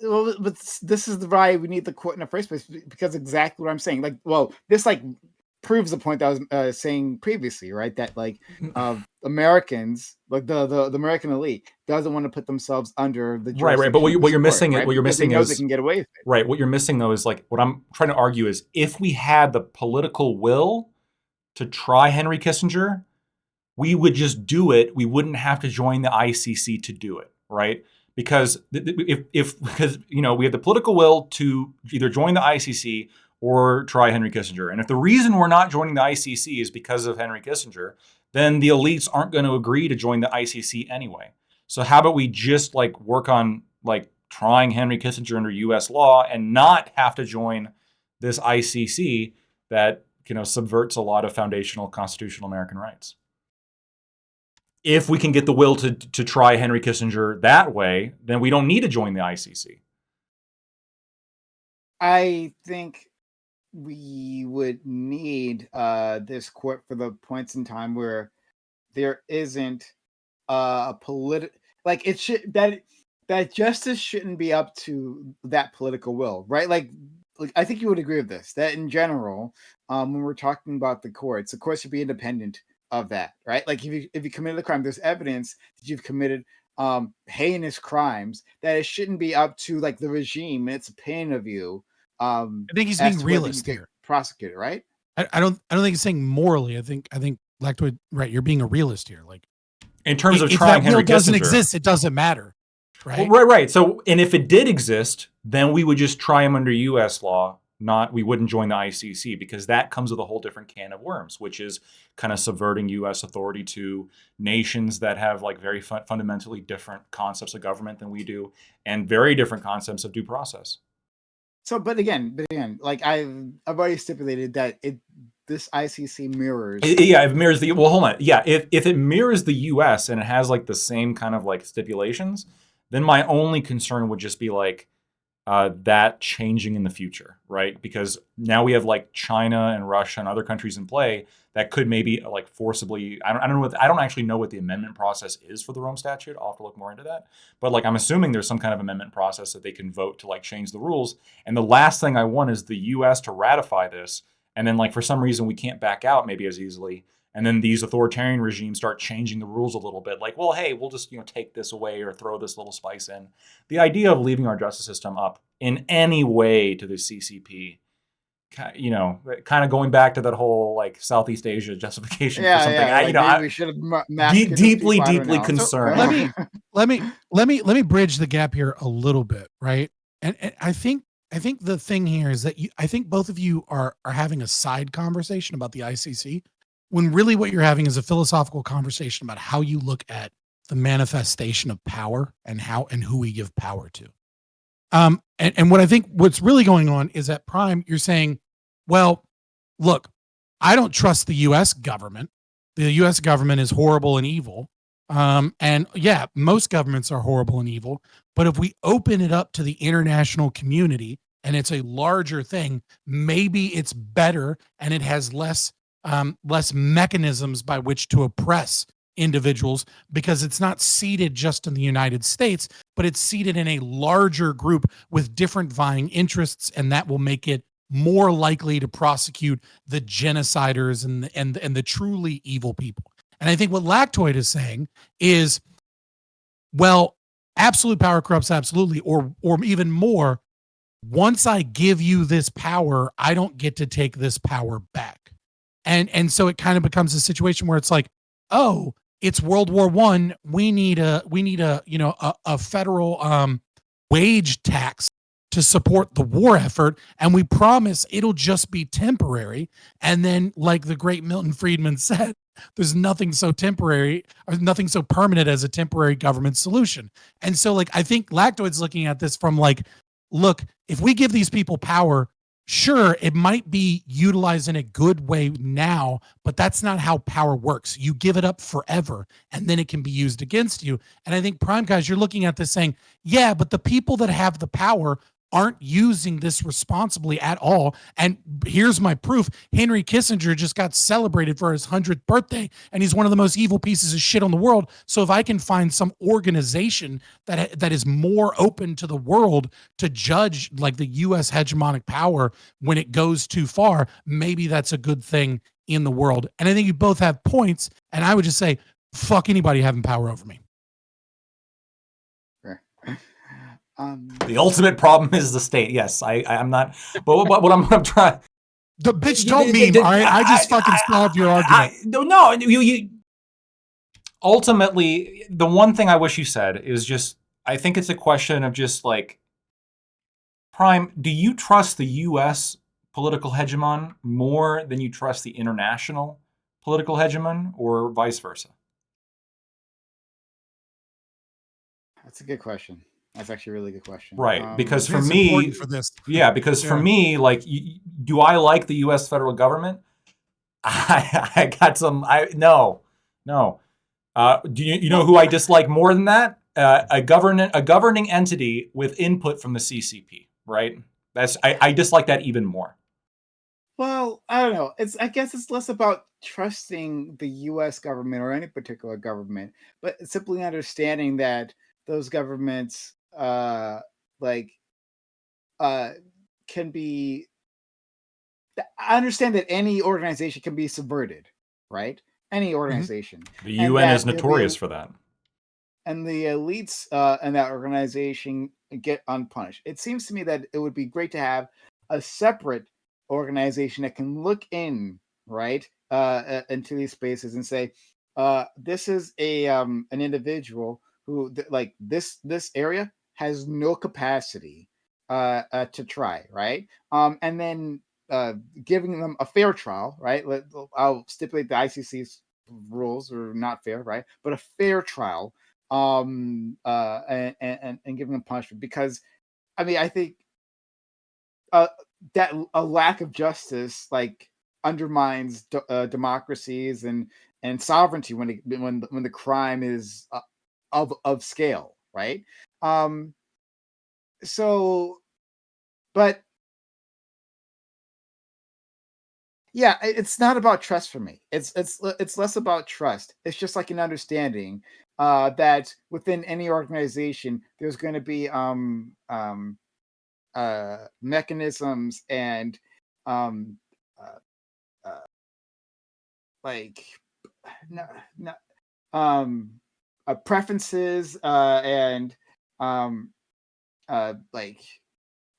Well, but this is why we need the court in the first place, because exactly what I'm saying. Like, well, this like proves the point that I was saying previously, right? That like Americans, like the American elite, doesn't want to put themselves under the right. But what you're missing is they can get away with it. Right. What you're missing though is like what I'm trying to argue is if we had the political will to try Henry Kissinger, we would just do it. We wouldn't have to join the ICC to do it, right? Because because we have the political will to either join the ICC or try Henry Kissinger. And if the reason we're not joining the ICC is because of Henry Kissinger, then the elites aren't going to agree to join the ICC anyway. So how about we just like work on like trying Henry Kissinger under US law and not have to join this ICC that, subverts a lot of foundational constitutional American rights. If we can get the will to try Henry Kissinger that way, then we don't need to join the ICC. I think we would need this court for the points in time where there isn't a political, like it should that justice shouldn't be up to that political will, right? Like I think you would agree with this, that in general, when we're talking about the courts should be independent of that, right? Like if you committed a crime, there's evidence that you've committed heinous crimes, that it shouldn't be up to like the regime and its opinion of you. I think he's being realist here. Prosecutor, right? I don't think he's saying morally. I think Lactoid, right? You're being a realist here. Like in terms of trying Henry Kissinger, doesn't exist. It doesn't matter, right? Well, right. So, and if it did exist, then we would just try him under U.S. law. We wouldn't join the ICC because that comes with a whole different can of worms, which is kind of subverting U.S. authority to nations that have like very fundamentally different concepts of government than we do, and very different concepts of due process. So, but again, like I've already stipulated that this ICC mirrors. Yeah, it mirrors the. Well, hold on. Yeah, if it mirrors the U.S. and it has like the same kind of like stipulations, then my only concern would just be like that changing in the future, right? Because now we have like China and Russia and other countries in play that could maybe like forcibly. I don't actually know what the amendment process is for the Rome Statute. I'll have to look more into that. But like I'm assuming there's some kind of amendment process that they can vote to like change the rules. And the last thing I want is the U.S. to ratify this, and then like for some reason we can't back out maybe as easily, And then these authoritarian regimes start changing the rules a little bit, like, well, hey, we'll just take this away or throw this little spice in. The idea of leaving our justice system up in any way to the CCP, kind of going back to that whole like Southeast Asia justification for something. Maybe we should have deeply concerned. So, let me bridge the gap here a little bit, right? And I think the thing here is that I think both of you are having a side conversation about the ICC, when really what you're having is a philosophical conversation about how you look at the manifestation of power and who we give power to. And what I think what's really going on is at Prime, you're saying, well, look, I don't trust the U.S. government. The U.S. government is horrible and evil. And yeah, most governments are horrible and evil. But if we open it up to the international community and it's a larger thing, maybe it's better and it has less mechanisms by which to oppress individuals, because it's not seated just in the United States, but it's seated in a larger group with different vying interests, and that will make it more likely to prosecute the genociders and the truly evil people. And I think what Lactoid is saying is, well, absolute power corrupts absolutely, or even more, once I give you this power, I don't get to take this power back. And so it kind of becomes a situation where it's like, oh, it's World War I. We need a federal wage tax to support the war effort, and we promise it'll just be temporary. And then, like the great Milton Friedman said, there's nothing so temporary or nothing so permanent as a temporary government solution. And so, like, I think Lactoid's looking at this from like, look, if we give these people power, sure, it might be utilized in a good way now, but that's not how power works. You give it up forever, and then it can be used against you. And I think, Prime guys, you're looking at this saying, yeah, but the people that have the power aren't using this responsibly at all. And here's my proof. Henry Kissinger just got celebrated for his 100th birthday, and he's one of the most evil pieces of shit on the world. So if I can find some organization that is more open to the world to judge like the U.S. hegemonic power when it goes too far, maybe that's a good thing in the world. And I think you both have points, and I would just say, fuck anybody having power over me. The ultimate problem is the state. Yes, I'm not. But what I'm trying. The bitch don't meme. All right, I just fucking solved your argument. No, you. Ultimately, the one thing I wish you said is just. I think it's a question of just like. Prime, do you trust the U.S. political hegemon more than you trust the international political hegemon, or vice versa? That's a good question. That's actually a really good question. Right, because for me, for this. Yeah, because for me, like, do I like the U.S. federal government? I got some. No. Do you know who I dislike more than that? A governing entity with input from the CCP. Right. I dislike that even more. Well, I don't know. I guess it's less about trusting the U.S. government or any particular government, but simply understanding that those governments can be. I understand that any organization can be subverted, right? Any organization. The UN is notorious for that. And the elites in that organization get unpunished. It seems to me that it would be great to have a separate organization that can look in, right, into these spaces and say, this is an individual who, like, this area has no capacity to try, right? And then giving them a fair trial, right? I'll stipulate the ICC's rules are not fair, right? But a fair trial, and giving them punishment, because I mean, I think that a lack of justice like undermines democracies and sovereignty when the crime is of scale, right? So, but yeah, it's not about trust for me. It's less about trust. It's just like an understanding that within any organization, there's going to be mechanisms and like preferences and like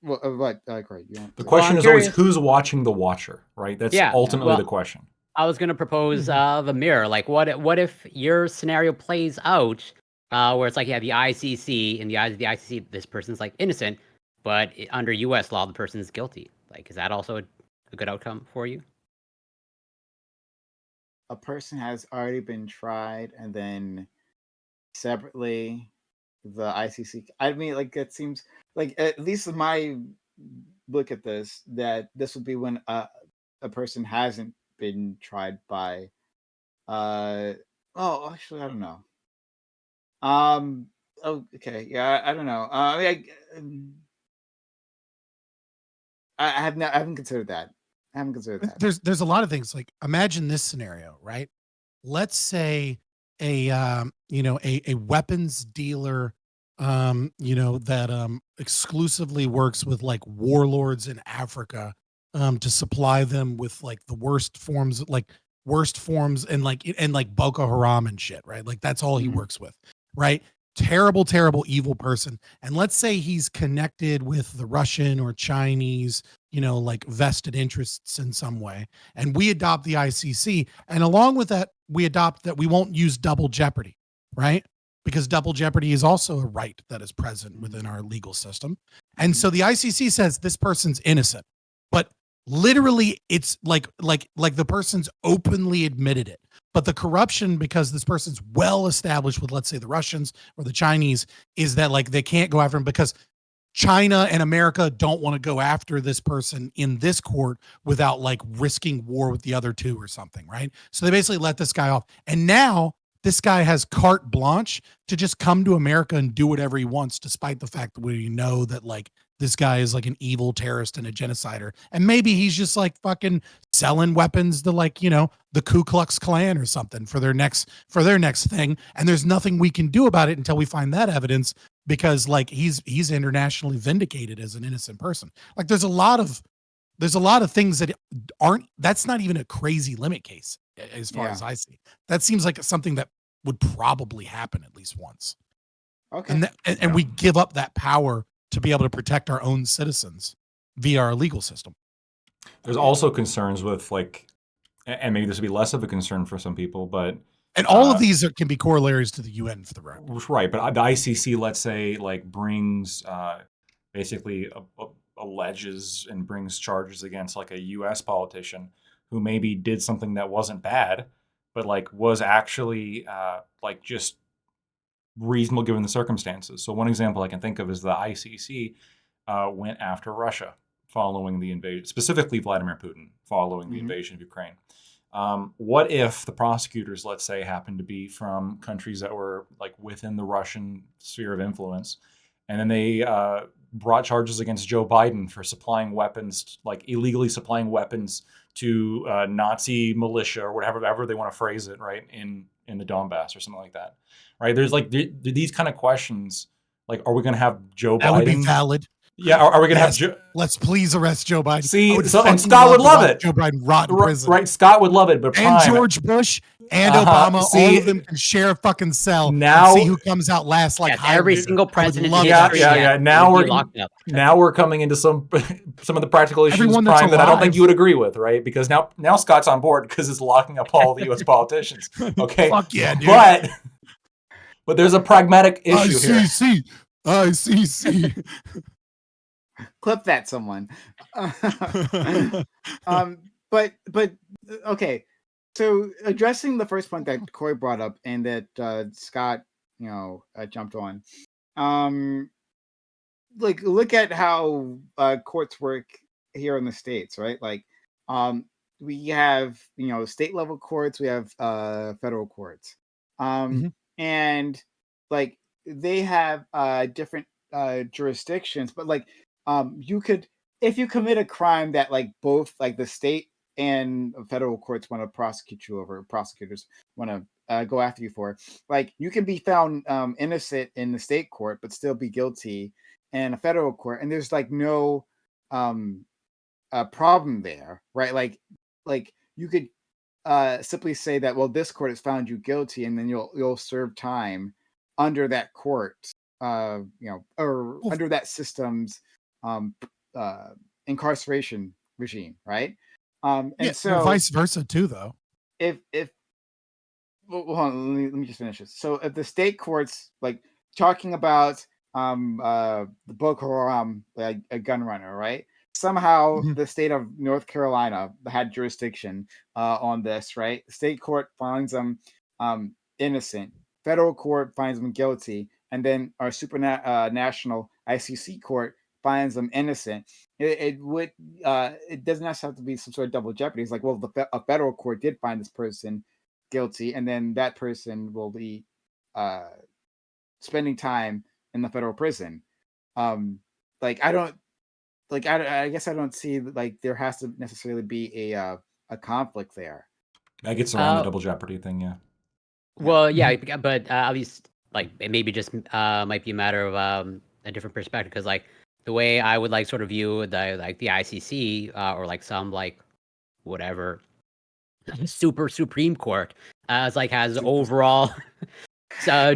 what Craig, you want The to- question I'm is always curious. who's watching the watcher, right? That's Yeah, ultimately well, the question. I was gonna propose the mirror. Like, what if your scenario plays out where it's like, yeah, the ICC, in the eyes of the ICC, this person's like innocent, but under U.S. law, the person is guilty. Like, is that also a good outcome for you? a person has already been tried and then separately the ICC. I mean, like it seems like at least my look at this that this would be when a person hasn't been tried by. Oh, actually, I don't know. Oh, okay. Yeah, I don't know. I have not. I haven't considered that. I haven't considered that. There's a lot of things. Like, imagine this scenario, right? Let's say a a weapons dealer that exclusively works with like warlords in Africa to supply them with like the worst forms and like Boko Haram and shit, right? Like that's all he Mhm. works with, right? Terrible evil person. And let's say he's connected with the Russian or Chinese like vested interests in some way, and we adopt the ICC, and along with that we adopt that we won't use double jeopardy, right? Because double jeopardy is also a right that is present within our legal system. And so the ICC says this person's innocent, but literally it's like the person's openly admitted it, but the corruption, because this person's well established with, let's say, the Russians or the Chinese, is that like they can't go after him because China and America don't want to go after this person in this court without like risking war with the other two or something, right? So they basically let this guy off. And now this guy has carte blanche to just come to America and do whatever he wants, despite the fact that we know that like this guy is like an evil terrorist and a genocider. And maybe he's just like fucking selling weapons to like, the Ku Klux Klan or something for their next thing. And there's nothing we can do about it until we find that evidence, because like he's internationally vindicated as an innocent person. Like there's a lot of things that that's not even a crazy limit case as far as I see. That seems like something that would probably happen at least once. Okay. And we give up that power to be able to protect our own citizens via our legal system. There's also concerns with like, and maybe this would be less of a concern for some people, but and all of these can be corollaries to the UN for the record. Right, but the ICC, let's say, like brings basically alleges and brings charges against like a U.S. politician who maybe did something that wasn't bad, but like was actually like just reasonable given the circumstances. So one example I can think of is the ICC went after Russia following the invasion, specifically Vladimir Putin following the invasion of Ukraine. What if the prosecutors, let's say, happened to be from countries that were like within the Russian sphere of influence, and then they brought charges against Joe Biden for supplying weapons, like illegally supplying weapons to Nazi militia or whatever they want to phrase it, right, in the Donbass or something like that, right? There's like these kind of questions, like, are we going to have Joe Biden? That would be valid. Yeah, are we going to have Joe? Let's please arrest Joe Biden. See, and Scott would love it. Joe Biden rot in prison. Right, Scott would love it, but and George Bush and Obama, all of them can share a fucking cell. Now, and see who comes out last. Like every single president. Yeah. Now we're coming into some of the practical issues, Prime, that I don't think you would agree with, right? Because now Scott's on board because it's locking up all the U.S. politicians. Okay, fuck yeah, dude. But there's a pragmatic issue here. ICC. Clip that, someone. But okay. So addressing the first point that Corey brought up and that Scott, jumped on. Like look at how courts work here in the States, right? Like, we have state level courts, we have federal courts, and like they have different jurisdictions, but like you could, if you commit a crime that like both like the state and federal courts want to prosecute you over, prosecutors want to go after you for, like you can be found innocent in the state court but still be guilty in a federal court, and there's like no problem there, right? Like you could simply say that, well, this court has found you guilty, and then you'll serve time under that court, or under that system's incarceration regime, right? And so vice versa too, though. if well, hold on, let me just finish this. So if the state courts, like talking about the Boko Haram, a gun runner, right? Somehow the state of North Carolina had jurisdiction on this, right? The state court finds them innocent. Federal court finds them guilty, and then our national ICC court finds them innocent. It doesn't have to be some sort of double jeopardy. It's like, well, a federal court did find this person guilty, and then that person will be spending time in the federal prison. I guess I don't see like there has to necessarily be a conflict there. That gets around the double jeopardy thing, yeah. Well, yeah, but at least like it maybe just might be a matter of a different perspective, because like the way I would like sort of view the ICC or like some like whatever Supreme Court as like has overall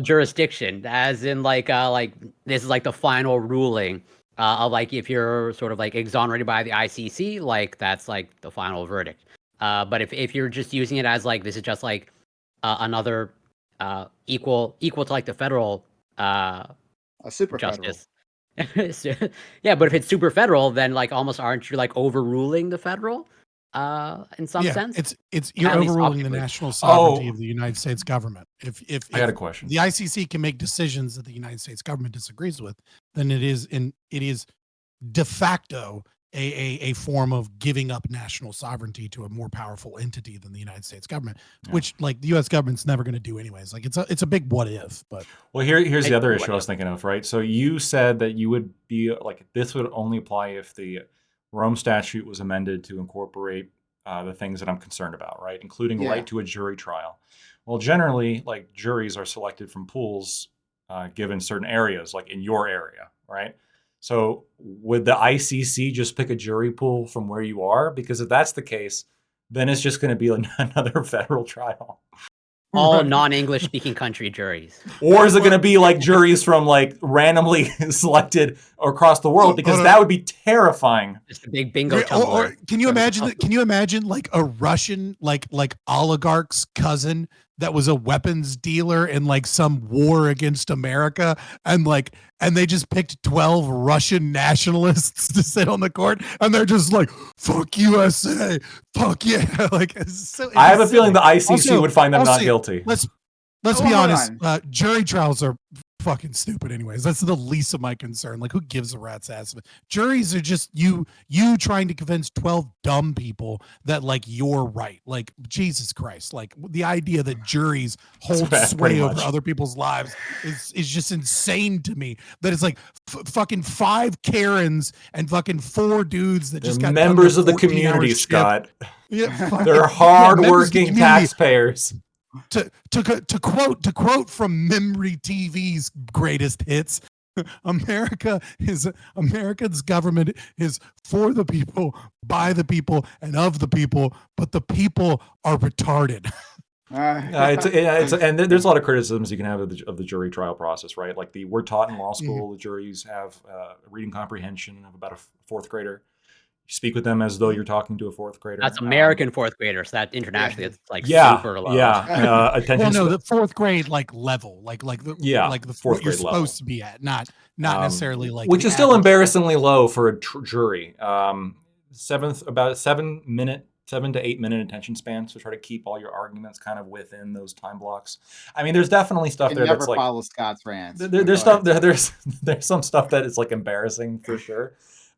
jurisdiction, as in like this is like the final ruling of like if you're sort of like exonerated by the ICC, like that's like the final verdict. But if you're just using it as like this is just like another equal to like the federal a super justice. Yeah, but if it's super federal, then like almost aren't you like overruling the federal in some sense? It's you're overruling the national sovereignty of the United States government. If I got a question. The ICC can make decisions that the United States government disagrees with, then it is de facto a form of giving up national sovereignty to a more powerful entity than the United States government, which like the U.S. government's never going to do anyways. Like it's a big what if. But well, here's the other issue I was thinking of, right? So you said that you would be like this would only apply if the Rome Statute was amended to incorporate the things that I'm concerned about, right? Including right to a jury trial. Well, generally, like juries are selected from pools given certain areas, like in your area, right? So would the ICC just pick a jury pool from where you are? Because if that's the case, then it's just going to be another federal trial. All non-English speaking country juries. Or is it going to be like juries from like randomly selected across the world? Because that would be terrifying. Just a big bingo tumbler. Or can you imagine Can you imagine like a Russian like oligarch's cousin that was a weapons dealer in like some war against America, and they just picked 12 Russian nationalists to sit on the court, and they're just like, fuck USA, fuck yeah. Like I have a feeling the ICC would find them not guilty. Let's be honest. Jury trials are fucking stupid anyways. That's the least of my concern. Like, who gives a rat's ass? Juries are just you trying to convince 12 dumb people that like you're right. Like, Jesus Christ. Like, the idea that juries hold sway over other people's lives is just insane to me. That it's like fucking 5 Karens and fucking 4 dudes that just got members of the community, Scott. Yeah, they're hardworking taxpayers. To quote from Memory TV's greatest hits, America's government is for the people, by the people, and of the people, but the people are retarded. And there's a lot of criticisms you can have of the jury trial process, right? Like we're taught in law school, the juries have reading comprehension of about a 4th grader. You speak with them as though you're talking to a 4th grader. That's American 4th grader, so that internationally it's like super low. Yeah, attention. Well, no, the 4th grade like level, like the 4th you're supposed to be at, not necessarily like, which is still embarrassingly low for a jury. About 7 to 8 minute attention span, so try to keep all your arguments kind of within those time blocks. I mean, there's definitely stuff there that's like follow Scott's rants. There's some stuff that is like embarrassing for sure.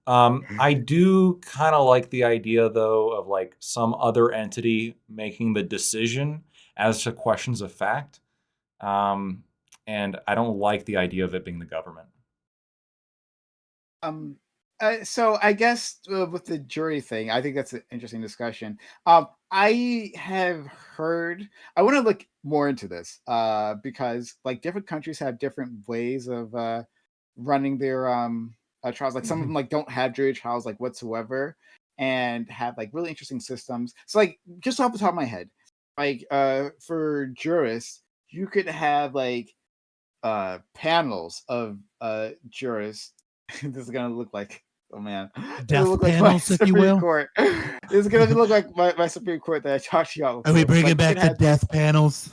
I do kind of like the idea, though, of like some other entity making the decision as to questions of fact. And I don't like the idea of it being the government. So I guess with the jury thing, I think that's an interesting discussion. I have heard, I want to look more into this because like different countries have different ways of running their trials. Like some of them like don't have jury trials like whatsoever, and have like really interesting systems. So like just off the top of my head, like for jurists, you could have like panels of jurists. This is gonna look like, oh man, Death look panels, like if you will. Court. This is gonna look like my Supreme Court that I talked to you about. Are we before. bringing Like, back the death panels?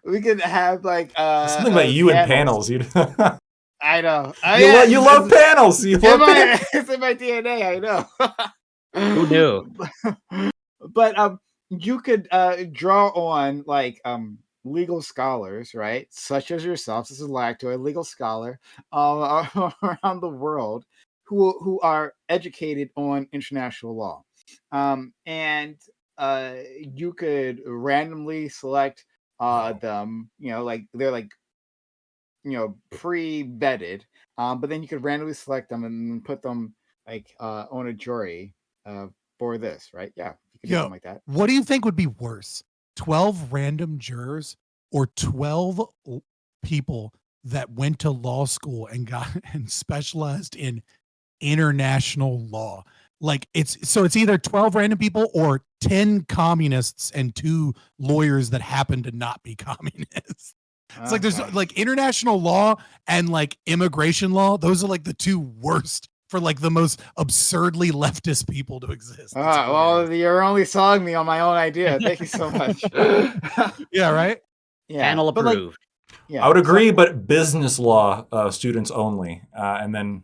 We could have like Something about you and panels. You I know. you love panels. You love panels. It's in my DNA. I know. Who knew? But you could draw on like legal scholars, right, such as yourself. This is Lacto, a legal scholar around the world who are educated on international law, and you could randomly select them. You know, like they're like, you know, pre-vetted, but then you could randomly select them and put them like on a jury for this, right? Yeah, you could do something like that. What do you think would be worse, 12 random jurors or 12 people that went to law school and got and specialized in international law? Like it's either 12 random people or 10 communists and 2 lawyers that happen to not be communists. It's like there's like international law and like immigration law. Those are like the 2 worst for like the most absurdly leftist people to exist. Well, you're only selling me on my own idea. Thank you so much. Yeah, right? Yeah. Panel approved. Like, yeah. I would agree, but business law students only. And then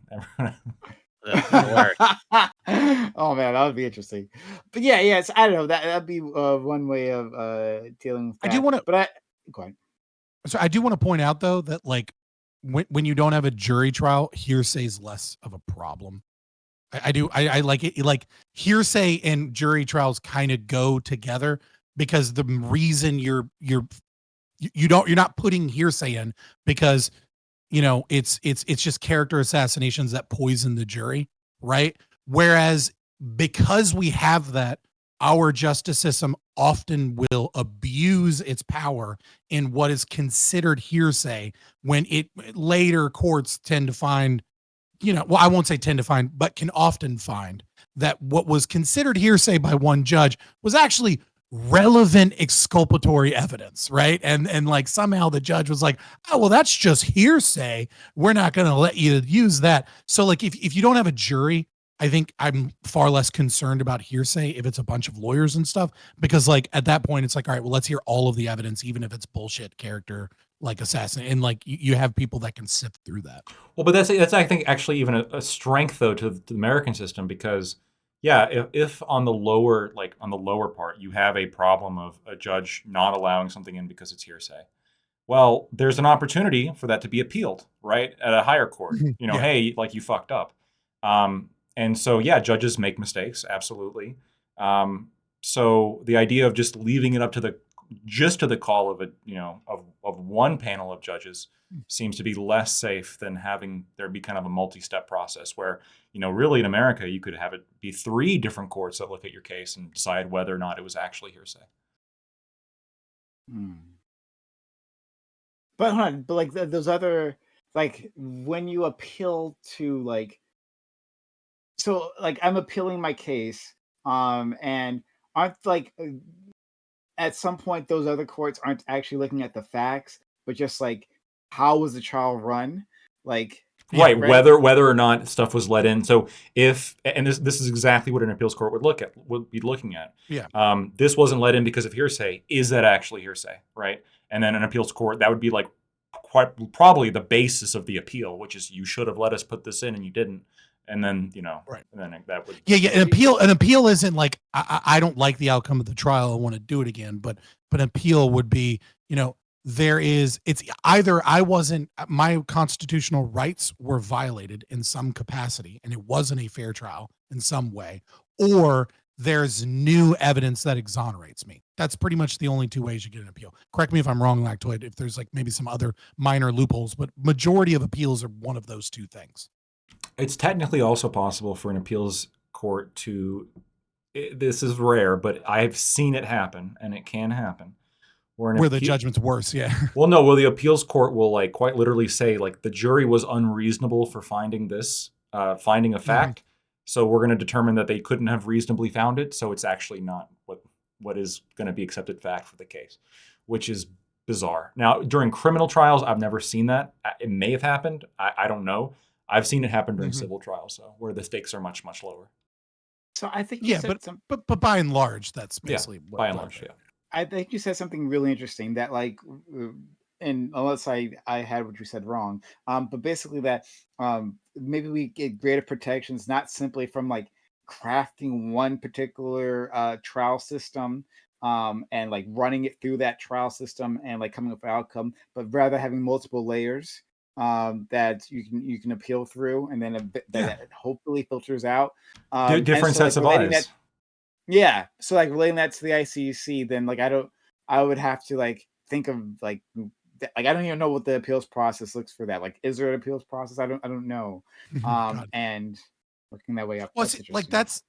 oh man, that would be interesting. But yeah, I don't know. That'd be one way of dealing with that. I do want to, but go ahead. So I do want to point out though that like when you don't have a jury trial, hearsay is less of a problem. I like it. Like hearsay and jury trials kind of go together because the reason you're not putting hearsay in because you know it's just character assassinations that poison the jury, right? Whereas because we have that, our justice system often will abuse its power in what is considered hearsay when it later courts tend to find, you know, well, I won't say tend to find, but can often find that what was considered hearsay by one judge was actually relevant exculpatory evidence, right? And like somehow the judge was like, oh, well, that's just hearsay. We're not going to let you use that. So like if you don't have a jury, I think I'm far less concerned about hearsay if it's a bunch of lawyers and stuff, because like at that point it's like, all right, well, let's hear all of the evidence, even if it's bullshit character like assassin, and like you have people that can sift through that. Well, but that's I think actually even a strength though to the American system, because yeah, if on the lower part you have a problem of a judge not allowing something in because it's hearsay, well, there's an opportunity for that to be appealed, right, at a higher court. You know, hey, like you fucked up. And so, yeah, judges make mistakes, absolutely. So the idea of just leaving it up to the call of of one panel of judges seems to be less safe than having there be kind of a multi-step process where, you know, really in America you could have it be 3 different courts that look at your case and decide whether or not it was actually hearsay. But hold on, but like those other, like when you appeal to like. So like I'm appealing my case, and aren't like at some point those other courts aren't actually looking at the facts, but just like how was the trial run, like right? Whether or not stuff was let in. So if this is exactly what an appeals court would be looking at. Yeah. This wasn't let in because of hearsay. Is that actually hearsay, right? And then an appeals court, that would be like quite probably the basis of the appeal, which is you should have let us put this in and you didn't. And then, you know, right. And then that would. Yeah. An appeal isn't like, I don't like the outcome of the trial, I want to do it again. But an appeal would be, you know, it's either my constitutional rights were violated in some capacity and it wasn't a fair trial in some way, or there's new evidence that exonerates me. That's pretty much the only 2 ways you get an appeal. Correct me if I'm wrong, Lactoid, if there's like maybe some other minor loopholes, but majority of appeals are one of those 2 things. It's technically also possible for an appeals court this is rare, but I've seen it happen, and it can happen. Where the judgment's worse, yeah. Well, no, the appeals court will like quite literally say like the jury was unreasonable for finding a fact, so we're going to determine that they couldn't have reasonably found it, so it's actually not what what is going to be accepted fact for the case, which is bizarre. Now, during criminal trials, I've never seen that. It may have happened. I don't know. I've seen it happen during civil trials, though, where the stakes are much, much lower. So I think but by and large, that's basically by and large, I think you said something really interesting that like, and unless I had what you said wrong, but basically that maybe we get greater protections not simply from like crafting one particular trial system and like running it through that trial system and like coming up with an outcome, but rather having multiple layers that you can appeal through, and then that hopefully filters out different sets of eyes. So like relating that to the ICC, then like I would have to like think of like I don't even know what the appeals process looks for that. Like, is there an appeals process? I don't know. And working that way up. Well, like that's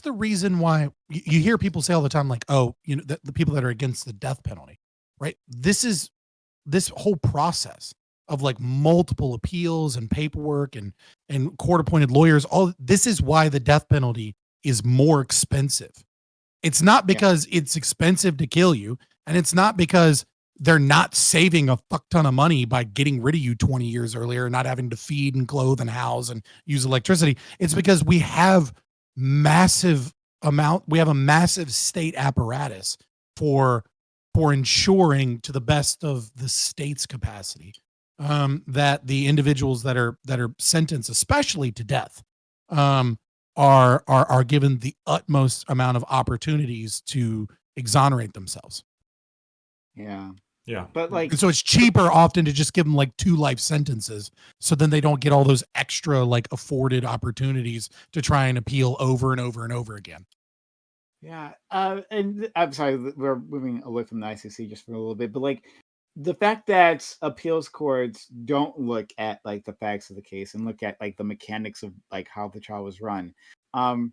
the reason why you hear people say all the time, like, oh, you know, the people that are against the death penalty, right? This whole process of like multiple appeals and paperwork and court appointed lawyers, all this is why the death penalty is more expensive. It's not because it's expensive to kill you, and it's not because they're not saving a fuck ton of money by getting rid of you 20 years earlier, not having to feed and clothe and house and use electricity. It's because we have a massive state apparatus for ensuring, to the best of the state's capacity, that the individuals that are sentenced, especially to death, are given the utmost amount of opportunities to exonerate themselves. Yeah. But like, and so it's cheaper often to just give them like 2 life sentences, so then they don't get all those extra like afforded opportunities to try and appeal over and over and over again. Yeah. And I'm sorry, we're moving away from the ICC just for a little bit, but like the fact that appeals courts don't look at like the facts of the case and look at like the mechanics of like how the trial was run. Do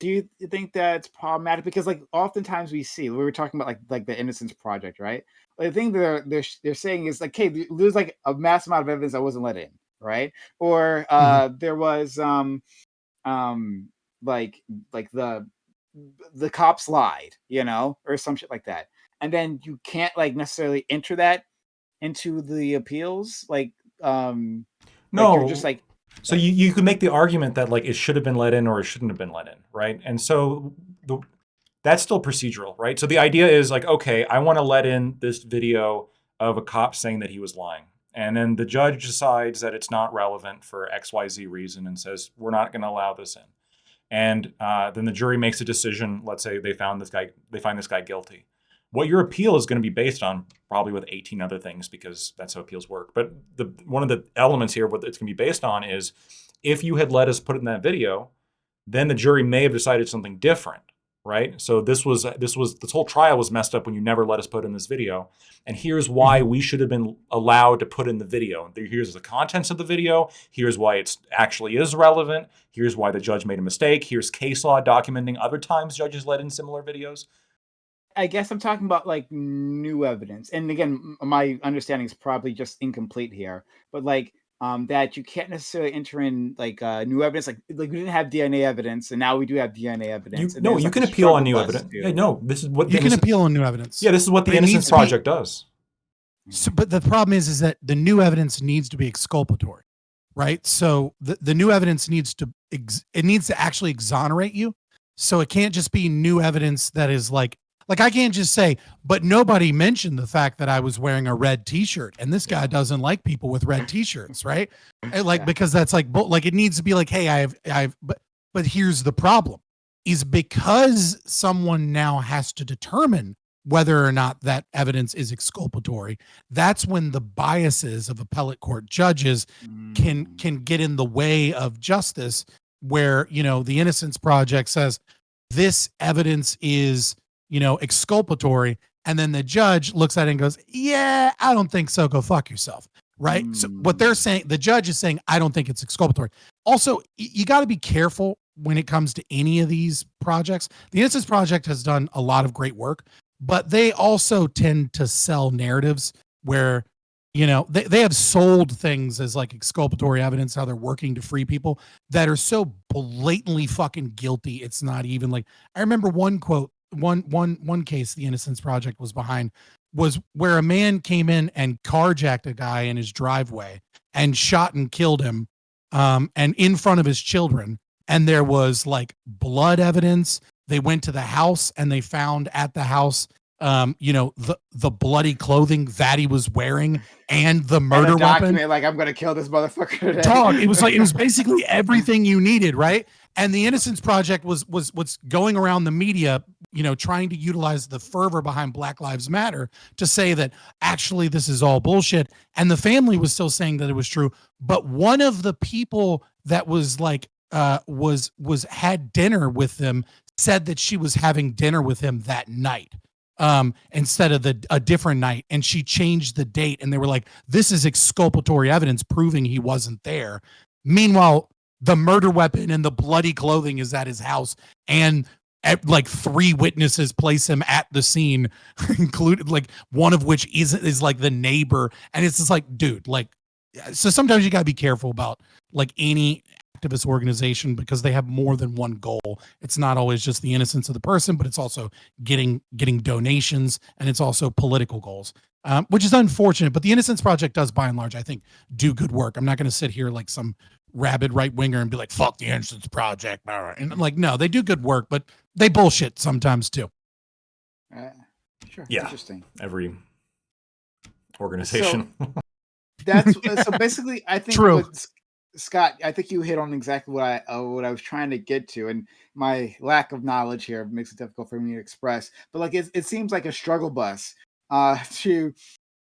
you think that's problematic? Because like oftentimes we were talking about like the Innocence Project, right? The thing they're saying is like, hey, there's like a mass amount of evidence that wasn't let in, right? Or there was like the cops lied, you know, or some shit like that, and then you can't like necessarily enter that into the appeals, like no, like you're just like. So you could make the argument that like it should have been let in or it shouldn't have been let in, right? And so that's still procedural, right? So the idea is like, okay, I want to let in this video of a cop saying that he was lying. And then the judge decides that it's not relevant for XYZ reason and says, we're not going to allow this in. And then the jury makes a decision. Let's say they find this guy guilty. What your appeal is going to be based on, probably with 18 other things, because that's how appeals work. But one of the elements here, what it's going to be based on is, if you had let us put it in that video, then the jury may have decided something different, right? So this whole trial was messed up when you never let us put in this video. And here's why we should have been allowed to put in the video. Here's the contents of the video. Here's why it actually is relevant. Here's why the judge made a mistake. Here's case law documenting other times judges let in similar videos. I guess I'm talking about like new evidence. And again, my understanding is probably just incomplete here, but like that you can't necessarily enter in like new evidence. Like we didn't have DNA evidence, and now we do have DNA evidence. You can appeal on new evidence. Yeah, no, this is what you can appeal on new evidence. Yeah, this is what the Innocence Project does. So, but the problem is that the new evidence needs to be exculpatory, right? So the new evidence needs to actually exonerate you. So it can't just be new evidence that is like I can't just say, but nobody mentioned the fact that I was wearing a red T-shirt, and this guy doesn't like people with red T-shirts, right? And because that's like it needs to be like, hey, but here's the problem, is because someone now has to determine whether or not that evidence is exculpatory. That's when the biases of appellate court judges can get in the way of justice, where, you know, the Innocence Project says this evidence is, you know, exculpatory, and then the judge looks at it and goes, yeah, I don't think so, go fuck yourself, right? So what they're saying, the judge is saying, I don't think it's exculpatory. Also, you got to be careful when it comes to any of these projects. The Innocence Project has done a lot of great work, but they also tend to sell narratives where, you know, they have sold things as like exculpatory evidence, how they're working to free people, that are so blatantly fucking guilty. It's not even like, I remember one quote one case the Innocence Project was behind was where a man came in and carjacked a guy in his driveway and shot and killed him, and in front of his children. And there was like blood evidence. They went to the house and they found at the house, the bloody clothing that he was wearing and the murder weapon. Like, I'm gonna kill this motherfucker today. Dog, it was basically everything you needed, right? And the Innocence Project was going around the media, trying to utilize the fervor behind Black Lives Matter to say that actually this is all bullshit. And the family was still saying that it was true. But one of the people that was like had dinner with them said that she was having dinner with him that night, instead of a different night, and she changed the date, and they were like, this is exculpatory evidence proving he wasn't there. Meanwhile, the murder weapon and the bloody clothing is at his house, and like 3 witnesses place him at the scene, included like one of which is like the neighbor. And it's just like, dude, like, so sometimes you gotta be careful about like any activist organization, because they have more than one goal. It's not always just the innocence of the person, but it's also getting donations, and it's also political goals, which is unfortunate. But the Innocence Project does, by and large, I think, do good work. I'm not going to sit here like some rabid right winger and be like, fuck the Innocence Project. And I'm like, no, they do good work, but they bullshit sometimes too. Sure. Yeah. Interesting. Every organization. So basically, I think True. Scott, I think you hit on exactly what I was trying to get to, and my lack of knowledge here makes it difficult for me to express. But like, it seems like a struggle bus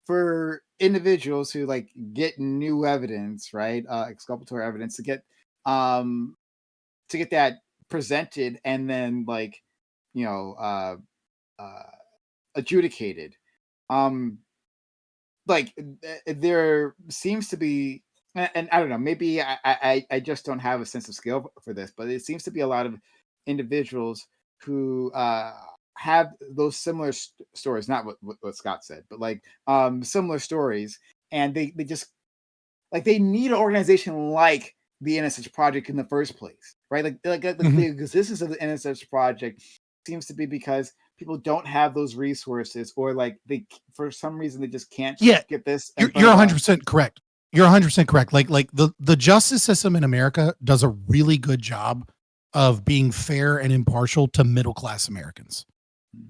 for individuals who like get new evidence, right? Exculpatory evidence to get that presented and then like adjudicated. Like there seems to be, and I don't know, maybe I just don't have a sense of scale for this, but it seems to be a lot of individuals who have those similar stories, not what Scott said, but like similar stories, and they just like they need an organization like the Innocence Project in the first place, right? The existence of the Innocence Project seems to be because people don't have those resources, or like they, for some reason, they just can't get this. You're 100% correct. You're 100% correct. Like the justice system in America does a really good job of being fair and impartial to middle-class Americans.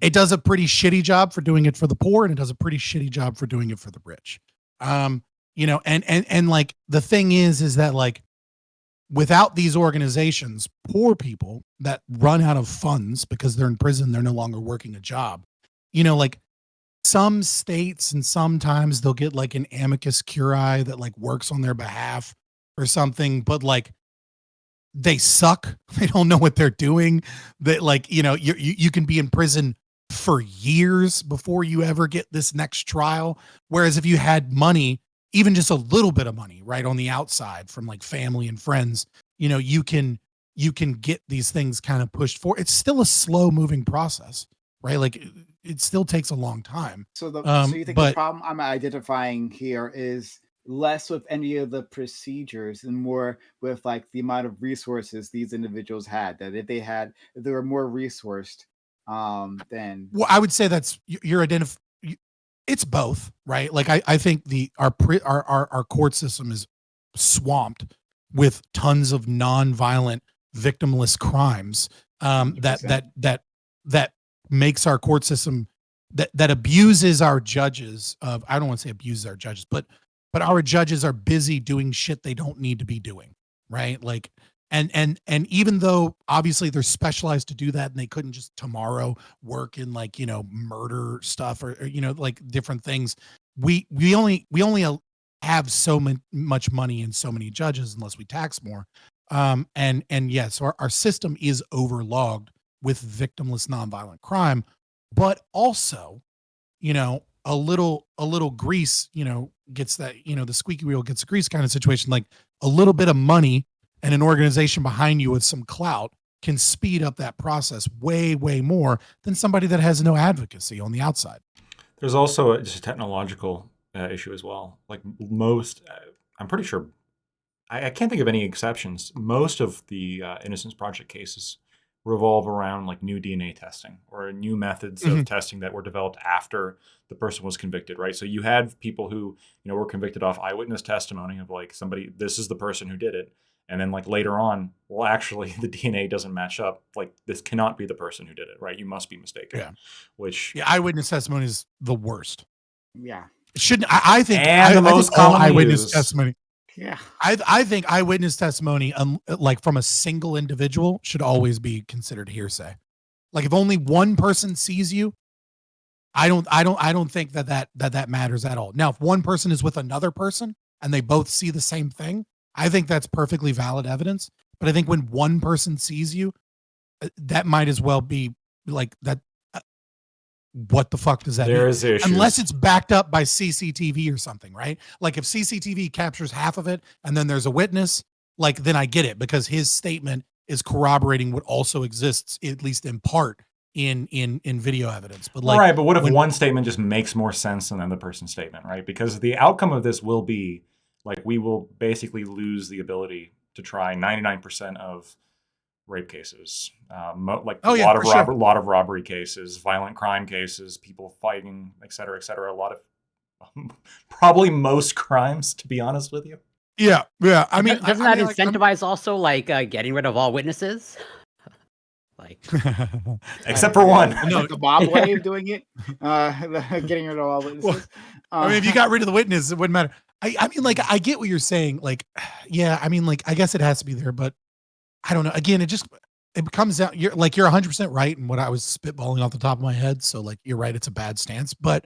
It does a pretty shitty job for doing it for the poor, and it does a pretty shitty job for doing it for the rich. And like the thing is that like without these organizations, poor people that run out of funds because they're in prison, they're no longer working a job. Like some states and sometimes they'll get like an amicus curiae that like works on their behalf or something, but like they suck. They don't know what they're doing. That like, you can be in prison for years before you ever get this next trial. Whereas if you had money, even just a little bit of money, right, on the outside from like family and friends, you can get these things kind of pushed forward. It's still a slow moving process, right? Like it still takes a long time. So you think the problem I'm identifying here is less with any of the procedures and more with like the amount of resources these individuals had, that if they were more resourced, then. Well, I would say that's you're it's both, right? Like I think our court system is swamped with tons of non-violent victimless crimes that makes our court system that abuses our judges of, I don't want to say abuses our judges, but our judges are busy doing shit they don't need to be doing, right? Like and even though obviously they're specialized to do that and they couldn't just tomorrow work in like murder stuff or like different things, we only have so much money and so many judges unless we tax more, and yes, so our system is overlogged with victimless nonviolent crime, but also a little grease gets that, the squeaky wheel gets the grease kind of situation. Like a little bit of money and an organization behind you with some clout can speed up that process way, way more than somebody that has no advocacy on the outside. There's also just a technological issue as well. Like most, I'm pretty sure, I can't think of any exceptions. Most of the Innocence Project cases revolve around like new DNA testing or new methods of testing that were developed after the person was convicted, right? So you had people who, were convicted off eyewitness testimony of like somebody, this is the person who did it. And then like later on, well, actually the DNA doesn't match up. Like this cannot be the person who did it, right? You must be mistaken. Yeah. Which eyewitness testimony is the worst. Yeah. It shouldn't. I think. And the most common eyewitness testimony. Yeah. I think eyewitness testimony, like from a single individual, should always be considered hearsay. Like if only one person sees you, I don't think that matters at all. Now, if one person is with another person and they both see the same thing, I think that's perfectly valid evidence. But I think when one person sees you, that might as well be like that. What the fuck does that mean? There is issues. Unless it's backed up by CCTV or something, right? Like if CCTV captures half of it and then there's a witness, like then I get it because his statement is corroborating what also exists, at least in part, in video evidence. But like, right, but what if one statement just makes more sense than the other person's statement, right? Because the outcome of this will be like we will basically lose the ability to try 99% of rape cases, a lot of robbery cases, violent crime cases, people fighting, et cetera, a lot of probably most crimes, to be honest with you. Yeah. I mean, doesn't that incentivize also like getting rid of all witnesses? Like, except for one. No, the Bob way of doing it, getting rid of all witnesses. Well, I mean, if you got rid of the witness, it wouldn't matter. I mean, like, I get what you're saying. Like, yeah, I mean, like, I guess it has to be there, but I don't know. Again, it comes down. You're 100% right in what I was spitballing off the top of my head. So like, you're right. It's a bad stance, but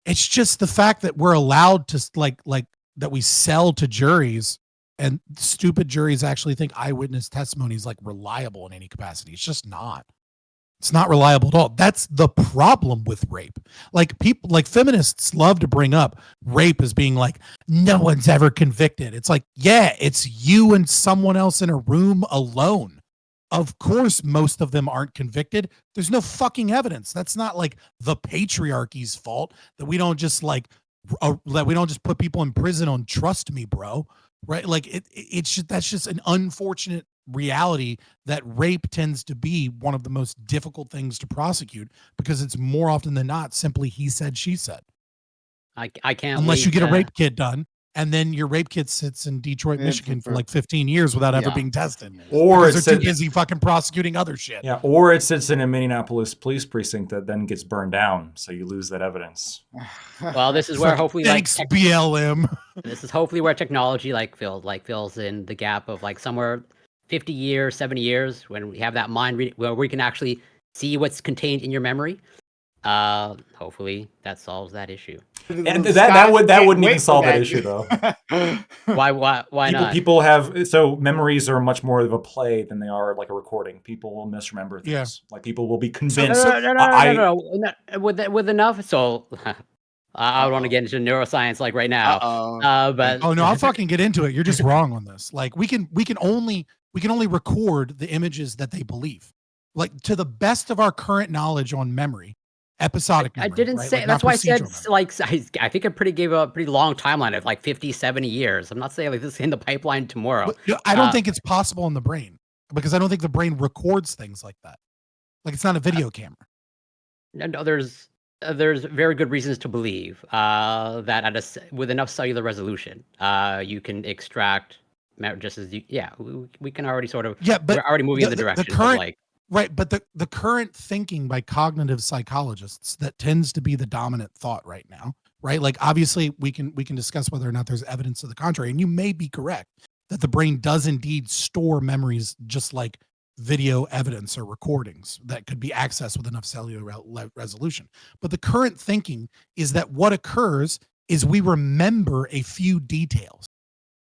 it's just the fact that we're allowed to like that we sell to juries and stupid juries actually think eyewitness testimony is like reliable in any capacity. It's just not. It's not reliable at all. That's the problem with rape. Like people, like feminists love to bring up rape as being like, no one's ever convicted. It's like, yeah, it's you and someone else in a room alone. Of course, most of them aren't convicted. There's no fucking evidence. That's not like the patriarchy's fault that we don't just like, that we don't just put people in prison on trust me, bro. Right. Like that's just an unfortunate reality that rape tends to be one of the most difficult things to prosecute because it's more often than not simply he said, she said. I can't unless you get a rape kit done and then your rape kit sits in Detroit, Michigan for like 15 years without ever being tested. Or they're too busy fucking prosecuting other shit. Yeah, or it sits in a Minneapolis police precinct that then gets burned down, so you lose that evidence. Well, this is where hopefully thanks BLM. This is hopefully where technology fills in the gap of like somewhere 50 years, 70 years when we have that mind where we can actually see what's contained in your memory. Hopefully that solves that issue. And that wouldn't even solve that issue though. Why not? People have memories are much more of a play than they are like a recording. People will misremember things. Yeah. Like people will be convinced. No. With enough. So I don't want to get into neuroscience like right now. But no, I'll fucking get into it. You're just wrong on this. Like we can only record the images that they believe. Like to the best of our current knowledge on memory. Episodic memory, I didn't say like, that's why I said memory. like I think I gave a pretty long timeline of like 50, 70 years. I'm not saying like this is in the pipeline tomorrow. But I don't think it's possible in the brain because I don't think the brain records things like that. Like it's not a video camera. No, there's very good reasons to believe that with enough cellular resolution, you can extract just as we can already sort of but we're already moving in the direction of like. Right, but the current thinking by cognitive psychologists that tends to be the dominant thought right now, right? Like obviously we can discuss whether or not there's evidence to the contrary, and you may be correct that the brain does indeed store memories just like video evidence or recordings that could be accessed with enough cellular resolution. But the current thinking is that what occurs is we remember a few details.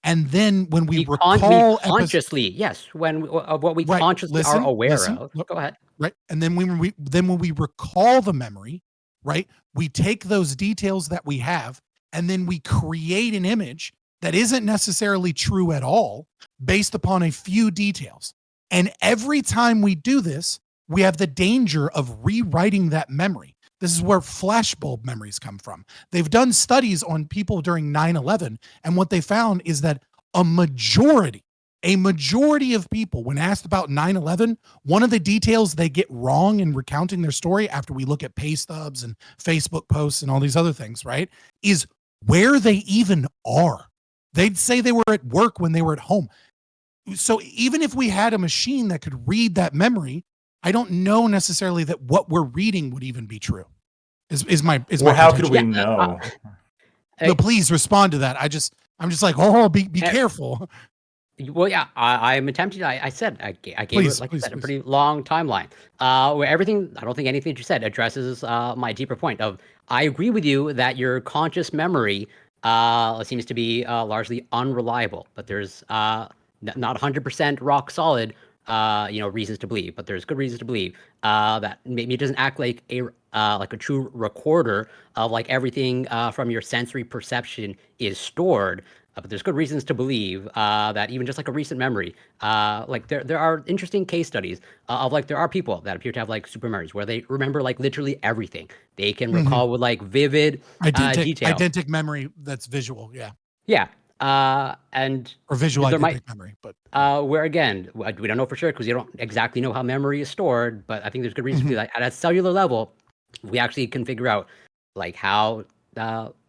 And then when we recall consciously, yes, what we consciously are aware of. Go ahead. Right. And then when we recall the memory, right, we take those details that we have and then we create an image that isn't necessarily true at all based upon a few details. And every time we do this, we have the danger of rewriting that memory. This is where flashbulb memories come from. They've done studies on people during 9/11, and what they found is that a majority a majority of people, when asked about 9/11, one of the details they get wrong in recounting their story after we look at pay stubs and Facebook posts and all these other things, right, is where they even are. They'd say they were at work when they were at home. So even if we had a machine that could read that memory, I don't know necessarily that what we're reading would even be true. Well, how could we know? No, please respond to that. I'm just like, be careful. Well, yeah, I'm attempting. I said I gave Please, it, like please, I said, a please. pretty long timeline. Where everything, I don't think anything you said addresses my deeper point of I agree with you that your conscious memory seems to be largely unreliable, but there's not 100% rock solid, reasons to believe, but there's good reasons to believe that maybe it doesn't act like a true recorder of like everything from your sensory perception is stored. But there's good reasons to believe that even just like a recent memory, like there are interesting case studies of like there are people that appear to have like super memories where they remember like literally everything. They can recall with like vivid detail. Eidentic memory that's visual, yeah. Yeah, and or visual there eidentic memory, but where again we don't know for sure because you don't exactly know how memory is stored. But I think there's good reason to do that at a cellular level. We actually can figure out like how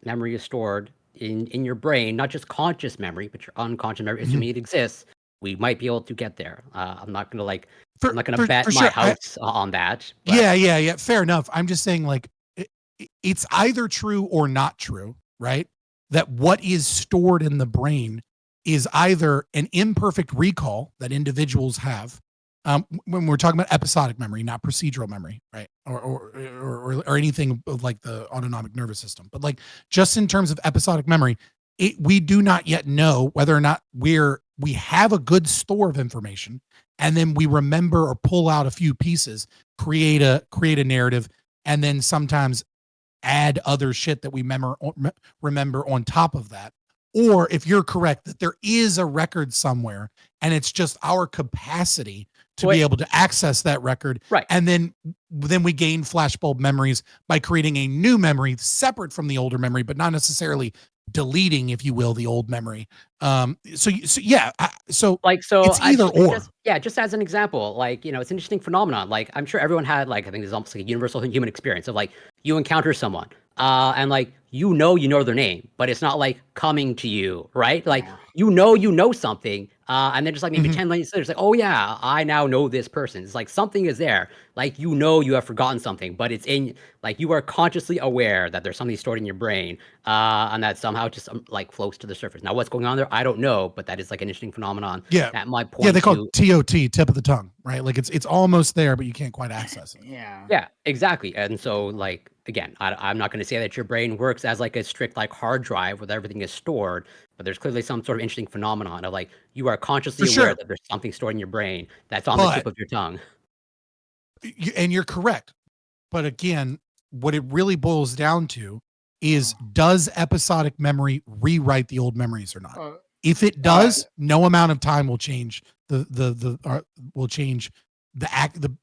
memory is stored in your brain, not just conscious memory, but your unconscious memory, assuming it exists. We might be able to get there. I'm not gonna bet my house on that. But. Yeah. Fair enough. I'm just saying, like, it's either true or not true, right? That what is stored in the brain is either an imperfect recall that individuals have. When we're talking about episodic memory, not procedural memory, right? Or anything of like the autonomic nervous system, but like just in terms of episodic memory, we do not yet know whether or not we have a good store of information, and then we remember or pull out a few pieces, create a narrative, and then sometimes add other shit that we remember on top of that. Or if you're correct that there is a record somewhere and it's just our capacity to be able to access that record. Right. And then we gain flashbulb memories by creating a new memory separate from the older memory, but not necessarily deleting, if you will, the old memory. So it's either or. Just as an example, like, it's an interesting phenomenon. Like, I'm sure everyone had, like, I think there's almost like a universal human experience of like, you encounter someone and like, you know their name, but it's not like coming to you, right? Like, you know something, and then just like maybe 10 minutes later, it's like, oh yeah, I now know this person. It's like something is there. Like, you have forgotten something, but it's in, like, you are consciously aware that there's something stored in your brain, and that somehow just like floats to the surface. Now, what's going on there, I don't know, but that is like an interesting phenomenon. Yeah, at my point. Yeah, they call it TOT, tip of the tongue, right? Like it's almost there, but you can't quite access it. Yeah, exactly. And so, like, again, I'm not going to say that your brain works as like a strict like hard drive where everything is stored, but there's clearly some sort of interesting phenomenon of like you are consciously aware that there's something stored in your brain that's on the tip of your tongue. And you're correct. But again, what it really boils down to is, does episodic memory rewrite the old memories or not? If it does, no amount of time will change the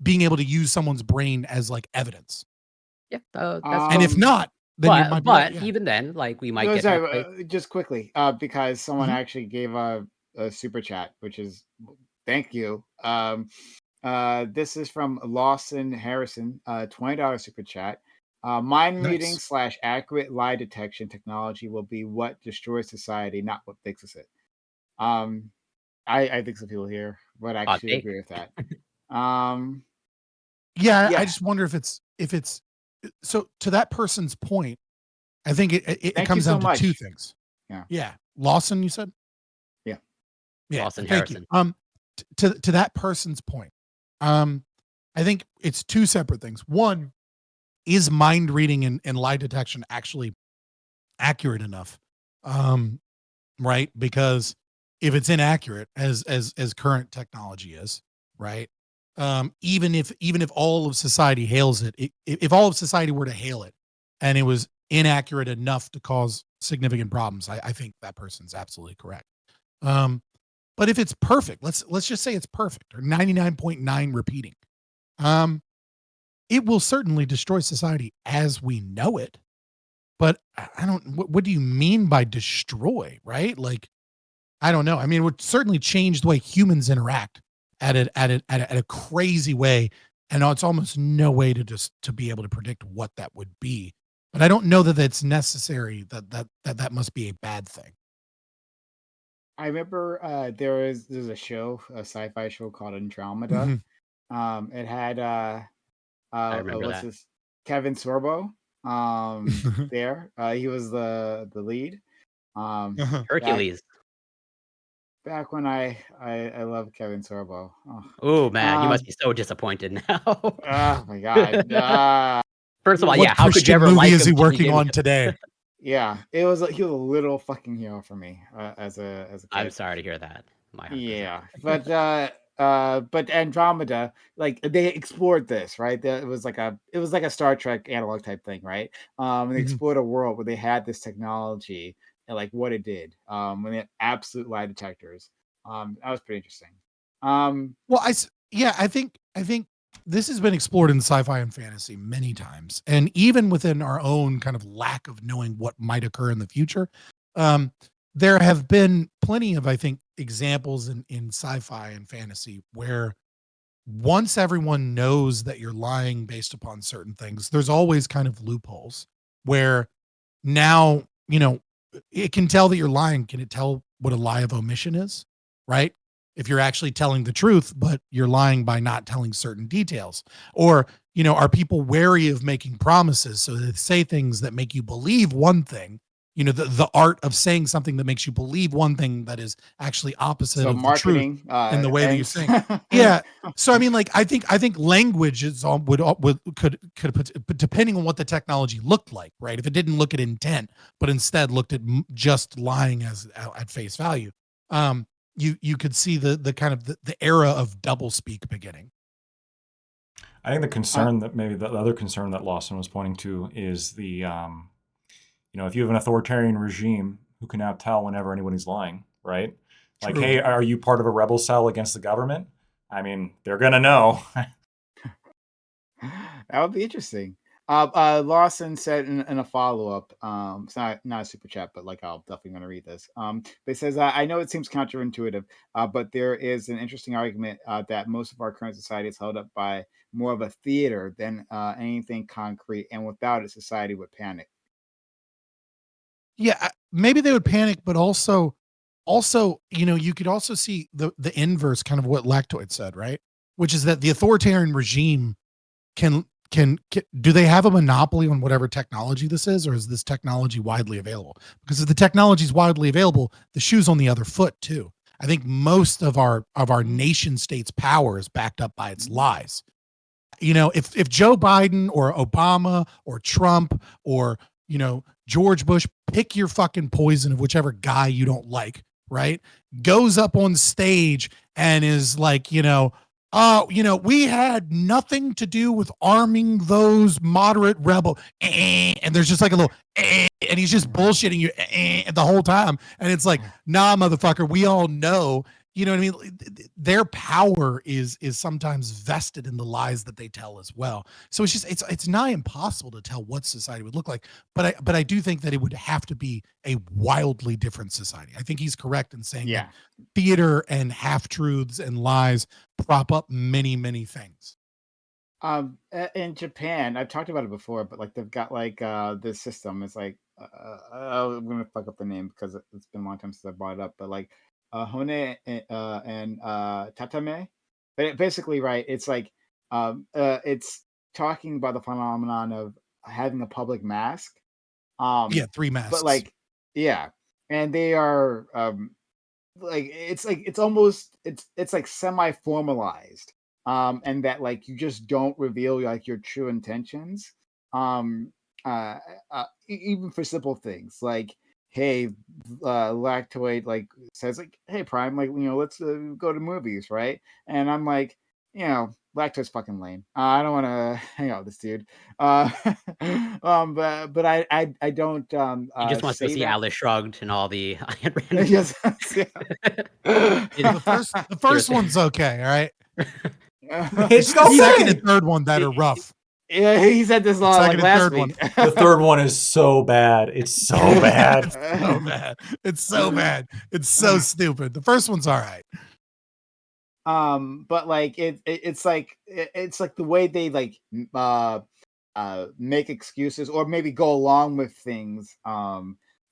being able to use someone's brain as like evidence. Yeah, and if not, then even then, like, we might just quickly because someone actually gave a super chat, which is thank you. This is from Lawson Harrison, $20 super chat. Mind reading / accurate lie detection technology will be what destroys society, not what fixes it. I think some people here would actually agree with that. I just wonder if it's so. To that person's point, I think it comes down to two things. Yeah. Lawson, you said? Yeah. Lawson Harrison. To that person's point, I think it's two separate things. One, is mind reading and lie detection actually accurate enough? Right? Because if it's inaccurate, as current technology is, right? Even if all of society hails it, if all of society were to hail it and it was inaccurate enough to cause significant problems, I think that person's absolutely correct. But if it's perfect, let's just say it's perfect, or 99.9 repeating, it will certainly destroy society as we know it. But I don't. What do you mean by destroy? Right? Like, I don't know. I mean, it would certainly change the way humans interact at a crazy way. And it's almost no way to be able to predict what that would be. But I don't know that it's necessary that must be a bad thing. I remember there's a show, a sci-fi show called Andromeda. It had I remember what's that. this? Kevin Sorbo. There. He was the lead. Hercules. Back when I loved Kevin Sorbo. Oh man, you must be so disappointed now. Oh my god. First of all, what yeah, how could you Christian ever movie like is he him to working begin on with? today? Yeah, he was a little fucking hero for me as a kid. I'm sorry to hear that. My heart goes out. Yeah, but Andromeda, like they explored this, right? It was like a Star Trek analog type thing, right? And they explored a world where they had this technology and like what it did. When they had absolute lie detectors. That was pretty interesting. Well, I think this has been explored in sci-fi and fantasy many times, and even within our own kind of lack of knowing what might occur in the future, there have been plenty of, I think, examples in sci-fi and fantasy where once everyone knows that you're lying based upon certain things, there's always kind of loopholes where now, it can tell that you're lying. Can it tell what a lie of omission is? Right? If you're actually telling the truth, but you're lying by not telling certain details. Or, are people wary of making promises? So they say things that make you believe one thing, the art of saying something that makes you believe one thing that is actually opposite of marketing, the truth in the way that you're saying. Yeah. So, I mean, like, I think language is could put, depending on what the technology looked like, right? If it didn't look at intent, but instead looked at just lying at face value, you could see the kind of the era of doublespeak beginning. I think the concern that maybe the other concern that Lawson was pointing to is the, if you have an authoritarian regime who can now tell whenever anybody's lying, right? Like, True. hey, are you part of a rebel cell against the government? I mean, they're going to know. That would be interesting. Lawson said in a follow-up, it's not a super chat, but like I'll definitely want to read this. But it says, I know it seems counterintuitive, but there is an interesting argument that most of our current society is held up by more of a theater than anything concrete, and without it, society would panic. Yeah, maybe they would panic, but also, you could also see the inverse, kind of what Lactoid said, right? Which is that the authoritarian regime can do they have a monopoly on whatever technology this is, or is this technology widely available? Because if the technology is widely available, the shoe's on the other foot too. I think most of our nation state's power is backed up by its lies. If Joe Biden or Obama or Trump or George Bush, pick your fucking poison of whichever guy you don't like, right? Goes up on stage and is like, we had nothing to do with arming those moderate rebel, and there's just like a little, and he's just bullshitting you the whole time, and it's like, nah, motherfucker, we all know, you know what I mean? Their power is sometimes vested in the lies that they tell as well. So it's just it's nigh impossible to tell what society would look like. But I do think that it would have to be a wildly different society. I think he's correct in saying that theater and half truths and lies prop up many, many things. In Japan, I've talked about it before, but like they've got like this system. It's like I'm gonna fuck up the name because it's been a long time since I brought it up. But like Hone and Tatame, but basically, right? It's like it's talking about the phenomenon of having a public mask. 3 masks. But like, and they are it's almost it's like semi-formalized. And that like you just don't reveal like your true intentions. Even for simple things like, hey, Lactoid like says like, hey Prime, like let's go to movies, right? And I'm like, Lactoid's fucking lame. I don't want to hang out with this dude. But I don't. He just wants to see Atlas Shrugged and all the Ayn Rand. Yes. The first one's okay, all right. It's the second and third one that are rough. Yeah, he said this like second and last third week. The third one is so bad. It's so bad. It's so bad. It's so bad. It's so stupid. The first one's all right. But like it's like the way they like make excuses or maybe go along with things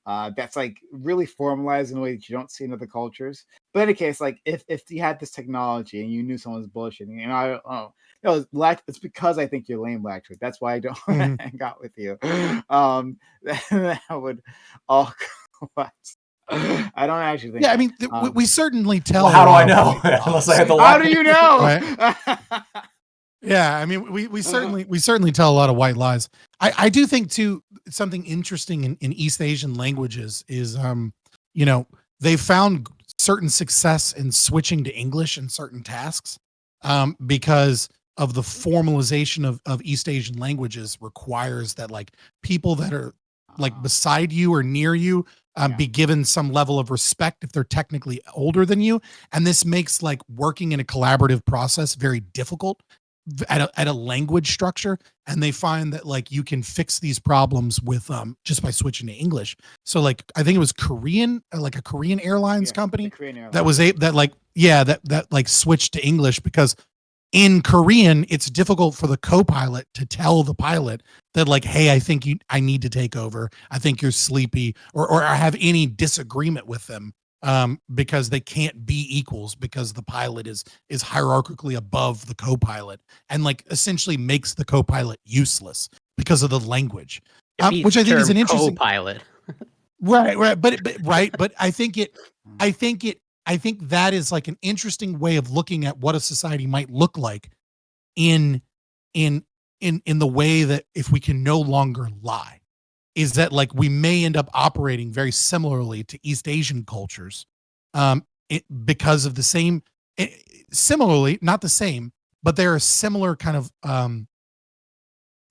that's like really formalized in a way that you don't see in other cultures. But in any case, like if you had this technology and you knew someone's bullshitting, and I don't know, it's because I think you're lame, Black Truth. That's why I don't hang out with you. That would all collapse. I don't actually think. Yeah, I mean, we certainly tell. Well, how do I know? Unless I had the. How do you know? Right? Yeah, I mean, we certainly tell a lot of white lies. I do think too something interesting in East Asian languages is they found certain success in switching to English in certain tasks because of the formalization of East Asian languages requires that like people that are like beside you or near you be given some level of respect if they're technically older than you, and this makes like working in a collaborative process very difficult at a language structure. And they find that like you can fix these problems with just by switching to English. So like I think it was Korean, like a Korean Airlines company that was that like switched to English because in Korean it's difficult for the co-pilot to tell the pilot that like, hey, I think I need to take over, I think you're sleepy, or I have any disagreement with them because they can't be equals because the pilot is hierarchically above the co-pilot and like essentially makes the co-pilot useless because of the language, which I think is an interesting co-pilot. right, but I think that is like an interesting way of looking at what a society might look like in the way that if we can no longer lie, is that like we may end up operating very similarly to East Asian cultures because of the same, similarly, not the same, but there are similar kind of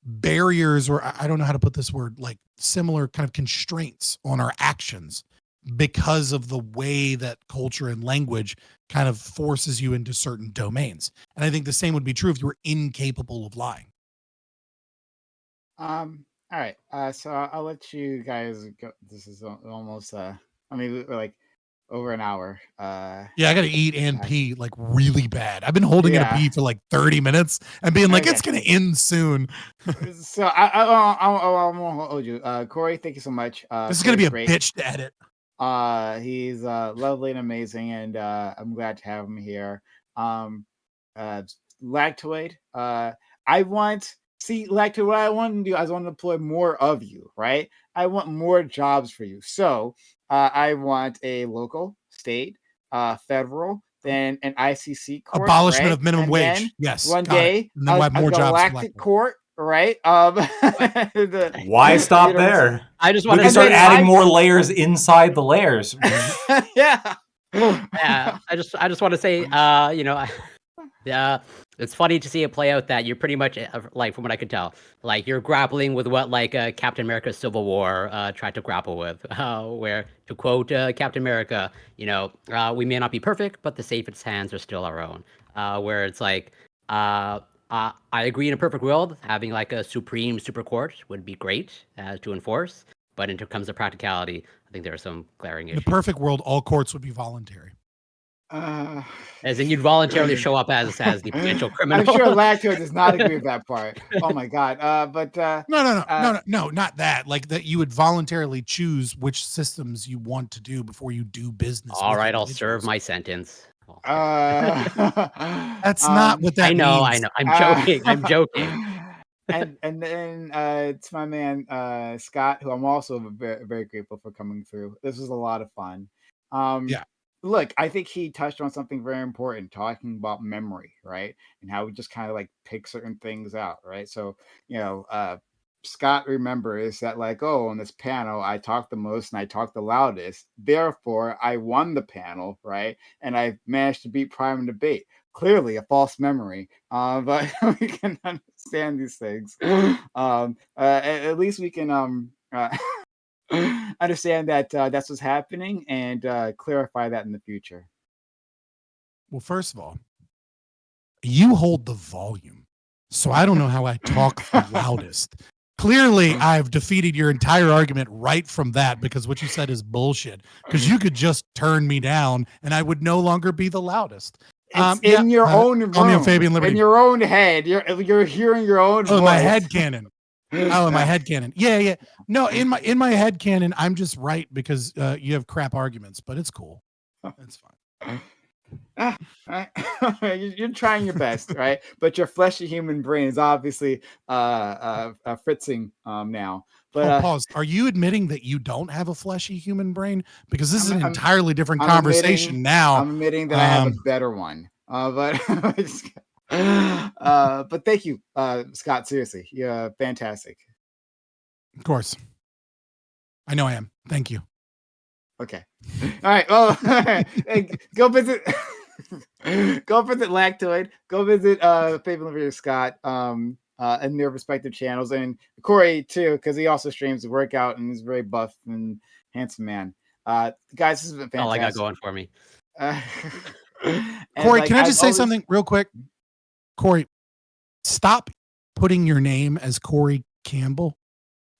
barriers, or I don't know how to put this word, like similar kind of constraints on our actions because of the way that culture and language kind of forces you into certain domains. And I think the same would be true if you were incapable of lying. All right. So I'll let you guys go. This is almost I mean, we're like over an hour. Yeah, I gotta eat and pee like really bad. I've been holding it a pee for like 30 minutes and being like, it's gonna end soon. So I won't hold you. Corey, thank you so much. This is gonna be a bitch to edit. He's lovely and amazing, and I'm glad to have him here. Lactoid, Lactoid, what I want to do, I want to deploy more of you, right? I want more jobs for you. So I want a local, state, federal, then an ICC court. Abolishment of minimum wage. Yes. One day, and then we'll have more galactic jobs. Court, right? Why stop there? I just want to start adding more layers inside the layers. Yeah. Yeah. I just want to say, it's funny to see it play out that you're pretty much like, from what I could tell, like you're grappling with what like Captain America Civil War tried to grapple with, where, to quote Captain America, we may not be perfect, but the safest hands are still our own. Where it's like, I agree, in a perfect world, having like a supreme super court would be great to enforce, but in terms of practicality, I think there are some glaring issues. In a perfect world, all courts would be voluntary. As in, you'd voluntarily show up as the potential criminal. I'm sure Lactoid does not agree with that part. Oh my god! But no, not that. Like that, you would voluntarily choose which systems you want to do before you do business. All right, I'll serve my sentence. That's not what that means. I know. I'm joking. And then it's my man Scott, who I'm also very, very grateful for coming through. This was a lot of fun. Yeah. Look, I think he touched on something very important, talking about memory, right? And how we just kind of like pick certain things out, right? So, Scott remembers that, like, oh, on this panel, I talked the most and I talked the loudest. Therefore, I won the panel, right? And I managed to beat Prime in debate. Clearly a false memory, but we can understand these things. At least we can understand that that's what's happening and clarify that in the future. Well, first of all, you hold the volume. so I don't know how I talk the loudest. Clearly, I've defeated your entire argument right from that because what you said is bullshit. Because you could just turn me down and I would no longer be the loudest. It's in your own room. Call me Fabian Liberty. In your own head. You're hearing your own voice. My head canon. In my head canon. Yeah. No, in my head canon, I'm just right because you have crap arguments, but it's cool. It's fine. You're trying your best, right? But your fleshy human brain is obviously fritzing now. But pause. Are you admitting that you don't have a fleshy human brain? Because this is an entirely different conversation now. I'm admitting that I have a better one. But thank you, Scott. Seriously, you're fantastic. Of course. I know I am. Thank you. Okay. All right. Well, hey, go visit Lactoid. Go visit Fabian Liberty Scott and their respective channels, and Corey too, because he also streams the workout and is very buff and handsome man. Guys, this has been fantastic. All I got going for me. Corey, can I just say something real quick? Corey, stop putting your name as Corey Campbell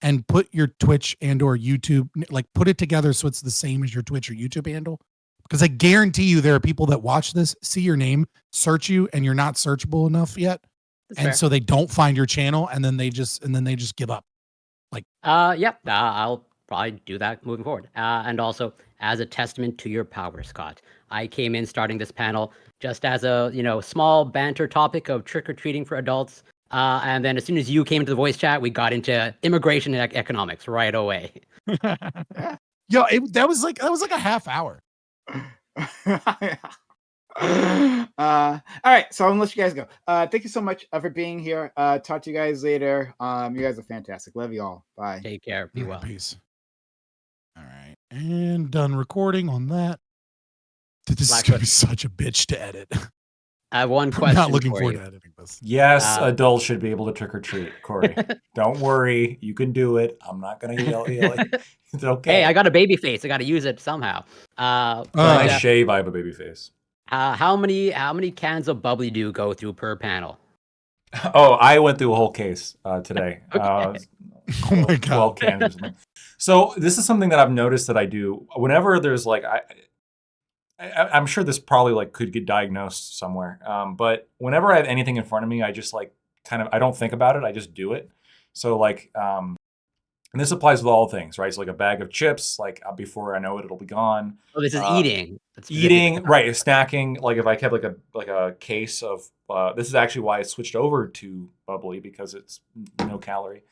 and put your Twitch and or YouTube, like put it together so it's the same as your Twitch or YouTube handle. Because I guarantee you there are people that watch this, see your name, search you, and you're not searchable enough yet. That's fair. So they don't find your channel and then they just give up. Like I'll probably do that moving forward. And also as a testament to your power, Scott, I came in starting this panel just as a small banter topic of trick-or-treating for adults. And then as soon as you came into the voice chat, we got into immigration and economics right away. Yo, that was like a half hour. All right, so I'm gonna let you guys go. Thank you so much for being here. Talk to you guys later. You guys are fantastic. Love you all. Bye. Take care. Be well. Peace. All right, and done recording on that. This is gonna be such a bitch to edit. I have one question. I'm not looking forward to editing this. Yes, adults should be able to trick or treat, Corey. Don't worry, you can do it. I'm not gonna yell. It's okay. Hey, I got a baby face. I got to use it somehow. I shave. I have a baby face. How many cans of bubbly do you go through per panel? Oh, I went through a whole case today. Okay. Oh my god, 12 cans or something. So this is something that I've noticed that I do whenever there's like I'm sure this probably like could get diagnosed somewhere. But whenever I have anything in front of me, I just like I don't think about it. I just do it. So like, and this applies with all things, right? So like a bag of chips, like before I know it, it'll be gone. Oh, this is eating. Eating, right? Snacking. Like if I kept like a case of, this is actually why I switched over to bubbly because it's no calorie.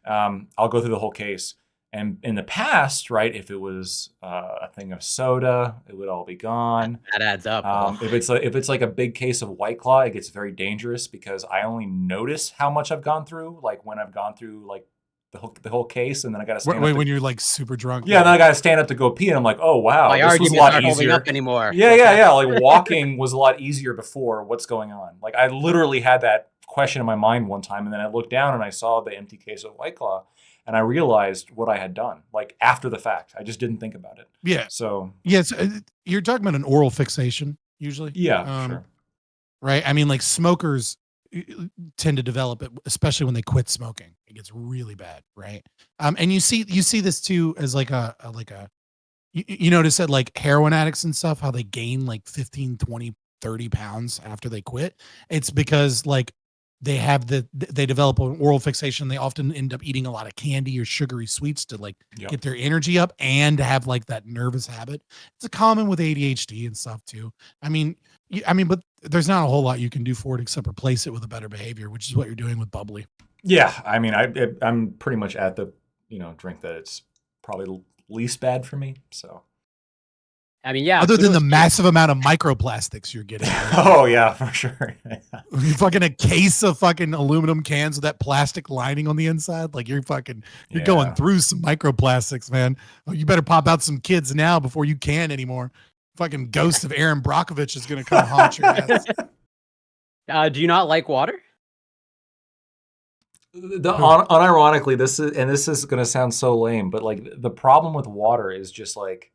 I'll go through the whole case. And in the past, right, if it was a thing of soda, it would all be gone. That adds up. If it's like a big case of White Claw, it gets very dangerous because I only notice how much I've gone through, like when I've gone through like the whole case, and then I got to stand up when you're like super drunk. Yeah, and then I got to stand up to go pee, and I'm like, oh wow, my this was a lot easier. Up anymore. Yeah. Like walking was a lot easier before. What's going on? Like I literally had that question in my mind one time, and then I looked down and I saw the empty case of White Claw. And I realized what I had done, like after the fact. I just didn't think about it. Yeah. So yes, you're talking about an oral fixation usually. Yeah, sure. Right. I mean, like smokers tend to develop it, especially when they quit smoking. It gets really bad, right? And you see this too as like a you notice that like heroin addicts and stuff, how they gain like 15, 20, 30 pounds after they quit. It's because like they develop an oral fixation. They often end up eating a lot of candy or sugary sweets to like get their energy up and have like that nervous habit. It's a common with ADHD and stuff too. I mean, but there's not a whole lot you can do for it except replace it with a better behavior, which is what you're doing with bubbly. Yeah. I mean, I'm pretty much at the, drink that it's probably least bad for me. So. I mean, yeah. Other than the massive amount of microplastics you're getting. Oh yeah, for sure. You're fucking a case of fucking aluminum cans with that plastic lining on the inside. Like you're going through some microplastics, man. Oh, you better pop out some kids now before you can anymore. Fucking ghost of Aaron Brockovich is gonna come haunt your ass. Do you not like water? Unironically, this is gonna sound so lame, but like the problem with water is just like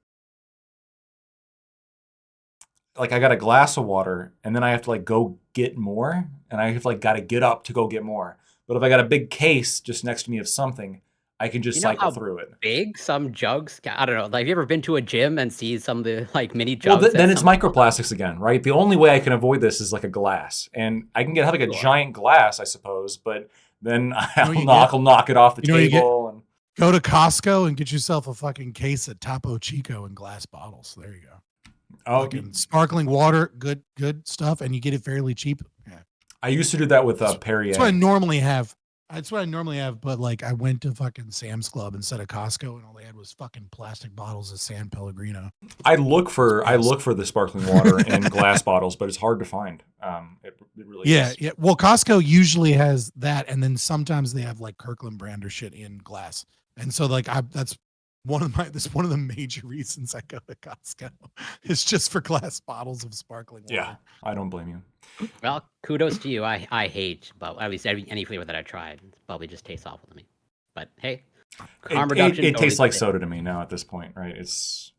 like I got a glass of water and then I have to like go get more, and I have like got to get up to go get more. But if I got a big case just next to me of something, I can just cycle through it. Big some jugs, I don't know. Like, have you ever been to a gym and see some of the like mini Well, jugs? then it's microplastics again, right? The only way I can avoid this is like a glass, and I can get like a giant glass, I suppose, but then I'll knock it off the table and go to Costco and get yourself a fucking case of Topo Chico in glass bottles. There you go. Oh, sparkling water, good stuff, and you get it fairly cheap. Yeah. I used to do that with Perrier. That's what I normally have. But like I went to fucking Sam's Club instead of Costco, and all they had was fucking plastic bottles of San Pellegrino. I look for the sparkling water in glass bottles, but it's hard to find. It really is. Yeah. Well, Costco usually has that, and then sometimes they have like Kirkland brand or shit in glass. And so like that's one of the major reasons I go to Costco. It's just for glass bottles of sparkling water. Yeah, I don't blame you. Well, kudos to you. I hate, but at least any flavor that I tried probably just tastes awful to me. But hey, harm reduction. It tastes like soda to me now at this point, right? It's.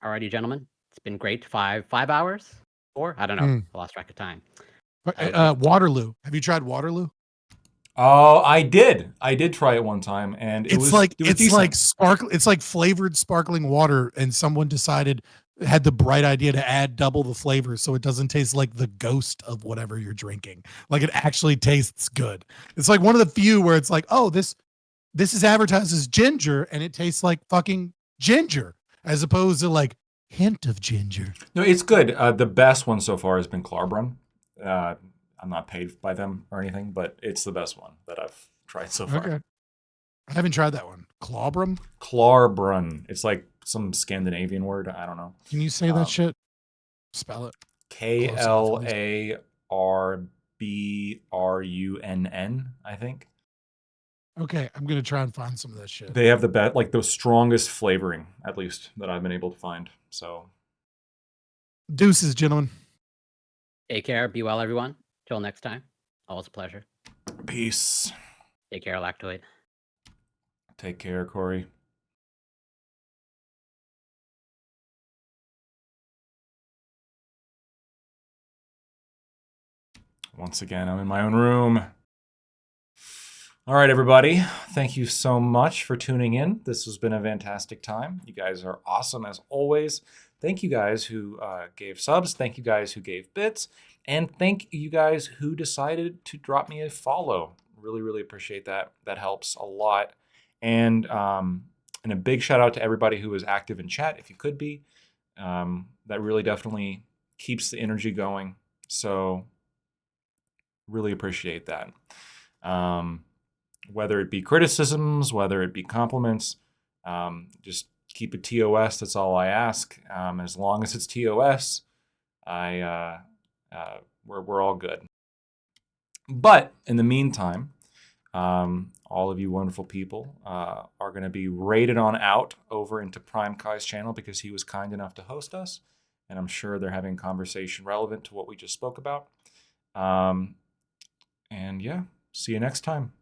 Alrighty, gentlemen. It's been great. 5 hours? 4? I don't know. I lost track of time. Waterloo. Have you tried Waterloo? Oh, I did. I did try it one time, and it was like flavored sparkling water, and someone had the bright idea to add double the flavor so it doesn't taste like the ghost of whatever you're drinking. Like it actually tastes good. It's like one of the few where it's like, oh, this is advertised as ginger and it tastes like fucking ginger as opposed to like hint of ginger. No, it's good. The best one so far has been Klarbrunn. I'm not paid by them or anything, but it's the best one that I've tried so far. Okay. I haven't tried that one. Klarbrunn? Klarbrunn. It's like some Scandinavian word. I don't know. Can you say that shit? Spell it. KLARBRUNN, I think. Okay, I'm gonna try and find some of that shit. They have the strongest flavoring, at least, that I've been able to find. So deuces, gentlemen. Take care. Be well, everyone. Till next time. Always a pleasure. Peace. Take care, Lactoid. Take care, Corey. Once again, I'm in my own room. All right, everybody. Thank you so much for tuning in. This has been a fantastic time. You guys are awesome as always. Thank you guys who gave subs. Thank you guys who gave bits. And thank you guys who decided to drop me a follow. Really, really appreciate that. That helps a lot. And a big shout out to everybody who was active in chat, if you could be. That really definitely keeps the energy going. So really appreciate that. Whether it be criticisms, whether it be compliments, just keep it TOS. That's all I ask. As long as it's TOS, we're all good. But in the meantime, all of you wonderful people are going to be rated on out over into Prime Kai's channel because he was kind enough to host us, and I'm sure they're having a conversation relevant to what we just spoke about. And yeah, see you next time.